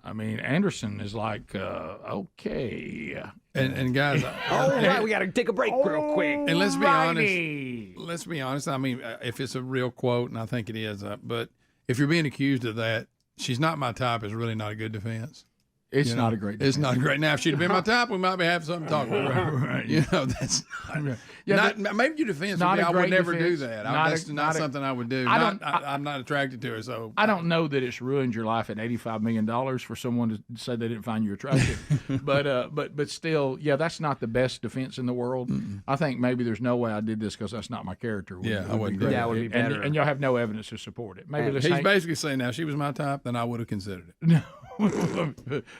Anderson is like, okay. And guys, right, we got to take a break real quick. And let's be honest. Let's be honest. I mean, if it's a real quote, and I think it is, but if you're being accused of that, she's not my type is really not a good defense. It's not a great defense. It's not great. Now, if she'd have been my type, we might be having something to talk about. Right. That's not maybe your defense would be I would never do that. That's not something I would do. I'm not attracted to her, so I don't know that it's ruined your life at $85 million for someone to say they didn't find you attractive. but still, that's not the best defense in the world. I think maybe there's no way I did this because that's not my character. I wouldn't. That would be better. And y'all have no evidence to support it. Maybe he's basically saying now if she was my type, then I would have considered it. No.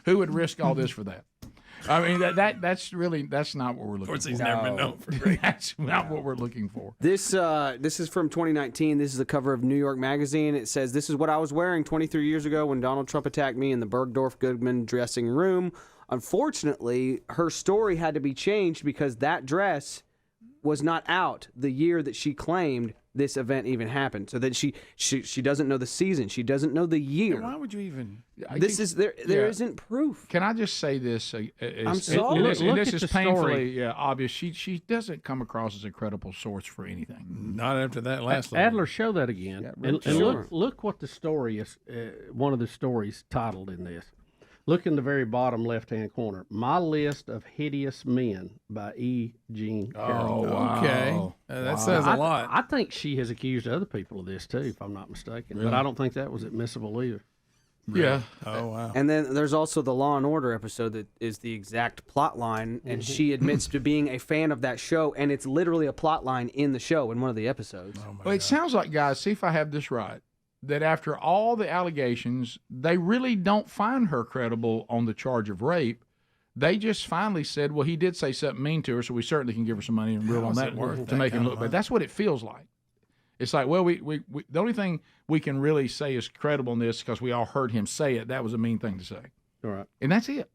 Who would risk all this for that? I mean, that's not what we're looking for. He's never been known for great. That's not what we're looking for. This is from 2019. This is the cover of New York Magazine. It says, "This is what I was wearing 23 years ago when Donald Trump attacked me in the Bergdorf Goodman dressing room. Unfortunately, her story had to be changed because that dress was not out the year that she claimed this event even happened. So that she doesn't know the season. She doesn't know the year. Why would you even? There isn't proof. Can I just say this? I'm sorry. This is painfully obvious. She doesn't come across as a credible source for anything. Not after that last. Adler, show that again. And look what the story is. One of the stories titled in this. Look in the very bottom left-hand corner. My List of Hideous Men by E. Jean Carroll. Oh, wow. Okay. That says a lot. I think she has accused other people of this, too, if I'm not mistaken. Really? But I don't think that was admissible either. Yeah. Oh, wow. And then there's also the Law & Order episode that is the exact plot line, and she admits to being a fan of that show, and it's literally a plot line in the show in one of the episodes. Well, it sounds like, guys, see if I have this right, that after all the allegations, they really don't find her credible on the charge of rape. They just finally said, well, he did say something mean to her, so we certainly can give her some money and rule on that to make him look bad. That's what it feels like. It's like, well, we the only thing we can really say is credible in this because we all heard him say it. That was a mean thing to say. All right. And that's it.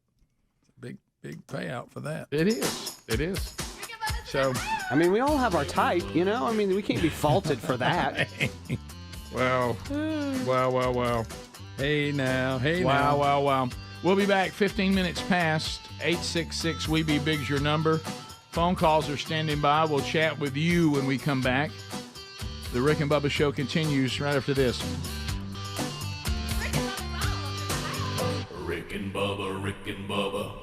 Big payout for that. It is. So, I mean, we all have our type, you know? I mean, we can't be faulted for that. Well. Hey now, hey now. Wow. We'll be back 15 minutes past. 866-WE-BE-BIG's your number. Phone calls are standing by. We'll chat with you when we come back. The Rick and Bubba Show continues right after this. Rick and Bubba.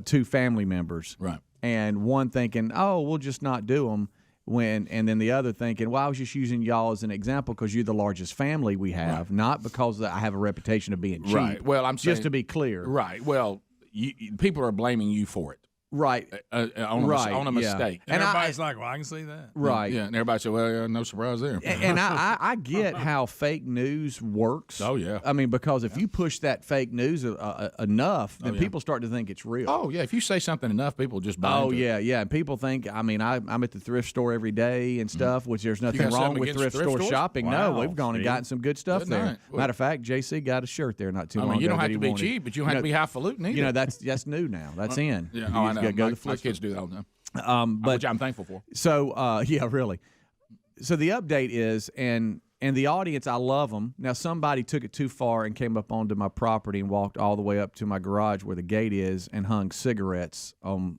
Two family members. Right. And one thinking, oh, we'll just not do them. And then the other thinking, well, I was just using y'all as an example because you're the largest family we have, not because I have a reputation of being cheap. Right. Well, I'm saying, just to be clear. Right. Well, people are blaming you for it. Right. On a mistake. And everybody's like, well, I can see that. Right. Yeah. And everybody said, well, yeah, no surprise there. And I get how fake news works. Oh, yeah. I mean, because if you push that fake news enough, then people start to think it's real. Oh, yeah. If you say something enough, people just buy into it. Yeah. And people think, I mean, I'm at the thrift store every day and stuff, which there's nothing wrong with thrift store shopping. Wow. No, we've gone and gotten some good stuff there. Matter of fact, JC got a shirt there not too long ago. You don't have to be cheap, but you don't have to be highfalutin either. You know, that's new now. That's in. Yeah. Oh, I know. Go to the my kids do that all the time. Which I'm thankful for. So, yeah, really. So the update is, and the audience, I love them. Now, somebody took it too far and came up onto my property and walked all the way up to my garage where the gate is and hung cigarettes on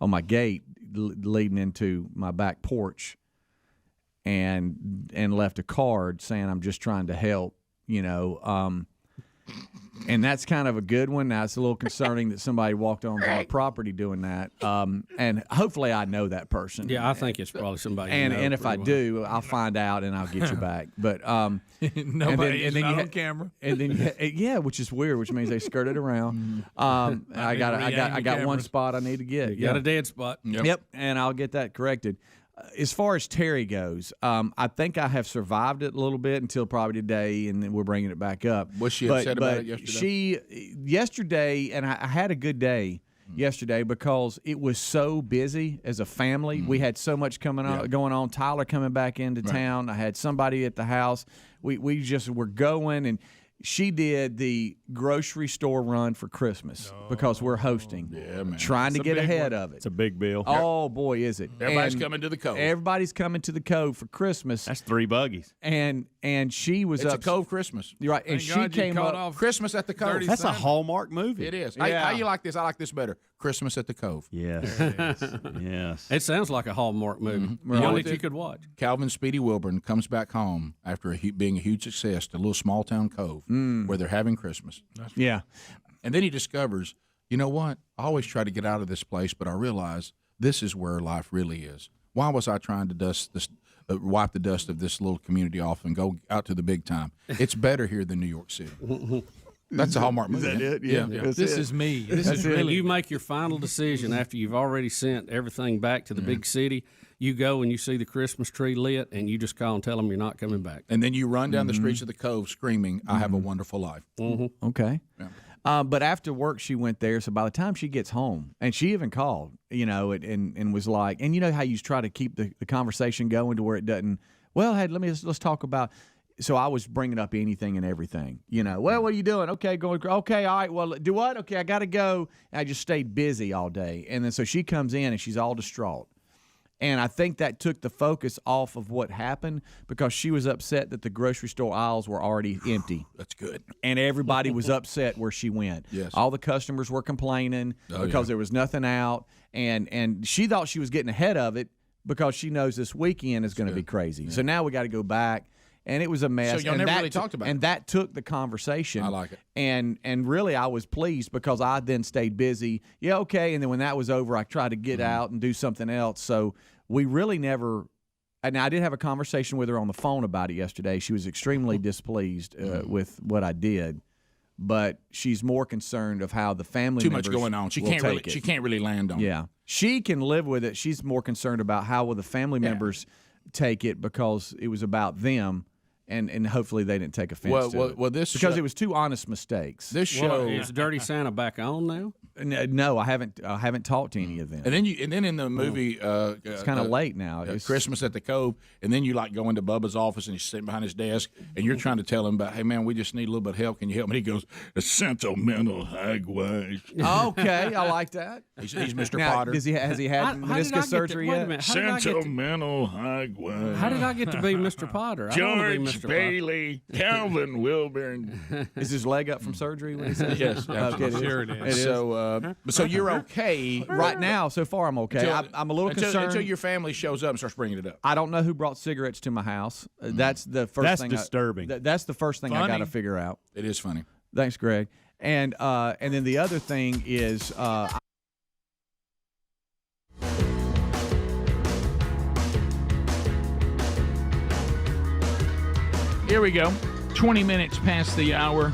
my gate leading into my back porch, and left a card saying, "I'm just trying to help," you know. And that's kind of a good one. Now, it's a little concerning that somebody walked onto our property doing that. And hopefully I know that person. Yeah, I think it's probably somebody. And if I do, I'll find out and I'll get you back. But nobody is not on camera. And then which is weird, which means they skirted around. I got one spot I need to get. You got a dead spot. Yep, and I'll get that corrected. As far as Terry goes, I think I have survived it a little bit until probably today, and then we're bringing it back up. Was she upset about it yesterday? Yesterday, and I had a good day yesterday because it was so busy as a family. We had so much going on. Tyler coming back into town. I had somebody at the house. We just were going, and she did the grocery store run for Christmas because we're hosting. Yeah, man. Trying to get ahead of it. It's a big bill. Oh, boy, is it. Everybody's coming to the Cove. Everybody's coming to the Cove for Christmas. That's 3 buggies. And she was It's up. a Cove Christmas. You're right. And she came up. Christmas at the Cove. That's a Hallmark movie. It is. Yeah. How you like this? I like this better. Christmas at the Cove. Yes. Yes. It sounds like a Hallmark movie. Right. One that you could watch. Calvin Speedy Wilburn comes back home after being a huge success to a little small town Cove where they're having Christmas. Yeah. And then he discovers, you know what? I always try to get out of this place, but I realize this is where life really is. Why was I trying to wipe the dust of this little community off and go out to the big time? It's better here than New York City. That's a Hallmark movie. Is that it? Yeah. This is me. This is really. You make your final decision after you've already sent everything back to the big city. You go and you see the Christmas tree lit, and you just call and tell them you're not coming back. And then you run down the streets of the Cove screaming, "I have a wonderful life." Okay. Yeah. But after work, she went there. So by the time she gets home, and she even called, you know, and was like, and you know how you try to keep the conversation going to where it doesn't. Well, hey, let's talk about. So I was bringing up anything and everything, you know. Well, what are you doing? Okay, going. Okay, all right. Well, do what? Okay, I got to go. And I just stayed busy all day, and then so she comes in and she's all distraught. And I think that took the focus off of what happened because she was upset that the grocery store aisles were already empty. That's good. And everybody was upset where she went. Yes. All the customers were complaining because there was nothing out. And she thought she was getting ahead of it because she knows this weekend is going to be crazy. Yeah. So now we got to go back. And it was a mess. So y'all never really talked about it. And that took the conversation. I like it. And really, I was pleased because I then stayed busy. Yeah, okay. And then when that was over, I tried to get out and do something else. So we really never – and I did have a conversation with her on the phone about it yesterday. She was extremely displeased with what I did. But she's more concerned of how the family members too much going on. She can't really land on it. Yeah. She can live with it. She's more concerned about how will the family members take it because it was about them. and hopefully they didn't take offense to it. Because it was two honest mistakes. This show is Dirty Santa back on now? No, I haven't talked to any of them. And then in the movie, it's kind of late now. It's Christmas at the Cove, and then you like go into Bubba's office and he's sitting behind his desk, and you're trying to tell him about, hey man, we just need a little bit of help. Can you help me? He goes, a sentimental hagwash. Okay, I like that. He's Mr. Now, Potter. Has he had meniscus surgery yet? Sentimental hagwash. How did I get to be Mr. Potter? I don't wanna be George Mr. Bailey, Calvin Wilburn. Is his leg up from surgery? When he said Yes, okay, sure it is. So you're okay right now. So far, I'm okay. I'm a little concerned until your family shows up and starts bringing it up. I don't know who brought cigarettes to my house. That's the first That's thing. disturbing. That's the first thing I got to figure out. It is funny. Thanks, Greg. And then the other thing is. Here we go. 20 minutes past the hour.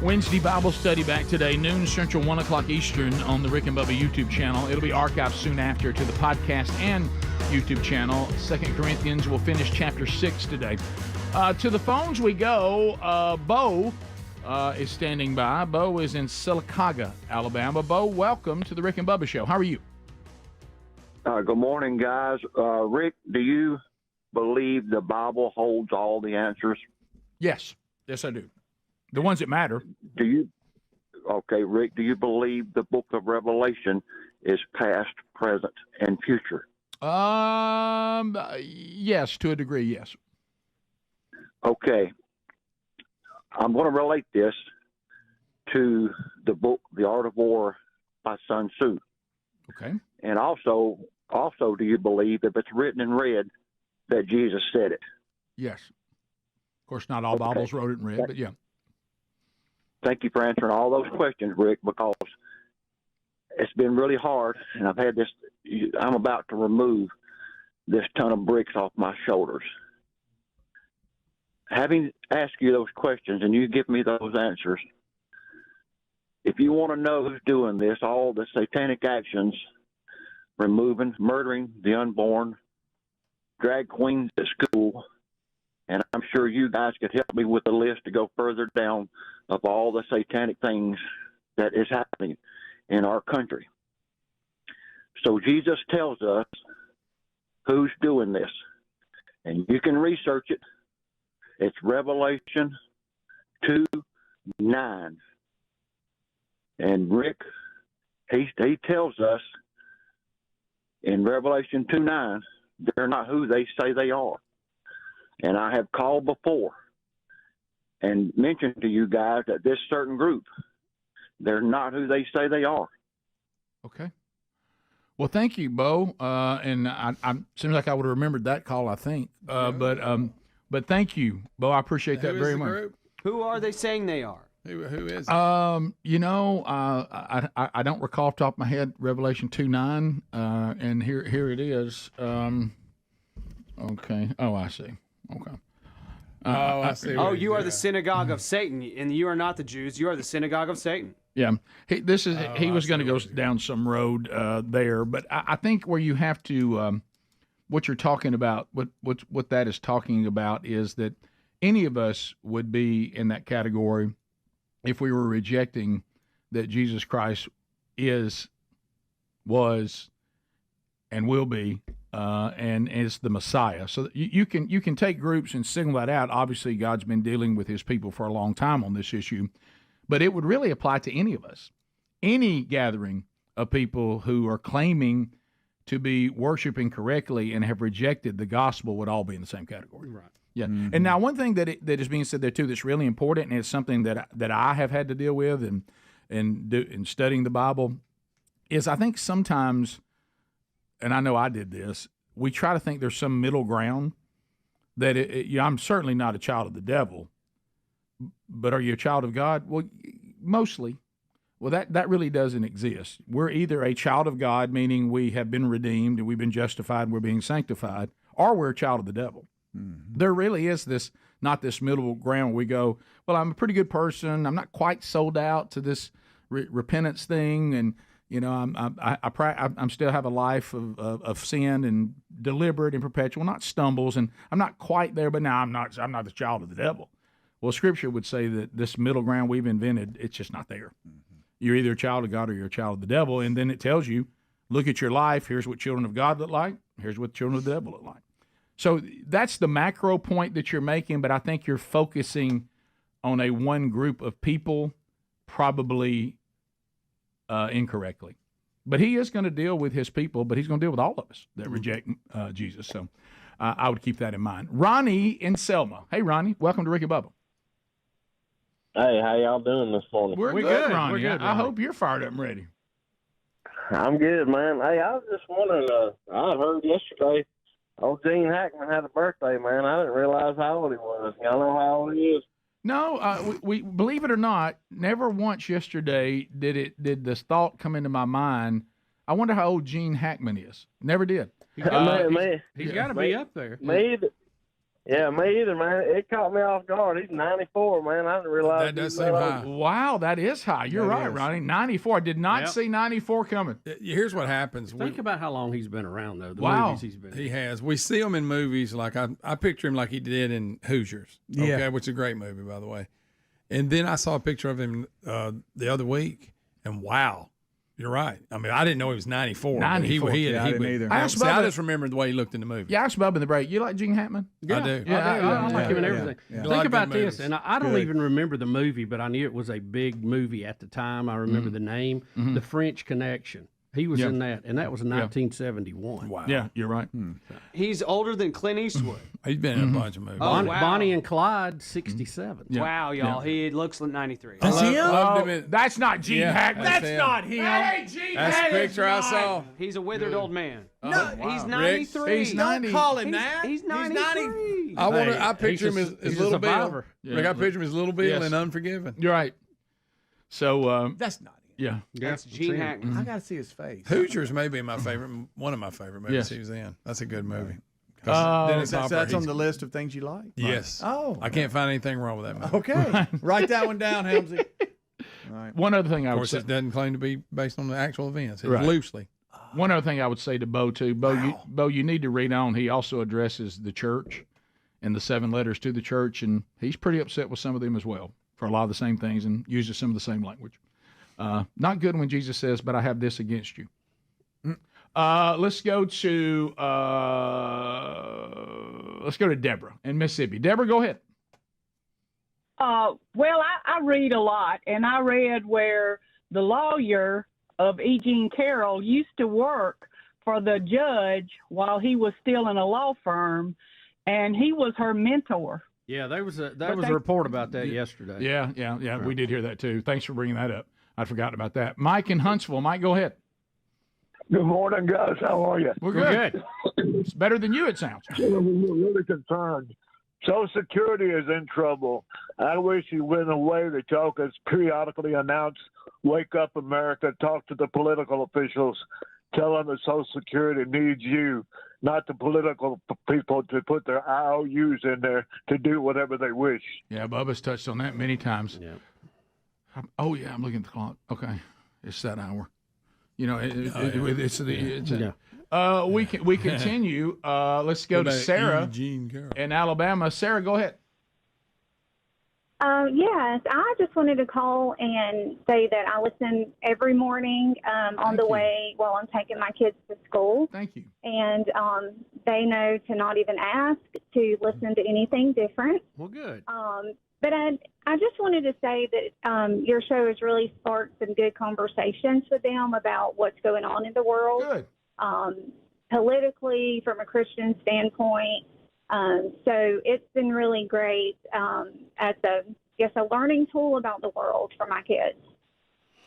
Wednesday Bible study back today, noon Central, 1 o'clock Eastern on the Rick and Bubba YouTube channel. It'll be archived soon after to the podcast and YouTube channel. 2 Corinthians, we'll finish chapter 6 today. To the phones we go. Bo is standing by. Bo is in Sylacauga, Alabama. Bo, welcome to the Rick and Bubba Show. How are you? Good morning, guys. Rick, do you believe the Bible holds all the answers? Yes. Yes, I do. The ones that matter. Do you? Okay, Rick, do you believe the book of Revelation is past, present, and future? Yes, to a degree, yes. Okay. I'm going to relate this to the book, The Art of War by Sun Tzu. Okay. And also, do you believe if it's written in red that Jesus said it? Yes. Of course, not all Bibles wrote it in red, but yeah. Thank you for answering all those questions, Rick, because it's been really hard, and I've had this. I'm about to remove this ton of bricks off my shoulders. Having asked you those questions and you give me those answers, if you want to know who's doing this, all the satanic actions, murdering the unborn, drag queens at school, and I'm sure you guys could help me with the list to go further down of all the satanic things that is happening in our country. So Jesus tells us who's doing this. And you can research it. It's Revelation 2:9. And Rick, he tells us in Revelation 2:9, they're not who they say they are. And I have called before and mentioned to you guys that this certain group, they're not who they say they are. Okay. Well, thank you, Bo. And I seems like I would have remembered that call, I think. But thank you, Bo. I appreciate that very much. Group? Who are they saying they are? Who is it? I don't recall off the top of my head Revelation 2:9, and here it is. Okay. Oh, I see. Okay. I see. You are the synagogue of Satan, and you are not the Jews. You are the synagogue of Satan. Yeah, he was going to go down some road there, but I think where you have to, what you're talking about, what that is talking about is that any of us would be in that category if we were rejecting that Jesus Christ was, and will be, and is the Messiah. So you can take groups and single that out. Obviously, God's been dealing with his people for a long time on this issue, but it would really apply to any of us. Any gathering of people who are claiming to be worshiping correctly and have rejected the gospel would all be in the same category. Right. Yeah. Mm-hmm. And now one thing that is being said there too that's really important, and it's something that I have had to deal with in studying the Bible, is I think sometimes, and I know I did this, we try to think there's some middle ground that I'm certainly not a child of the devil, but are you a child of God? Well, mostly. Well, that really doesn't exist. We're either a child of God, meaning we have been redeemed and we've been justified and we're being sanctified, or we're a child of the devil. Mm-hmm. There really is not this middle ground where we go, well, I'm a pretty good person. I'm not quite sold out to this repentance thing, and You know, I'm still have a life of sin and deliberate and perpetual, not stumbles, and I'm not quite there, but now I'm not the child of the devil. Well, Scripture would say that this middle ground we've invented, it's just not there. Mm-hmm. You're either a child of God or you're a child of the devil, and then it tells you, look at your life. Here's what children of God look like. Here's what children of the devil look like. So that's the macro point that you're making, but I think you're focusing on a one group of people, probably incorrectly. But he is going to deal with his people, but he's going to deal with all of us that reject Jesus. So I would keep that in mind. Ronnie in Selma. Hey, Ronnie. Welcome to Ricky Bubba. Hey, how y'all doing this morning? We're good, Ronnie. We're good, Ronnie. I hope you're fired up and ready. I'm good, man. Hey, I was just wondering, I heard yesterday old Gene Hackman had a birthday, man. I didn't realize how old he was. Y'all know how old he is? No, we believe it or not, never once yesterday did this thought come into my mind. I wonder how old Gene Hackman is. Never did. He's got to be up there. Me either, man. It caught me off guard. He's 94, man. I didn't realize that does seem high. Wow, that is high. You're right, Ronnie. 94. I did not see 94 coming. Here's what happens. Think about how long he's been around, though. The movies he's been in. He has. We see him in movies like I picture him like he did in Hoosiers. Okay, which is a great movie, by the way. And then I saw a picture of him the other week, and wow. You're right. I mean, I didn't know he was 94. 94. I didn't either. I just remember the way he looked in the movie. Yeah, I asked Bubba in the break. You like Gene Hackman? I do. Yeah, I like him and everything. Think about this, and I don't even remember the movie, but I knew it was a big movie at the time. I remember the name, The French Connection. He was in that, and that was in 1971. Wow. Yeah, you're right. He's older than Clint Eastwood. He's been in a bunch of movies. Bonnie and Clyde, 67. Wow, y'all. He looks like 93. That's him? That's not Gene Hackman. That's not him. That ain't Gene That's the picture I saw. He's a withered old man. No, he's 93. He's 90. Don't call him that. He's 93. I picture him as Little Bill. Yeah. I picture him as Little Bill in Unforgiven. You're right. So that's not him. Yeah, that's Gene Hackman. I got to see his face. Hoosiers may be my favorite, one of my favorite movies he was in. That's a good movie. That's on the list of things you like? Yes. Oh. I can't find anything wrong with that movie. Okay. Write that one down, Helmsy. All right. One other thing I would say. It doesn't claim to be based on the actual events. It's Right. loosely. One other thing I would say to Bo, too. Bo, you need to read on. He also addresses the church and the 7 letters to the church, and he's pretty upset with some of them as well for a lot of the same things and uses some of the same language. Not good when Jesus says, but I have this against you. Let's go to Deborah in Mississippi. Deborah, go ahead. Well, I read a lot, and I read where the lawyer of E. Jean Carroll used to work for the judge while he was still in a law firm, and he was her mentor. Yeah, there was a report about that yesterday. Yeah. We did hear that too. Thanks for bringing that up. I'd forgotten about that. Mike in Huntsville. Mike, go ahead. Good morning, guys. How are you? We're good. It's better than you, it sounds. We're really concerned. Social Security is in trouble. I wish you went away that y'all could periodically announce, wake up America, talk to the political officials, tell them that Social Security needs you, not the political people to put their IOUs in there to do whatever they wish. Yeah, Bubba's touched on that many times. Yeah. I'm looking at the clock. Okay, it's that hour. You know, we continue. Let's go to Sarah in Alabama. Sarah, go ahead. Yes, I just wanted to call and say that I listen every morning on the way while I'm taking my kids to school. Thank you. And they know to not even ask to listen to anything different. Well, good. But I just wanted to say that your show has really sparked some good conversations with them about what's going on in the world. Good. Politically, from a Christian standpoint. So it's been really great as a learning tool about the world for my kids.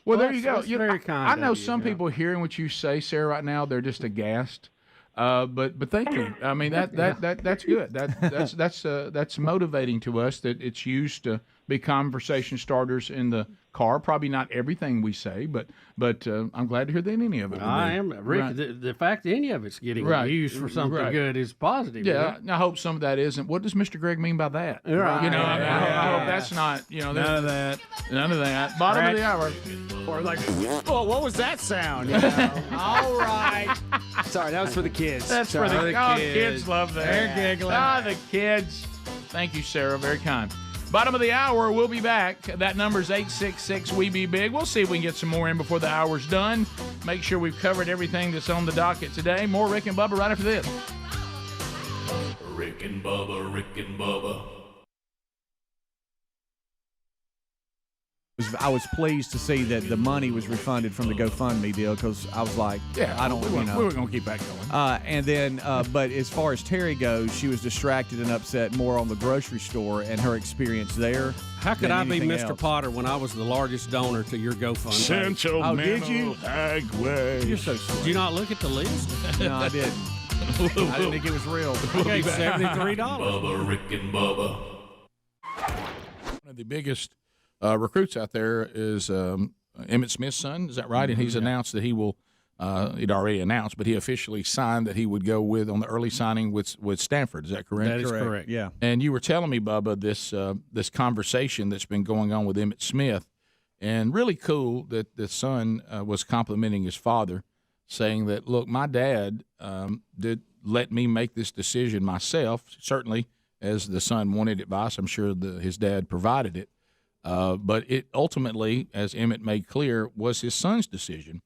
Well, there you go. Very kind I know of you, some yeah. people hearing what you say, Sarah, right now, they're just aghast. But thank you. I mean that's good. That's motivating to us that it's used to be conversation starters in the car. Probably not everything we say, but I'm glad to hear that any of it. I am, Rick. Right. The fact that any of it's getting Right. used for something good is positive. Yeah, Rick. I hope some of that isn't. What does Mr. Greg mean by that? Right. You know, I hope Yeah. that's not. You know, None of that. None of that. Bottom of the hour. Or like, oh, what was that sound? You know? All right. Sorry, that was for the kids. That's Sorry. for the kids love that. They're giggling. The kids. Thank you, Sarah. Very kind. Bottom of the hour, we'll be back. That number's 866-WE-BE-BIG. We'll see if we can get some more in before the hour's done. Make sure we've covered everything that's on the docket today. More Rick and Bubba right after this. Rick and Bubba, Rick and Bubba. I was pleased to see that the money was refunded from the GoFundMe deal because I was like, I don't, we were going to keep that going. And then, but as far as Terry goes, she was distracted and upset more on the grocery store and her experience there. How could I be Mr. Else. Potter when I was the largest donor to your GoFundMe? Sentimental did you? Hagway. You're so sweet. Did you not look at the list? No, I didn't. I didn't think it was real. I gave $73. Bubba, Rick and Bubba. One of the biggest recruits out there is Emmitt Smith's son. Is that right? And he's announced that he will. He'd already announced, but he officially signed that he would go on the early signing with Stanford. Is that correct? That is correct. Yeah. And you were telling me, Bubba, this conversation that's been going on with Emmitt Smith, and really cool that the son was complimenting his father, saying that, look, my dad did let me make this decision myself. Certainly, as the son wanted advice, I'm sure his dad provided it. But it ultimately, as Emmitt made clear, was his son's decision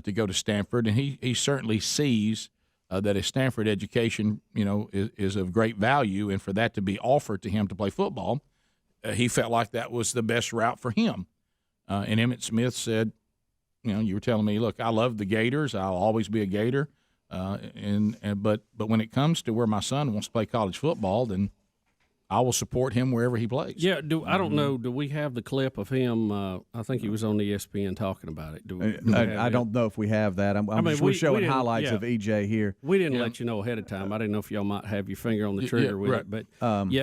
to go to Stanford, and he certainly sees that a Stanford education, is of great value, and for that to be offered to him to play football, he felt like that was the best route for him. And Emmitt Smith said, you were telling me, look, I love the Gators, I'll always be a Gator, but when it comes to where my son wants to play college football, then I will support him wherever he plays. Yeah, I don't know. Do we have the clip of him? I think he was on ESPN talking about it. I don't know if we have that. We're showing highlights of EJ here. We didn't let you know ahead of time. I didn't know if y'all might have your finger on the trigger with it. But,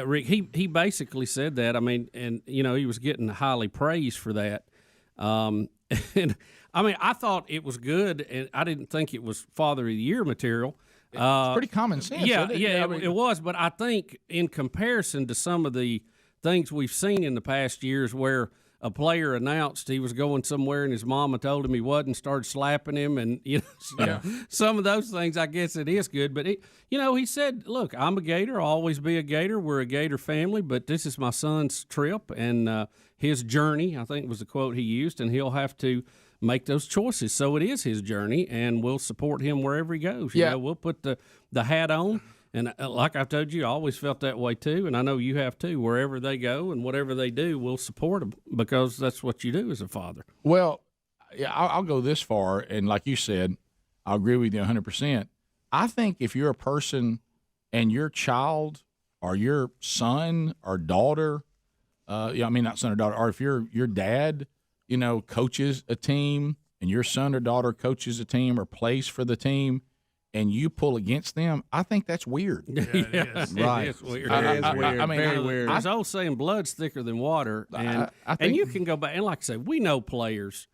Rick, he basically said that. I mean, and, he was getting highly praised for that. And, I thought it was good, and I didn't think it was Father of the Year material. It's pretty common sense. It was. But I think in comparison to some of the things we've seen in the past years where a player announced he was going somewhere and his mama told him he wasn't, started slapping him, and some of those things, I guess it is good. But he said, "Look, I'm a Gator. I'll always be a Gator. We're a Gator family, but this is my son's trip and his journey." I think was the quote he used, and he'll have to make those choices. So it is his journey, and we'll support him wherever he goes. We'll put the hat on. And like I've told you, I always felt that way too, and I know you have too. Wherever they go and whatever they do, we'll support them because that's what you do as a father. Well, I'll go this far, and like you said, I agree with you 100%. I think if you're a person and your child or your son or daughter, not son or daughter, or if your dad coaches a team and your son or daughter coaches a team or plays for the team and you pull against them, I think that's weird. Yeah, right. It is weird. Very weird. There's old saying, blood's thicker than water. And, and you can go back, and like I say, we know players.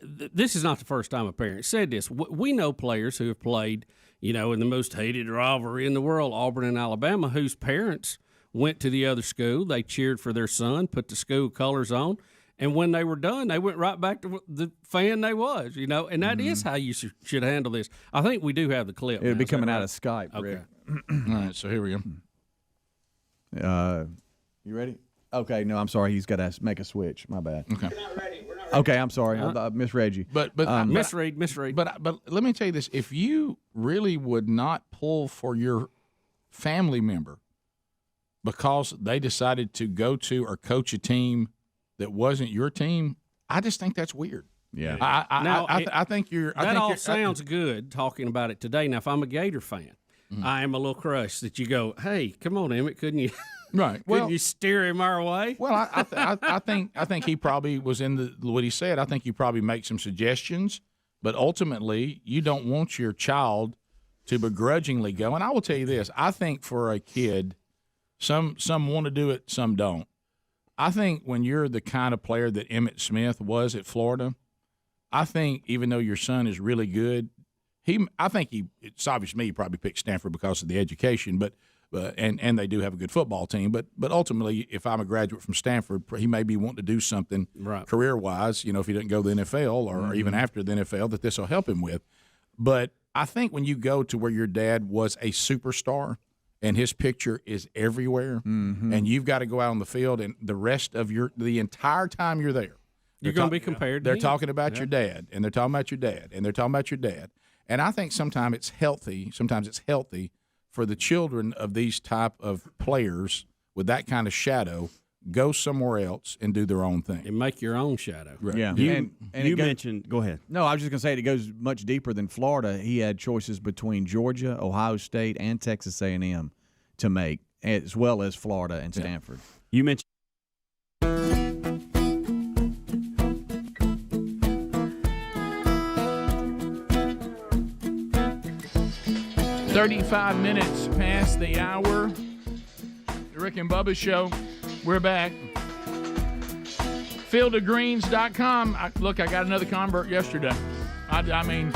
This is not the first time a parent said this. We know players who have played, in the most hated rivalry in the world, Auburn and Alabama, whose parents went to the other school. They cheered for their son, put the school colors on. And when they were done, they went right back to the fan they was, and that is how you should handle this. I think we do have the clip. It'll be coming out of Skype, okay. Rick. All right, so here we go. You ready? Okay, no, I'm sorry. He's got to make a switch. My bad. Okay. We're not ready. Okay, I'm sorry. I misread you. But misread. But let me tell you this: if you really would not pull for your family member because they decided to go to or coach a team that wasn't your team, I just think that's weird. Yeah. I think you're. That all sounds good talking about it today. Now, if I'm a Gator fan, I am a little crushed that you go, "Hey, come on, Emmitt, couldn't you?" Right. Couldn't you steer him our way? Well, I think he probably was in what he said. I think you probably make some suggestions, but ultimately, you don't want your child to begrudgingly go. And I will tell you this: I think for a kid, some want to do it, some don't. I think when you're the kind of player that Emmitt Smith was at Florida, I think even though your son is really good, it's obvious to me he probably picked Stanford because of the education, but and they do have a good football team. But ultimately, if I'm a graduate from Stanford, he may be wanting to do something career-wise, if he doesn't go to the NFL or even after the NFL, that this will help him with. But I think when you go to where your dad was a superstar and his picture is everywhere, and you've got to go out on the field and the rest of the entire time you're there, you're going to be compared to They're him. talking about your dad, and they're talking about your dad, and they're talking about your dad. And I think sometimes it's healthy for the children of these type of players with that kind of shadow go somewhere else and do their own thing and make your own shadow. Right. Yeah, and you mentioned. Go ahead. No, I was just going to say it goes much deeper than Florida. He had choices between Georgia, Ohio State, and Texas A&M to make, as well as Florida and Stanford. You mentioned. 35 minutes past the hour. The Rick and Bubba Show. We're back. Fieldofgreens.com. Look, I got another convert yesterday. I mean,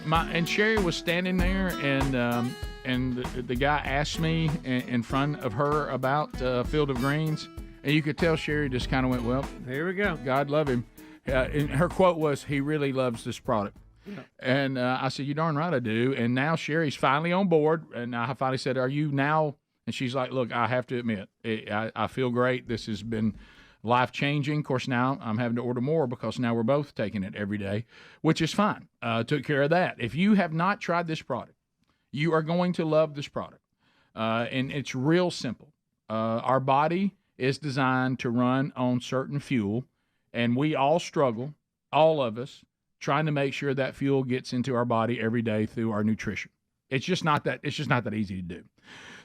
and Sherry was standing there, and the guy asked me in front of her about Field of Greens, and you could tell Sherry just kind of went, well, here we go. God love him. And her quote was, he really loves this product. Yeah. And I said, you darn right I do. And now Sherry's finally on board. And I finally said, are you now? And she's like, look, I have to admit, I feel great. This has been life-changing. Of course, now I'm having to order more because now we're both taking it every day, which is fine. Took care of that. If you have not tried this product, you are going to love this product. And it's real simple. Our body is designed to run on certain fuel, and we all struggle, all of us, trying to make sure that fuel gets into our body every day through our nutrition. It's just not that easy to do.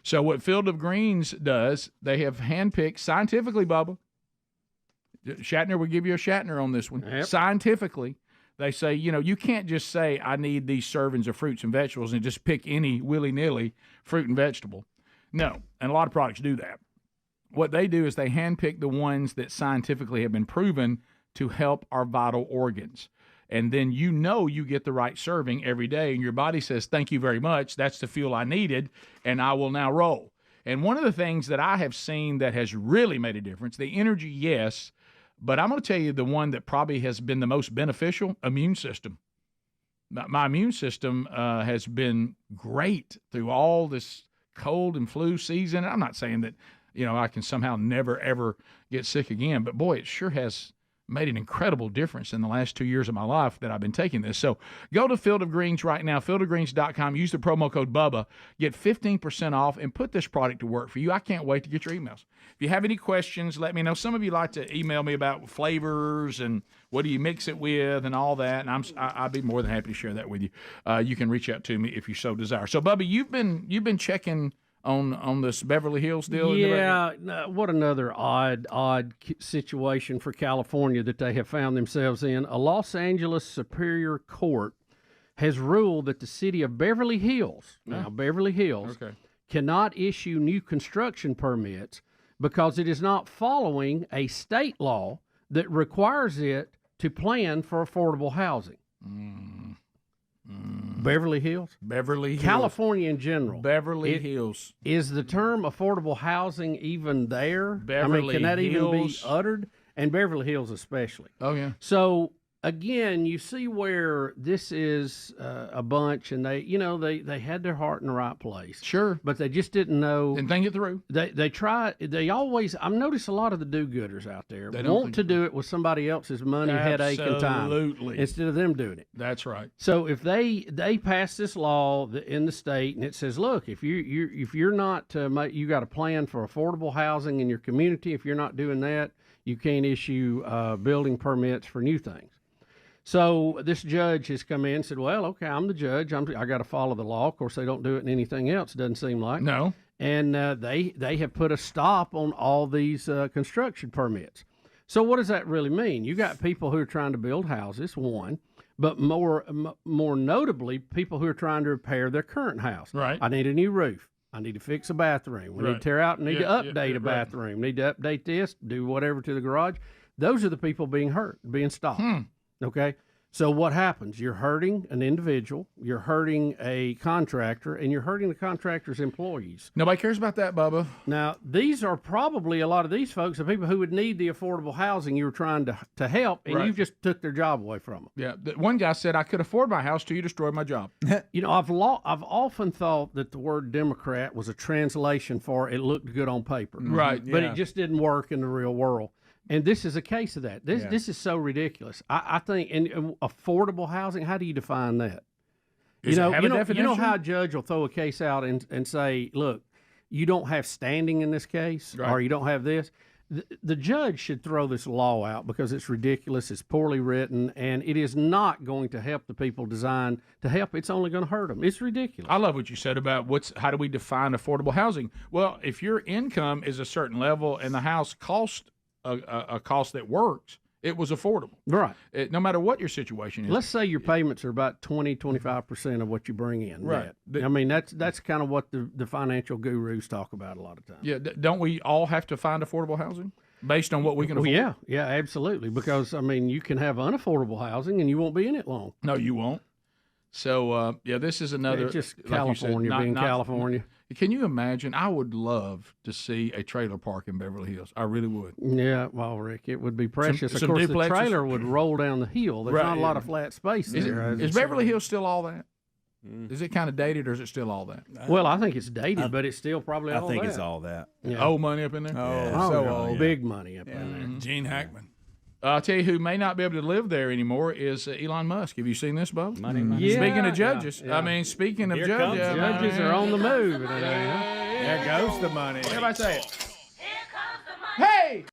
So what Field of Greens does, they have handpicked scientifically, Bubba. Shatner will give you a Shatner on this one. Yep. Scientifically, they say, you can't just say I need these servings of fruits and vegetables and just pick any willy-nilly fruit and vegetable. No, and a lot of products do that. What they do is they handpick the ones that scientifically have been proven to help our vital organs. And then you get the right serving every day, and your body says, thank you very much. That's the fuel I needed, and I will now roll. And one of the things that I have seen that has really made a difference, the energy, yes, but I'm going to tell you the one that probably has been the most beneficial, immune system. My immune system has been great through all this cold and flu season. I'm not saying that, I can somehow never, ever get sick again, but boy, it sure has made an incredible difference in the last 2 years of my life that I've been taking this. So go to Field of Greens right now, fieldofgreens.com. Use the promo code Bubba. Get 15% off and put this product to work for you. I can't wait to get your emails. If you have any questions, let me know. Some of you like to email me about flavors and what do you mix it with and all that, and I'd be more than happy to share that with you. You can reach out to me if you so desire. So, Bubba, you've been checking on this Beverly Hills deal? Yeah, what another odd situation for California that they have found themselves in. A Los Angeles Superior Court has ruled that the city of Beverly Hills, Beverly Hills, cannot issue new construction permits because it is not following a state law that requires it to plan for affordable housing. Beverly Hills? Beverly Hills. California in general. Beverly Hills. Is the term affordable housing even there? Beverly can that Hills. even be uttered? And Beverly Hills especially. Oh, yeah. So, again, you see where this is a bunch, and they had their heart in the right place. Sure. But they just didn't know. Didn't think it through. They always, I've noticed a lot of the do-gooders out there want to do it with somebody else's money, headache, and time. Absolutely. Instead of them doing it. That's right. So if they pass this law in the state, and it says, look, if you're not, you got a plan for affordable housing in your community. If you're not doing that, you can't issue building permits for new things. So this judge has come in and said, well, okay, I'm the judge. I got to follow the law. Of course, they don't do it in anything else, it doesn't seem like. No. And they have put a stop on all these construction permits. So what does that really mean? You got people who are trying to build houses, one, but more notably, people who are trying to repair their current house. Right. I need a new roof. I need to fix a bathroom. We need to Right. tear out and need to Yeah, update yeah, a bathroom. Need to update this, do whatever to the garage. Those are the people being hurt, being stopped. Okay? So what happens? You're hurting an individual, you're hurting a contractor, and you're hurting the contractor's employees. Nobody cares about that, Bubba. Now, these are probably a lot of these folks, the people who would need the affordable housing you were trying to help, and Right. you just took their job away from them. Yeah, one guy said, I could afford my house till you destroyed my job. You know, I've often thought that the word Democrat was a translation for it looked good on paper. Right. But Yeah. it just didn't work in the real world. And this is a case of that. This is so ridiculous. I think, and affordable housing, how do you define that? Does it have a you know definition? how a judge will throw a case out and say, look, you don't have standing in this case, or you don't have this. The judge should throw this law out because it's ridiculous, it's poorly written, and it is not going to help the people designed to help. It's only going to hurt them. It's ridiculous. I love what you said about how do we define affordable housing? Well, if your income is a certain level and the house cost a cost that works, it was affordable. Right. No matter what your situation is. Let's say your payments are about 25% of what you bring in. Right. Net. I mean, that's kind of what the financial gurus talk about a lot of times. Yeah, don't we all have to find affordable housing based on what we can afford? Yeah, absolutely. Because, I mean, you can have unaffordable housing and you won't be in it long. No, you won't. So, this is another. It's just like you said, California being California. Can you imagine? I would love to see a trailer park in Beverly Hills. I really would. Yeah, well, Rick, it would be precious. Some of course, duplexes. the trailer would roll down the hill. There's not a lot of flat space there. Is Beverly Hills still all that? Is it kind of dated, or is it still all that? Well, I think it's dated, but it's still probably all that. I think it's all that. Yeah. Old money up in there? Oh, big money up in there. Gene Hackman. I'll tell you who may not be able to live there anymore is Elon Musk. Have you seen this, Bo? Money. Yeah, Speaking of judges, yeah. I mean, speaking of Here judges, comes Judges are on the move today, huh? There goes the money. Everybody say it. Hey!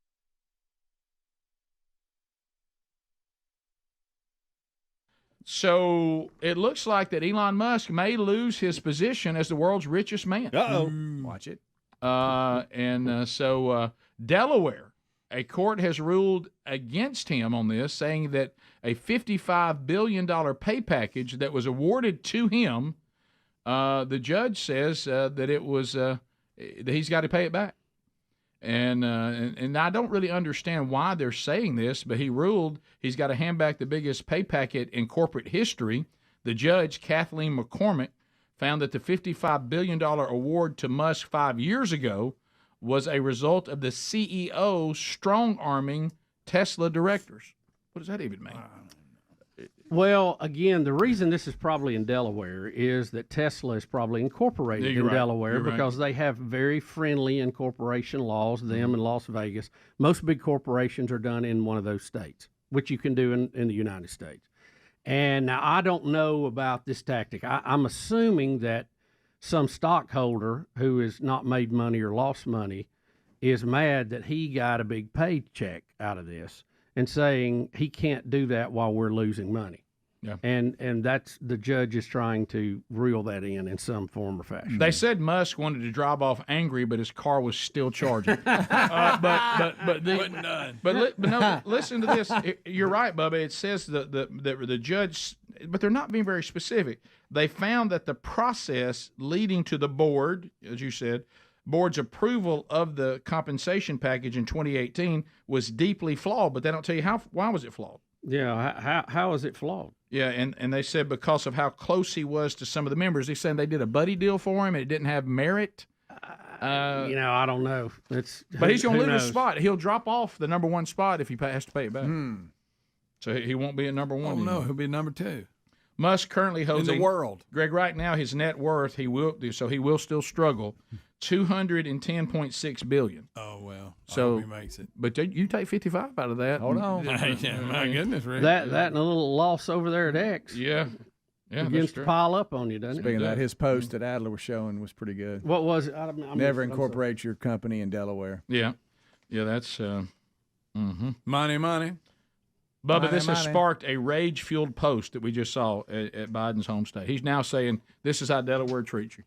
So it looks like that Elon Musk may lose his position as the world's richest man. Watch it. So Delaware, a court has ruled against him on this, saying that a $55 billion pay package that was awarded to him, the judge says that it was that he's got to pay it back. And I don't really understand why they're saying this, but he ruled he's got to hand back the biggest pay packet in corporate history. The judge, Kathleen McCormick, found that the $55 billion award to Musk 5 years ago was a result of the CEO strong-arming Tesla directors. What does that even mean? Well, again, the reason this is probably in Delaware is that Tesla is probably incorporated in Delaware because they have very friendly incorporation laws, them in Las Vegas. Most big corporations are done in one of those states, which you can do in the United States. And now I don't know about this tactic. I'm assuming that some stockholder who has not made money or lost money is mad that he got a big paycheck out of this and saying he can't do that while we're losing money. Yeah. And that's the judge is trying to reel that in some form or fashion. They said Musk wanted to drive off angry, but his car was still charging. But no, listen to this. You're right, Bubba. It says the judge, but they're not being very specific. They found that the process leading to the board, as you said, board's approval of the compensation package in 2018 was deeply flawed, but they don't tell you why was it flawed. Yeah, how is it flawed? Yeah, and they said because of how close he was to some of the members. They said they did a buddy deal for him and it didn't have merit. I don't know. But he's going to lose his spot. He'll drop off the number one spot if he has to pay it back. So he won't be at number one. Oh, anymore. no, he'll be number two. Musk currently holds in the world. Greg, right now his net worth he will still struggle, $210.6 billion. Oh well, so he makes it. But you take 55 out of that. Hold on, my goodness, Rick. That and a little loss over there at X. Yeah, begins to pile up on you, doesn't it? Speaking of that, his post that Adler was showing was pretty good. What was it? Never incorporate your company in Delaware. Yeah, that's money. Bubba, this has sparked a rage-fueled post that we just saw at Biden's home state. He's now saying, this is how Delaware treats you.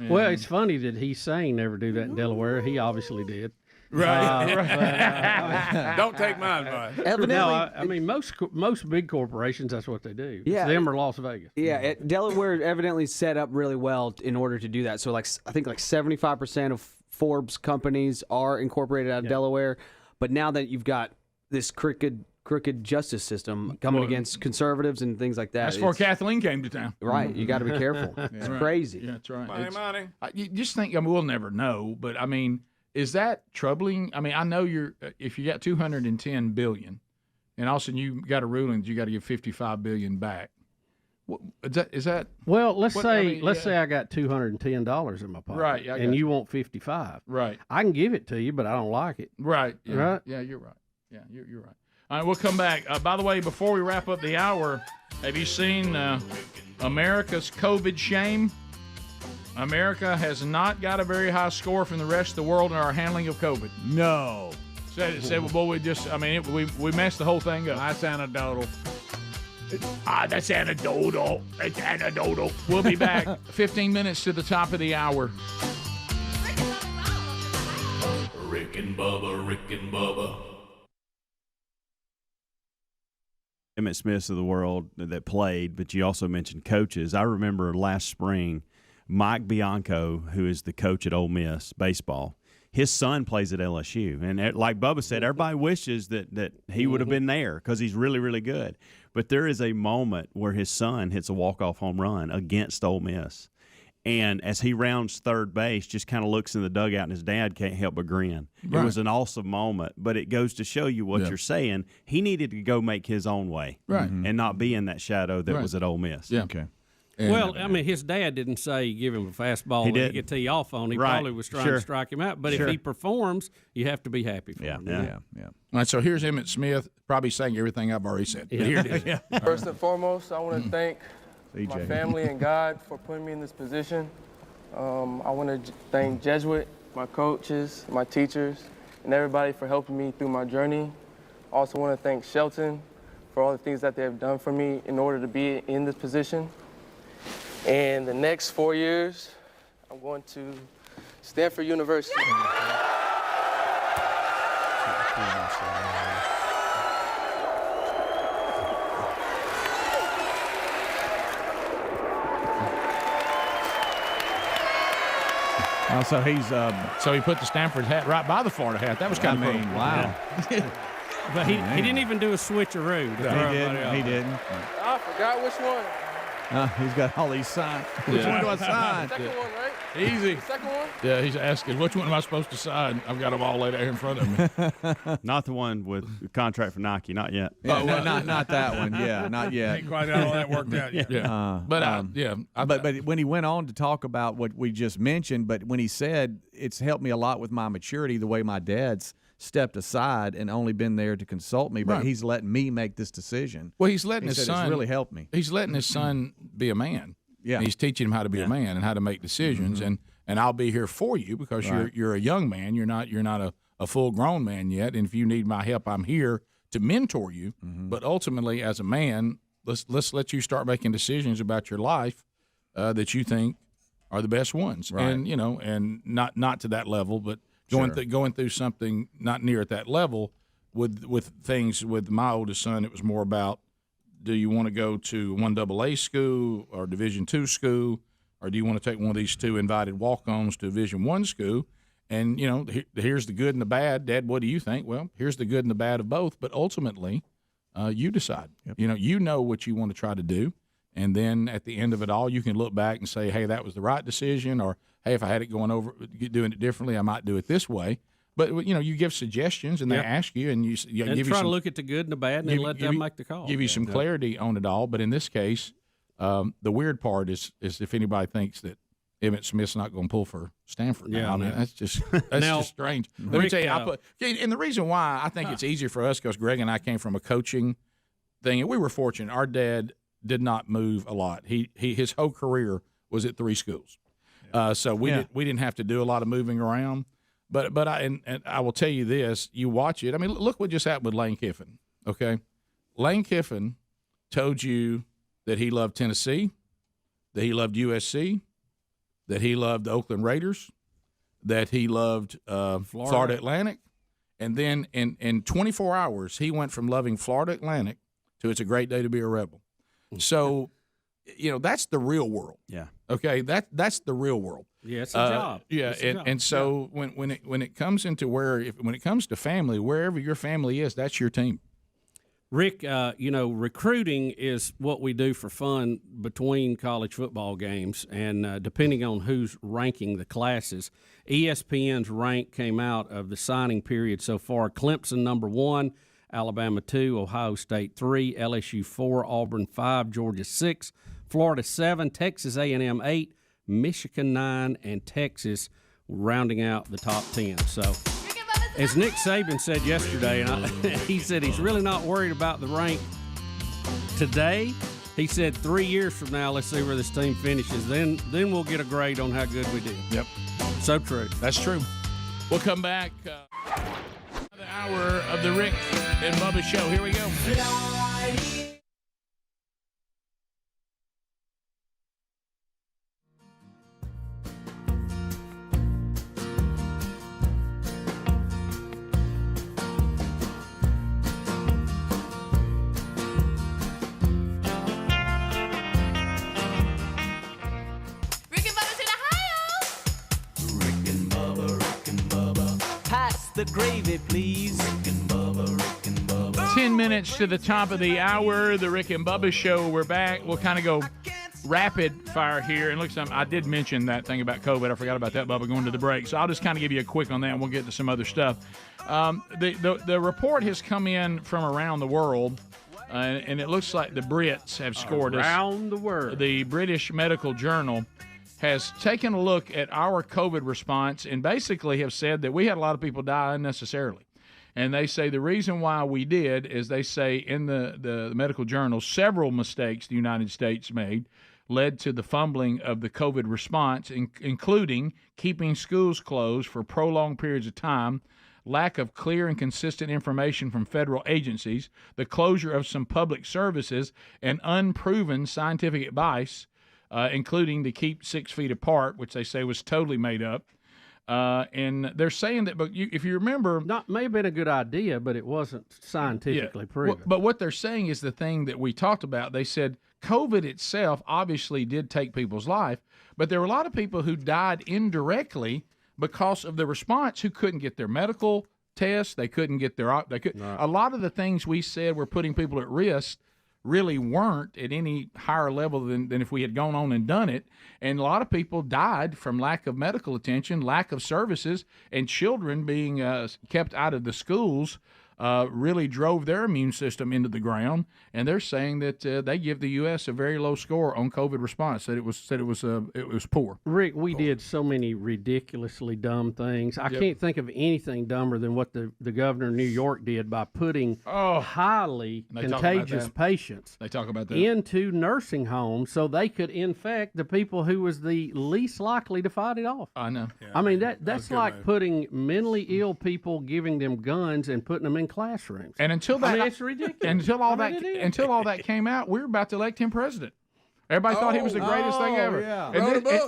Well, it's funny that he's saying never do that in Delaware. He obviously did. Right. Don't take my advice. Evidently, no, I mean most big corporations. That's what they do. Yeah, it's them or Las Vegas. Yeah, Delaware evidently set up really well in order to do that. So, like, I think like 75% of Forbes companies are incorporated out of Delaware. But now that you've got this crooked justice system coming against conservatives and things like that. That's before Kathleen came to town. Right. You got to be careful. It's crazy. Yeah, that's right. Money. You just think, I mean, we'll never know, but I mean, is that troubling? I mean, I know if you got $210 billion, and all of a sudden you got a ruling that you got to give $55 billion back. Is that? Well, let's say I got $210 in my pocket, right? And you want 55, right? I can give it to you, but I don't like it, right? Yeah. Right? Yeah, you're right. Yeah, you're right. All right, we'll come back. By the way, before we wrap up the hour, have you seen America's COVID shame? America has not got a very high score from the rest of the world in our handling of COVID. No. Said well, boy, we messed the whole thing up. That's anecdotal. That's anecdotal. That's anecdotal. We'll be back 15 minutes to the top of the hour. Rick and Bubba, Rick and Bubba. Emmett Smiths of the world that played, but you also mentioned coaches. I remember last spring, Mike Bianco, who is the coach at Ole Miss baseball, his son plays at LSU. And like Bubba said, everybody wishes that he would have been there because he's really, really good. But there is a moment where his son hits a walk-off home run against Ole Miss. And as he rounds third base, just kind of looks in the dugout, and his dad can't help but grin. Right. It was an awesome moment, but it goes to show you what you're saying. He needed to go make his own way, right, and not be in that shadow that was at Ole Miss. Yeah. Okay. Well, I mean, his dad didn't say give him a fastball that he could tee off on. He probably was trying to strike him out. But if he performs, you have to be happy for him. Yeah. All right, so here's Emmett Smith, probably saying everything I've already said. But here it is. First and foremost, I want to thank my family and God for putting me in this position. I want to thank Jesuit, my coaches, my teachers, and everybody for helping me through my journey. I also want to thank Shelton for all the things that they have done for me in order to be in this position. And the next 4 years, I'm going to Stanford University. So he's so he put the Stanford hat right by the Florida hat. That was kind of cool. Wow. But he didn't even do a switcheroo. He didn't. I forgot which one. He's got all these signs. Which one do I sign? Second one, right? Easy. The second one? Yeah, he's asking, which one am I supposed to sign? I've got them all laid out here in front of me. Not the one with the contract for Nike, not yet. Yeah, not that one. Yeah, not yet. Ain't quite all that worked out yet. But when he went on to talk about what we just mentioned, but when he said it's helped me a lot with my maturity, the way my dad's stepped aside and only been there to consult me, but he's letting me make this decision. Well, he's letting his son. It's really helped me. He's letting his son be a man. Yeah, and he's teaching him how to be a man and how to make decisions. And I'll be here for you because you're a young man. You're not a full grown man yet. And if you need my help, I'm here to mentor you. But ultimately, as a man, let's let you start making decisions about your life that you think are the best ones. Right. And and not to that level, but going through something not near at that level with things with my oldest son. It was more about, do you want to go to 1AA school or Division II school, or do you want to take one of these two invited walk-ons to Division I school? And here's the good and the bad. Dad, what do you think? Well, here's the good and the bad of both. But ultimately, you decide. Yep. You know what you want to try to do, and then at the end of it all, you can look back and say, hey, that was the right decision, or hey, if I had it doing it differently, I might do it this way. But you give suggestions, and they ask you, and you give try you to look at the good and the bad, and then let them make the call. Give you some clarity on it all. But in this case, the weird part is if anybody thinks that Emmett Smith's not going to pull for Stanford. Yeah, I mean, that's just strange. Let me tell you, and the reason why I think it's easier for us, because Greg and I came from a coaching thing, and we were fortunate. Our dad did not move a lot. His whole career was at 3 schools, so we didn't have to do a lot of moving around. But I will tell you this: you watch it. I mean, look what just happened with Lane Kiffin. Okay, Lane Kiffin told you that he loved Tennessee, that he loved USC, that he loved the Oakland Raiders, that he loved Florida Atlantic. And then in 24 hours, he went from loving Florida Atlantic to it's a great day to be a rebel. So, that's the real world. Yeah. Okay, that's the real world. Yeah, it's a job. Yeah, it's a job. And so when it comes into when it comes to family, wherever your family is, that's your team. Rick, recruiting is what we do for fun between college football games, and depending on who's ranking the classes, ESPN's rank came out of the signing period so far. Clemson number 1, Alabama 2, Ohio State 3, LSU 4, Auburn 5, Georgia 6, Florida 7, Texas A&M 8, Michigan 9, and Texas rounding out the top 10. So, as Nick Saban said yesterday, and he said he's really not worried about the rank today. He said 3 years from now, let's see where this team finishes. Then we'll get a grade on how good we did. Yep. So true. That's true. We'll come back. Another hour of the Rick and Bubba Show. Here we go. The gravy, please. 10 minutes to the top of the hour, the Rick and Bubba Show. We're back. We'll kind of go rapid fire here. And look, I did mention that thing about COVID. I forgot about that, Bubba, going to the break. So I'll just kind of give you a quick on that, and we'll get to some other stuff. The report has come in from around the world, and it looks like the Brits have scored around the world. The British Medical Journal has taken a look at our COVID response and basically have said that we had a lot of people die unnecessarily. And they say the reason why we did is they say in the medical journal, several mistakes the United States made led to the fumbling of the COVID response, including keeping schools closed for prolonged periods of time, lack of clear and consistent information from federal agencies, the closure of some public services, and unproven scientific advice, including to keep 6 feet apart, which they say was totally made up. And they're saying that, but if you remember... may have been a good idea, but it wasn't scientifically proven. But what they're saying is the thing that we talked about. They said COVID itself obviously did take people's life, but there were a lot of people who died indirectly because of the response who couldn't get their medical tests. They couldn't get their... A lot of the things we said were putting people at risk really weren't at any higher level than if we had gone on and done it. And a lot of people died from lack of medical attention, lack of services, and children being kept out of the schools really drove their immune system into the ground. And they're saying that they give the U.S. a very low score on COVID response. That it was poor. Rick, we did so many ridiculously dumb things. I can't think of anything dumber than what the governor of New York did by putting highly contagious patients into nursing homes so they could infect the people who was the least likely to fight it off. I know. Yeah, I mean that's like putting mentally ill people, giving them guns and putting them in classrooms. And until that, it's ridiculous. Until all that came out, we were about to elect him president. Everybody thought he was the greatest thing ever. Yeah.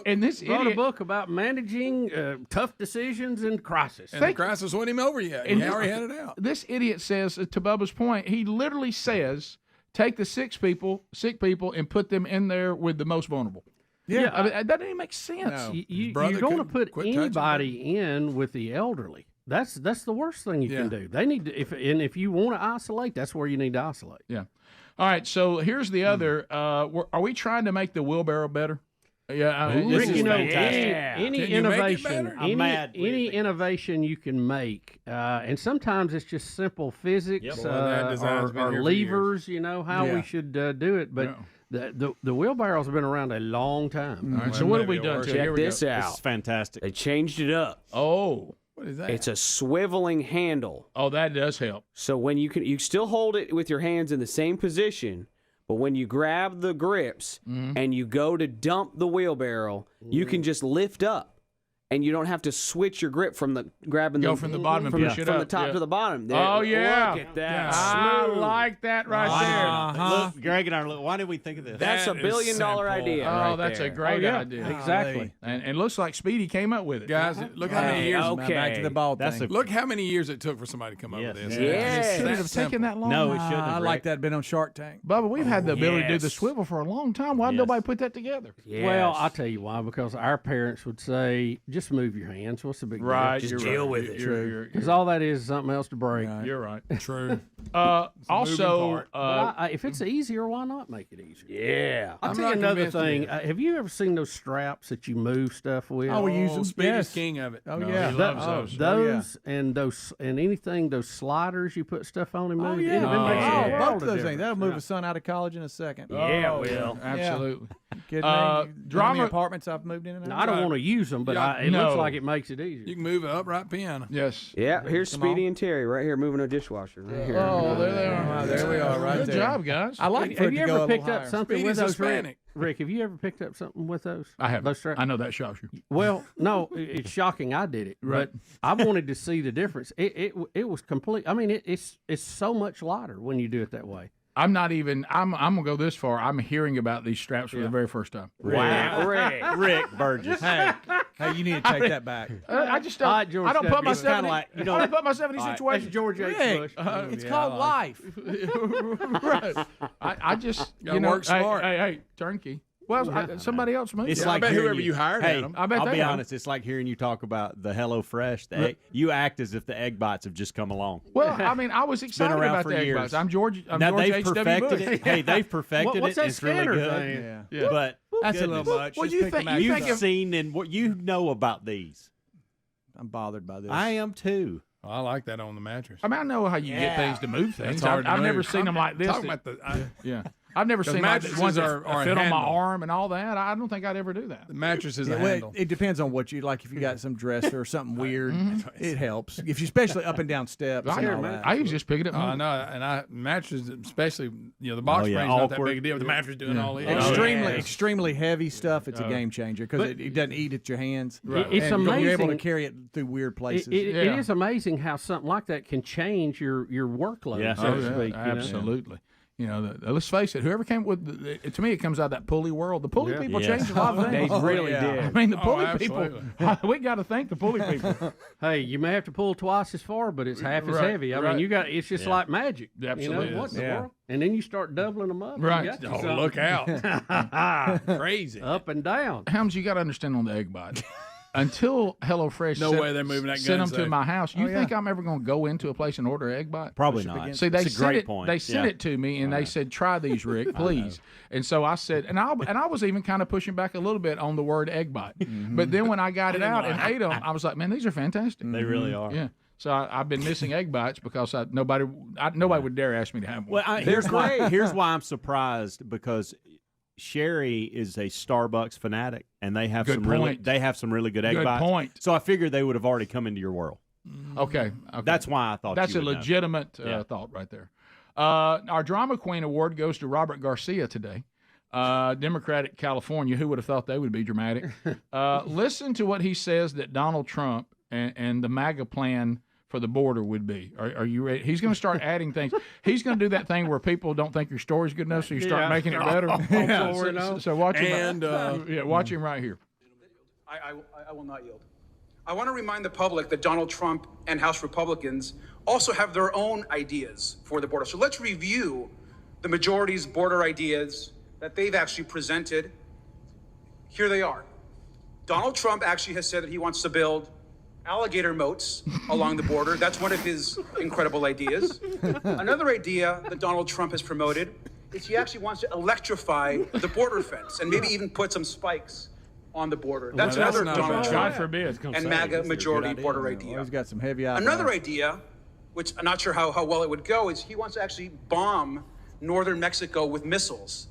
And this wrote idiot a book about managing tough decisions in crisis. And the crisis wasn't even over yet. He already had it out. This idiot says, to Bubba's point, he literally says, take the sick people, and put them in there with the most vulnerable. Yeah, I mean, that doesn't even make sense. No. You're going to put anybody in with the elderly. That's the worst thing you can do. They need to, if you want to isolate, that's where you need to isolate. Yeah. All right. So here's the other. Are we trying to make the wheelbarrow better? Yeah. Rick, any innovation, any innovation you can make, and sometimes it's just simple physics or levers. You know how we should do it, but. The wheelbarrows have been around a long time. All right, so what have we done? Check this out. This is fantastic. They changed it up. Oh. What is that? It's a swiveling handle. Oh, that does help. So when you still hold it with your hands in the same position, but when you grab the grips and you go to dump the wheelbarrow, you can just lift up. and you don't have to switch your grip from the grabbing Go the from the bottom and push it from up. the top to the bottom. There, Oh yeah, look at that. I Smooth. like that right there. Look, Greg and I look. Why did we think of this? That's a $1 billion idea. Oh, right that's there. a great yeah. idea. Exactly. And it looks like Speedy came up with it. Guys, look how many years. Back to the ball thing. Look how many years it took for somebody to come up with this. Yes. Should it have taken that long? No, it shouldn't have. I like that. Been on Shark Tank. Bubba, we've had the ability to do the Yes. swivel for a long time. Why did nobody put that together? Yes. Well, I'll tell you why. Because our parents would say, "Just move your hands. What's the big deal? Right, Just you're deal right. with it." You're- Because all that is something else to break. You're right. True. Also, But if it's easier, why not make it easier? Yeah. I'll I'm tell you not another convinced thing. it Have you ever seen those straps that you move stuff with? Oh, we use them. Speedy's Yes. king of it. Oh No, yeah. he loves those. Those and anything, those sliders you put stuff on and move. Oh it yeah. makes a world Both of of those things. difference. That'll move a son out of college in a second. Yeah, Oh, well. absolutely. You kidding me? You know how many Drama. apartments I've moved in and out. Now, I don't want to use them, but Yeah, it looks no. like it makes it easier. You can move an upright pen. Yes. Yeah, here's Come Speedy on. and Terry right here moving a dishwasher. Right here. Oh, there they are. Wow, there we are, right Good there. job, guys. I like for Have it you to go a ever little picked up higher. something Speedy's with those, Rick? Hispanic. Rick, have you ever picked up something with those? I have. Those straps? I know that shocks you. Well, no, it's shocking I did it, Right. but I wanted to see the difference. It was complete. I mean, it's so much lighter when you do it that way. I'm not even. I'm gonna go this far. I'm hearing about these straps for the very first time. Wow. Rick Burgess. Hey, you need to take that back. I just don't. All right, George I don't put W. myself. kinda like, I don't put myself in these That's situations. George H. Rick, Bush. it's called life. Right. I just Gotta work smart. Hey, turnkey. Well, somebody else moved. It's Yeah, like I bet hearing whoever you hired Hey, had 'em. I bet I'll they be have 'em. honest. It's like hearing you talk about the HelloFresh. You act as if the egg bites have just come along. Well, I mean, I was excited around about for the egg years. bites. I'm George Now George they've H.W. perfected Bush. it. Hey, they've perfected What's it. that It's really scanner good. thing? Yeah. But That's a goodness. little much. Well, Just you pick think- them out. you You've think if- seen and what you know about these. I'm bothered by this. I am too. Oh, I like that on the mattress. I mean, I know how you get things to move things. It's hard to I've never move. seen them like this. Talking about the Yeah. I've never 'Cause seen like mattresses ones that are fit on my handle. arm and all that. I don't think I'd ever do that. the mattress is Yeah, a well, handle. it depends on what you like. If you got some dresser or something weird, it helps. If you especially up and down steps. and all that. I usually just pick it up. Oh, I know, and mattresses, especially the box Oh, yeah, spring's not that awkward. big a deal. The mattress doing all the Extremely heavy stuff. It's a game changer because it doesn't eat at your hands. It's and amazing. You're able to carry it through weird places. It is amazing how something like that can change your workload, Yeah. so to speak. you know? Absolutely. You know, let's face it. Whoever came with to me, it comes out of that pulley world. The pulley people Yes. changed a lot of things. They really did. I mean, the pulley absolutely. people. We got to thank the pulley people. Hey, you may have to pull twice as far, but it's half as Right, heavy. I right. mean, it's just like magic. Absolutely You know, what in the is. world? And then you start doubling them up. you Right. got you Oh, something. look out. Crazy. Up and down. Helms, you got to understand on the egg bite. Until HelloFresh No way they're moving that sent gun them to safe. my house, you think I'm ever going to go into a place and order an egg bite? Probably not. See, they It's a sent great it. point. They sent Yeah. it to me, and they said, "Try these, Rick, please." And so I said, and I was even kind of pushing back a little bit on the word egg bite. But then when I got it out and ate them, I was like, "Man, these are fantastic." They really are. Yeah. So I've been missing egg bites because nobody would dare ask me to have one. Well, here's why I'm surprised because Sherry is a Starbucks fanatic, and they have Good some really point. good egg Good bites. point. So I figured they would have already come into your world. Okay. That's why I thought That's you a would know. legitimate thought right there. Our Drama Queen Award goes to Robert Garcia today. Democratic California. Who would have thought they would be dramatic? Listen to what he says that Donald Trump and the MAGA plan for the border would be. Are you ready? He's going to start adding things. He's going to do that thing where people don't think your story's good enough, so you start making it better. So watch him. Watch him right here. I will not yield. I want to remind the public that Donald Trump and House Republicans also have their own ideas for the border. So let's review the majority's border ideas that they've actually presented. Here they are. Donald Trump actually has said that he wants to build alligator moats along the border. That's one of his incredible ideas. Another idea that Donald Trump has promoted is he actually wants to electrify the border fence and maybe even put some spikes on the border. That's another Donald Trump and MAGA majority border idea. He's got some heavy eyebrows. Another idea, which I'm not sure how well it would go, is he wants to actually bomb northern Mexico with missiles.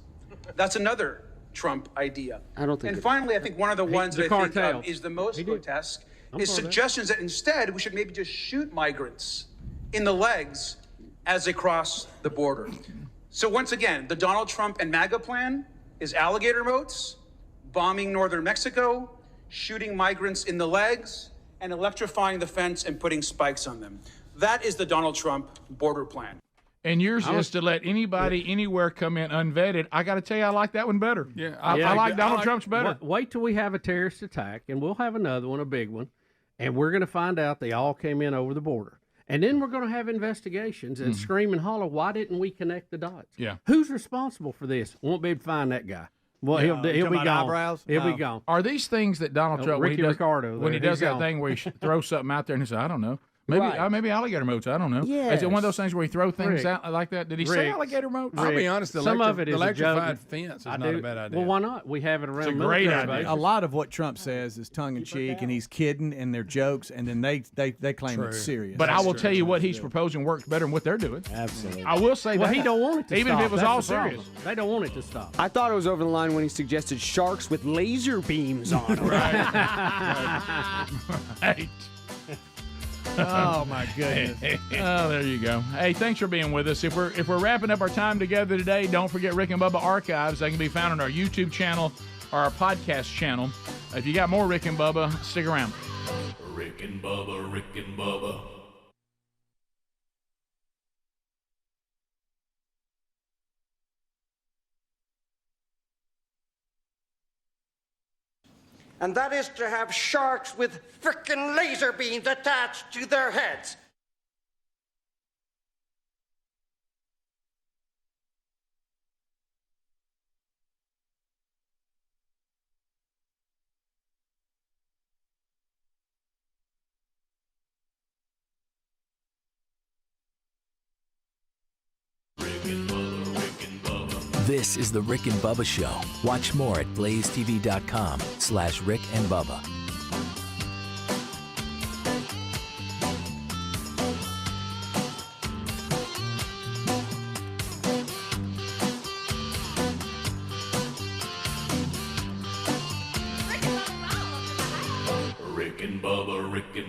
That's another Trump idea. I don't think. And finally, I think one of the ones that I cartel. think is the most grotesque is suggestions that instead we should maybe just shoot migrants in the legs as they cross the border. So once again, the Donald Trump and MAGA plan is alligator moats, bombing northern Mexico, shooting migrants in the legs, and electrifying the fence and putting spikes on them. That is the Donald Trump border plan. And yours is to let anybody anywhere come in unvetted. I got to tell you, I like that one better. Yeah, I like Donald Trump's better. Wait till we have a terrorist attack, and we'll have another one, a big one, and we're going to find out they all came in over the border. And then we're going to have investigations and scream and holler, why didn't we connect the dots? Yeah. Who's responsible for this? Won't be able to find that guy. Well, he'll be gone. Eyebrows? He'll be gone. Are these things that Donald Trump, Ricky Ricardo, when he there, does he's that gone. thing where he throws something out there and he says, I don't know. Maybe Right. maybe alligator moats. I don't know. Yes. Is it one of those things where he throw things Rick. out like that? Did he say Rick. alligator moats? I'll be honest, the Some of it is a electrified joke. fence is I not do. a bad idea. Well, why not? We have it around It's a great military idea. bases. A lot of what Trump says is tongue in cheek, and he's kidding, and they're jokes, and then they claim it's serious. But I will tell you what he's proposing works better than what they're doing. Absolutely. I will say Well, that. he don't want it to Even stop. if it was That's all the problem. serious. They don't want it to stop. I thought it was over the line when he suggested sharks with laser beams on them. Right. Oh my goodness. Oh, there you go. Hey, thanks for being with us. If we're wrapping up our time together today, don't forget Rick and Bubba archives. They can be found on our YouTube channel or our podcast channel. If you got more Rick and Bubba, stick around. Rick and Bubba, Rick and Bubba. And that is to have sharks with frickin' laser beams attached to their heads. This is the Rick and Bubba Show. Watch more at blazetv.com/Rick and Bubba. Rick and Bubba, Rick and